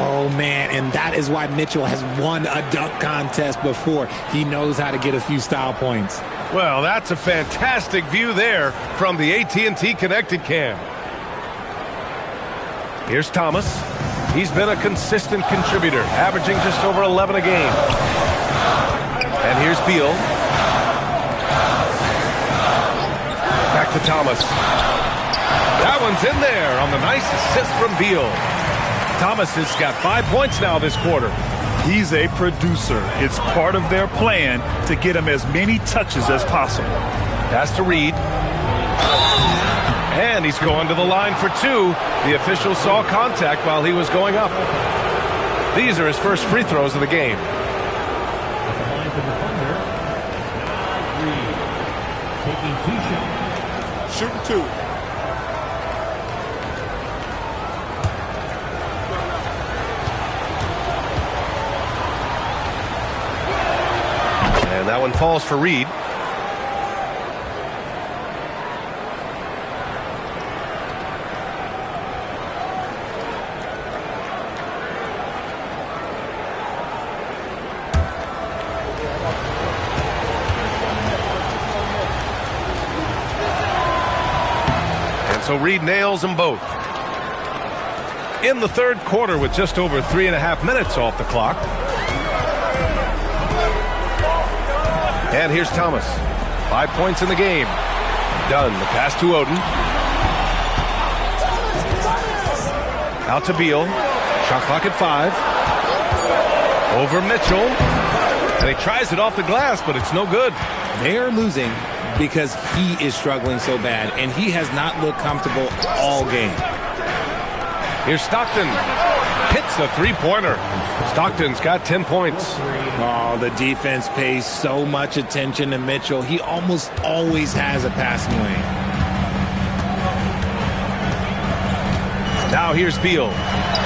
Oh, man, and that is why Mitchell has won a dunk contest before. He knows how to get a few style points. Well, that's a fantastic view there from the AT&T Connected Cam. Here's Thomas. He's been a consistent contributor, averaging just over 11 a game. And here's Beal. Back to Thomas. That one's in there on the nice assist from Beal. Thomas has got 5 points now this quarter. He's a producer. It's part of their plan to get him as many touches as possible. Pass to Reed. And he's going to the line for 2. The official saw contact while he was going up. These are his first free throws of the game. Taking 2 shots. Shooting 2. And that one falls for Reed. And so Reed nails them both. In the third quarter with just over 3.5 minutes off the clock. And here's Thomas. 5 points in the game. Dunn, the pass to Oden. Out to Beal. Shot clock at 5. Over Mitchell. And he tries it off the glass, but it's no good. They are losing because he is struggling so bad, and he has not looked comfortable all game. Here's Stockton. Hits the three-pointer. Stockton's got 10 points. Oh, the defense pays so much attention to Mitchell. He almost always has a passing lane. Now here's Beal.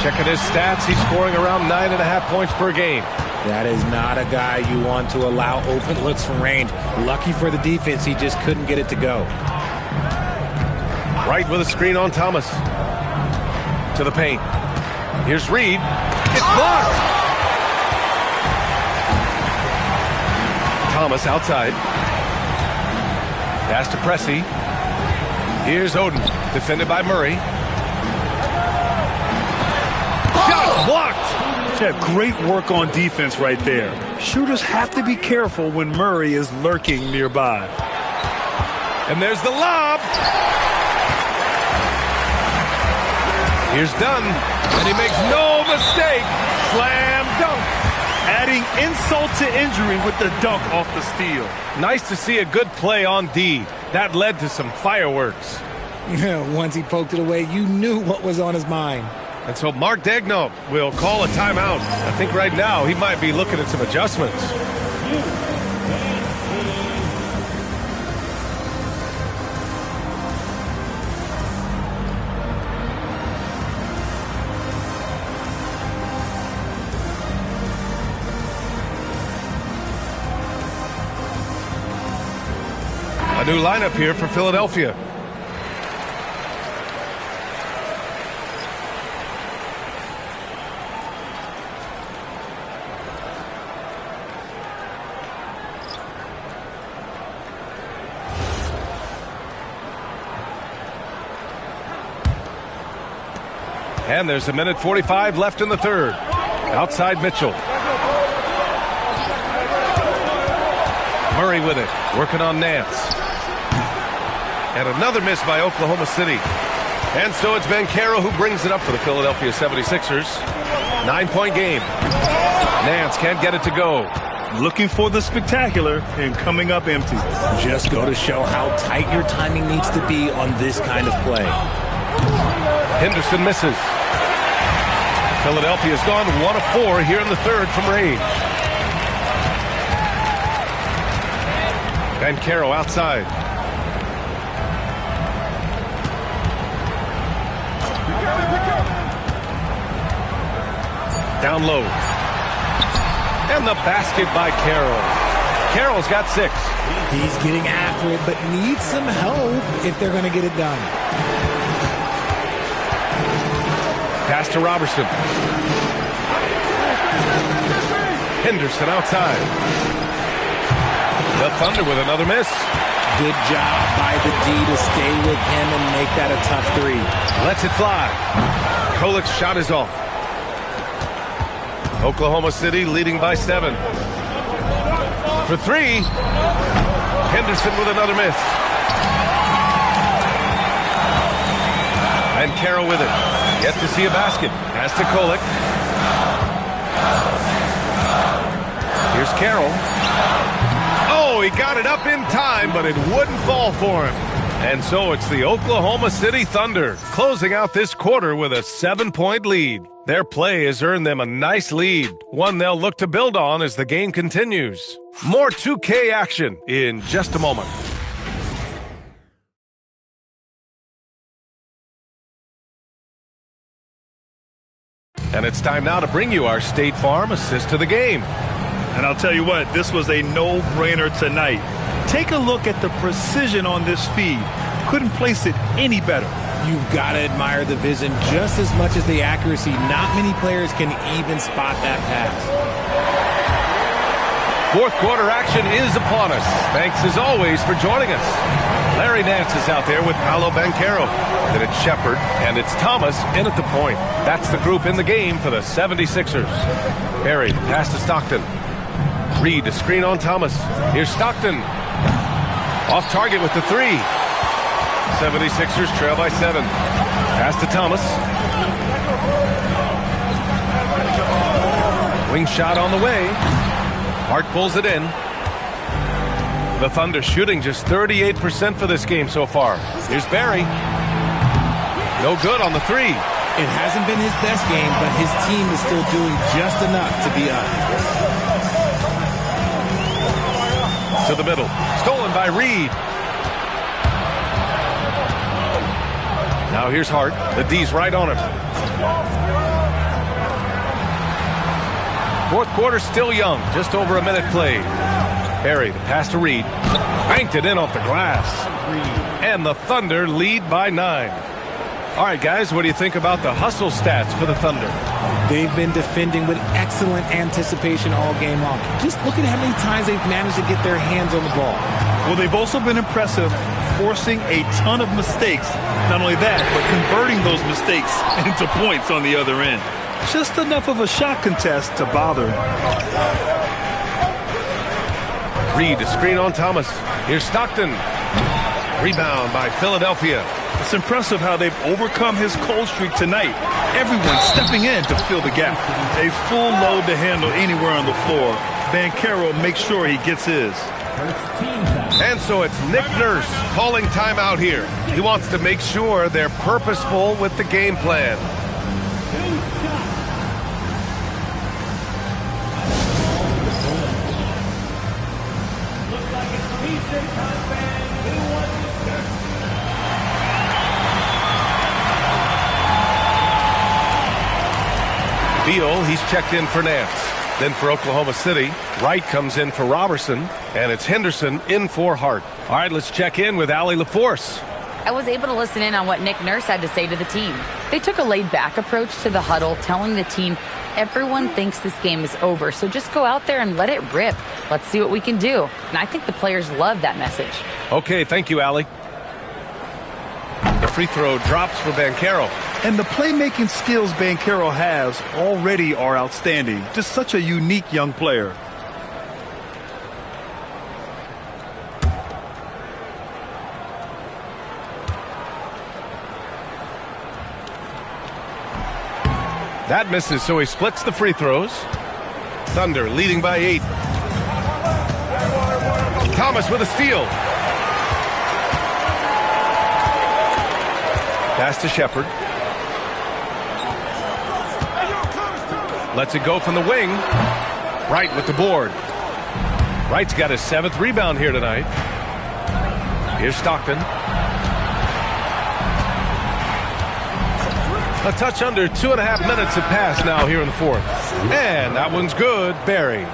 Checking his stats, he's scoring around 9.5 points per game. That is not a guy you want to allow open looks from range. Lucky for the defense, he just couldn't get it to go. Wright with a screen on Thomas. To the paint. Here's Reed. It's blocked! Thomas outside. Pass to Pressey. Here's Oden. Defended by Murray. Shot blocked! Yeah, great work on defense right there. Shooters have to be careful when Murray is lurking nearby. And there's the lob. Here's Dunn, and he makes no mistake. Slam dunk. Adding insult to injury with the dunk off the steal. Nice to see a good play on D. That led to some fireworks. Once he poked it away, you knew what was on his mind. And so Mark Daigneault will call a timeout. I think right now he might be looking at some adjustments. A new lineup here for Philadelphia. And there's a minute 45 left in the third. Outside Mitchell. Murray with it, working on Nance. And another miss by Oklahoma City. And so it's Banchero who brings it up for the Philadelphia 76ers. 9-point game. Nance can't get it to go. Looking for the spectacular and coming up empty. Just go to show how tight your timing needs to be on this kind of play. Henderson misses. Philadelphia's gone 1 of 4 here in the third from range. Banchero outside. Down low. And the basket by Carroll. Carroll's got 6. He's getting after it, but needs some help if they're going to get it done. Pass to Robertson. Henderson outside. The Thunder with another miss. Good job by the D to stay with him and make that a tough 3. Lets it fly. Kolik's shot is off. Oklahoma City leading by 7. For 3. Henderson with another miss. And Carroll with it. Yet to see a basket. Pass to Kolik. Here's Carroll. Oh, he got it up in time, but it wouldn't fall for him. And so it's the Oklahoma City Thunder closing out this quarter with a 7-point lead. Their play has earned them a nice lead, one they'll look to build on as the game continues. More 2K action in just a moment. And it's time now to bring you our State Farm assist to the game. And I'll tell you what, this was a no-brainer tonight. Take a look at the precision on this feed. Couldn't place it any better. You've got to admire the vision just as much as the accuracy. Not many players can even spot that pass. Fourth quarter action is upon us. Thanks as always for joining us. Larry Nance is out there with Paolo Banchero. Then it's Shepard and it's Thomas in at the point. That's the group in the game for the 76ers. Barry, pass to Stockton. Reed, a screen on Thomas. Here's Stockton. Off target with the 3. 76ers trail by 7. Pass to Thomas. Wing shot on the way. Hart pulls it in. The Thunder shooting just 38% for this game so far. Here's Barry. No good on the 3. It hasn't been his best game, but his team is still doing just enough to be up. To the middle. Stolen by Reed. Now here's Hart. The D's right on him. Fourth quarter still young. Just over a minute played. Barry, the pass to Reed. Banked it in off the glass. And the Thunder lead by 9. All right, guys, what do you think about the hustle stats for the Thunder? They've been defending with excellent anticipation all game long. Just look at how many times they've managed to get their hands on the ball. Well, they've also been impressive, forcing a ton of mistakes. Not only that, but converting those mistakes into points on the other end. Just enough of a shot contest to bother. Reed, a screen on Thomas. Here's Stockton. Rebound by Philadelphia. It's impressive how they've overcome his cold streak tonight. Everyone stepping in to fill the gap. A full load to handle anywhere on the floor. Banchero makes sure he gets his. And so it's Nick Nurse calling timeout here. He wants to make sure they're purposeful with the game plan. Beal, he's checked in for Nance. Then for Oklahoma City, Wright comes in for Robertson, and it's Henderson in for Hart. All right, let's check in with Allie LaForce. I was able to listen in on what Nick Nurse had to say to the team. They took a laid-back approach to the huddle, telling the team everyone thinks this game is over, so just go out there and let it rip. Let's see what we can do. And I think the players love that message. Okay, thank you, Allie. The free throw drops for Banchero. And the playmaking skills Banchero has already are outstanding. Just such a unique young player. That misses, so he splits the free throws. Thunder leading by 8. Thomas with a steal. Pass to Shepard. Lets it go from the wing. Wright with the board. Wright's got his 7th rebound here tonight. Here's Stockton. A touch under 2.5 minutes have passed now here in the 4th. And that one's good. Barry.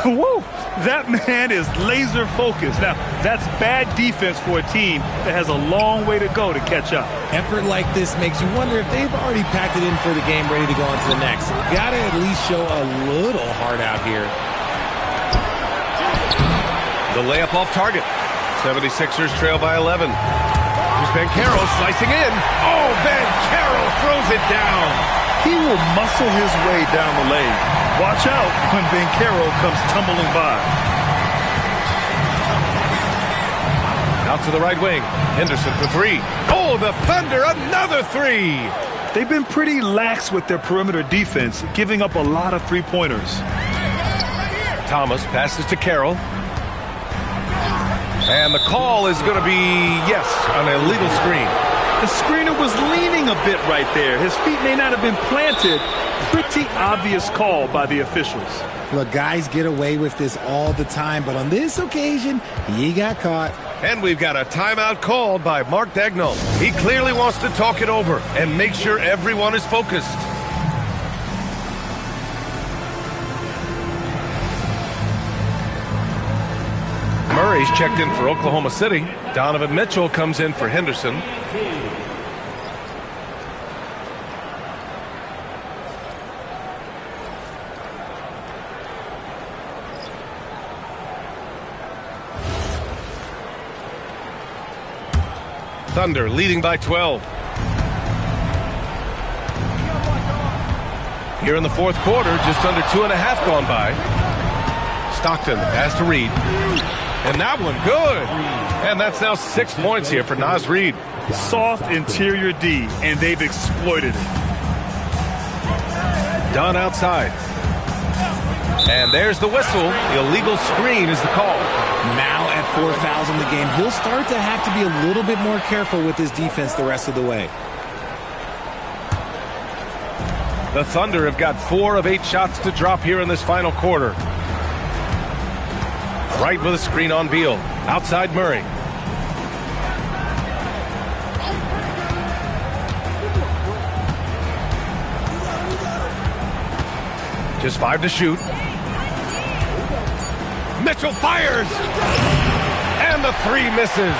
Woo! That man is laser focused. Now, that's bad defense for a team that has a long way to go to catch up. Effort like this makes you wonder if they've already packed it in for the game, ready to go on to the next. Gotta at least show a little heart out here. The layup off target. 76ers trail by 11. Here's Banchero slicing in. Oh, Banchero throws it down. He will muscle his way down the lane. Watch out when Banchero comes tumbling by. Out to the right wing. Henderson for 3. Oh, the Thunder, another 3. They've been pretty lax with their perimeter defense, giving up a lot of three-pointers. Thomas passes to Carroll. And the call is going to be, yes, an illegal screen. The screener was leaning a bit right there. His feet may not have been planted. Pretty obvious call by the officials. Look, guys get away with this all the time, but on this occasion, he got caught. And we've got a timeout called by Mark Dagnall. He clearly wants to talk it over and make sure everyone is focused. Murray's checked in for Oklahoma City. Donovan Mitchell comes in for Henderson. Thunder leading by 12. Here in the 4th quarter, just under 2.5 gone by. Stockton, pass to Reed. And that one, good. And that's now 6 points here for Naz Reid. Soft interior D, and they've exploited it. Dunn outside. And there's the whistle. Illegal screen is the call. Now at 4 fouls in the game, he'll start to have to be a little bit more careful with his defense the rest of the way. The Thunder have got 4 of 8 shots to drop here in this final quarter. Right with a screen on Beal. Outside Murray. Just 5 to shoot. Mitchell fires! And the 3 misses.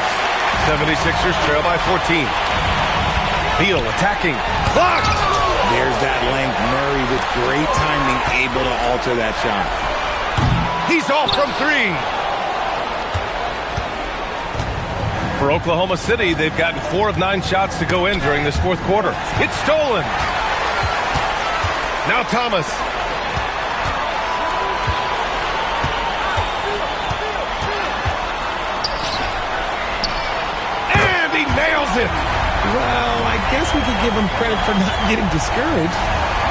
76ers trail by 14. Beal attacking. Blocked! There's that length. Murray with great timing, able to alter that shot. He's off from three. For Oklahoma City, they've gotten 4 of 9 shots to go in during this fourth quarter. It's stolen. Now Thomas. And he nails it. Well, I guess we could give him credit for not getting discouraged.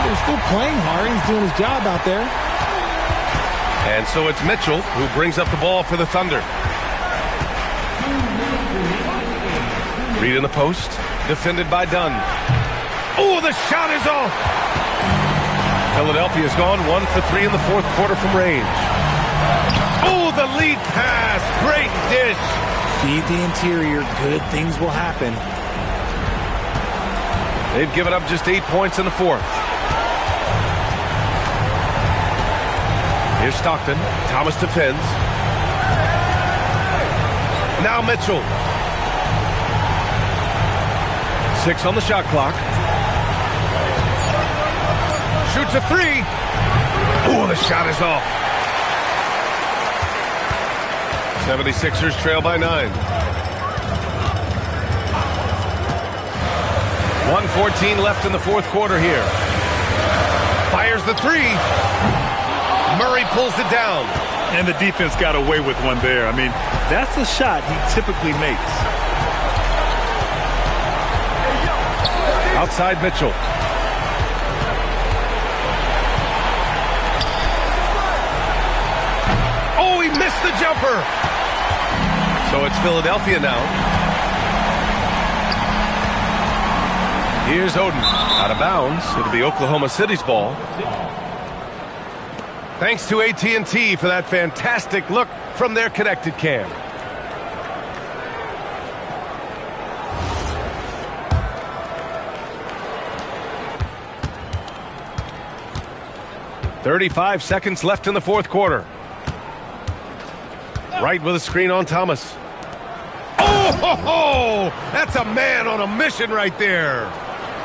They're still playing hard. He's doing his job out there. And so it's Mitchell who brings up the ball for the Thunder. Reed in the post, defended by Dunn. Oh, the shot is off. Philadelphia's gone 1 for 3 in the fourth quarter from range. Oh, the lead pass. Great dish. Feed the interior. Good things will happen. They've given up just 8 points in the fourth. Here's Stockton. Thomas defends. Now Mitchell. 6 on the shot clock. Shoots a 3. Oh, the shot is off. 76ers trail by 9. 1:14 left in the fourth quarter here. Fires the 3. Murray pulls it down. And the defense got away with one there. I mean, that's a shot he typically makes. Outside Mitchell. Oh, he missed the jumper. So it's Philadelphia now. Here's Oden. Out of bounds. It'll be Oklahoma City's ball. Thanks to AT&T for that fantastic look from their connected cam. .35 seconds left in the fourth quarter. Right with a screen on Thomas. Oh, ho, ho! That's a man on a mission right there.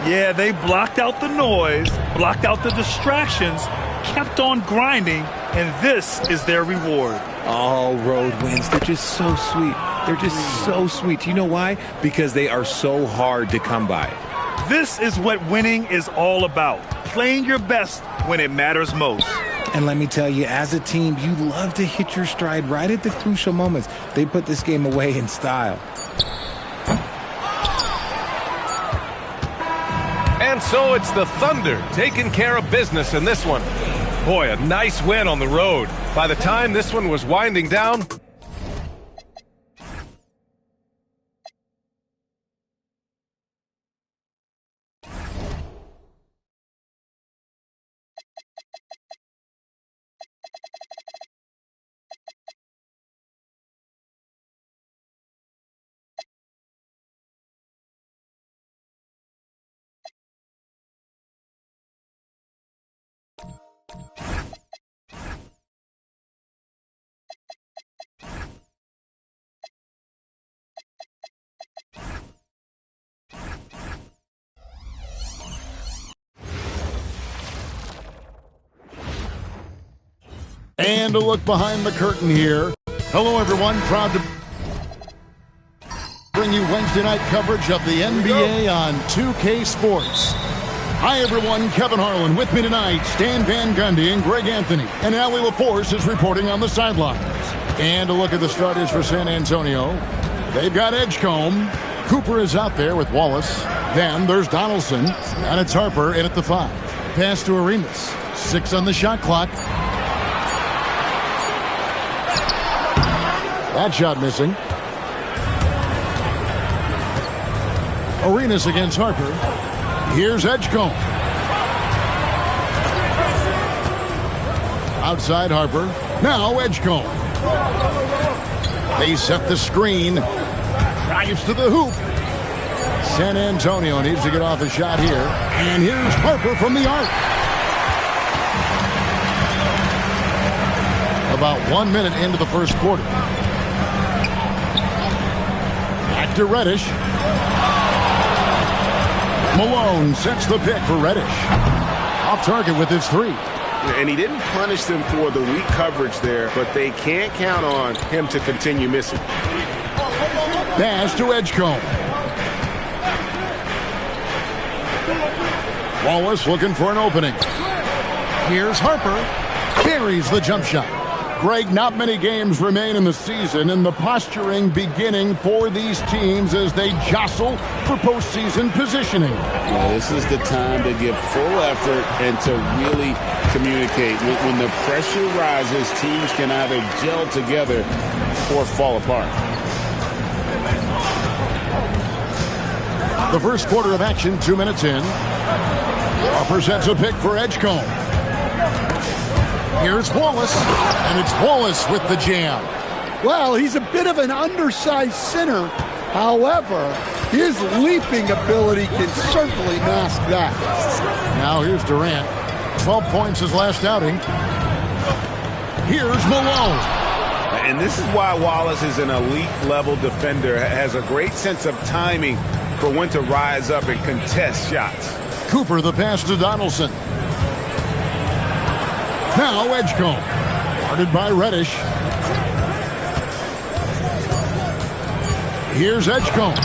Yeah, they blocked out the noise, blocked out the distractions, kept on grinding, and this is their reward. All road wins. They're just so sweet. They're just so sweet. You know why? Because they are so hard to come by. This is what winning is all about. Playing your best when it matters most. And let me tell you, as a team, you love to hit your stride right at the crucial moments. They put this game away in style. And so it's the Thunder taking care of business in this one. Boy, a nice win on the road. By the time this one was winding down, And a look behind the curtain here. Hello, everyone. Proud to bring you Wednesday night coverage of the NBA on 2K Sports. Hi, everyone. Kevin Harlan with me tonight. Stan Van Gundy and Greg Anthony. And Allie LaForce is reporting on the sidelines. And a look at the starters for San Antonio. They've got Edgecombe. Cooper is out there with Wallace. Then there's Donaldson. And it's Harper in at the 5. Pass to Arenas. 6 on the shot clock. That shot missing. Arenas against Harper. Here's Edgecombe. Outside Harper. Now Edgecombe. They set the screen. Drives to the hoop. San Antonio needs to get off a shot here. And here's Harper from the arc. About 1 minute into the first quarter. to Reddish. Malone sets the pick for Reddish. Off target with his three. And he didn't punish them for the weak coverage there, but they can't count on him to continue missing. Pass to Edgecombe. Wallace looking for an opening. Here's Harper. Buries the jump shot. Greg, not many games remain in the season, and the posturing beginning for these teams as they jostle for postseason positioning. Well, this is the time to give full effort and to really communicate. When the pressure rises, teams can either gel together or fall apart. The first quarter of action, 2 minutes in. Harper sets a pick for Edgecombe. Here's Wallace, and it's Wallace with the jam. Well, he's a bit of an undersized center. However, his leaping ability can certainly mask that. Now here's Durant. 12 points his last outing. Here's Malone. And this is why Wallace is an elite-level defender, has a great sense of timing for when to rise up and contest shots. Cooper the pass to Donaldson. Now Edgecombe. Guarded by Reddish. Here's Edgecombe.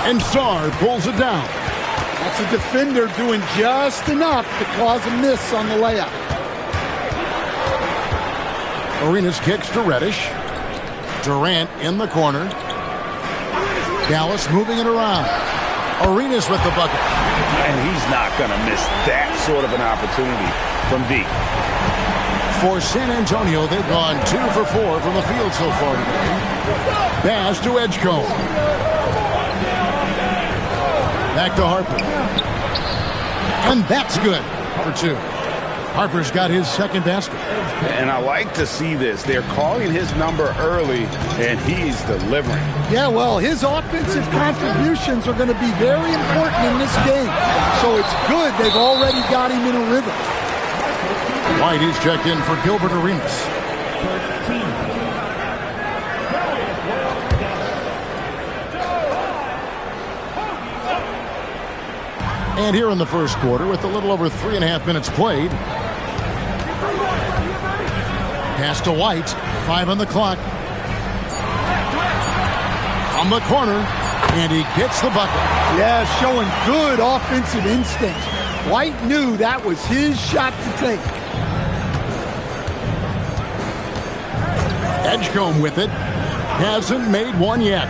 And Sarr pulls it down. That's a defender doing just enough to cause a miss on the layup. Arenas kicks to Reddish. Durant in the corner. Dallas moving it around. Arenas with the bucket. And he's not going to miss that sort of an opportunity from deep. For San Antonio, they've gone 2 for 4 from the field so far today. Pass to Edgecombe. Back to Harper. And that's good for 2. Harper's got his second basket. And I like to see this. They're calling his number early, and he's delivering. Yeah, well, his offensive contributions are going to be very important in this game. So it's good they've already got him in a rhythm. White is checked in for Gilbert Arenas. And here in the first quarter, with a little over 3.5 minutes played. Pass to White. 5 on the clock. On the corner. And he gets the bucket. Yeah, showing good offensive instincts. White knew that was his shot to take. Edgecombe with it. Hasn't made one yet.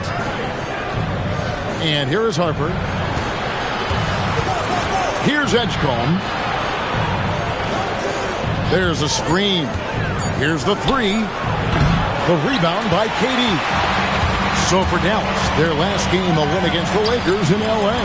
And here is Harper. Here's Edgecombe. There's a screen. Here's the 3. The rebound by KD. So for Dallas, their last game a win against the Lakers in L.A.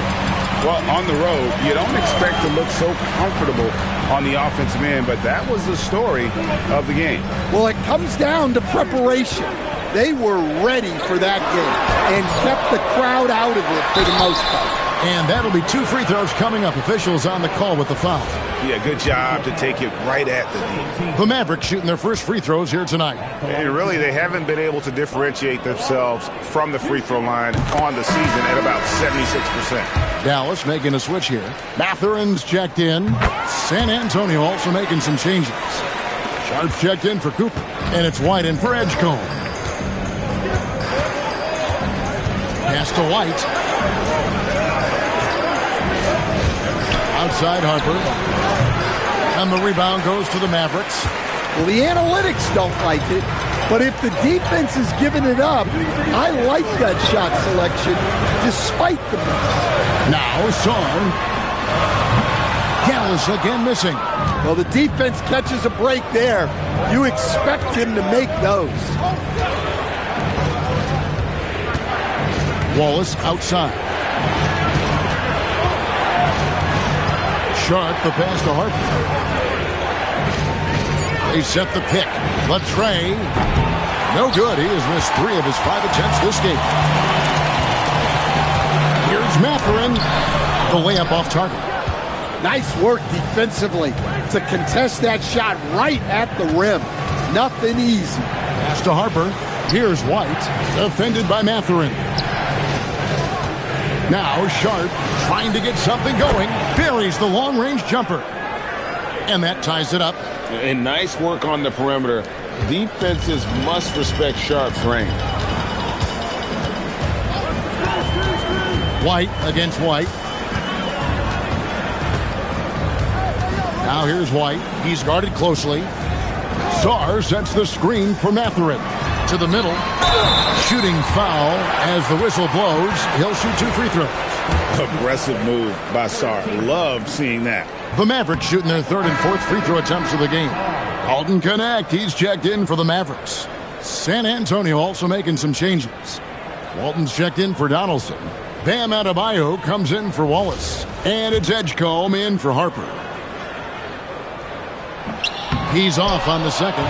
Well, on the road, you don't expect to look so comfortable on the offensive end, but that was the story of the game. Well, it comes down to preparation. They were ready for that game and kept the crowd out of it for the most part. And that'll be 2 free throws coming up. Officials on the call with the foul. Yeah, good job to take it right at the D. The Mavericks shooting their first free throws here tonight. And really, they haven't been able to differentiate themselves from the free throw line on the season at about 76%. Dallas making a switch here. Mathurin's checked in. San Antonio also making some changes. Sharp's checked in for Cooper. And it's White in for Edgecombe. Pass to White. Outside Harper. And the rebound goes to the Mavericks. Well, the analytics don't like it, but if the defense is giving it up, I like that shot selection despite the miss. Now Sarr. Dallas again missing. Well, the defense catches a break there. You expect him to make those. Wallace outside. Sharp the pass to Harper. They set the pick. Latrey. No good. He has missed 3 of his 5 attempts this game. Here's Mathurin. The layup off target. Nice work defensively to contest that shot right at the rim. Nothing easy. Pass to Harper. Here's White. Defended by Mathurin. Now Sharp trying to get something going. Buries the long-range jumper. And that ties it up. And nice work on the perimeter. Defenses must respect Sharp's range. White against White. Now here's White. He's guarded closely. Czar sets the screen for Mathurin. To the middle. Shooting foul as the whistle blows. He'll shoot 2 free throws. Aggressive move by Czar. Love seeing that. The Mavericks shooting their 3rd and 4th free throw attempts of the game. Alton Connect, he's checked in for the Mavericks. San Antonio also making some changes. Walton's checked in for Donaldson. Bam Adebayo comes in for Wallace. And it's Edgecombe in for Harper. He's off on the second.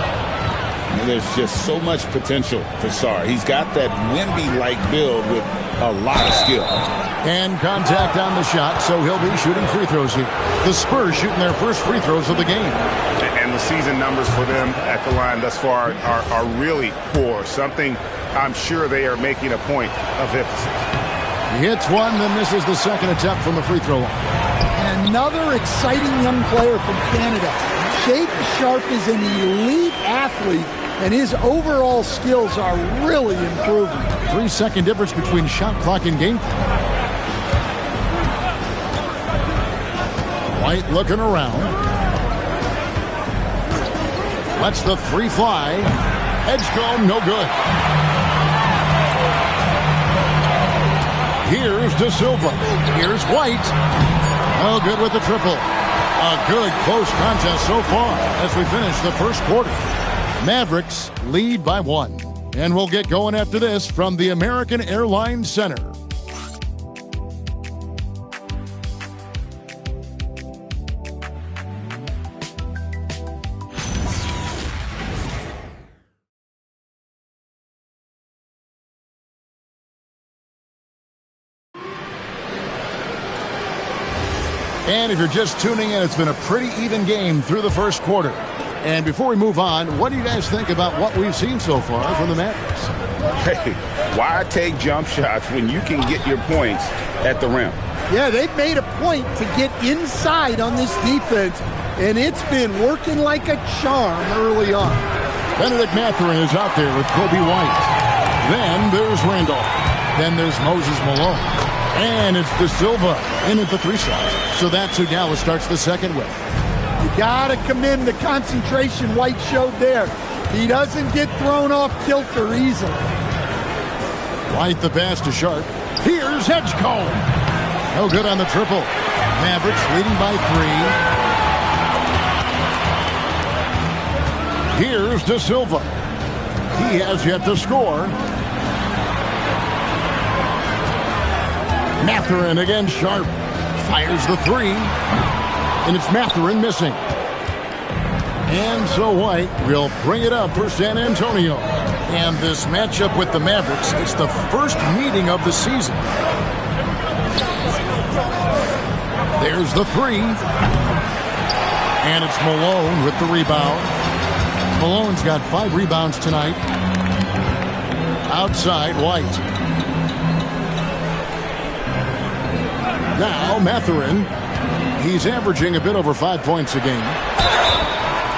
There's just so much potential for Czar. He's got that Wemby-like build with a lot of skill. And contact on the shot, so he'll be shooting free throws here. The Spurs shooting their first free throws of the game. And the season numbers for them at the line thus far are really poor. Something I'm sure they are making a point of emphasis. He hits one, then misses the second attempt from the free throw line. And another exciting young player from Canada. Shaedon Sharpe is an elite athlete, and his overall skills are really improving. 3-second difference between shot clock and game clock. White looking around. Lets the 3 fly. Edgecombe, no good. Here's De Silva. Here's White. No good with the triple. A good close contest so far as we finish the first quarter. Mavericks lead by 1. And we'll get going after this from the American Airlines Center. And if you're just tuning in, it's been a pretty even game through the first quarter. And before we move on, what do you guys think about what we've seen so far from the Mavericks? Hey, why take jump shots when you can get your points at the rim? Yeah, they've made a point to get inside on this defense, and it's been working like a charm early on. Benedict Mathurin is out there with Kobe White. Then there's Randolph. Then there's Moses Malone. And it's De Silva in at the 3 slot. So that's who Dallas starts the second with. You got to commend the concentration White showed there. He doesn't get thrown off kilter easily. White the pass to Sharp. Here's Edgecombe. No good on the triple. Mavericks leading by 3. Here's De Silva. He has yet to score. Mathurin against Sharp. Fires the 3. And it's Mathurin missing. And so White will bring it up for San Antonio. And this matchup with the Mavericks, it's the first meeting of the season. There's the 3. And it's Malone with the rebound. Malone's got 5 rebounds tonight. Outside, White. Now, Mathurin. He's averaging a bit over 5 points a game.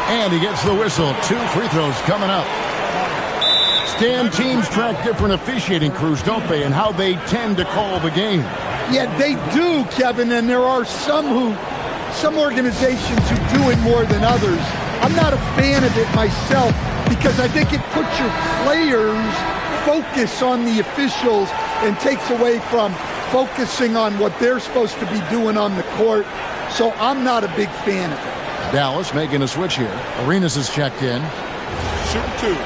And he gets the whistle. 2 free throws coming up. Stan, teams track different officiating crews, don't they, and how they tend to call the game. Yeah, they do, Kevin, and there are some organizations who do it more than others. I'm not a fan of it myself because I think it puts your players' focus on the officials and takes away from focusing on what they're supposed to be doing on the court. So I'm not a big fan of it. Dallas making a switch here. Arenas is checked in. Shooting 2.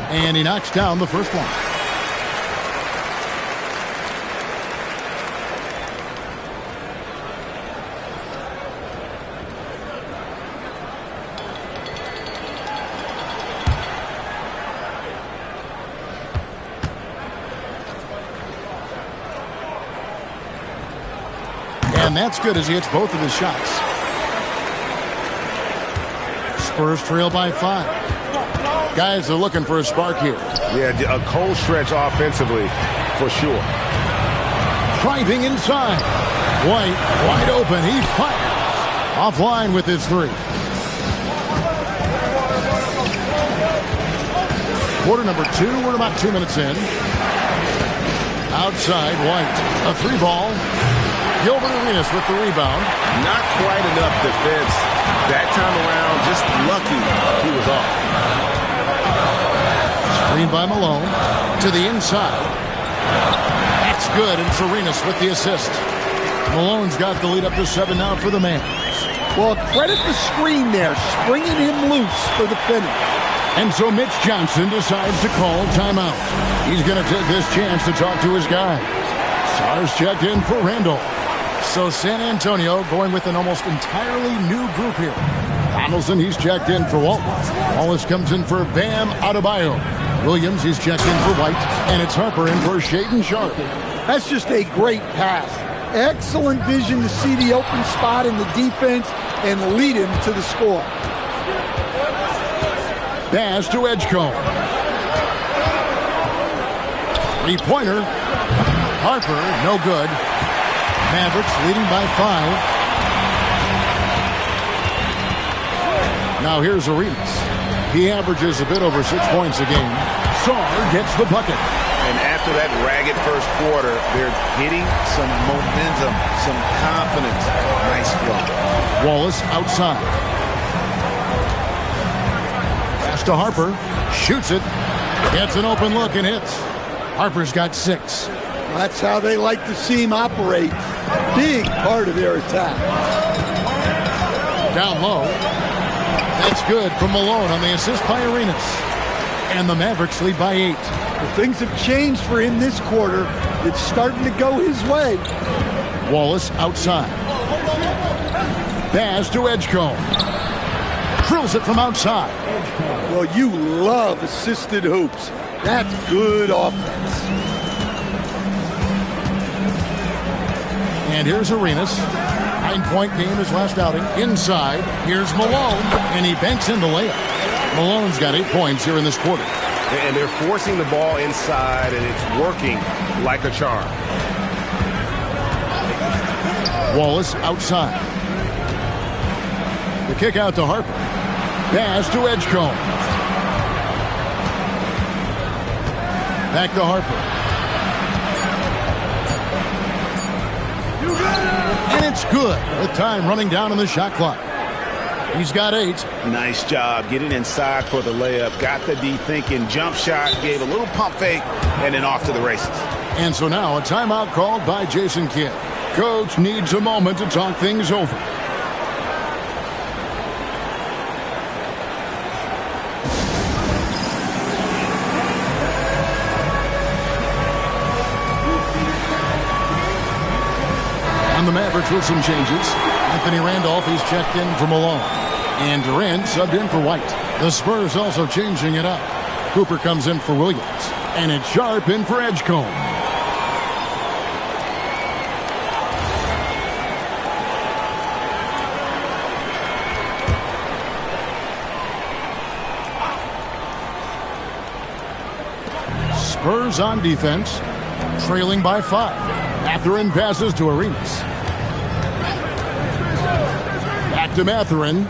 And he knocks down the first one. And that's good as he hits both of his shots. Spurs trail by 5. Guys are looking for a spark here. Yeah, a cold stretch offensively, for sure. Driving inside. White, wide open. He fires. Offline with his 3. Quarter number 2. We're about 2 minutes in. Outside, White. A 3-ball. Gilbert Arenas with the rebound. Not quite enough defense that time around. Just lucky he was off. Screen by Malone. To the inside. That's good, and Arenas with the assist. Malone's got the lead up to 7 now for the Mavs. Well, credit the screen there, springing him loose for the finish. And so Mitch Johnson decides to call timeout. He's going to take this chance to talk to his guys. Stars checked in for Randall. So San Antonio going with an almost entirely new group here. Donaldson, he's checked in for Wallace. Wallace comes in for Bam Adebayo. Williams, he's checked in for White. And it's Harper in for Shaedon Sharpe. That's just a great pass. Excellent vision to see the open spot in the defense and lead him to the score. Pass to Edgecombe. 3-pointer. Harper, no good. Mavericks leading by 5. Now here's Arenas. He averages a bit over 6 points a game. Sarr gets the bucket. And after that ragged first quarter, they're getting some momentum, some confidence. Nice flow. Wallace outside. Pass to Harper. Shoots it. Gets an open look and hits. Harper's got 6. That's how they like to see him operate. Big part of their attack. Down low. That's good from Malone on the assist by Arenas. And the Mavericks lead by 8. Well, things have changed for him this quarter. It's starting to go his way. Wallace outside. Pass to Edgecombe. Drills it from outside. Well, you love assisted hoops. That's good offense. And here's Arenas. 9-point game his last outing. Inside. Here's Malone. And he banks in the layup. Malone's got 8 points here in this quarter. And they're forcing the ball inside, and it's working like a charm. Wallace outside. The kick out to Harper. Pass to Edgecombe. Back to Harper. And it's good with time running down on the shot clock. He's got 8. Nice job getting inside for the layup. Got the D thinking. Jump shot. Gave a little pump fake. And then off to the races. And so now a timeout called by Jason Kidd. Coach needs a moment to talk things over. And the Mavericks with some changes. Anthony Randolph, he's checked in for Malone. And Durant subbed in for White. The Spurs also changing it up. Cooper comes in for Williams. And it's Sharpe in for Edgecombe. Spurs on defense. Trailing by 5. Mathurin passes to Arenas. Back to Mathurin.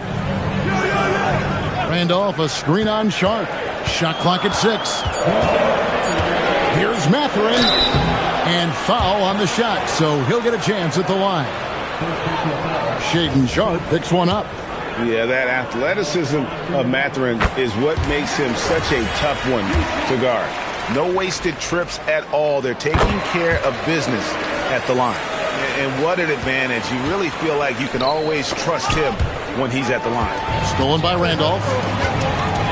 Randolph, a screen on Sharpe. Shot clock at 6. Here's Mathurin. And foul on the shot, so he'll get a chance at the line. Shaedon Sharpe picks one up. Yeah, that athleticism of Mathurin is what makes him such a tough one to guard. No wasted trips at all. They're taking care of business at the line. And what an advantage. You really feel like you can always trust him when he's at the line. Stolen by Randolph.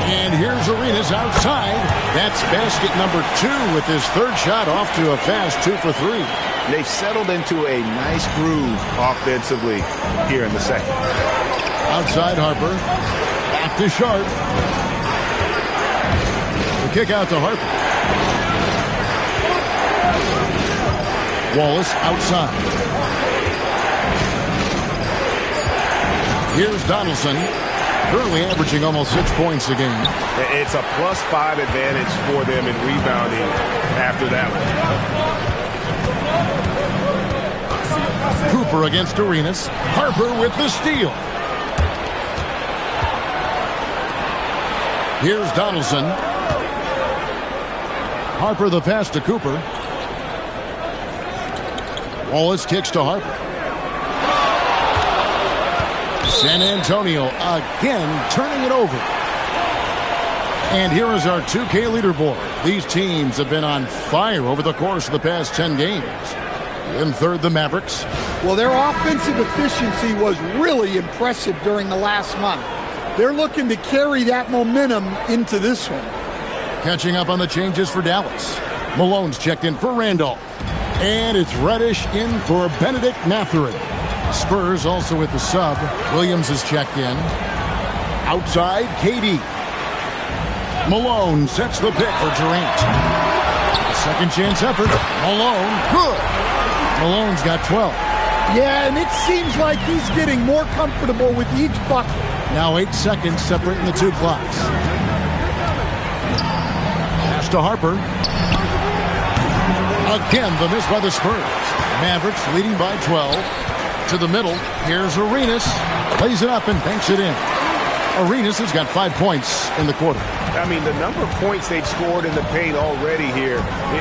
And here's Arenas outside. That's basket number 2 with his 3rd shot off to a fast 2 for 3. They've settled into a nice groove offensively here in the second. Outside Harper. Back to Sharpe. The kick out to Harper. Wallace outside. Here's Donaldson. currently averaging almost 6 points a game. It's a +5 advantage for them in rebounding after that one. Cooper against Arenas. Harper with the steal. Here's Donaldson. Harper the pass to Cooper. Wallace kicks to Harper. San Antonio again turning it over. And here is our 2K leaderboard. These teams have been on fire over the course of the past 10 games. In third, the Mavericks. Well, their offensive efficiency was really impressive during the last month. They're looking to carry that momentum into this one. Catching up on the changes for Dallas. Malone's checked in for Randolph. And it's Reddish in for Benedict Mathurin. Spurs also with the sub. Williams is checked in. Outside, KD. Malone sets the pick for Durant. Second chance effort. Malone, good. Malone's got 12. Yeah, and it seems like he's getting more comfortable with each bucket. Now 8 seconds separating the two clocks. Pass to Harper. Again, the miss by the Spurs. Mavericks leading by 12. To the middle. Here's Arenas. Plays it up and banks it in. Arenas has got 5 points in the quarter. I mean, the number of points they've scored in the paint already here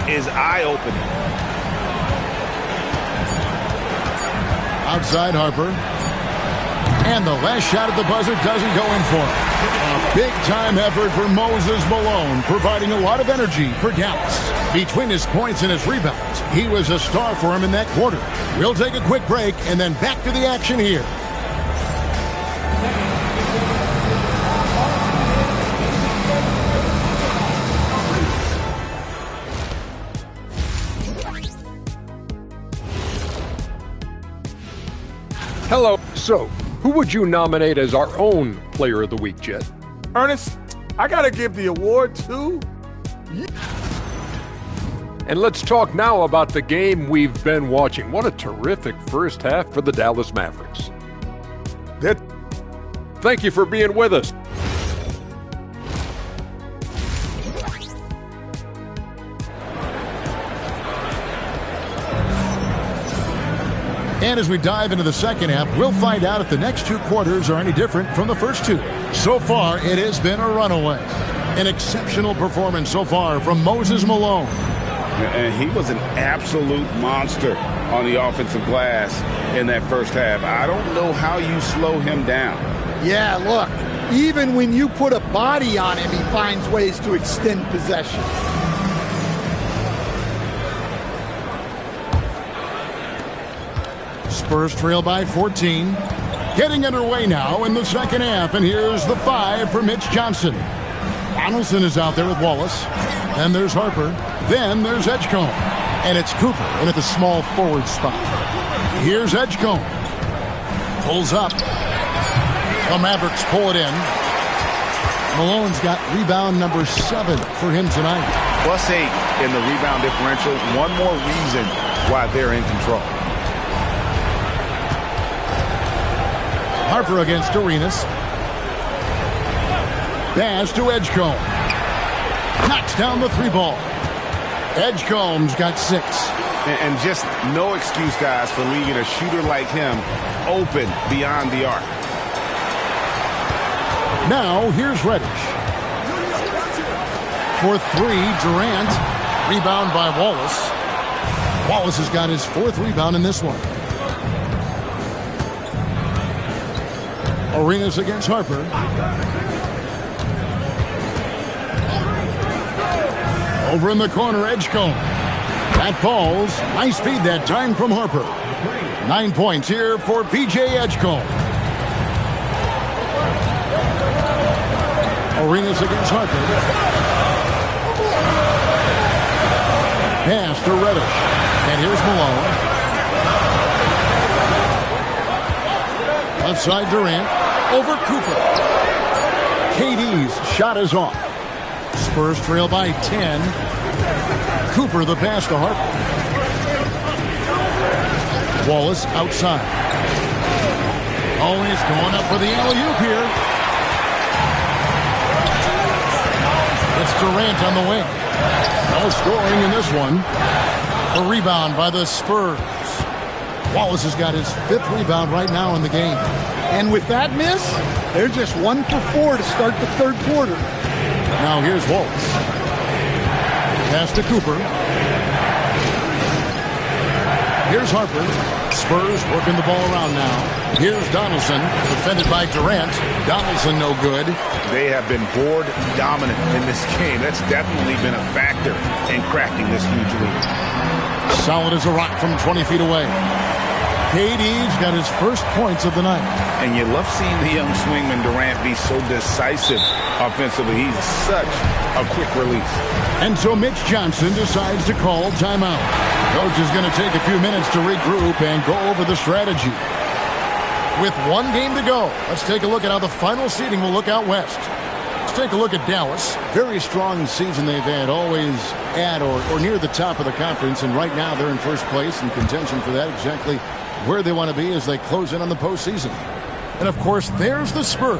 is eye-opening. Outside Harper. And the last shot at the buzzer doesn't go in for him. A big-time effort for Moses Malone, providing a lot of energy for Dallas. Between his points and his rebounds, he was a star for him in that quarter. We'll take a quick break and then back to the action here. Hello. So, who would you nominate as our own Player of the Week, Jet? Ernest, I got to give the award to... And let's talk now about the game we've been watching. What a terrific first half for the Dallas Mavericks. Thank you for being with us. And as we dive into the second half, we'll find out if the next two quarters are any different from the first two. So far, it has been a runaway. An exceptional performance so far from Moses Malone. And he was an absolute monster on the offensive glass in that first half. I don't know how you slow him down. Yeah, look, even when you put a body on him, he finds ways to extend possession. Spurs trail by 14. Getting underway now in the second half, and here's the 5 for Mitch Johnson. Donaldson is out there with Wallace. Then there's Harper. Then there's Edgecombe. And it's Cooper in at the small forward spot. Here's Edgecombe. Pulls up. The Mavericks pull it in. Malone's got rebound number 7 for him tonight. +8 in the rebound differential. One more reason why they're in control. Harper against Arenas. Pass to Edgecombe. Knocks down the 3 ball. Edgecombe's got 6. And just no excuse, guys, for leaving a shooter like him open beyond the arc. Now, here's Reddish. For 3, Durant. Rebound by Wallace. Wallace has got his 4th rebound in this one. Arenas against Harper. Over in the corner, Edgecombe. That falls. Nice feed that time from Harper. 9 points here for P.J. Edgecombe. Arenas against Harper. Pass to Reddish. And here's Malone. Left side, Durant. Over Cooper. KD's shot is off. Spurs trail by 10. Cooper the pass to Harper. Wallace outside. Oh, he's going up for the alley-oop here. It's Durant on the wing. No scoring in this one. A rebound by the Spurs. Wallace has got his 5th rebound right now in the game. And with that miss, they're just 1 for 4 to start the 3rd quarter. Now here's Wallace. Pass to Cooper. Here's Harper. Spurs working the ball around now. Here's Donaldson, defended by Durant. Donaldson no good. They have been board dominant in this game. That's definitely been a factor in crafting this huge lead. Solid as a rock from 20 feet away. KD's got his first points of the night. And you love seeing the young swingman Durant be so decisive offensively. He's such a quick release. And so Mitch Johnson decides to call timeout. Coach is going to take a few minutes to regroup and go over the strategy. With 1 game to go, let's take a look at how the final seeding will look out west. Let's take a look at Dallas. Very strong season they've had, always at or near the top of the conference. And right now they're in first place in contention for that, exactly where they want to be as they close in on the postseason. And, of course, there's the Spurs.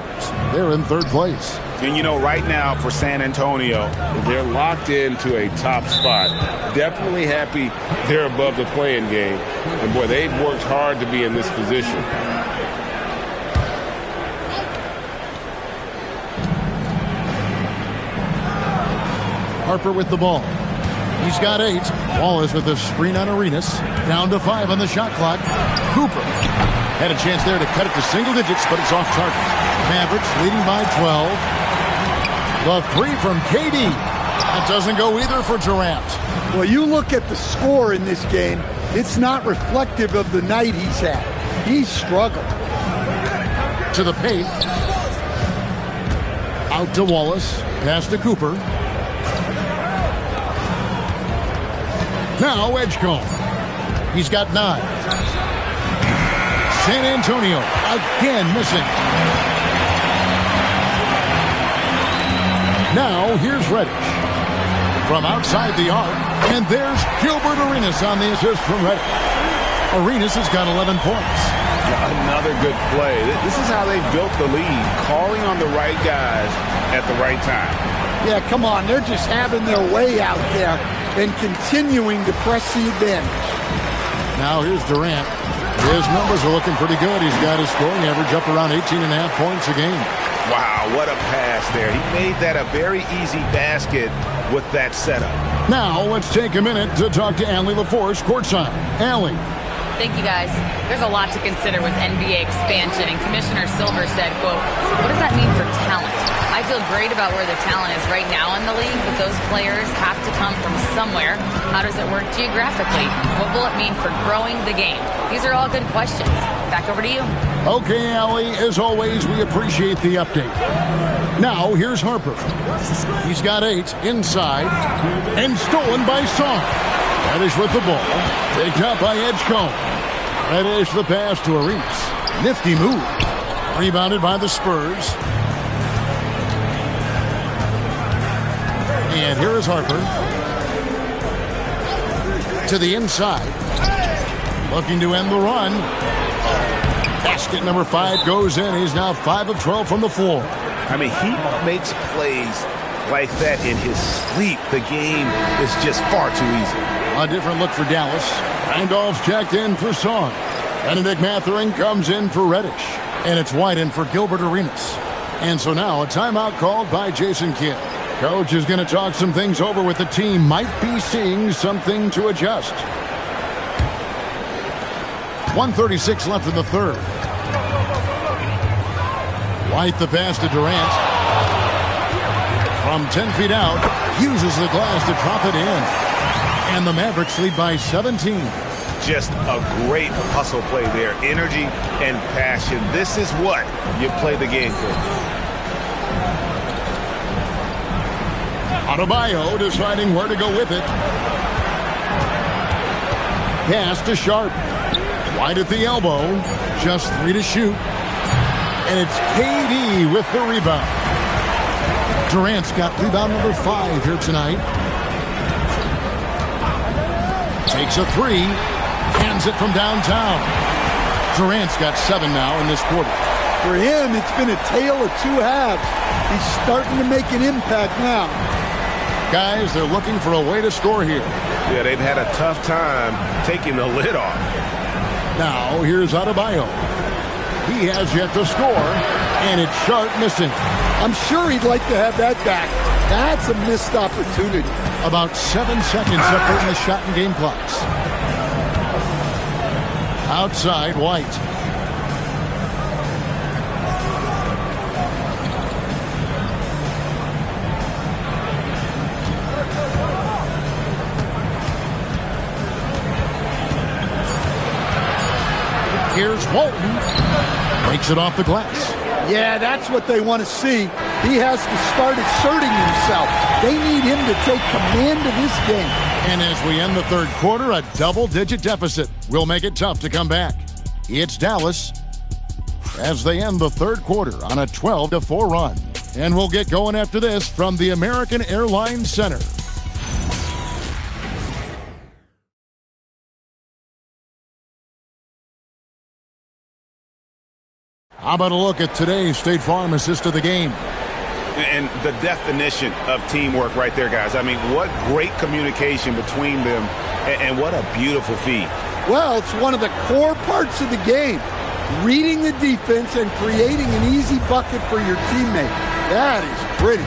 They're in 3rd place. And, you know, right now for San Antonio, they're locked into a top spot. Definitely happy they're above the play-in game. And, boy, they've worked hard to be in this position. Harper with the ball. He's got 8. Wallace with a screen on Arenas. Down to 5 on the shot clock. Cooper had a chance there to cut it to single digits, but it's off target. Mavericks leading by 12. The 3 from KD. That doesn't go either for Durant. Well, you look at the score in this game, it's not reflective of the night he's had. He's struggled. To the paint. Out to Wallace. Pass to Cooper. Now Edgecombe. He's got 9. San Antonio again missing. Now here's Reddish. From outside the arc. And there's Gilbert Arenas on the assist from Reddish. Arenas has got 11 points. Another good play. This is how they built the lead. Calling on the right guys at the right time. Yeah, come on. They're just having their way out there and continuing to press the advantage. Now here's Durant. His numbers are looking pretty good. He's got his scoring average up around 18.5 points a game. Wow, what a pass there. He made that a very easy basket with that setup. Now let's take a minute to talk to Allie LaForce courtside. Allie. Thank you, guys. There's a lot to consider with NBA expansion, and Commissioner Silver said, quote, what does that mean for talent? I feel great about where the talent is right now in the league, but those players have to come from somewhere. How does it work geographically? What will it mean for growing the game? These are all good questions. Back over to you. Okay, Allie, as always, we appreciate the update. Now, here's Harper. He's got 8 inside and stolen by Song. Reddish with the ball. Picked up by Edgecombe. Reddish the pass to Arenas. Nifty move. Rebounded by the Spurs. And here is Harper. To the inside. Looking to end the run. Basket number 5 goes in. He's now 5 of 12 from the floor. I mean, he makes plays like that in his sleep. The game is just far too easy. A different look for Dallas. Randolph's checked in for Song. Benedict Mathurin comes in for Reddish. And it's White in for Gilbert Arenas. And so now a timeout called by Jason Kidd. Coach is going to talk some things over with the team. Might be seeing something to adjust. 1:36 left in the 3rd. White the pass to Durant. From 10 feet out, uses the glass to drop it in. And the Mavericks lead by 17. Just a great hustle play there. Energy and passion. This is what you play the game for. Adebayo deciding where to go with it. Pass to Sharp. Wide at the elbow. Just 3 to shoot. And it's KD with the rebound. Durant's got rebound number 5 here tonight. Takes a 3. Hands it from downtown. Durant's got 7 now in this quarter. For him, it's been a tale of 2 halves. He's starting to make an impact now. Guys, they're looking for a way to score here. Yeah, they've had a tough time taking the lid off. Now, here's Adebayo. He has yet to score, and it's sharp missing. I'm sure he'd like to have that back. That's a missed opportunity. About 7 seconds separating the shot and game clocks. Outside, White. Here's Walton. Breaks it off the glass. Yeah, that's what they want to see. He has to start asserting himself. They need him to take command of this game. And as we end the third quarter, a double-digit deficit will make it tough to come back. It's Dallas as they end the third quarter on a 12-4 run. And we'll get going after this from the American Airlines Center. How about a look at today's State Farm assist of the game? And the definition of teamwork right there, guys. I mean, what great communication between them, and what a beautiful feed. Well, it's one of the core parts of the game. Reading the defense and creating an easy bucket for your teammate. That is pretty.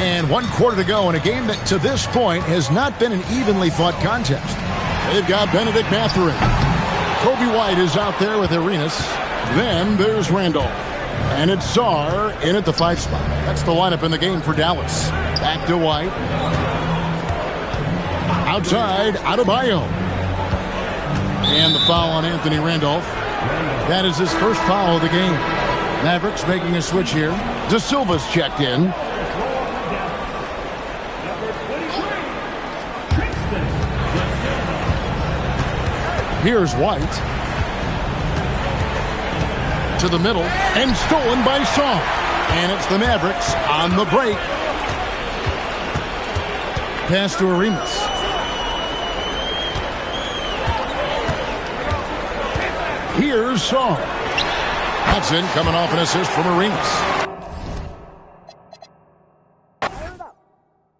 And 1 quarter to go in a game that to this point has not been an evenly fought contest. They've got Benedict Mathurin. Kobe White is out there with Arenas. Then there's Randolph. And it's Czar in at the 5 spot. That's the lineup in the game for Dallas. Back to White. Outside, Adebayo. And the foul on Anthony Randolph. That is his first foul of the game. Mavericks making a switch here. De Silva's checked in. Here's White. To the middle. And stolen by Song. And it's the Mavericks on the break. Pass to Arenas. Here's Song. Hudson coming off an assist from Arenas.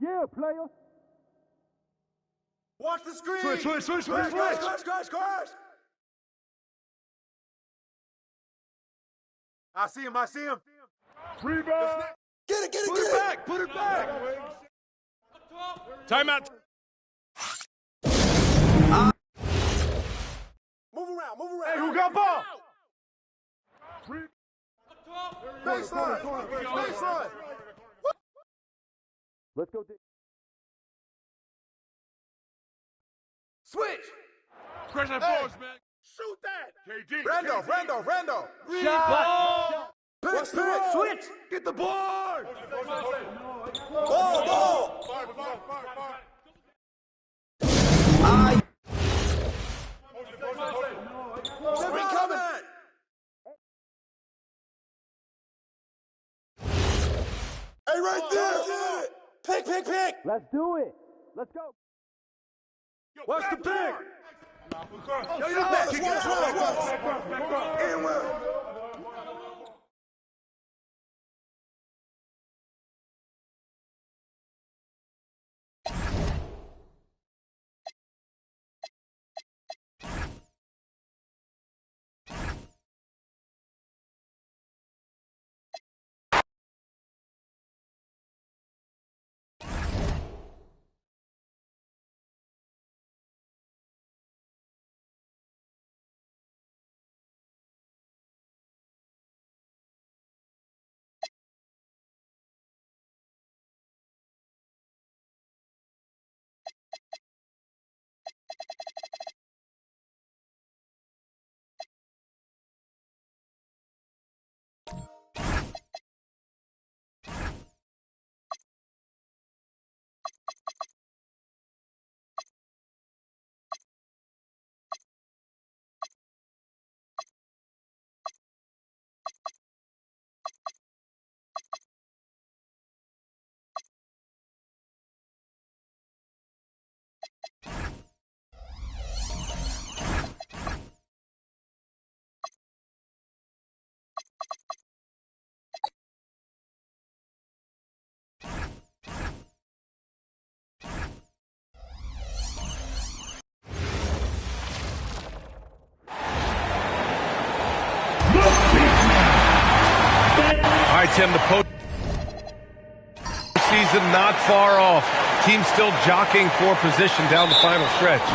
Yeah, player. Watch the screen. Switch. I see him. Rebound. Get it. Put it back. Timeout. Move around. Hey, who got ball? Baseline. Let's go. Switch. Pressure force, man. Shoot that. KD. Randolph. Shot. Pick. Switch. Get the board. Ball. Screen coming. Hey, right there. Pick. Let's do it. Let's go. Watch the pick. Yo, you Watch. All right, Tim, the postseason not far off. Team still jockeying for position down the final stretch.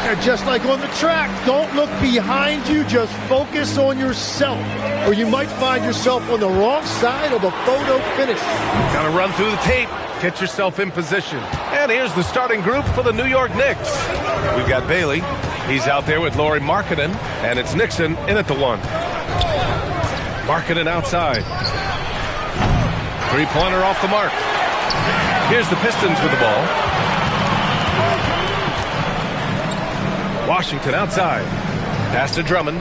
And just like on the track, don't look behind you, just focus on yourself, or you might find yourself on the wrong side of a photo finish. Gotta run through the tape, get yourself in position. And here's the starting group for the New York Knicks. We've got Bailey. He's out there with Lauri Markkanen, and it's Nixon in at the 1. Markkanen outside. Three-pointer off the mark. Here's the Pistons with the ball. Washington outside. Pass to Drummond.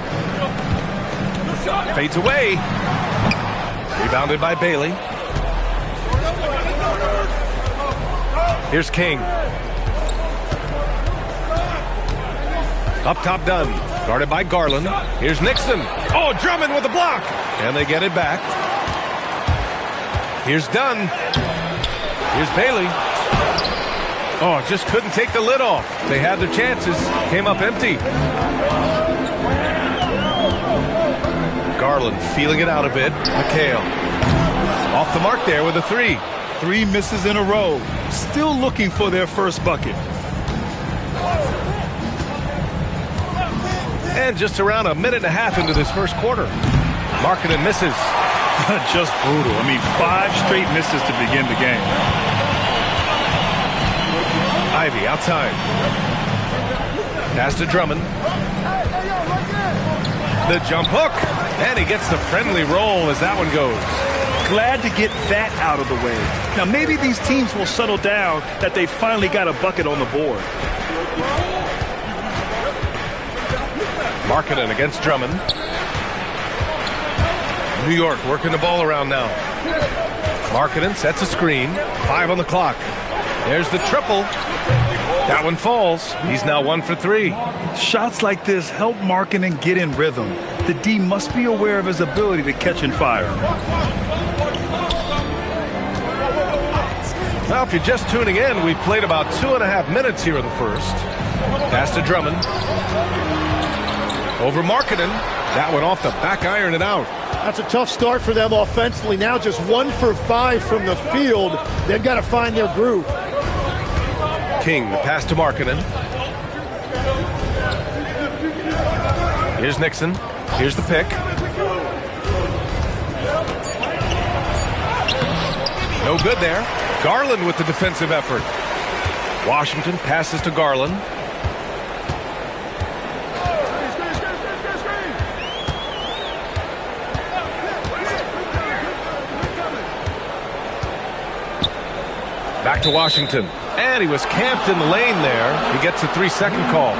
Fades away. Rebounded by Bailey. Here's King. Up top, Dunn. Guarded by Garland. Here's Nixon. Oh, Drummond with a block. And they get it back. Here's Dunn. Here's Bailey. Oh, just couldn't take the lid off. They had their chances. Came up empty. Garland feeling it out a bit. McHale. Off the mark there with a 3. 3 misses in a row. Still looking for their first bucket. And just around a minute and a half into this first quarter. Markkanen misses. Just brutal. I mean, 5 straight misses to begin the game. Ivy outside. Pass to Drummond. The jump hook. And he gets the friendly roll as that one goes. Glad to get that out of the way. Now, maybe these teams will settle down that they finally got a bucket on the board. Markkanen against Drummond. New York working the ball around now. Markkanen sets a screen. 5 on the clock. There's the triple. That one falls. He's now 1 for 3. Shots like this help Markkanen get in rhythm. The D must be aware of his ability to catch and fire. Now, if you're just tuning in, we've played about 2.5 minutes here in the first. Pass to Drummond. Over Markkanen. That one off the back iron and out. That's a tough start for them offensively. Now just 1 for 5 from the field. They've got to find their groove. King, the pass to Markkanen. Here's Nixon. Here's the pick. No good there. Garland with the defensive effort. Washington passes to Garland. Back to Washington. And he was camped in the lane there. He gets a 3-second call.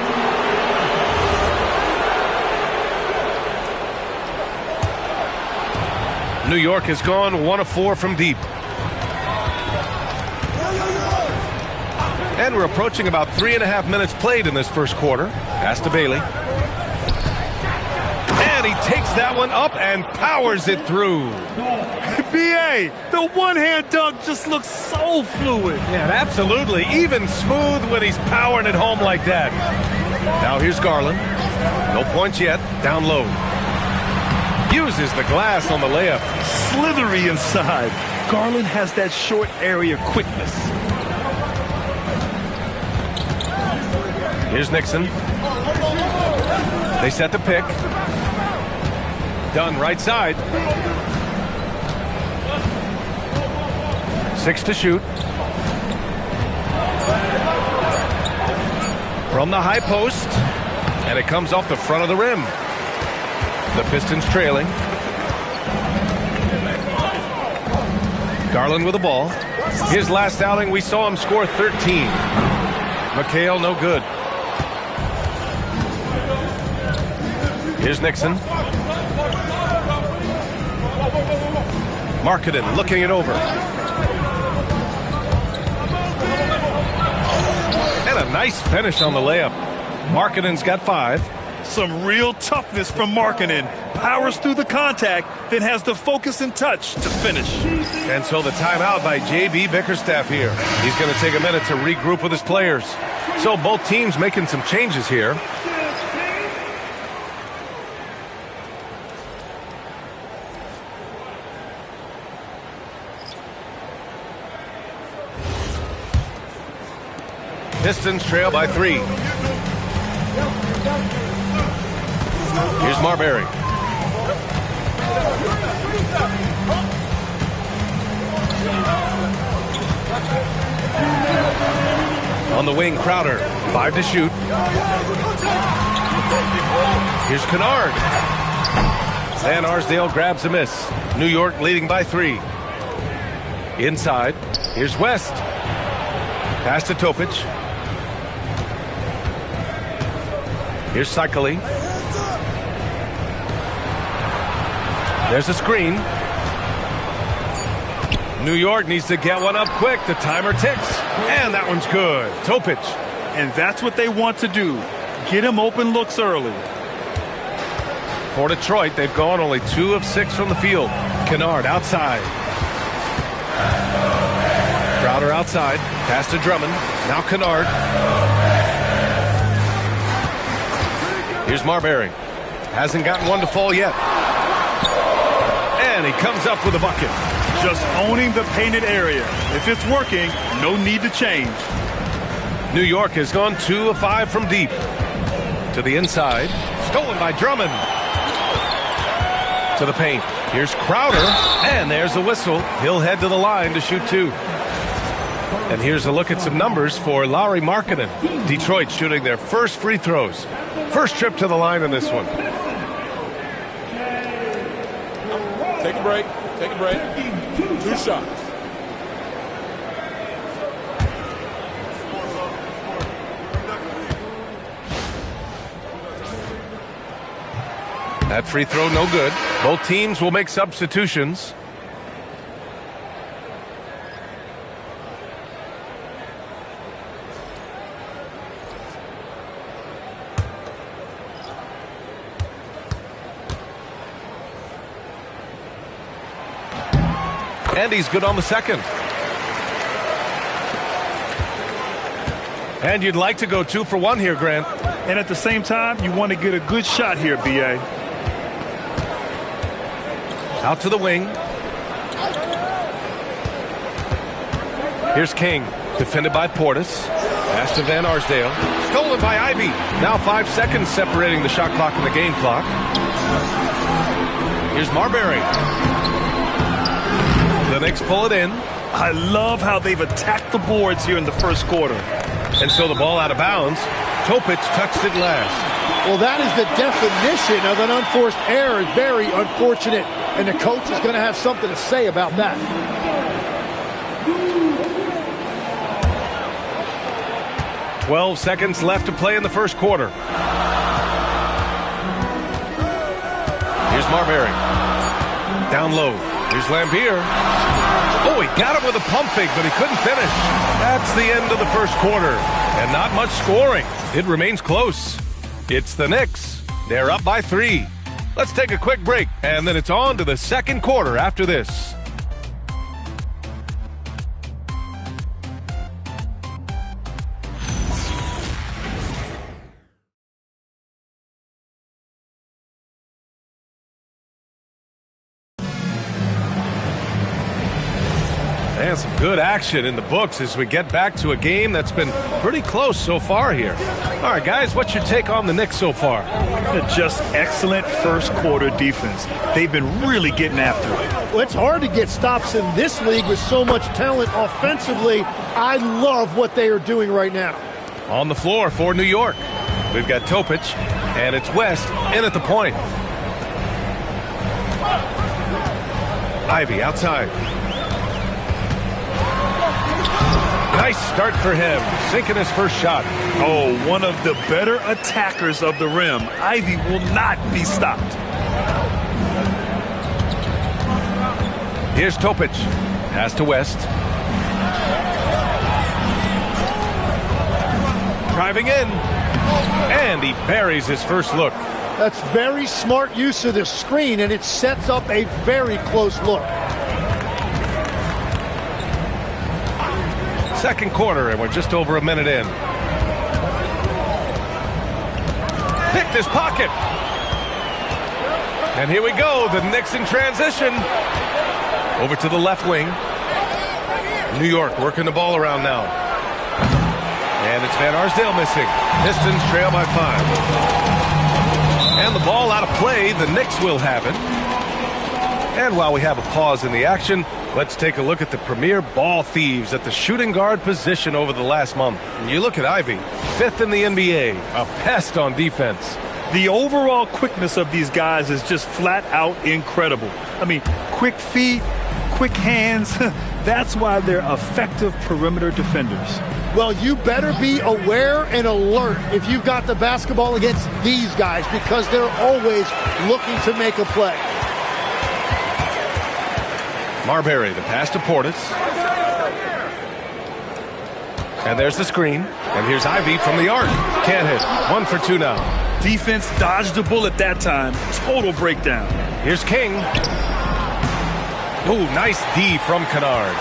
New York has gone 1 of 4 from deep. And we're approaching about 3.5 minutes played in this first quarter. Pass to Bailey. And he takes that one up and powers it through. B.A., the one-hand dunk just looks so fluid. Yeah, absolutely. Even smooth when he's powering it home like that. Now here's Garland. No points yet. Down low. Uses the glass on the layup. Slithery inside. Garland has that short area quickness. Here's Nixon. They set the pick. Dunn right side. 6 to shoot. From the high post. And it comes off the front of the rim. The Pistons trailing. Garland with the ball. His last outing, we saw him score 13. McHale, no good. Here's Nixon. Markkanen looking it over. And a nice finish on the layup. Markkanen's got 5. Some real toughness from Markkanen. Powers through the contact, then has the focus and touch to finish. And so the timeout by J.B. Bickerstaff here. He's going to take a minute to regroup with his players. So both teams making some changes here. Pistons trail by 3. Here's Marbury. On the wing, Crowder. 5 to shoot. Here's Kennard. Van Arsdale grabs a miss. New York leading by 3. Inside. Here's West. Pass to Topic. Here's Cycli. There's a screen. New York needs to get one up quick. The timer ticks. And that one's good. Topic. And that's what they want to do. Get him open looks early. For Detroit, they've gone only 2 of 6 from the field. Kennard outside. Crowder outside. Pass to Drummond. Now Kennard. Here's Marbury. Hasn't gotten one to fall yet. And he comes up with a bucket. Just owning the painted area. If it's working, no need to change. New York has gone 2 of 5 from deep. To the inside. Stolen by Drummond. To the paint. Here's Crowder. And there's the whistle. He'll head to the line to shoot 2. And here's a look at some numbers for Lauri Markkanen. Detroit shooting their first free throws. First trip to the line in this one. Take a break. Take a break. 2 shots. That free throw no good. Both teams will make substitutions. And he's good on the second. And you'd like to go 2 for 1 here, Grant. And at the same time, you want to get a good shot here, B.A. Out to the wing. Here's King. Defended by Portis. Pass to Van Arsdale. Stolen by Ivy. Now 5 seconds separating the shot clock and the game clock. Here's Marbury. The Knicks pull it in. I love how they've attacked the boards here in the first quarter. And so the ball out of bounds. Topic touched it last. Well, that is the definition of an unforced error. Very unfortunate. And the coach is going to have something to say about that. "12 seconds left to play in the first quarter. Here's Marbury. Down low. Here's Lambier. Oh, he got him with a pump fake, but he couldn't finish. That's the end of the first quarter. And not much scoring. It remains close. It's the Knicks. They're up by 3. Let's take a quick break, and then it's on to the second quarter after this. And some good action in the books as we get back to a game that's been pretty close so far here. All right, guys, what's your take on the Knicks so far? Just excellent first quarter defense. They've been really getting after it. Well, it's hard to get stops in this league with so much talent offensively. I love what they are doing right now. On the floor for New York, we've got Topic, and it's West in at the point. Ivy outside. Nice start for him, sinking his first shot. Oh, one of the better attackers of the rim. Ivy will not be stopped. Here's Topic. Pass to West. Driving in. And he buries his first look. That's very smart use of the screen, and it sets up a very close look. Second quarter, and we're just over a minute in. Picked his pocket. And here we go, the Knicks in transition. Over to the left wing. New York working the ball around now. And it's Van Arsdale missing. Pistons trail by 5. And the ball out of play. The Knicks will have it. And while we have a pause in the action, let's take a look at the premier ball thieves at the shooting guard position over the last month. And you look at Ivy, 5th in the NBA, a pest on defense. The overall quickness of these guys is just flat out incredible. I mean, quick feet, quick hands. That's why they're effective perimeter defenders. Well, you better be aware and alert if you've got the basketball against these guys, because they're always looking to make a play. Marbury, the pass to Portis. And there's the screen. And here's Ivy from the arc. Can't hit. 1 for 2 now. Defense dodged a bullet that time. Total breakdown. Here's King. Oh, nice D from Kennard.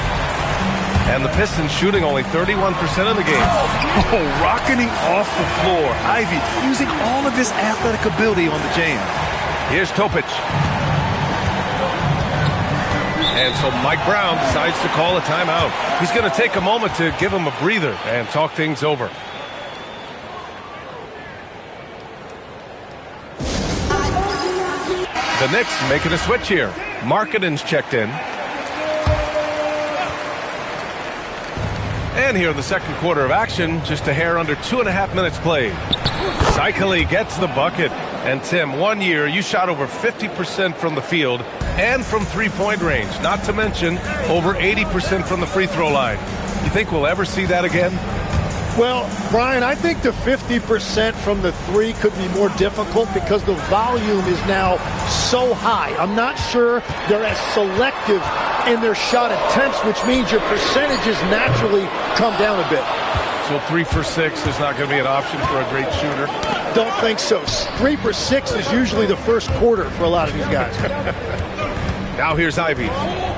And the Pistons shooting only 31% of the game. Oh, rocketing off the floor. Ivy using all of his athletic ability on the jam. Here's Topic. And so Mike Brown decides to call a timeout. He's going to take a moment to give him a breather and talk things over. The Knicks making a switch here. Markkanen's checked in. And here in the second quarter of action, just a hair under 2.5 minutes played. Cycli gets the bucket. And Tim, 1 year, you shot over 50% from the field and from three-point range, not to mention over 80% from the free throw line. You think we'll ever see that again? Well, Brian, I think the 50% from the three could be more difficult because the volume is now so high. I'm not sure they're as selective in their shot attempts, which means your percentages naturally come down a bit. So 3 for 6 is not going to be an option for a great shooter? Don't think so. 3 for 6 is usually the first quarter for a lot of these guys. Now here's Ivy,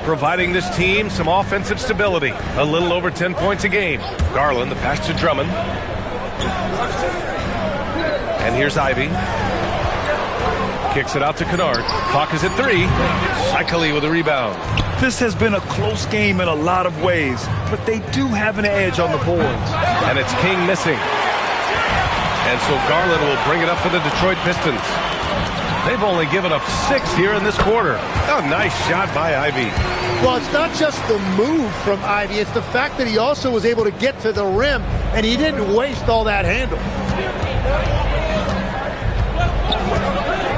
providing this team some offensive stability. A little over 10 points a game. Garland, the pass to Drummond. And here's Ivy. Kicks it out to Kennard. Clock is at 3. Cycli with a rebound. This has been a close game in a lot of ways, but they do have an edge on the boards. And it's King missing. And so Garland will bring it up for the Detroit Pistons. They've only given up 6 here in this quarter. A nice shot by Ivy. Well, it's not just the move from Ivy. It's the fact that he also was able to get to the rim, and he didn't waste all that handle.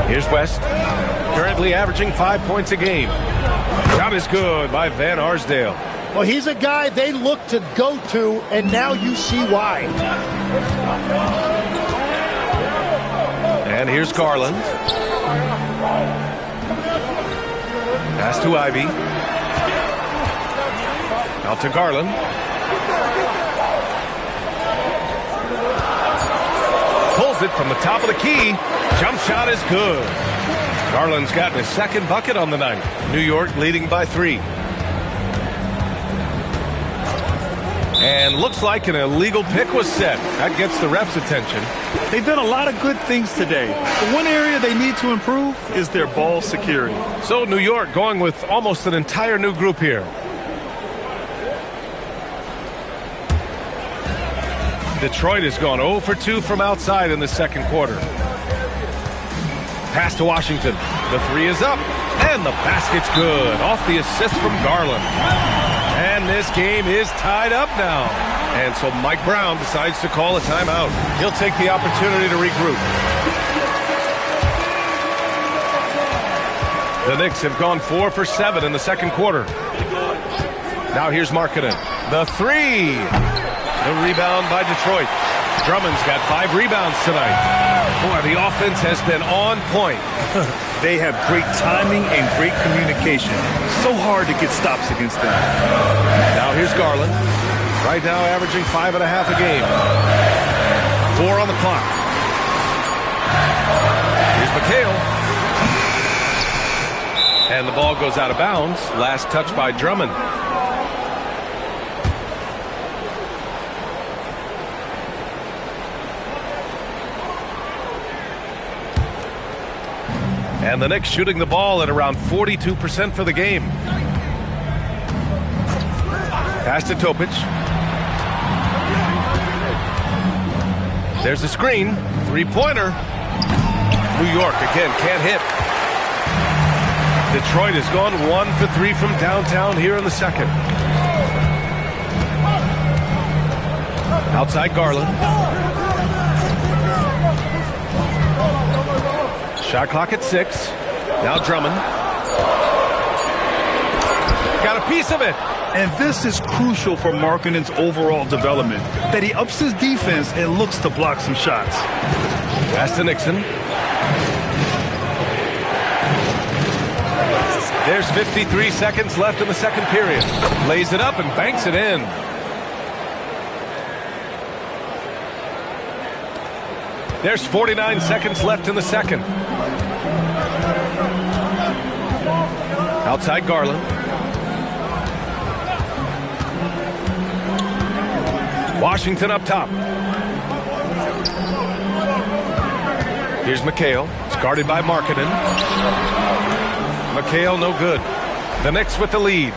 Here's West, currently averaging 5 points a game. Shot is good by Van Arsdale. Well, he's a guy they look to go to, and now you see why. And here's Garland. Pass to Ivy. Out to Garland. Pulls it from the top of the key. Jump shot is good. Garland's gotten his second bucket on the night. New York leading by 3. And looks like an illegal pick was set. That gets the ref's attention. They've done a lot of good things today. The one area they need to improve is their ball security. So New York going with almost an entire new group here. Detroit has gone 0 for 2 from outside in the second quarter. Pass to Washington. The 3 is up. And the basket's good. Off the assist from Garland. And this game is tied up now. And so Mike Brown decides to call a timeout. He'll take the opportunity to regroup. The Knicks have gone 4 for 7 in the second quarter. Now here's Markkanen. The 3. The rebound by Detroit. Drummond's got 5 rebounds tonight. Boy, the offense has been on point. They have great timing and great communication. So hard to get stops against them. Now here's Garland. Right now averaging 5.5 a game. 4 on the clock. Here's McHale. And the ball goes out of bounds. Last touch by Drummond. And the Knicks shooting the ball at around 42% for the game. Pass to Topic. There's a screen. Three-pointer. New York, again, can't hit. Detroit has gone 1 for 3 from downtown here in the second. Outside Garland. Shot clock at 6. Now Drummond. Got a piece of it. And this is crucial for Markkanen's overall development, that he ups his defense and looks to block some shots. Pass to Nixon. There's 53 seconds left in the second period. Lays it up and banks it in. There's 49 seconds left in the second. Outside Garland. Washington up top. Here's McHale. It's guarded by Markkanen. McHale no good. The Knicks with the lead.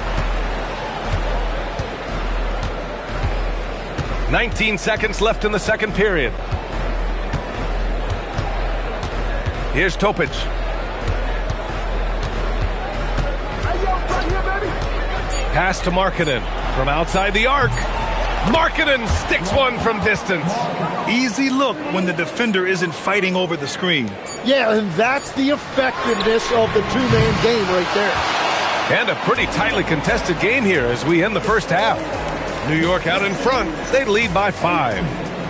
19 seconds left in the second period. Here's Topic. Pass to Markkanen from outside the arc. Markkanen sticks one from distance. Easy look when the defender isn't fighting over the screen. Yeah, and that's the effectiveness of the two-man game right there. And a pretty tightly contested game here as we end the first half. New York out in front. They lead by 5.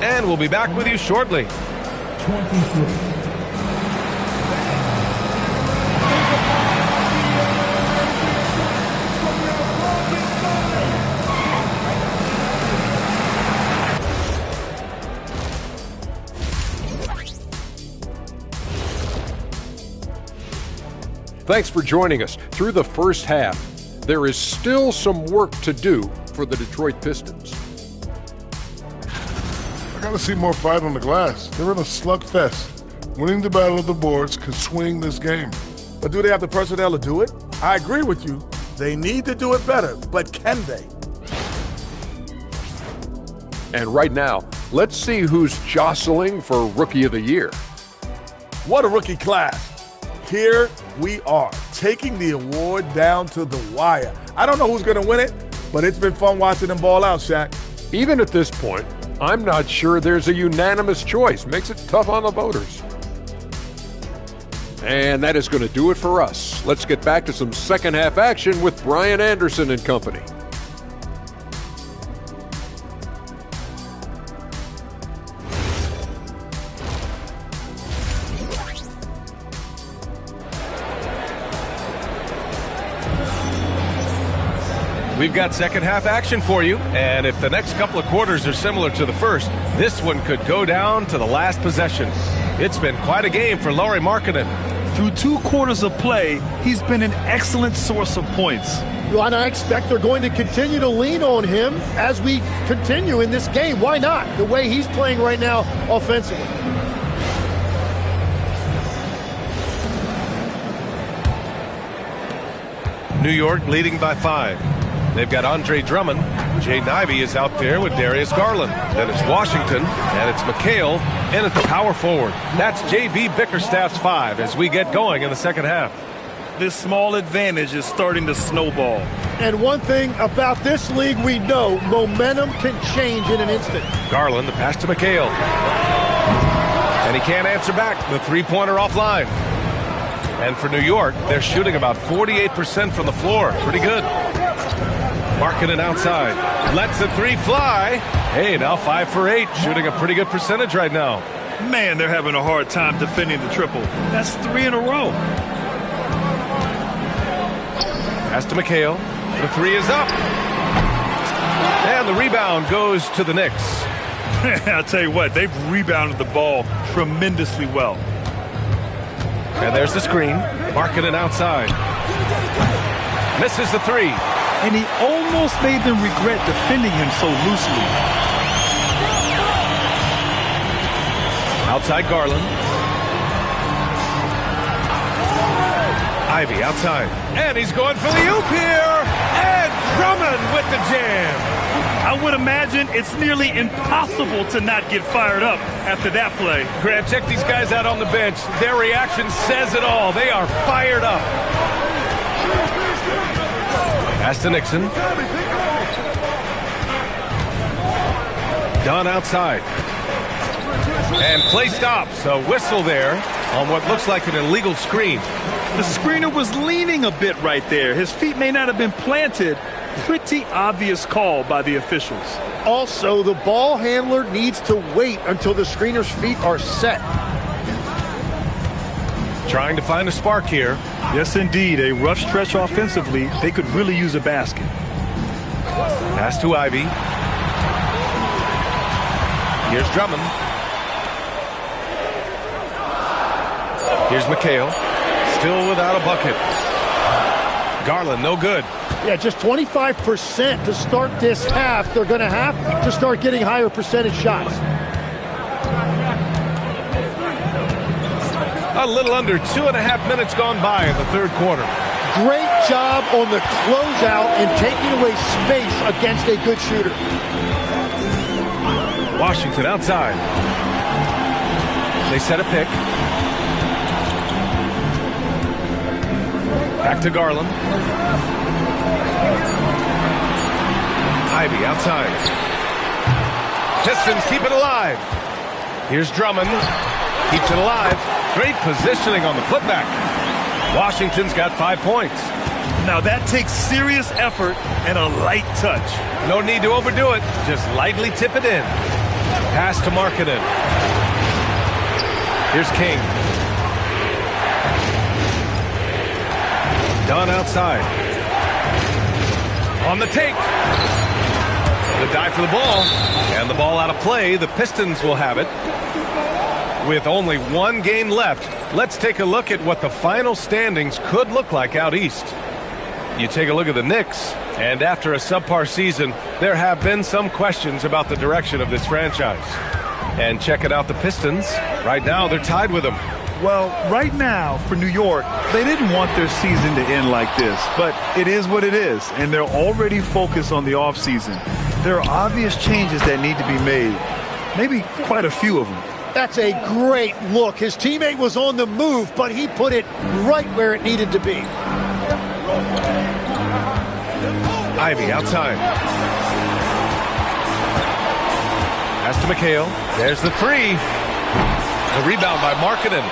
And we'll be back with you shortly. 23. Thanks for joining us. Through the first half, there is still some work to do for the Detroit Pistons. I got to see more fight on the glass. They're in a slugfest. Winning the battle of the boards can swing this game. But do they have the personnel to do it? I agree with you. They need to do it better, but can they? And right now, let's see who's jostling for Rookie of the Year. What a rookie class. Here we are, taking the award down to the wire. I don't know who's going to win it, but it's been fun watching them ball out, Shaq. Even at this point, I'm not sure there's a unanimous choice. Makes it tough on the voters. And that is going to do it for us. Let's get back to some second half action with Brian Anderson and company. We've got second half action for you, and if the next couple of quarters are similar to the first, this one could go down to the last possession. It's been quite a game for Lauri Markkanen. Through 2 quarters of play, he's been an excellent source of points. Well, and I expect they're going to continue to lean on him as we continue in this game. Why not? The way he's playing right now offensively. New York leading by 5. They've got Andre Drummond. Jay Nivey is out there with Darius Garland. Then it's Washington, and it's McHale, and at the power forward. That's J.B. Bickerstaff's 5 as we get going in the second half. This small advantage is starting to snowball. And one thing about this league we know, momentum can change in an instant. Garland, the pass to McHale. And he can't answer back. The three-pointer offline. And for New York, they're shooting about 48% from the floor. Pretty good. Markkanen outside. Lets the 3 fly. Hey, now 5 for 8. Shooting a pretty good percentage right now. Man, they're having a hard time defending the triple. That's 3 in a row. Pass to McHale. The 3 is up. And the rebound goes to the Knicks. I'll tell you what, they've rebounded the ball tremendously well. And there's the screen. Markkanen outside. Misses the 3. And he almost made them regret defending him so loosely. Outside Garland. Ivy outside. And he's going for the oop here. And Drummond with the jam. I would imagine it's nearly impossible to not get fired up after that play. Grant, check these guys out on the bench. Their reaction says it all. They are fired up. Pass to Nixon. Dunn outside. And play stops. A whistle there on what looks like an illegal screen. The screener was leaning a bit right there. His feet may not have been planted. Pretty obvious call by the officials. Also, the ball handler needs to wait until the screener's feet are set. Trying to find a spark here. Yes, indeed. A rough stretch offensively. They could really use a basket. Pass to Ivy. Here's Drummond. Here's McHale. Still without a bucket. Garland, no good. Yeah, just 25% to start this half. They're going to have to start getting higher percentage shots. A little under 2.5 minutes gone by in the third quarter. Great job on the closeout and taking away space against a good shooter. Washington outside. They set a pick. Back to Garland. Ivy outside. Pistons keep it alive. Here's Drummond. Keeps it alive. Great positioning on the putback. Washington's got 5 points. Now that takes serious effort and a light touch. No need to overdo it. Just lightly tip it in. Pass to Markkanen. Here's King. Dunn outside. On the take. The dive for the ball. And the ball out of play. The Pistons will have it. With only one game left, let's take a look at what the final standings could look like out east. You take a look at the Knicks, and after a subpar season, there have been some questions about the direction of this franchise. And checking out the Pistons, right now they're tied with them. Well, right now, for New York, they didn't want their season to end like this, but it is what it is, and they're already focused on the offseason. There are obvious changes that need to be made, maybe quite a few of them. That's a great look. His teammate was on the move, but he put it right where it needed to be. Ivy outside. Pass to McHale. There's the three. The rebound by Markkanen.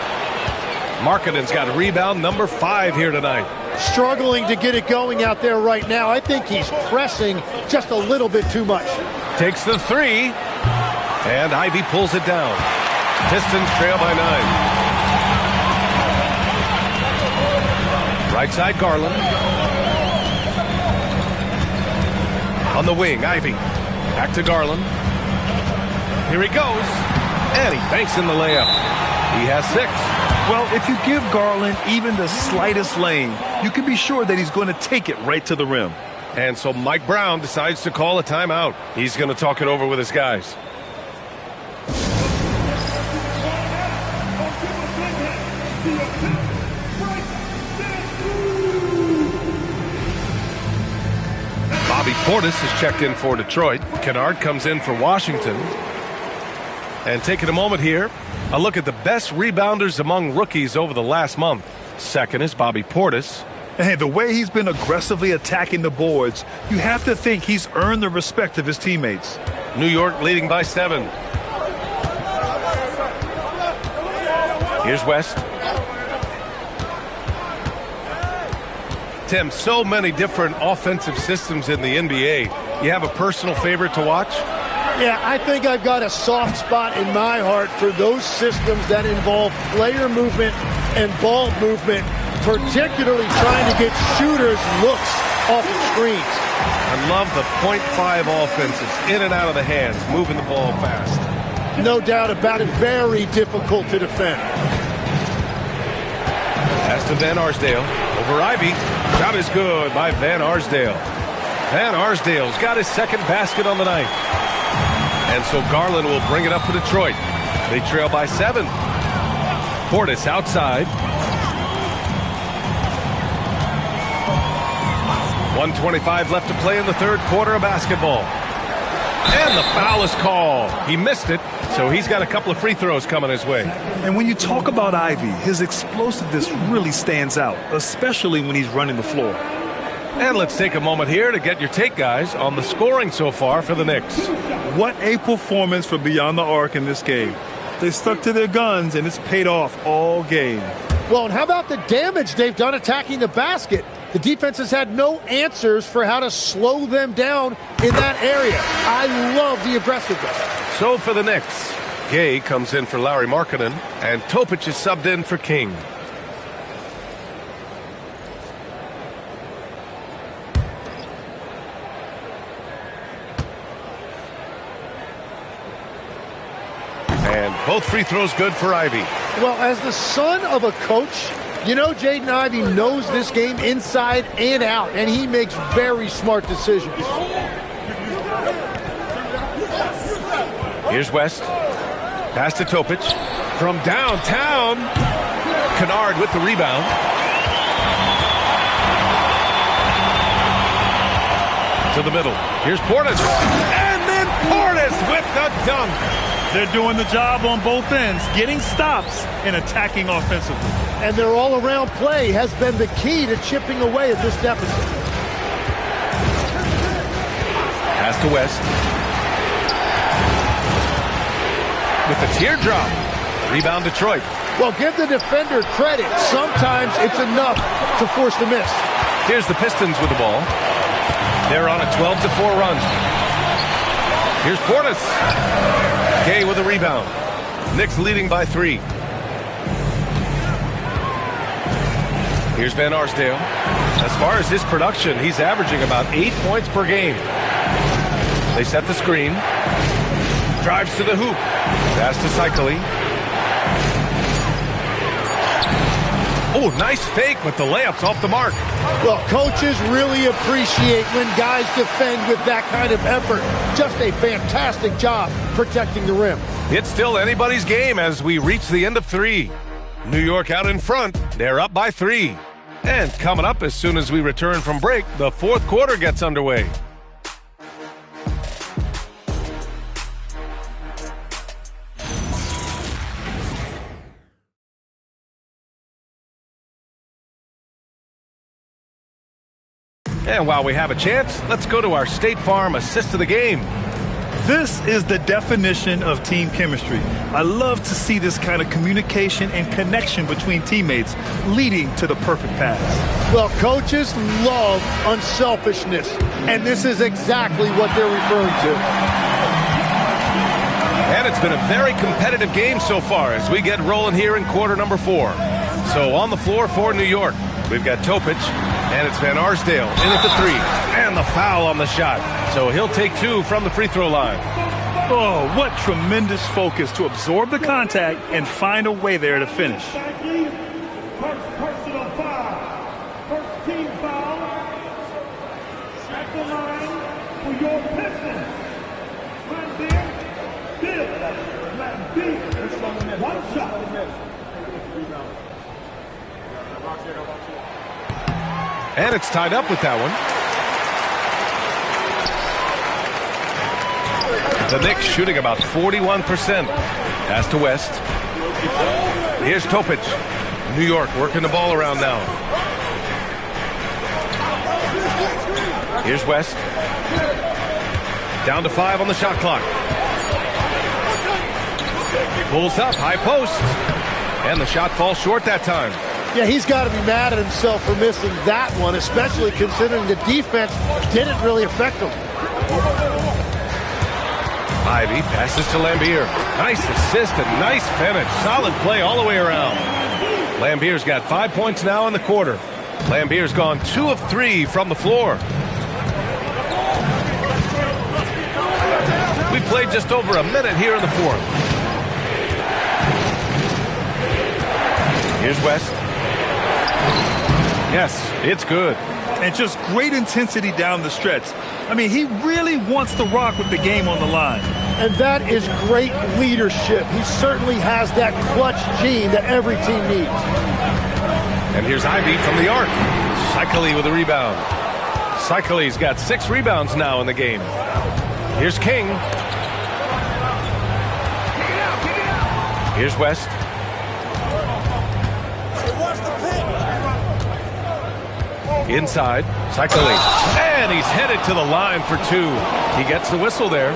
Markkanen's got rebound number 5 here tonight. Struggling to get it going out there right now. I think he's pressing just a little bit too much. Takes the 3. And Ivy pulls it down. Pistons trail by 9. Right side, Garland. On the wing, Ivy. Back to Garland. Here he goes. And he banks in the layup. He has 6. Well, if you give Garland even the slightest lane, you can be sure that he's going to take it right to the rim. And so Mike Brown decides to call a timeout. He's going to talk it over with his guys. Bobby Portis is checked in for Detroit. Kennard comes in for Washington. And taking a moment here, a look at the best rebounders among rookies over the last month. Second is Bobby Portis. Hey, the way he's been aggressively attacking the boards, you have to think he's earned the respect of his teammates. New York leading by 7. Here's West. Tim, so many different offensive systems in the NBA. You have a personal favorite to watch? Yeah, I think I've got a soft spot in my heart for those systems that involve player movement and ball movement, particularly trying to get shooters looks off of screens. I love the .5 offenses, in and out of the hands, moving the ball fast. No doubt about it, very difficult to defend. Pass to Van Arsdale, over Ivy. Shot is good by Van Arsdale. Van Arsdale's got his second basket on the night. And so Garland will bring it up for Detroit. They trail by 7. Portis outside. 1:25 left to play in the third quarter of basketball. And the foul is called. He missed it, so he's got a couple of free throws coming his way. And when you talk about Ivy, his explosiveness really stands out, especially when he's running the floor. And let's take a moment here to get your take, guys, on the scoring so far for the Knicks. What a performance for Beyond the Arc in this game. They stuck to their guns, and it's paid off all game. Well, and how about the damage they've done attacking the basket? The defense has had no answers for how to slow them down in that area. I love the aggressiveness. So for the Knicks, Gay comes in for Larry Markkinen, and Topic is subbed in for King. And both free throws good for Ivy. Well, as the son of a coach, you know Jaden Ivey knows this game inside and out, and he makes very smart decisions. Here's West. Pass to Topic. From downtown, Kennard with the rebound. To the middle. Here's Portis. And then Portis with the dunk. They're doing the job on both ends, getting stops and attacking offensively. And their all-around play has been the key to chipping away at this deficit. Pass to West. With the teardrop. Rebound Detroit. Well, give the defender credit. Sometimes it's enough to force the miss. Here's the Pistons with the ball. They're on a 12-4 run. Here's Portis. Gay with a rebound. Knicks leading by 3. Here's Van Arsdale. As far as his production, he's averaging about 8 points per game. They set the screen. Drives to the hoop. Pass to Cycli. Oh, nice fake, but the layup's off the mark. Well, coaches really appreciate when guys defend with that kind of effort. Just a fantastic job protecting the rim. It's still anybody's game as we reach the end of 3. New York out in front. They're up by 3. And coming up as soon as we return from break, the fourth quarter gets underway. And while we have a chance, let's go to our State Farm assist of the game. This is the definition of team chemistry. I love to see this kind of communication and connection between teammates leading to the perfect pass. Well, coaches love unselfishness, and this is exactly what they're referring to. And it's been a very competitive game so far as we get rolling here in quarter number 4. So on the floor for New York, we've got Topic, and it's Van Arsdale in at the 3. And the foul on the shot. So he'll take 2 from the free throw line. Oh, what tremendous focus to absorb the contact and find a way there to finish. First personal foul. First team foul. At the line for your Pistons. Bill. One shot. And it's tied up with that one. The Knicks shooting about 41%. Pass to West. Here's Topic. New York working the ball around now. Here's West. Down to 5 on the shot clock. Pulls up, high post. And the shot falls short that time. Yeah, he's got to be mad at himself for missing that one, especially considering the defense didn't really affect him. Ivy passes to Lambier. Nice assist and nice finish. Solid play all the way around. Lambier's got 5 points now in the quarter. Lambier's gone 2 of 3 from the floor. We played just over a minute here in the fourth. Here's West. Yes, it's good. And just great intensity down the stretch. I mean, he really wants to rock with the game on the line. And that is great leadership. He certainly has that clutch gene that every team needs. And here's Ivy from the arc. Cycli with a rebound. Cycle's got 6 rebounds now in the game. Here's King. Here's West. Inside, Cycle, and he's headed to the line for 2. He gets the whistle there.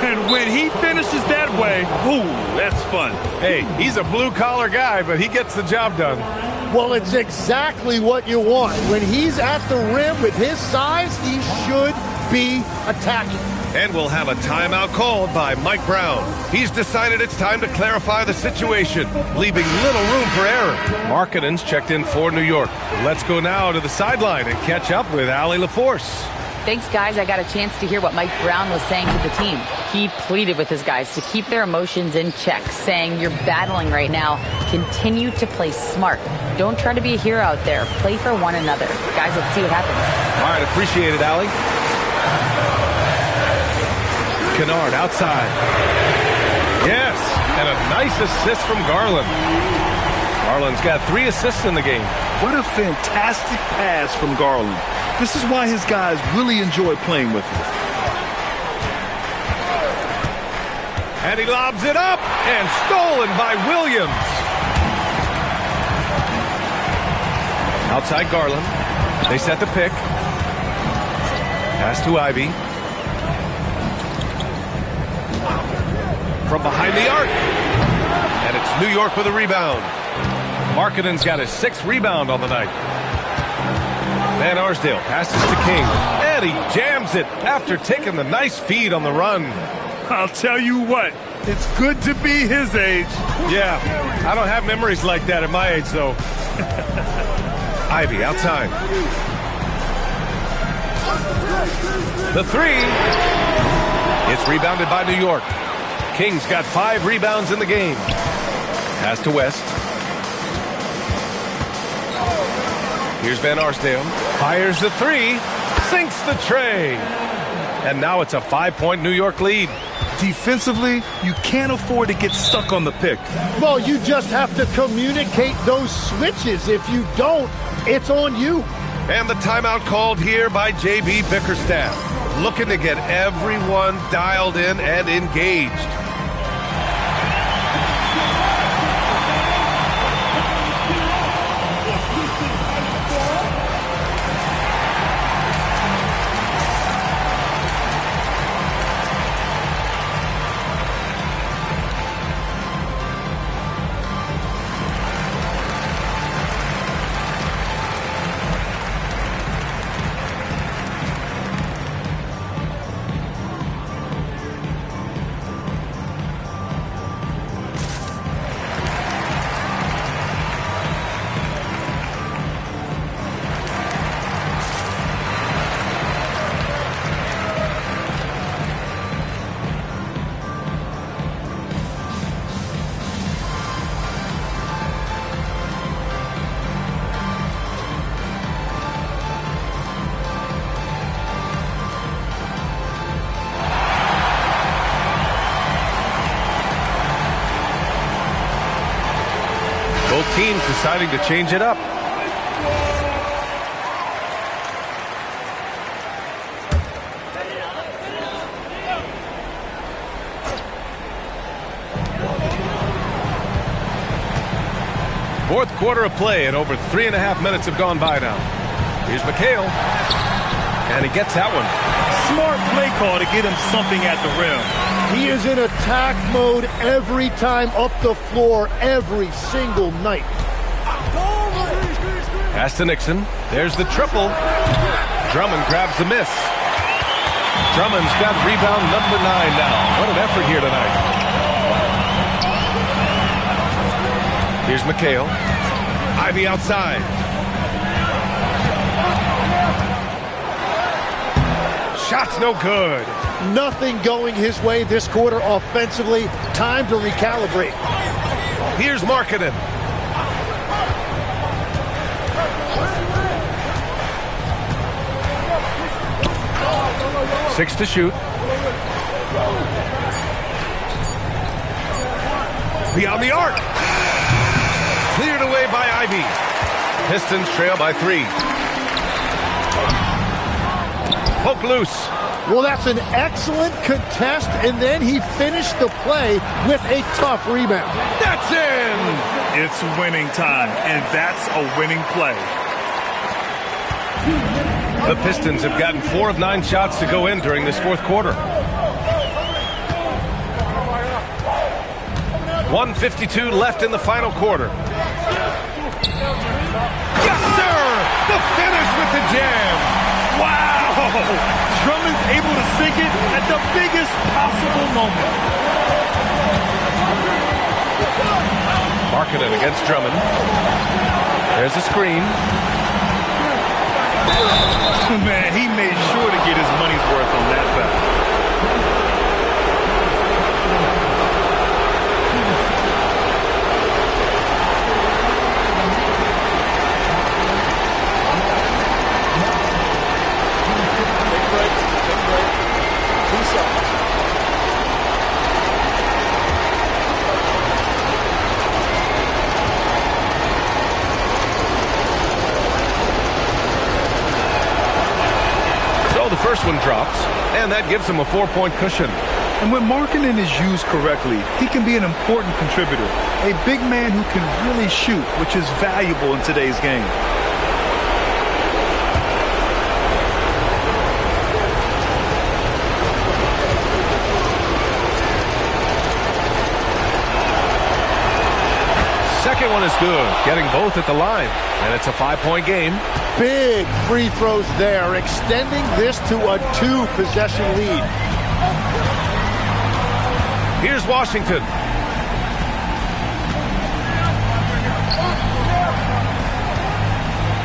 And when he finishes that way, ooh, that's fun. Hey, he's a blue-collar guy, but he gets the job done. Well, it's exactly what you want. When he's at the rim with his size, he should be attacking. And we'll have a timeout called by Mike Brown. He's decided it's time to clarify the situation, leaving little room for error. Markkanen's checked in for New York. Let's go now to the sideline and catch up with Allie LaForce. Thanks, guys. I got a chance to hear what Mike Brown was saying to the team. He pleaded with his guys to keep their emotions in check, saying, you're battling right now. Continue to play smart. Don't try to be a hero out there. Play for one another. Guys, let's see what happens. All right, appreciate it, Allie. Kennard outside. Yes, and a nice assist from Garland. Garland's got 3 assists in the game. What a fantastic pass from Garland. This is why his guys really enjoy playing with him. And he lobs it up, and stolen by Williams. Outside Garland. They set the pick. Pass to Ivy. From behind the arc. And it's New York with a rebound. Markkanen's got his 6th rebound on the night. Van Arsdale passes to King. And he jams it after taking the nice feed on the run. I'll tell you what, it's good to be his age. Yeah, I don't have memories like that at my age, though. Ivy outside. The 3. It's rebounded by New York. King's got 5 rebounds in the game. Pass to West. Here's Van Arsdale. Fires the 3. Sinks the tray. And now it's a 5-point New York lead. Defensively, you can't afford to get stuck on the pick. Well, you just have to communicate those switches. If you don't, it's on you. And the timeout called here by J.B. Bickerstaff. Looking to get everyone dialed in and engaged. Both teams deciding to change it up. Fourth quarter of play, and over 3.5 minutes have gone by now. Here's McHale, and he gets that one. Smart play call to get him something at the rim. He is in attack mode every time up the floor, every single night. Pass to Nixon. There's the triple. Drummond grabs the miss. Drummond's got rebound number 9 now. What an effort here tonight. Here's McHale. Ivy outside. Shot's no good. Nothing going his way this quarter offensively. Time to recalibrate. Here's Markkanen. Six to shoot. Beyond the arc. Cleared away by Ivy. Pistons trail by 3. Poke loose. Well, that's an excellent contest, and then he finished the play with a tough rebound. That's in! It's winning time, and that's a winning play. The Pistons have gotten 4 of 9 shots to go in during this fourth quarter. 1:52 left in the final quarter. Yes, sir! The finish with the jam! Wow! Drummond's able to sink it at the biggest possible moment. Markkanen against Drummond. There's a screen. Man, he made sure to get his money's worth on that foul. First one drops, and that gives him a 4-point cushion. And when Markkanen is used correctly, he can be an important contributor. A big man who can really shoot, which is valuable in today's game. Second one is good, getting both at the line, and it's a 5-point game. Big free throws there, extending this to a 2-possession lead. Here's Washington.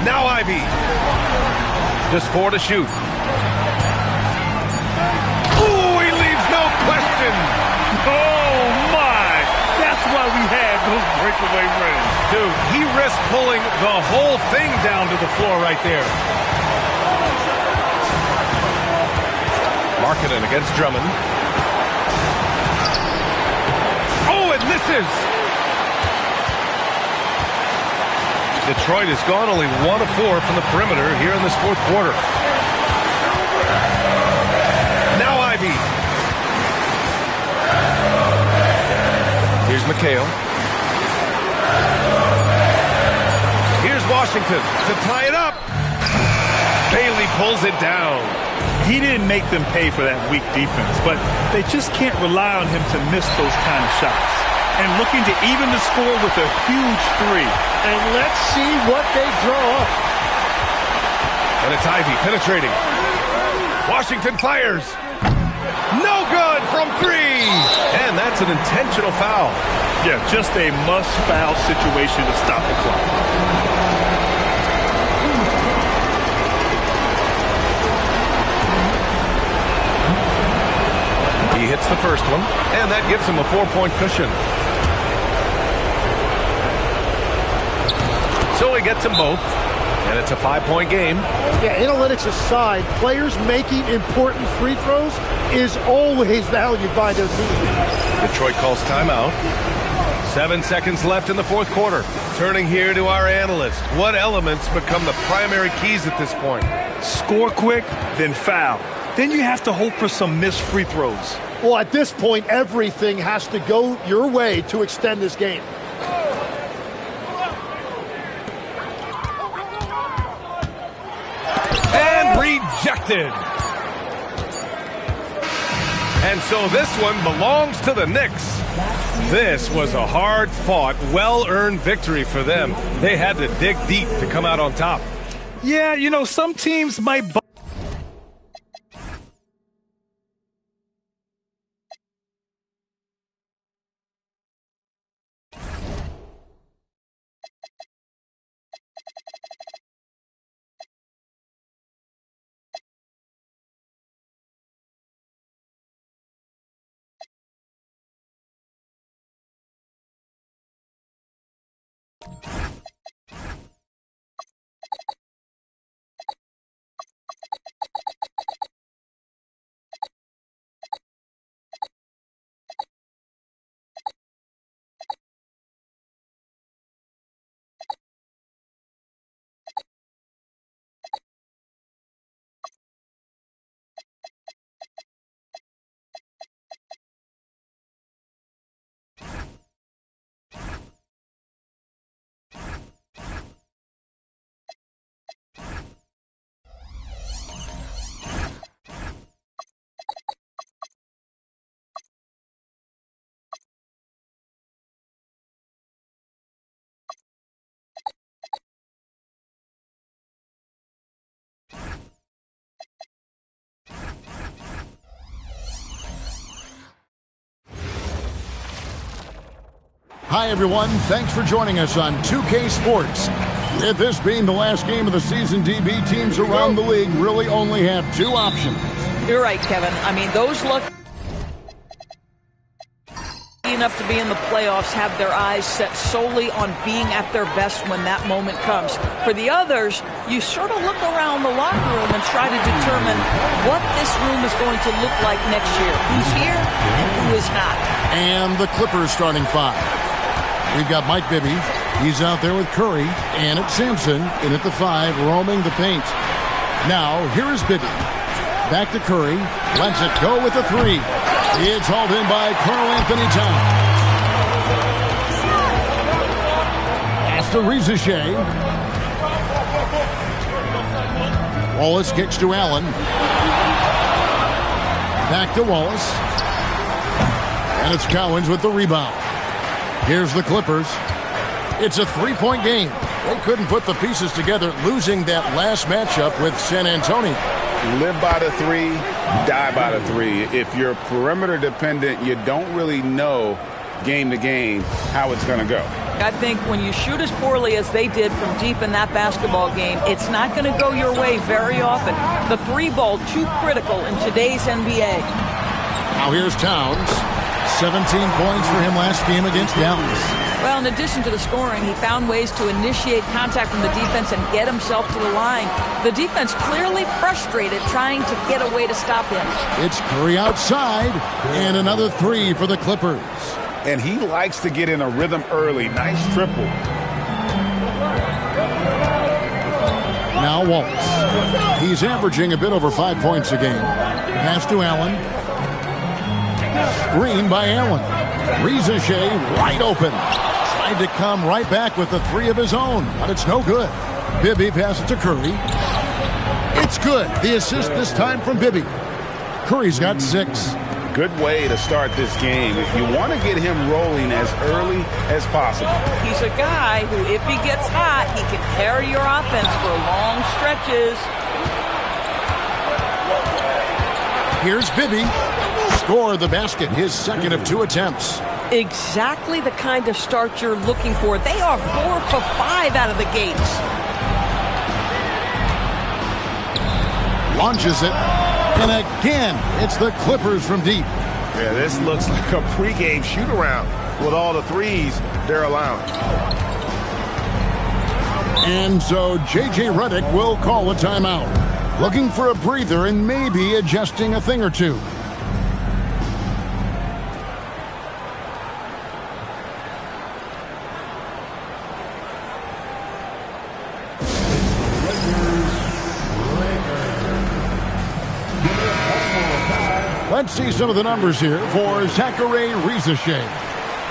Now Ivy. Just 4 to shoot. Ooh, he leaves no question. Oh, my. That's why we had those breakaway runs. Dude, he risked pulling the whole thing down to the floor right there. Markkanen against Drummond. Oh, it misses. Detroit has gone only 1 of 4 from the perimeter here in this fourth quarter. Now Ivy. Here's McHale. Here's Washington to tie it up. Bailey pulls it down. He didn't make them pay for that weak defense, but they just can't rely on him to miss those kind of shots. And looking to even the score with a huge 3. And let's see what they draw up. And it's Ivy penetrating. Washington fires. No good from 3. And that's an intentional foul. Yeah, just a must-foul situation to stop the clock. He hits the first one, and that gives him a 4-point cushion. So he gets them both, and it's a 5-point game. Yeah, analytics aside, players making important free throws is always valued by their team. Detroit calls timeout. 7 seconds left in the fourth quarter. Turning here to our analyst. What elements become the primary keys at this point? Score quick, then foul. Then you have to hope for some missed free throws. Well, at this point, everything has to go your way to extend this game. And rejected. And so this one belongs to the Knicks. This was a hard-fought, well-earned victory for them. They had to dig deep to come out on top. Yeah, you know, some teams might... Hi, everyone. Thanks for joining us on 2K Sports. With this being the last game of the season, DB teams around the league really only have two options. You're right, Kevin. I mean, those lucky enough to be in the playoffs have their eyes set solely on being at their best when that moment comes. For the others, you sort of look around the locker room and try to determine what this room is going to look like next year. Who's here and who is not. And the Clippers starting five. We've got Mike Bibby. He's out there with Curry. And it's Sampson in at the 5, roaming the paint. Now, here is Bibby. Back to Curry. Lets it go with the 3. It's hauled in by Karl Anthony Towns. Pass to Rizachet. Wallace kicks to Allen. Back to Wallace. And it's Cowens with the rebound. Here's the Clippers. It's a 3-point game. They couldn't put the pieces together, losing that last matchup with San Antonio. Live by the 3, die by the 3. If you're perimeter dependent, you don't really know game to game how it's going to go. I think when you shoot as poorly as they did from deep in that basketball game, it's not going to go your way very often. The 3 ball, too critical in today's NBA. Now here's Towns. 17 points for him last game against Dallas. Well, in addition to the scoring, he found ways to initiate contact from the defense and get himself to the line. The defense clearly frustrated trying to get a way to stop him. It's Curry outside, and another 3 for the Clippers. And he likes to get in a rhythm early. Nice triple. Now Wallace. He's averaging a bit over 5 points a game. Pass to Allen. Screen by Allen. Rizachet wide open. Tried to come right back with the 3 of his own, but it's no good. Bibby passes to Curry. It's good. The assist this time from Bibby. Curry's got 6. Good way to start this game. If you want to get him rolling as early as possible. He's a guy who, if he gets hot, he can carry your offense for long stretches. Here's Bibby. Score the basket, his second of 2 attempts. Exactly the kind of start you're looking for. They are 4 for 5 out of the gates. Launches it. And again, it's the Clippers from deep. Yeah, this looks like a pregame shoot-around with all the 3s they're allowing. And so J.J. Redick will call a timeout. Looking for a breather and maybe adjusting a thing or two. Let's see some of the numbers here for Zachary Rizachet.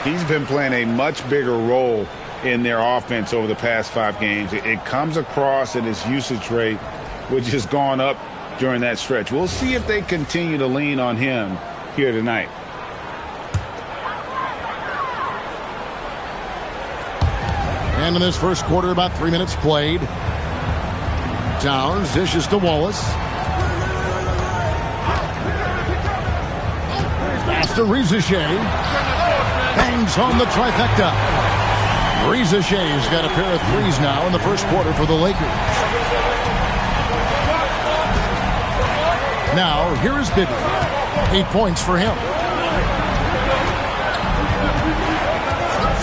He's been playing a much bigger role in their offense over the past 5 games. It comes across in his usage rate, which has gone up during that stretch. We'll see if they continue to lean on him here tonight. And in this first quarter, about 3 minutes played. Towns dishes to Wallace. To Rizachet. Hangs on the trifecta. Rizachet's got a pair of 3s now in the first quarter for the Lakers. Now, here is Bibby. 8 points for him.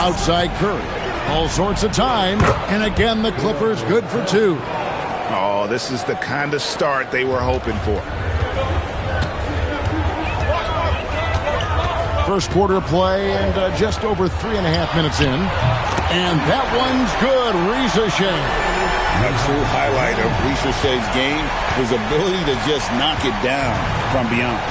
Outside Curry. All sorts of time. And again, the Clippers good for 2. Oh, this is the kind of start they were hoping for. First quarter play and just over 3.5 minutes in. And that one's good. Rizachet. Absolute highlight of Rizachet's game, his ability to just knock it down from beyond.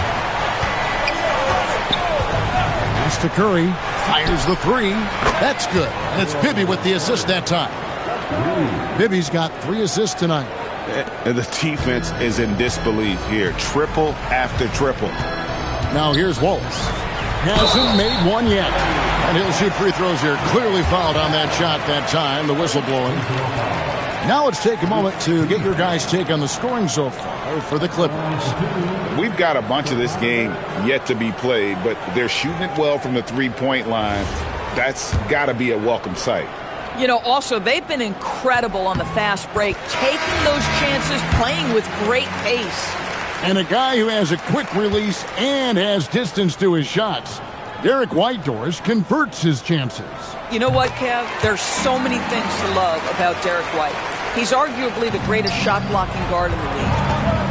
Pass to Curry. Fires the 3. That's good. And it's Bibby with the assist that time. Bibby's got 3 assists tonight. And the defense is in disbelief here. Triple after triple. Now here's Wallace. Hasn't made one yet. And he'll shoot free throws here. Clearly fouled on that shot that time. The whistle blowing. Now let's take a moment to get your guys' take on the scoring so far for the Clippers. We've got a bunch of this game yet to be played, but they're shooting it well from the 3-point line. That's got to be a welcome sight. You know, also, they've been incredible on the fast break, taking those chances, playing with great pace. And a guy who has a quick release and has distance to his shots. Derek Whitehorse converts his chances. You know what, Kev? There's so many things to love about Derek White. He's arguably the greatest shot-blocking guard in the league.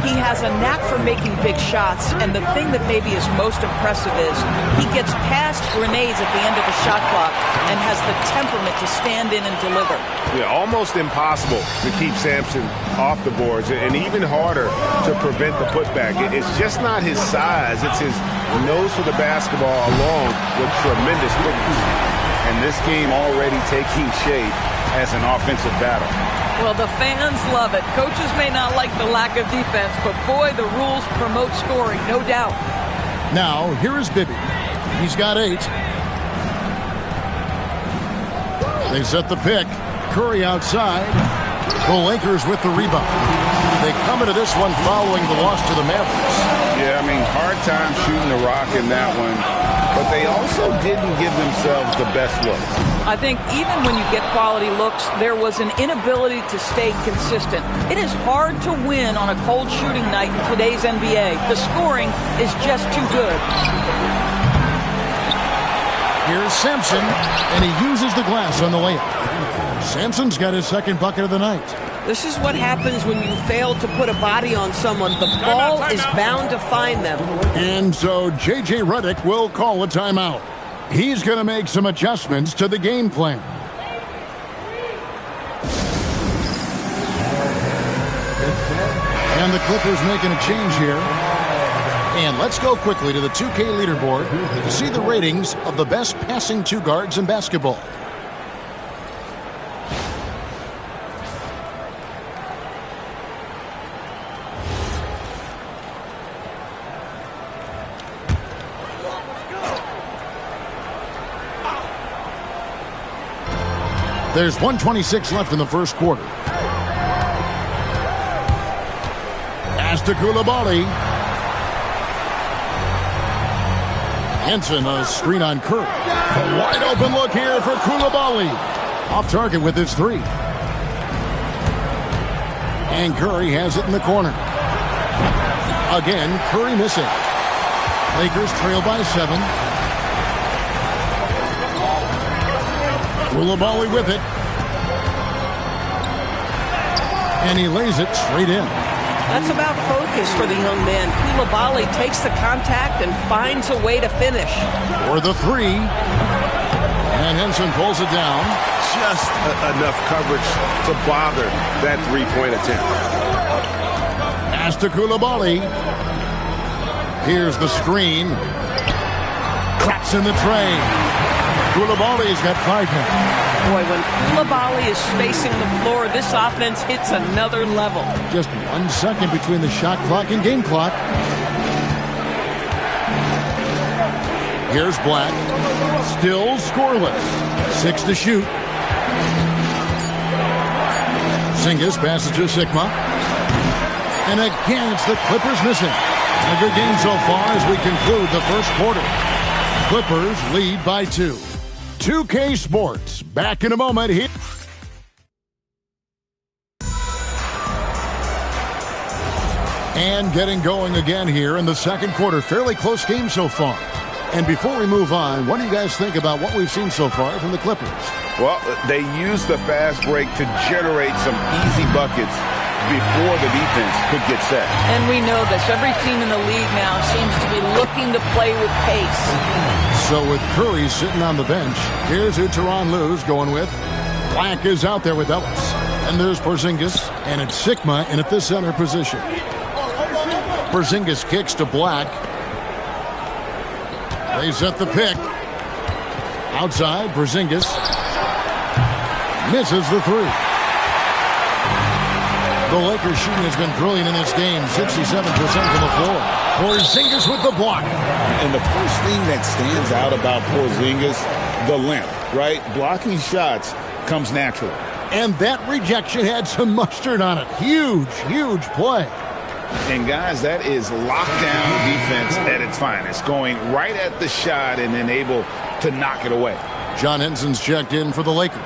He has a knack for making big shots, and the thing that maybe is most impressive is he gets past grenades at the end of the shot clock and has the temperament to stand in and deliver. Yeah, almost impossible to keep Sampson off the boards, and even harder to prevent the putback. It's just not his size. It's his nose for the basketball along with tremendous quickness. And this game already taking shape as an offensive battle. Well, the fans love it. Coaches may not like the lack of defense, but boy, the rules promote scoring, no doubt. Now, here is Bibby. He's got 8. They set the pick. Curry outside. The Lakers with the rebound. They come into this one following the loss to the Mavericks. Yeah, I mean, hard time shooting the rock in that one, but they also didn't give themselves the best looks. I think even when you get quality looks, there was an inability to stay consistent. It is hard to win on a cold shooting night in today's NBA. The scoring is just too good. Here's Sampson, and he uses the glass on the layup. Sampson's got his second bucket of the night. This is what happens when you fail to put a body on someone. The ball is bound to find them. And so J.J. Redick will call a timeout. He's going to make some adjustments to the game plan. And the Clippers making a change here. And let's go quickly to the 2K leaderboard to see the ratings of the best passing two guards in basketball. There's 1:26 left in the first quarter. Pass to Coulibaly. Henson, a screen on Curry. A wide open look here for Coulibaly. Off target with his 3. And Curry has it in the corner. Again, Curry missing. Lakers trail by 7. Coulibaly with it. And he lays it straight in. That's about focus for the young man. Coulibaly takes the contact and finds a way to finish. For the 3. And Henson pulls it down. Just enough coverage to bother that three-point attempt. Pass to Coulibaly. Here's the screen. Claps in the tray. Coulibaly's got 5 now. Boy, when Coulibaly is spacing the floor, this offense hits another level. Just 1 second between the shot clock and game clock. Here's Black. Still scoreless. 6 to shoot. Porzingis passes to Sigma. And again, it's the Clippers missing. A good game so far as we conclude the first quarter. Clippers lead by 2. 2K Sports, back in a moment here. And getting going again here in the second quarter. Fairly close game so far. And before we move on, what do you guys think about what we've seen so far from the Clippers? Well, they used the fast break to generate some easy buckets before the defense could get set. And we know this. Every team in the league now seems to be looking to play with pace. So with Curry sitting on the bench, here's who Tyronn Lue's going with. Black is out there with Ellis. And there's Porzingis, and it's Sigma in at the center position. Porzingis kicks to Black. They set the pick. Outside, Porzingis misses the 3. The Lakers shooting has been brilliant in this game, 67% from the floor. Porzingis with the block. And the first thing that stands out about Porzingis, the length, right? Blocking shots comes natural. And that rejection had some mustard on it. Huge, huge play. And guys, that is lockdown defense at its finest, going right at the shot and then able to knock it away. John Henson's checked in for the Lakers.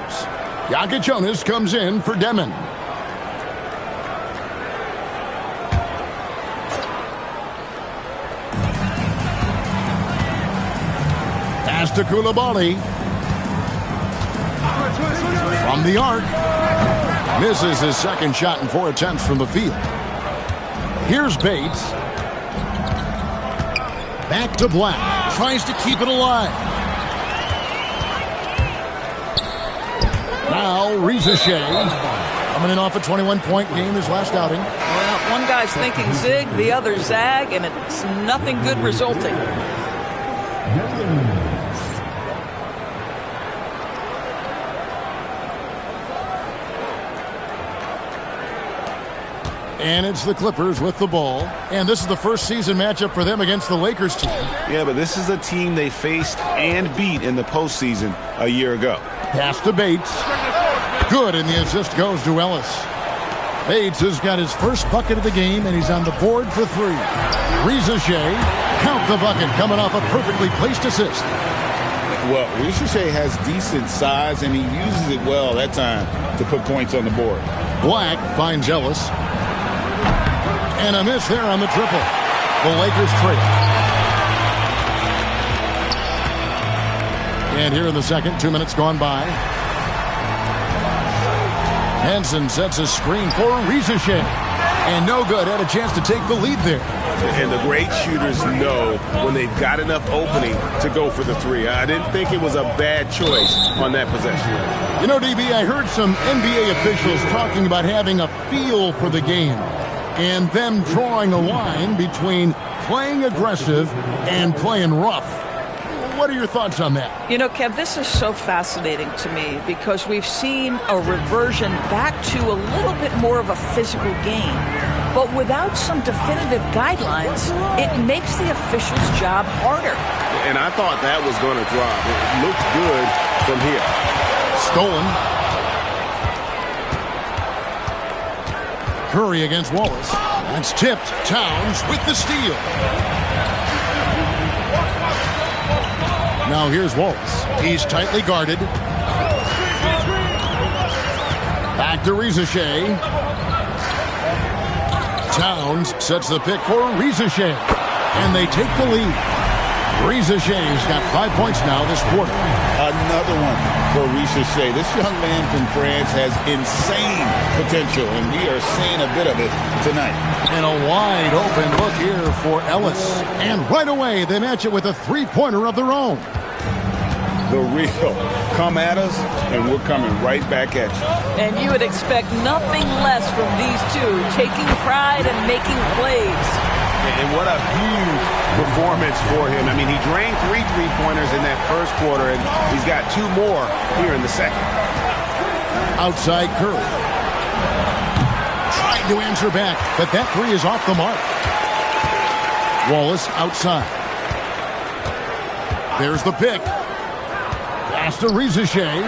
Jokic Jonas comes in for Demon. Pass to Koulibaly. From the arc. Misses his second shot in 4 attempts from the field. Here's Bates. Back to Black. Tries to keep it alive. Now, Reza Shea. Coming in off a 21-point game his last outing. Well, one guy's thinking zig, the other zag, and it's nothing good resulting. And it's the Clippers with the ball. And this is the first season matchup for them against the Lakers team. Yeah, but this is a team they faced and beat in the postseason a year ago. Pass to Bates. Good, and the assist goes to Ellis. Bates has got his first bucket of the game, and he's on the board for 3. Reza Shea, count the bucket, coming off a perfectly placed assist. Well, Reza Shea has decent size, and he uses it well that time to put points on the board. Black finds Ellis. And a miss there on the triple. The Lakers trail. And here in the second, 2 minutes gone by. Henson sets a screen for Reza Shea. And no good. Had a chance to take the lead there. And the great shooters know when they've got enough opening to go for the 3. I didn't think it was a bad choice on that possession. You know, DB, I heard some NBA officials talking about having a feel for the game and them drawing a line between playing aggressive and playing rough. What are your thoughts on that? You know, Kev, this is so fascinating to me because we've seen a reversion back to a little bit more of a physical game. But without some definitive guidelines, it makes the officials' job harder. And I thought that was going to drop. It looked good from here. Stolen. Curry against Wallace. That's tipped. Towns with the steal. Now here's Wallace. He's tightly guarded. Back to Reza Shea. Towns sets the pick for Reza Shea. And they take the lead. Reza Shea's got 5 points now this quarter. Another one for Reza Shea. This young man from France has insane potential, and we are seeing a bit of it tonight. And a wide open look here for Ellis. And right away, they match it with a 3-pointer of their own. The real. Come at us, and we're coming right back at you. And you would expect nothing less from these two, taking pride and making plays. And what a huge performance for him. I mean, he drained 3 3-pointers in that first quarter, and he's got 2 more here in the second. Outside Curry. Trying to answer back, but that 3 is off the mark. Wallace outside. There's the pick. Pass to Reza Shea.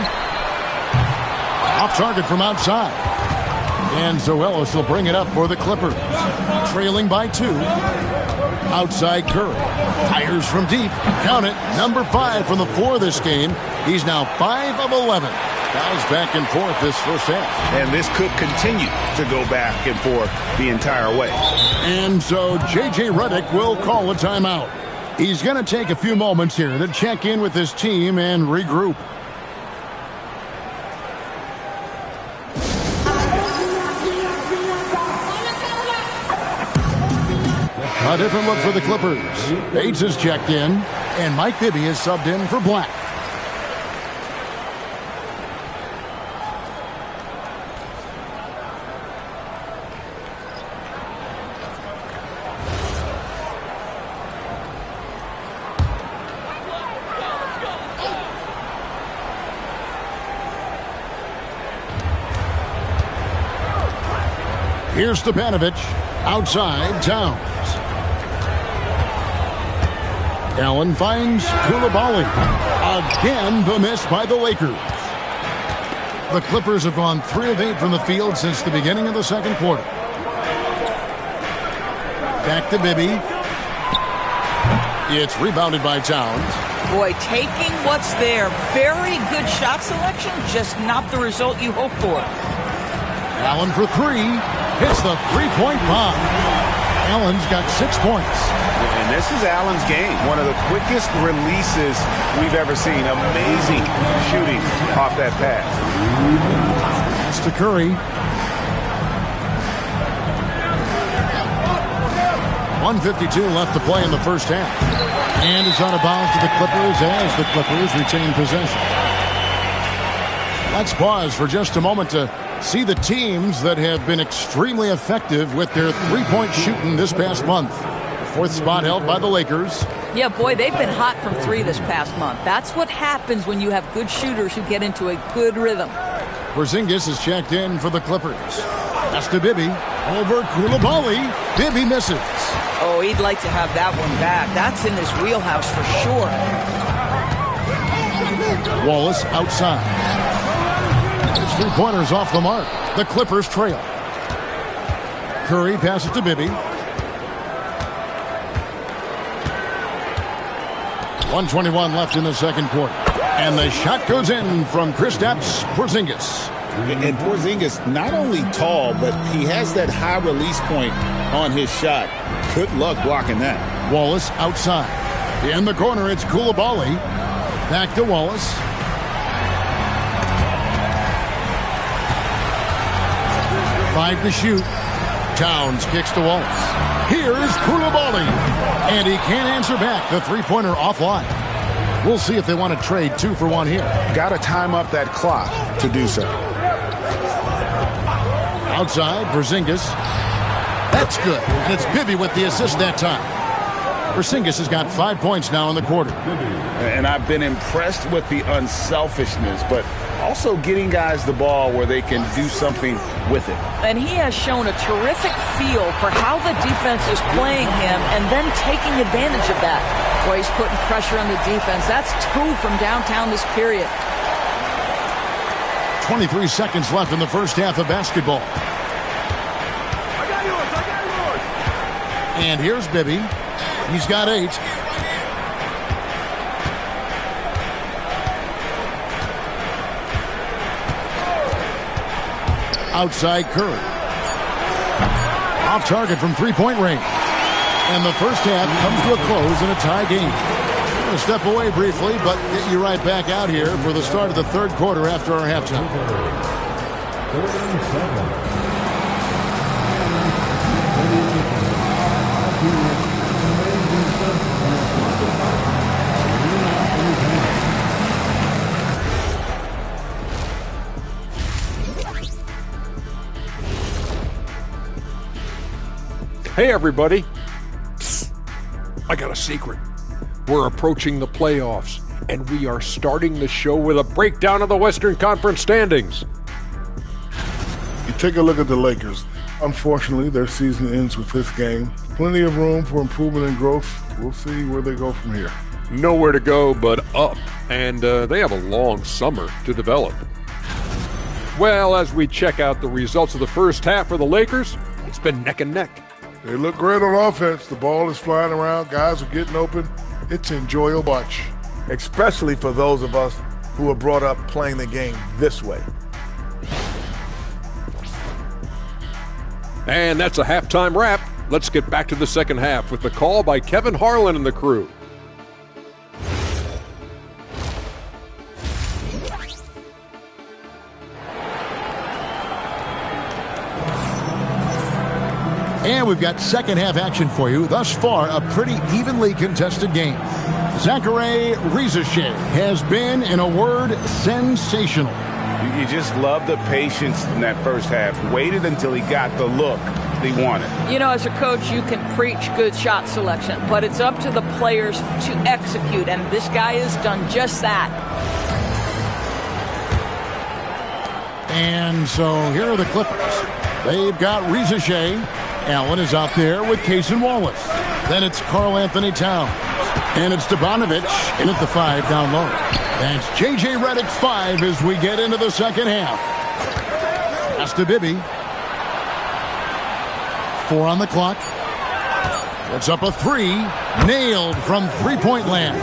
Off target from outside. And so Ellis will bring it up for the Clippers. Trailing by 2. Outside Curry. Fires from deep. Count it. Number 5 from the floor this game. He's now 5 of 11. Guys back and forth this first half. And this could continue to go back and forth the entire way. And so J.J. Redick will call a timeout. He's going to take a few moments here to check in with his team and regroup. A different look for the Clippers. Bates is checked in, and Mike Bibby is subbed in for Black. Here's Stepanovic. Outside, Towns. Allen finds Koulibaly. Again, the miss by the Lakers. The Clippers have gone 3 of 8 from the field since the beginning of the second quarter. Back to Bibby. It's rebounded by Towns. Boy, taking what's there. Very good shot selection, just not the result you hope for. Allen for three. Hits the three-point bomb. Allen's got 6 points. And this is Allen's game. One of the quickest releases we've ever seen. Amazing shooting off that pass. Pass to Curry. 1:52 left to play in the first half. And it's out of bounds to the Clippers as the Clippers retain possession. Let's pause for just a moment to see the teams that have been extremely effective with their three-point shooting this past month. The fourth spot held by the Lakers. Yeah, boy, they've been hot from three this past month. That's what happens when you have good shooters who get into a good rhythm. Porzingis is checked in for the Clippers. That's to Bibby. Over Koulibaly. Bibby misses. Oh, he'd like to have that one back. That's in his wheelhouse for sure. Wallace outside. His three-pointers off the mark. The Clippers trail. Curry passes to Bibby. 1:21 left in the second quarter. And the shot goes in from Kristaps Porzingis. And Porzingis, not only tall, but he has that high release point on his shot. Good luck blocking that. Wallace outside. In the corner, it's Koulibaly. Back to Wallace. Five to shoot. Towns kicks to Wallace. Here's Koulibaly. And he can't answer back. The three-pointer offline. We'll see if they want to trade 2 for 1 here. Got to time up that clock to do so. Outside, Porzingis. That's good. And it's Bibby with the assist that time. Porzingis has got 5 points now in the quarter. And I've been impressed with the unselfishness, but also getting guys the ball where they can do something with it. And he has shown a terrific feel for how the defense is playing him and then taking advantage of that. Boy, he's putting pressure on the defense. That's 2 from downtown this period. 23 seconds left in the first half of basketball. And here's Bibby. He's got 8. Outside Curry. Off target from three-point range. And the first half comes to a close in a tie game. I'm going to step away briefly, but get you right back out here for the start of the third quarter after our halftime. Hey, everybody. Psst. I got a secret. We're approaching the playoffs, and we are starting the show with a breakdown of the Western Conference standings. You take a look at the Lakers. Unfortunately, their season ends with this game. Plenty of room for improvement and growth. We'll see where they go from here. Nowhere to go but up, and they have a long summer to develop. Well, as we check out the results of the first half for the Lakers, it's been neck and neck. They look great on offense. The ball is flying around. Guys are getting open. It's enjoyable to watch. Especially for those of us who were brought up playing the game this way. And that's a halftime wrap. Let's get back to the second half with the call by Kevin Harlan and the crew. And we've got second half action for you. Thus far, a pretty evenly contested game. Zachary Rizasheh has been, in a word, sensational. You just love the patience in that first half. Waited until he got the look he wanted. You know, as a coach, you can preach good shot selection, but it's up to the players to execute, and this guy has done just that. And so here are the Clippers. They've got Rizasheh. Allen is out there with Cason Wallace. Then it's Karl Anthony Towns. And it's Stepanovic in at the 5 down low. That's J.J. Redick 5 as we get into the second half. That's to Bibby. 4 on the clock. Puts up a 3. Nailed from three-point land.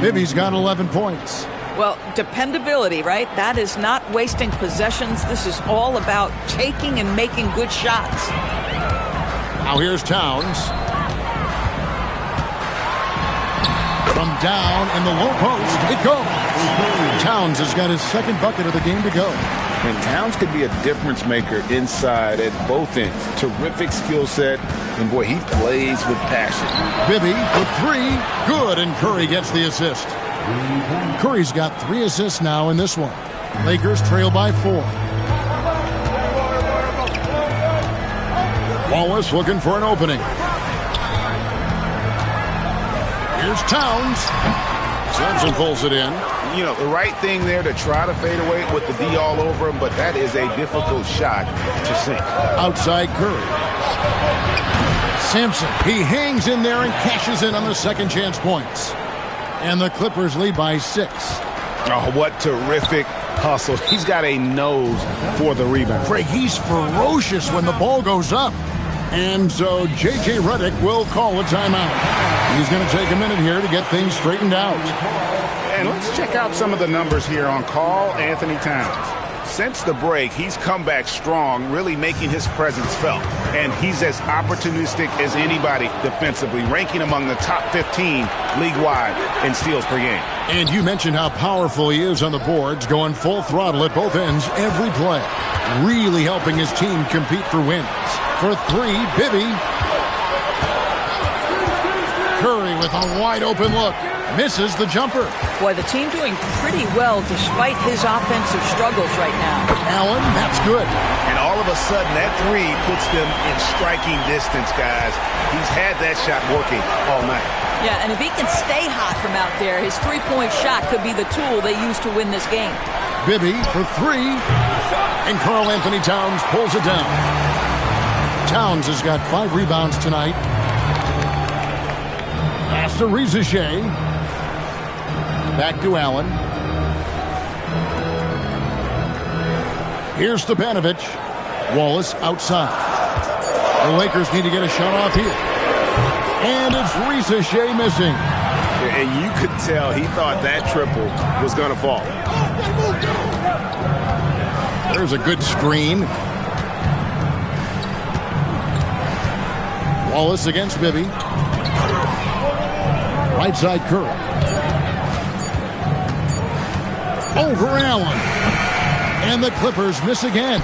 Bibby's got 11 points. Well, dependability, right? That is not wasting possessions. This is all about taking and making good shots. Now here's Towns. From down in the low post, it goes. Towns has got his second bucket of the game to go. And Towns could be a difference maker inside at both ends. Terrific skill set, and boy, he plays with passion. Bibby for three, good, and Curry gets the assist. Curry's got 3 assists now in this one. Lakers trail by 4. Wallace looking for an opening. Here's Towns. Sampson pulls it in. You know, the right thing there to try to fade away with the D all over him, but that is a difficult shot to sink. Outside Curry. Sampson, he hangs in there and cashes in on the second chance points. And the Clippers lead by 6. Oh, what terrific hustle. He's got a nose for the rebound. Craig, he's ferocious when the ball goes up. And so J.J. Redick will call a timeout. He's going to take a minute here to get things straightened out. And let's check out some of the numbers here on Karl Anthony Towns. Since the break, he's come back strong, really making his presence felt. And he's as opportunistic as anybody defensively, ranking among the top 15 league-wide in steals per game. And you mentioned how powerful he is on the boards, going full throttle at both ends every play. Really helping his team compete for wins. For 3, Bibby. Curry with a wide-open look. Misses the jumper. Boy, the team doing pretty well despite his offensive struggles right now. Allen, that's good. And all of a sudden, that 3 puts them in striking distance, guys. He's had that shot working all night. Yeah, and if he can stay hot from out there, his three-point shot could be the tool they use to win this game. Bibby for 3. And Karl Anthony Towns pulls it down. Towns has got 5 rebounds tonight. Pass to Rizachet. Back to Allen. Here's Stepanovic. Wallace outside. The Lakers need to get a shot off here. And it's Rizachet missing. And you could tell he thought that triple was going to fall. There's a good screen. Wallace against Bibby. Right side Curry. Over Allen. And the Clippers miss again.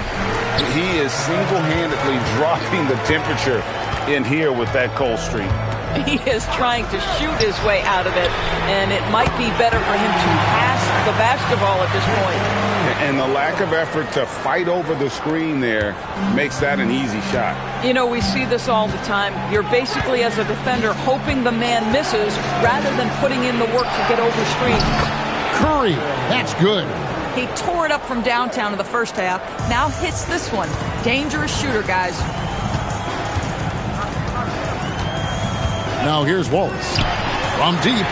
He is single-handedly dropping the temperature in here with that cold streak. He is trying to shoot his way out of it, and it might be better for him to pass the basketball at this point. And the lack of effort to fight over the screen there makes that an easy shot. You know, we see this all the time. You're basically, as a defender, hoping the man misses rather than putting in the work to get over screens. Curry, that's good. He tore it up from downtown in the first half. Now hits this one. Dangerous shooter, guys. Now here's Wallace. From deep.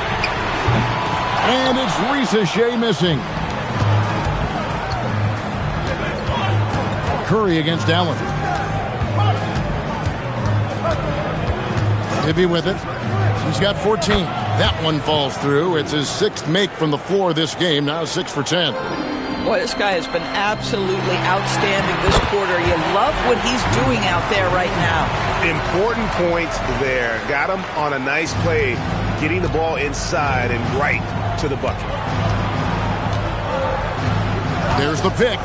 And it's Rizachet missing. Curry against Allen. Bibby with it. He's got 14. That one falls through. It's his 6th make from the floor this game. Now 6 for 10. Boy, this guy has been absolutely outstanding this quarter. You love what he's doing out there right now. Important points there. Got him on a nice play, getting the ball inside and right to the bucket. There's the pick.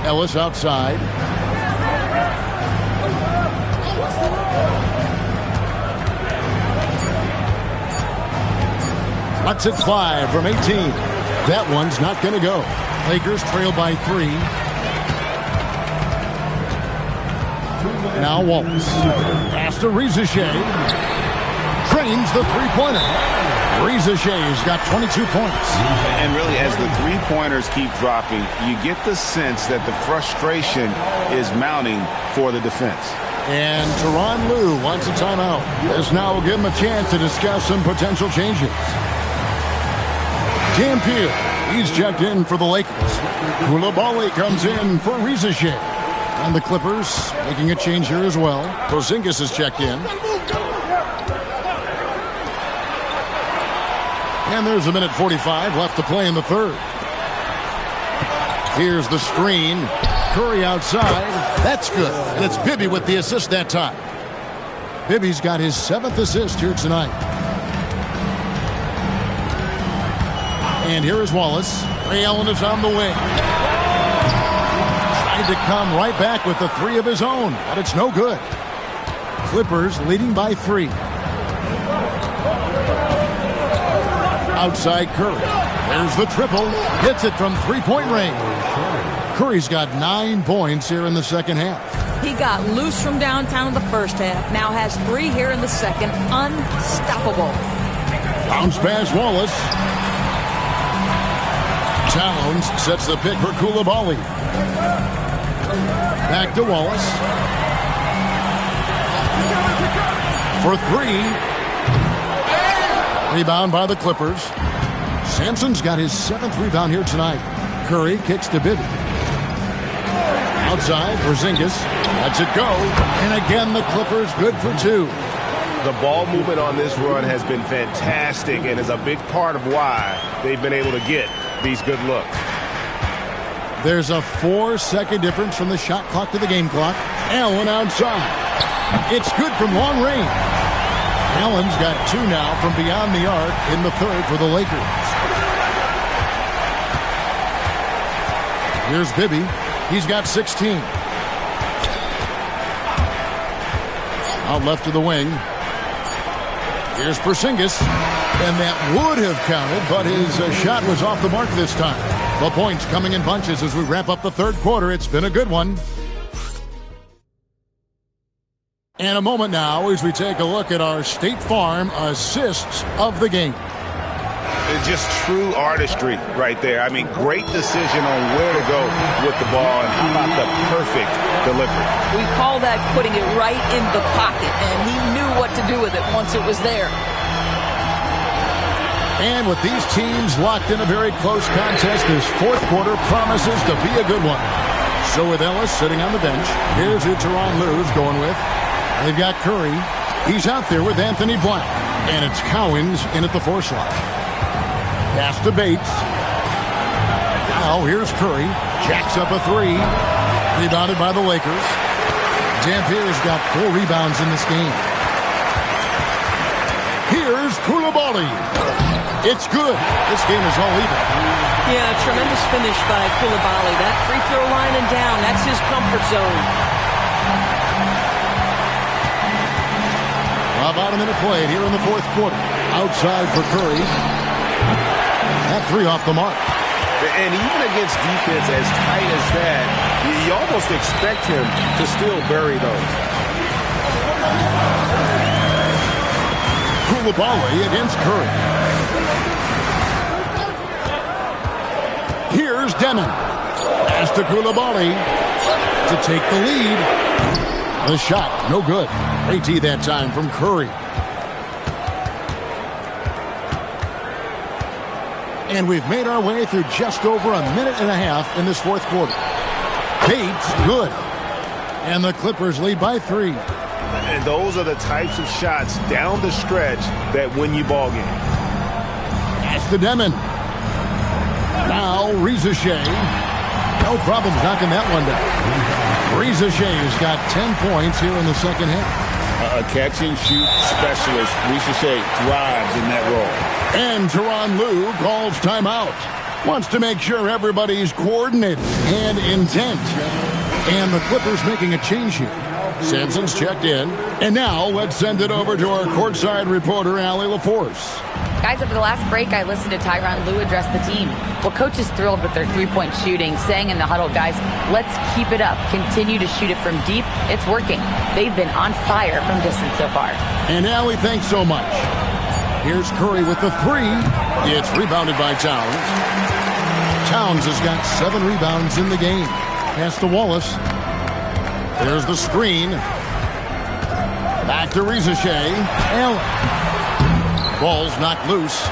Ellis outside. Let's it fly from 18. That one's not going to go. Lakers trail by 3. Now Wallace. Pass to Rizachet. Trains the three-pointer. Rizachet's got 22 points. And really, as the three-pointers keep dropping, you get the sense that the frustration is mounting for the defense. And Tyronn Lue wants a timeout. This now will give him a chance to discuss some potential changes. Dampier, he's checked in for the Lakers. Koulibaly comes in for Rizachet. And the Clippers making a change here as well. Porzingis is checked in. And there's a minute 45 left to play in the third. Here's the screen. Curry outside. That's good. And it's Bibby with the assist that time. Bibby's got his 7th assist here tonight. And here is Wallace. Ray Allen is on the wing. Tried to come right back with the 3 of his own, but it's no good. Clippers leading by 3. Outside Curry. There's the triple. Hits it from 3-point range. Curry's got 9 points here in the second half. He got loose from downtown in the first half. Now has 3 here in the second. Unstoppable. Bounce pass Wallace. Towns sets the pick for Coulibaly. Back to Wallace. For 3. Rebound by the Clippers. Sampson's got his 7th rebound here tonight. Curry kicks to Bibby. Outside, Porzingis lets it go. And again, the Clippers good for 2. The ball movement on this run has been fantastic and is a big part of why they've been able to get these good looks. There's a 4-second difference from the shot clock to the game clock. Allen outside. It's good from long range. Allen's got 2 now from beyond the arc in the third for the Lakers. Here's Bibby. He's got 16. Out left to the wing. Here's Porzingis. And that would have counted, but his shot was off the mark this time. The points coming in bunches as we wrap up the third quarter. It's been a good one. And a moment now as we take a look at our State Farm assists of the game. It's just true artistry right there. I mean, great decision on where to go with the ball, and how about the perfect delivery? We call that putting it right in the pocket, and he knew what to do with it once it was there. And with these teams locked in a very close contest, this fourth quarter promises to be a good one. So with Ellis sitting on the bench, here's who Tyronn Lue's going with. They've got Curry. He's out there with Anthony Black. And it's Cowens in at the 4 slot. Pass to Bates. Now here's Curry. Jacks up a 3. Rebounded by the Lakers. Dampier's got 4 rebounds in this game. Here's Coulibaly. It's good. This game is all even. Yeah, tremendous finish by Coulibaly. That free throw line and down, that's his comfort zone. About a minute played here in the fourth quarter. Outside for Curry. That 3 off the mark. And even against defense as tight as that, you almost expect him to still bury those. Coulibaly against Curry. Here's Demon. Pass to Coulibaly to take the lead. The shot, no good. AT that time from Curry. And we've made our way through just over a minute and a half in this fourth quarter. Bates, good. And the Clippers lead by 3. And those are the types of shots down the stretch that win you ball games. Pass to Demon. Now Rizashea. No problem knocking that one down. Rizashea's got 10 points here in the second half. A catch-and-shoot specialist. Rizashea thrives in that role. And Tyronn Lue calls timeout. Wants to make sure everybody's coordinated and intent. And the Clippers making a change here. Sampson's checked in. And now let's send it over to our courtside reporter, Allie LaForce. Guys, over the last break, I listened to Tyronn Lue address the team. Well, coach is thrilled with their three-point shooting, saying in the huddle, guys, let's keep it up. Continue to shoot it from deep. It's working. They've been on fire from distance so far. And Allie, thanks so much. Here's Curry with the 3. It's rebounded by Towns. Towns has got 7 rebounds in the game. Pass to Wallace. There's the screen. Back to Rizashea. Allen. Ball's knocked loose.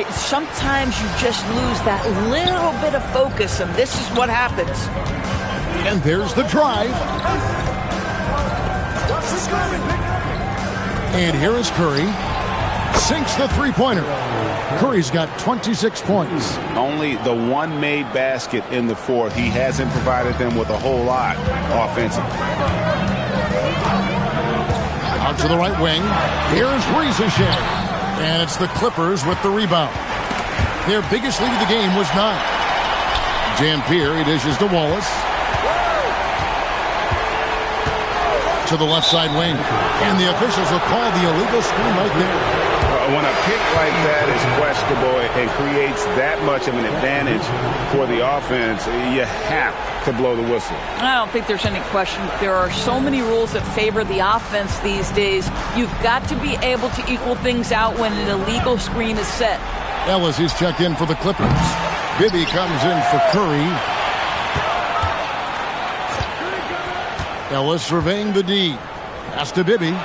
Sometimes you just lose that little bit of focus, and this is what happens. And there's the drive. And here is Curry. Sinks the three-pointer. Curry's got 26 points. Only the one made basket in the fourth. He hasn't provided them with a whole lot offensively. Out to the right wing. Here's Rizichet. And it's the Clippers with the rebound. Their biggest lead of the game was 9. Dampier, he dishes to Wallace. To the left side wing. And the officials will call the illegal screen right there. When a pick like that is questionable and creates that much of an advantage for the offense, you have to blow the whistle. I don't think there's any question. There are so many rules that favor the offense these days. You've got to be able to equal things out when an illegal screen is set. Ellis is checked in for the Clippers. Bibby comes in for Curry. Ellis surveying the D. Pass to Bibby.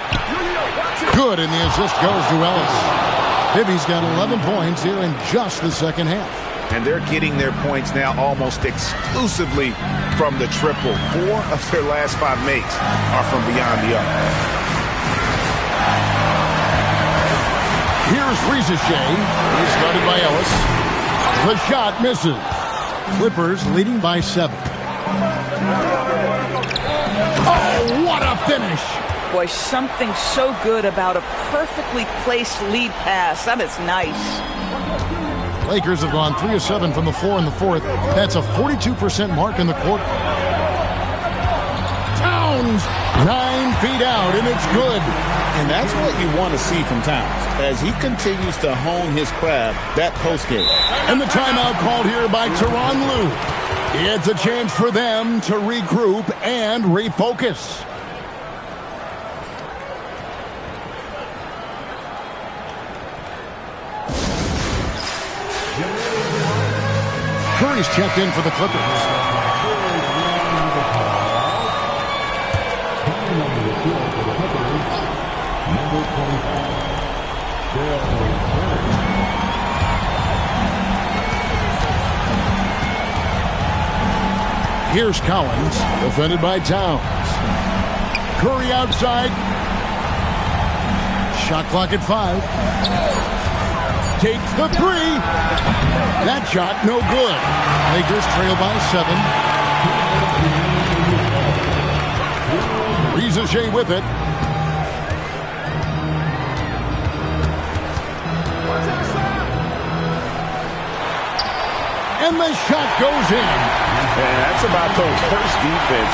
Good, and the assist goes to Ellis. Bibby's got 11 points here in just the second half. And they're getting their points now almost exclusively from the triple. 4 of their last 5 makes are from beyond the arc. Here's Rizichet. He's guarded by Ellis. The shot misses. Clippers leading by 7. Oh, what a finish! Boy, something so good about a perfectly placed lead pass. That is nice. Lakers have gone 3 of 7 from the floor in the fourth. That's a 42% mark in the quarter. Towns, 9 feet out, and it's good. And that's what you want to see from Towns as he continues to hone his craft that post game. And the timeout called here by Tyronn Lue. It's a chance for them to regroup and refocus. Curry's checked in for the Clippers. Here's Collins, defended by Towns. Curry outside. Shot clock at 5. Takes the 3. That shot, no good. Lakers trail by 7. Rizichet with it. And the shot goes in. And that's about the worst defense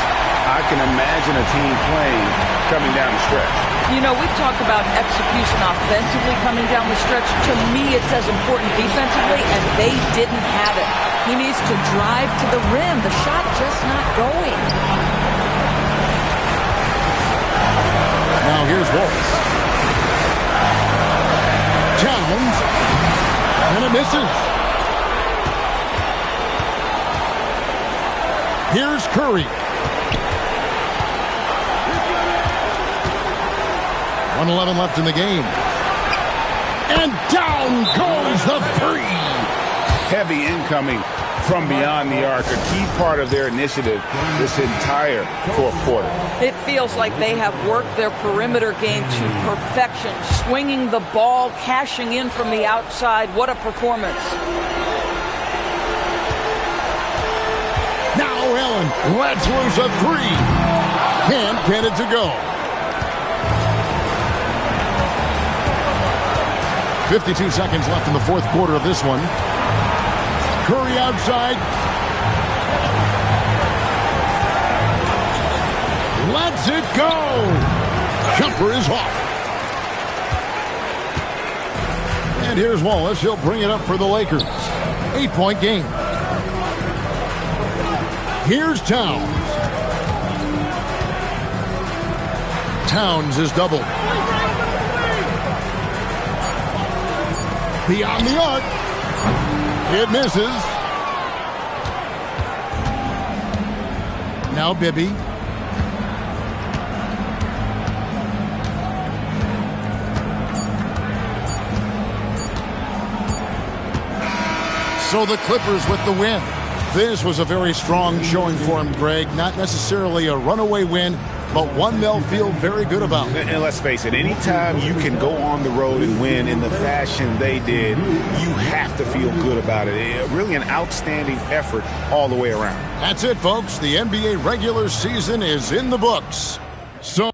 I can imagine a team playing coming down the stretch. You know, we've talked about execution offensively coming down the stretch. To me, it's as important defensively, and they didn't have it. He needs to drive to the rim. The shot just not going. Now here's Wallace. Towns. And it misses. Here's Curry. 1:11 left in the game. And down goes the 3. Heavy incoming from beyond the arc, a key part of their initiative this entire fourth quarter. It feels like they have worked their perimeter game to perfection, swinging the ball, cashing in from the outside. What a performance. Now Allen lets loose a 3. Can't get it to go. 52 seconds left in the fourth quarter of this one. Curry outside. Lets it go. Jumper is off. And here's Wallace. He'll bring it up for the Lakers. 8-point game. Here's Towns. Towns is doubled. Beyond the arc. It misses. Now Bibby. So the Clippers with the win. This was a very strong showing for him, Greg. Not necessarily a runaway win, but one they'll feel very good about. And let's face it, anytime you can go on the road and win in the fashion they did, you have to feel good about it. Really an outstanding effort all the way around. That's it, folks. The NBA regular season is in the books. So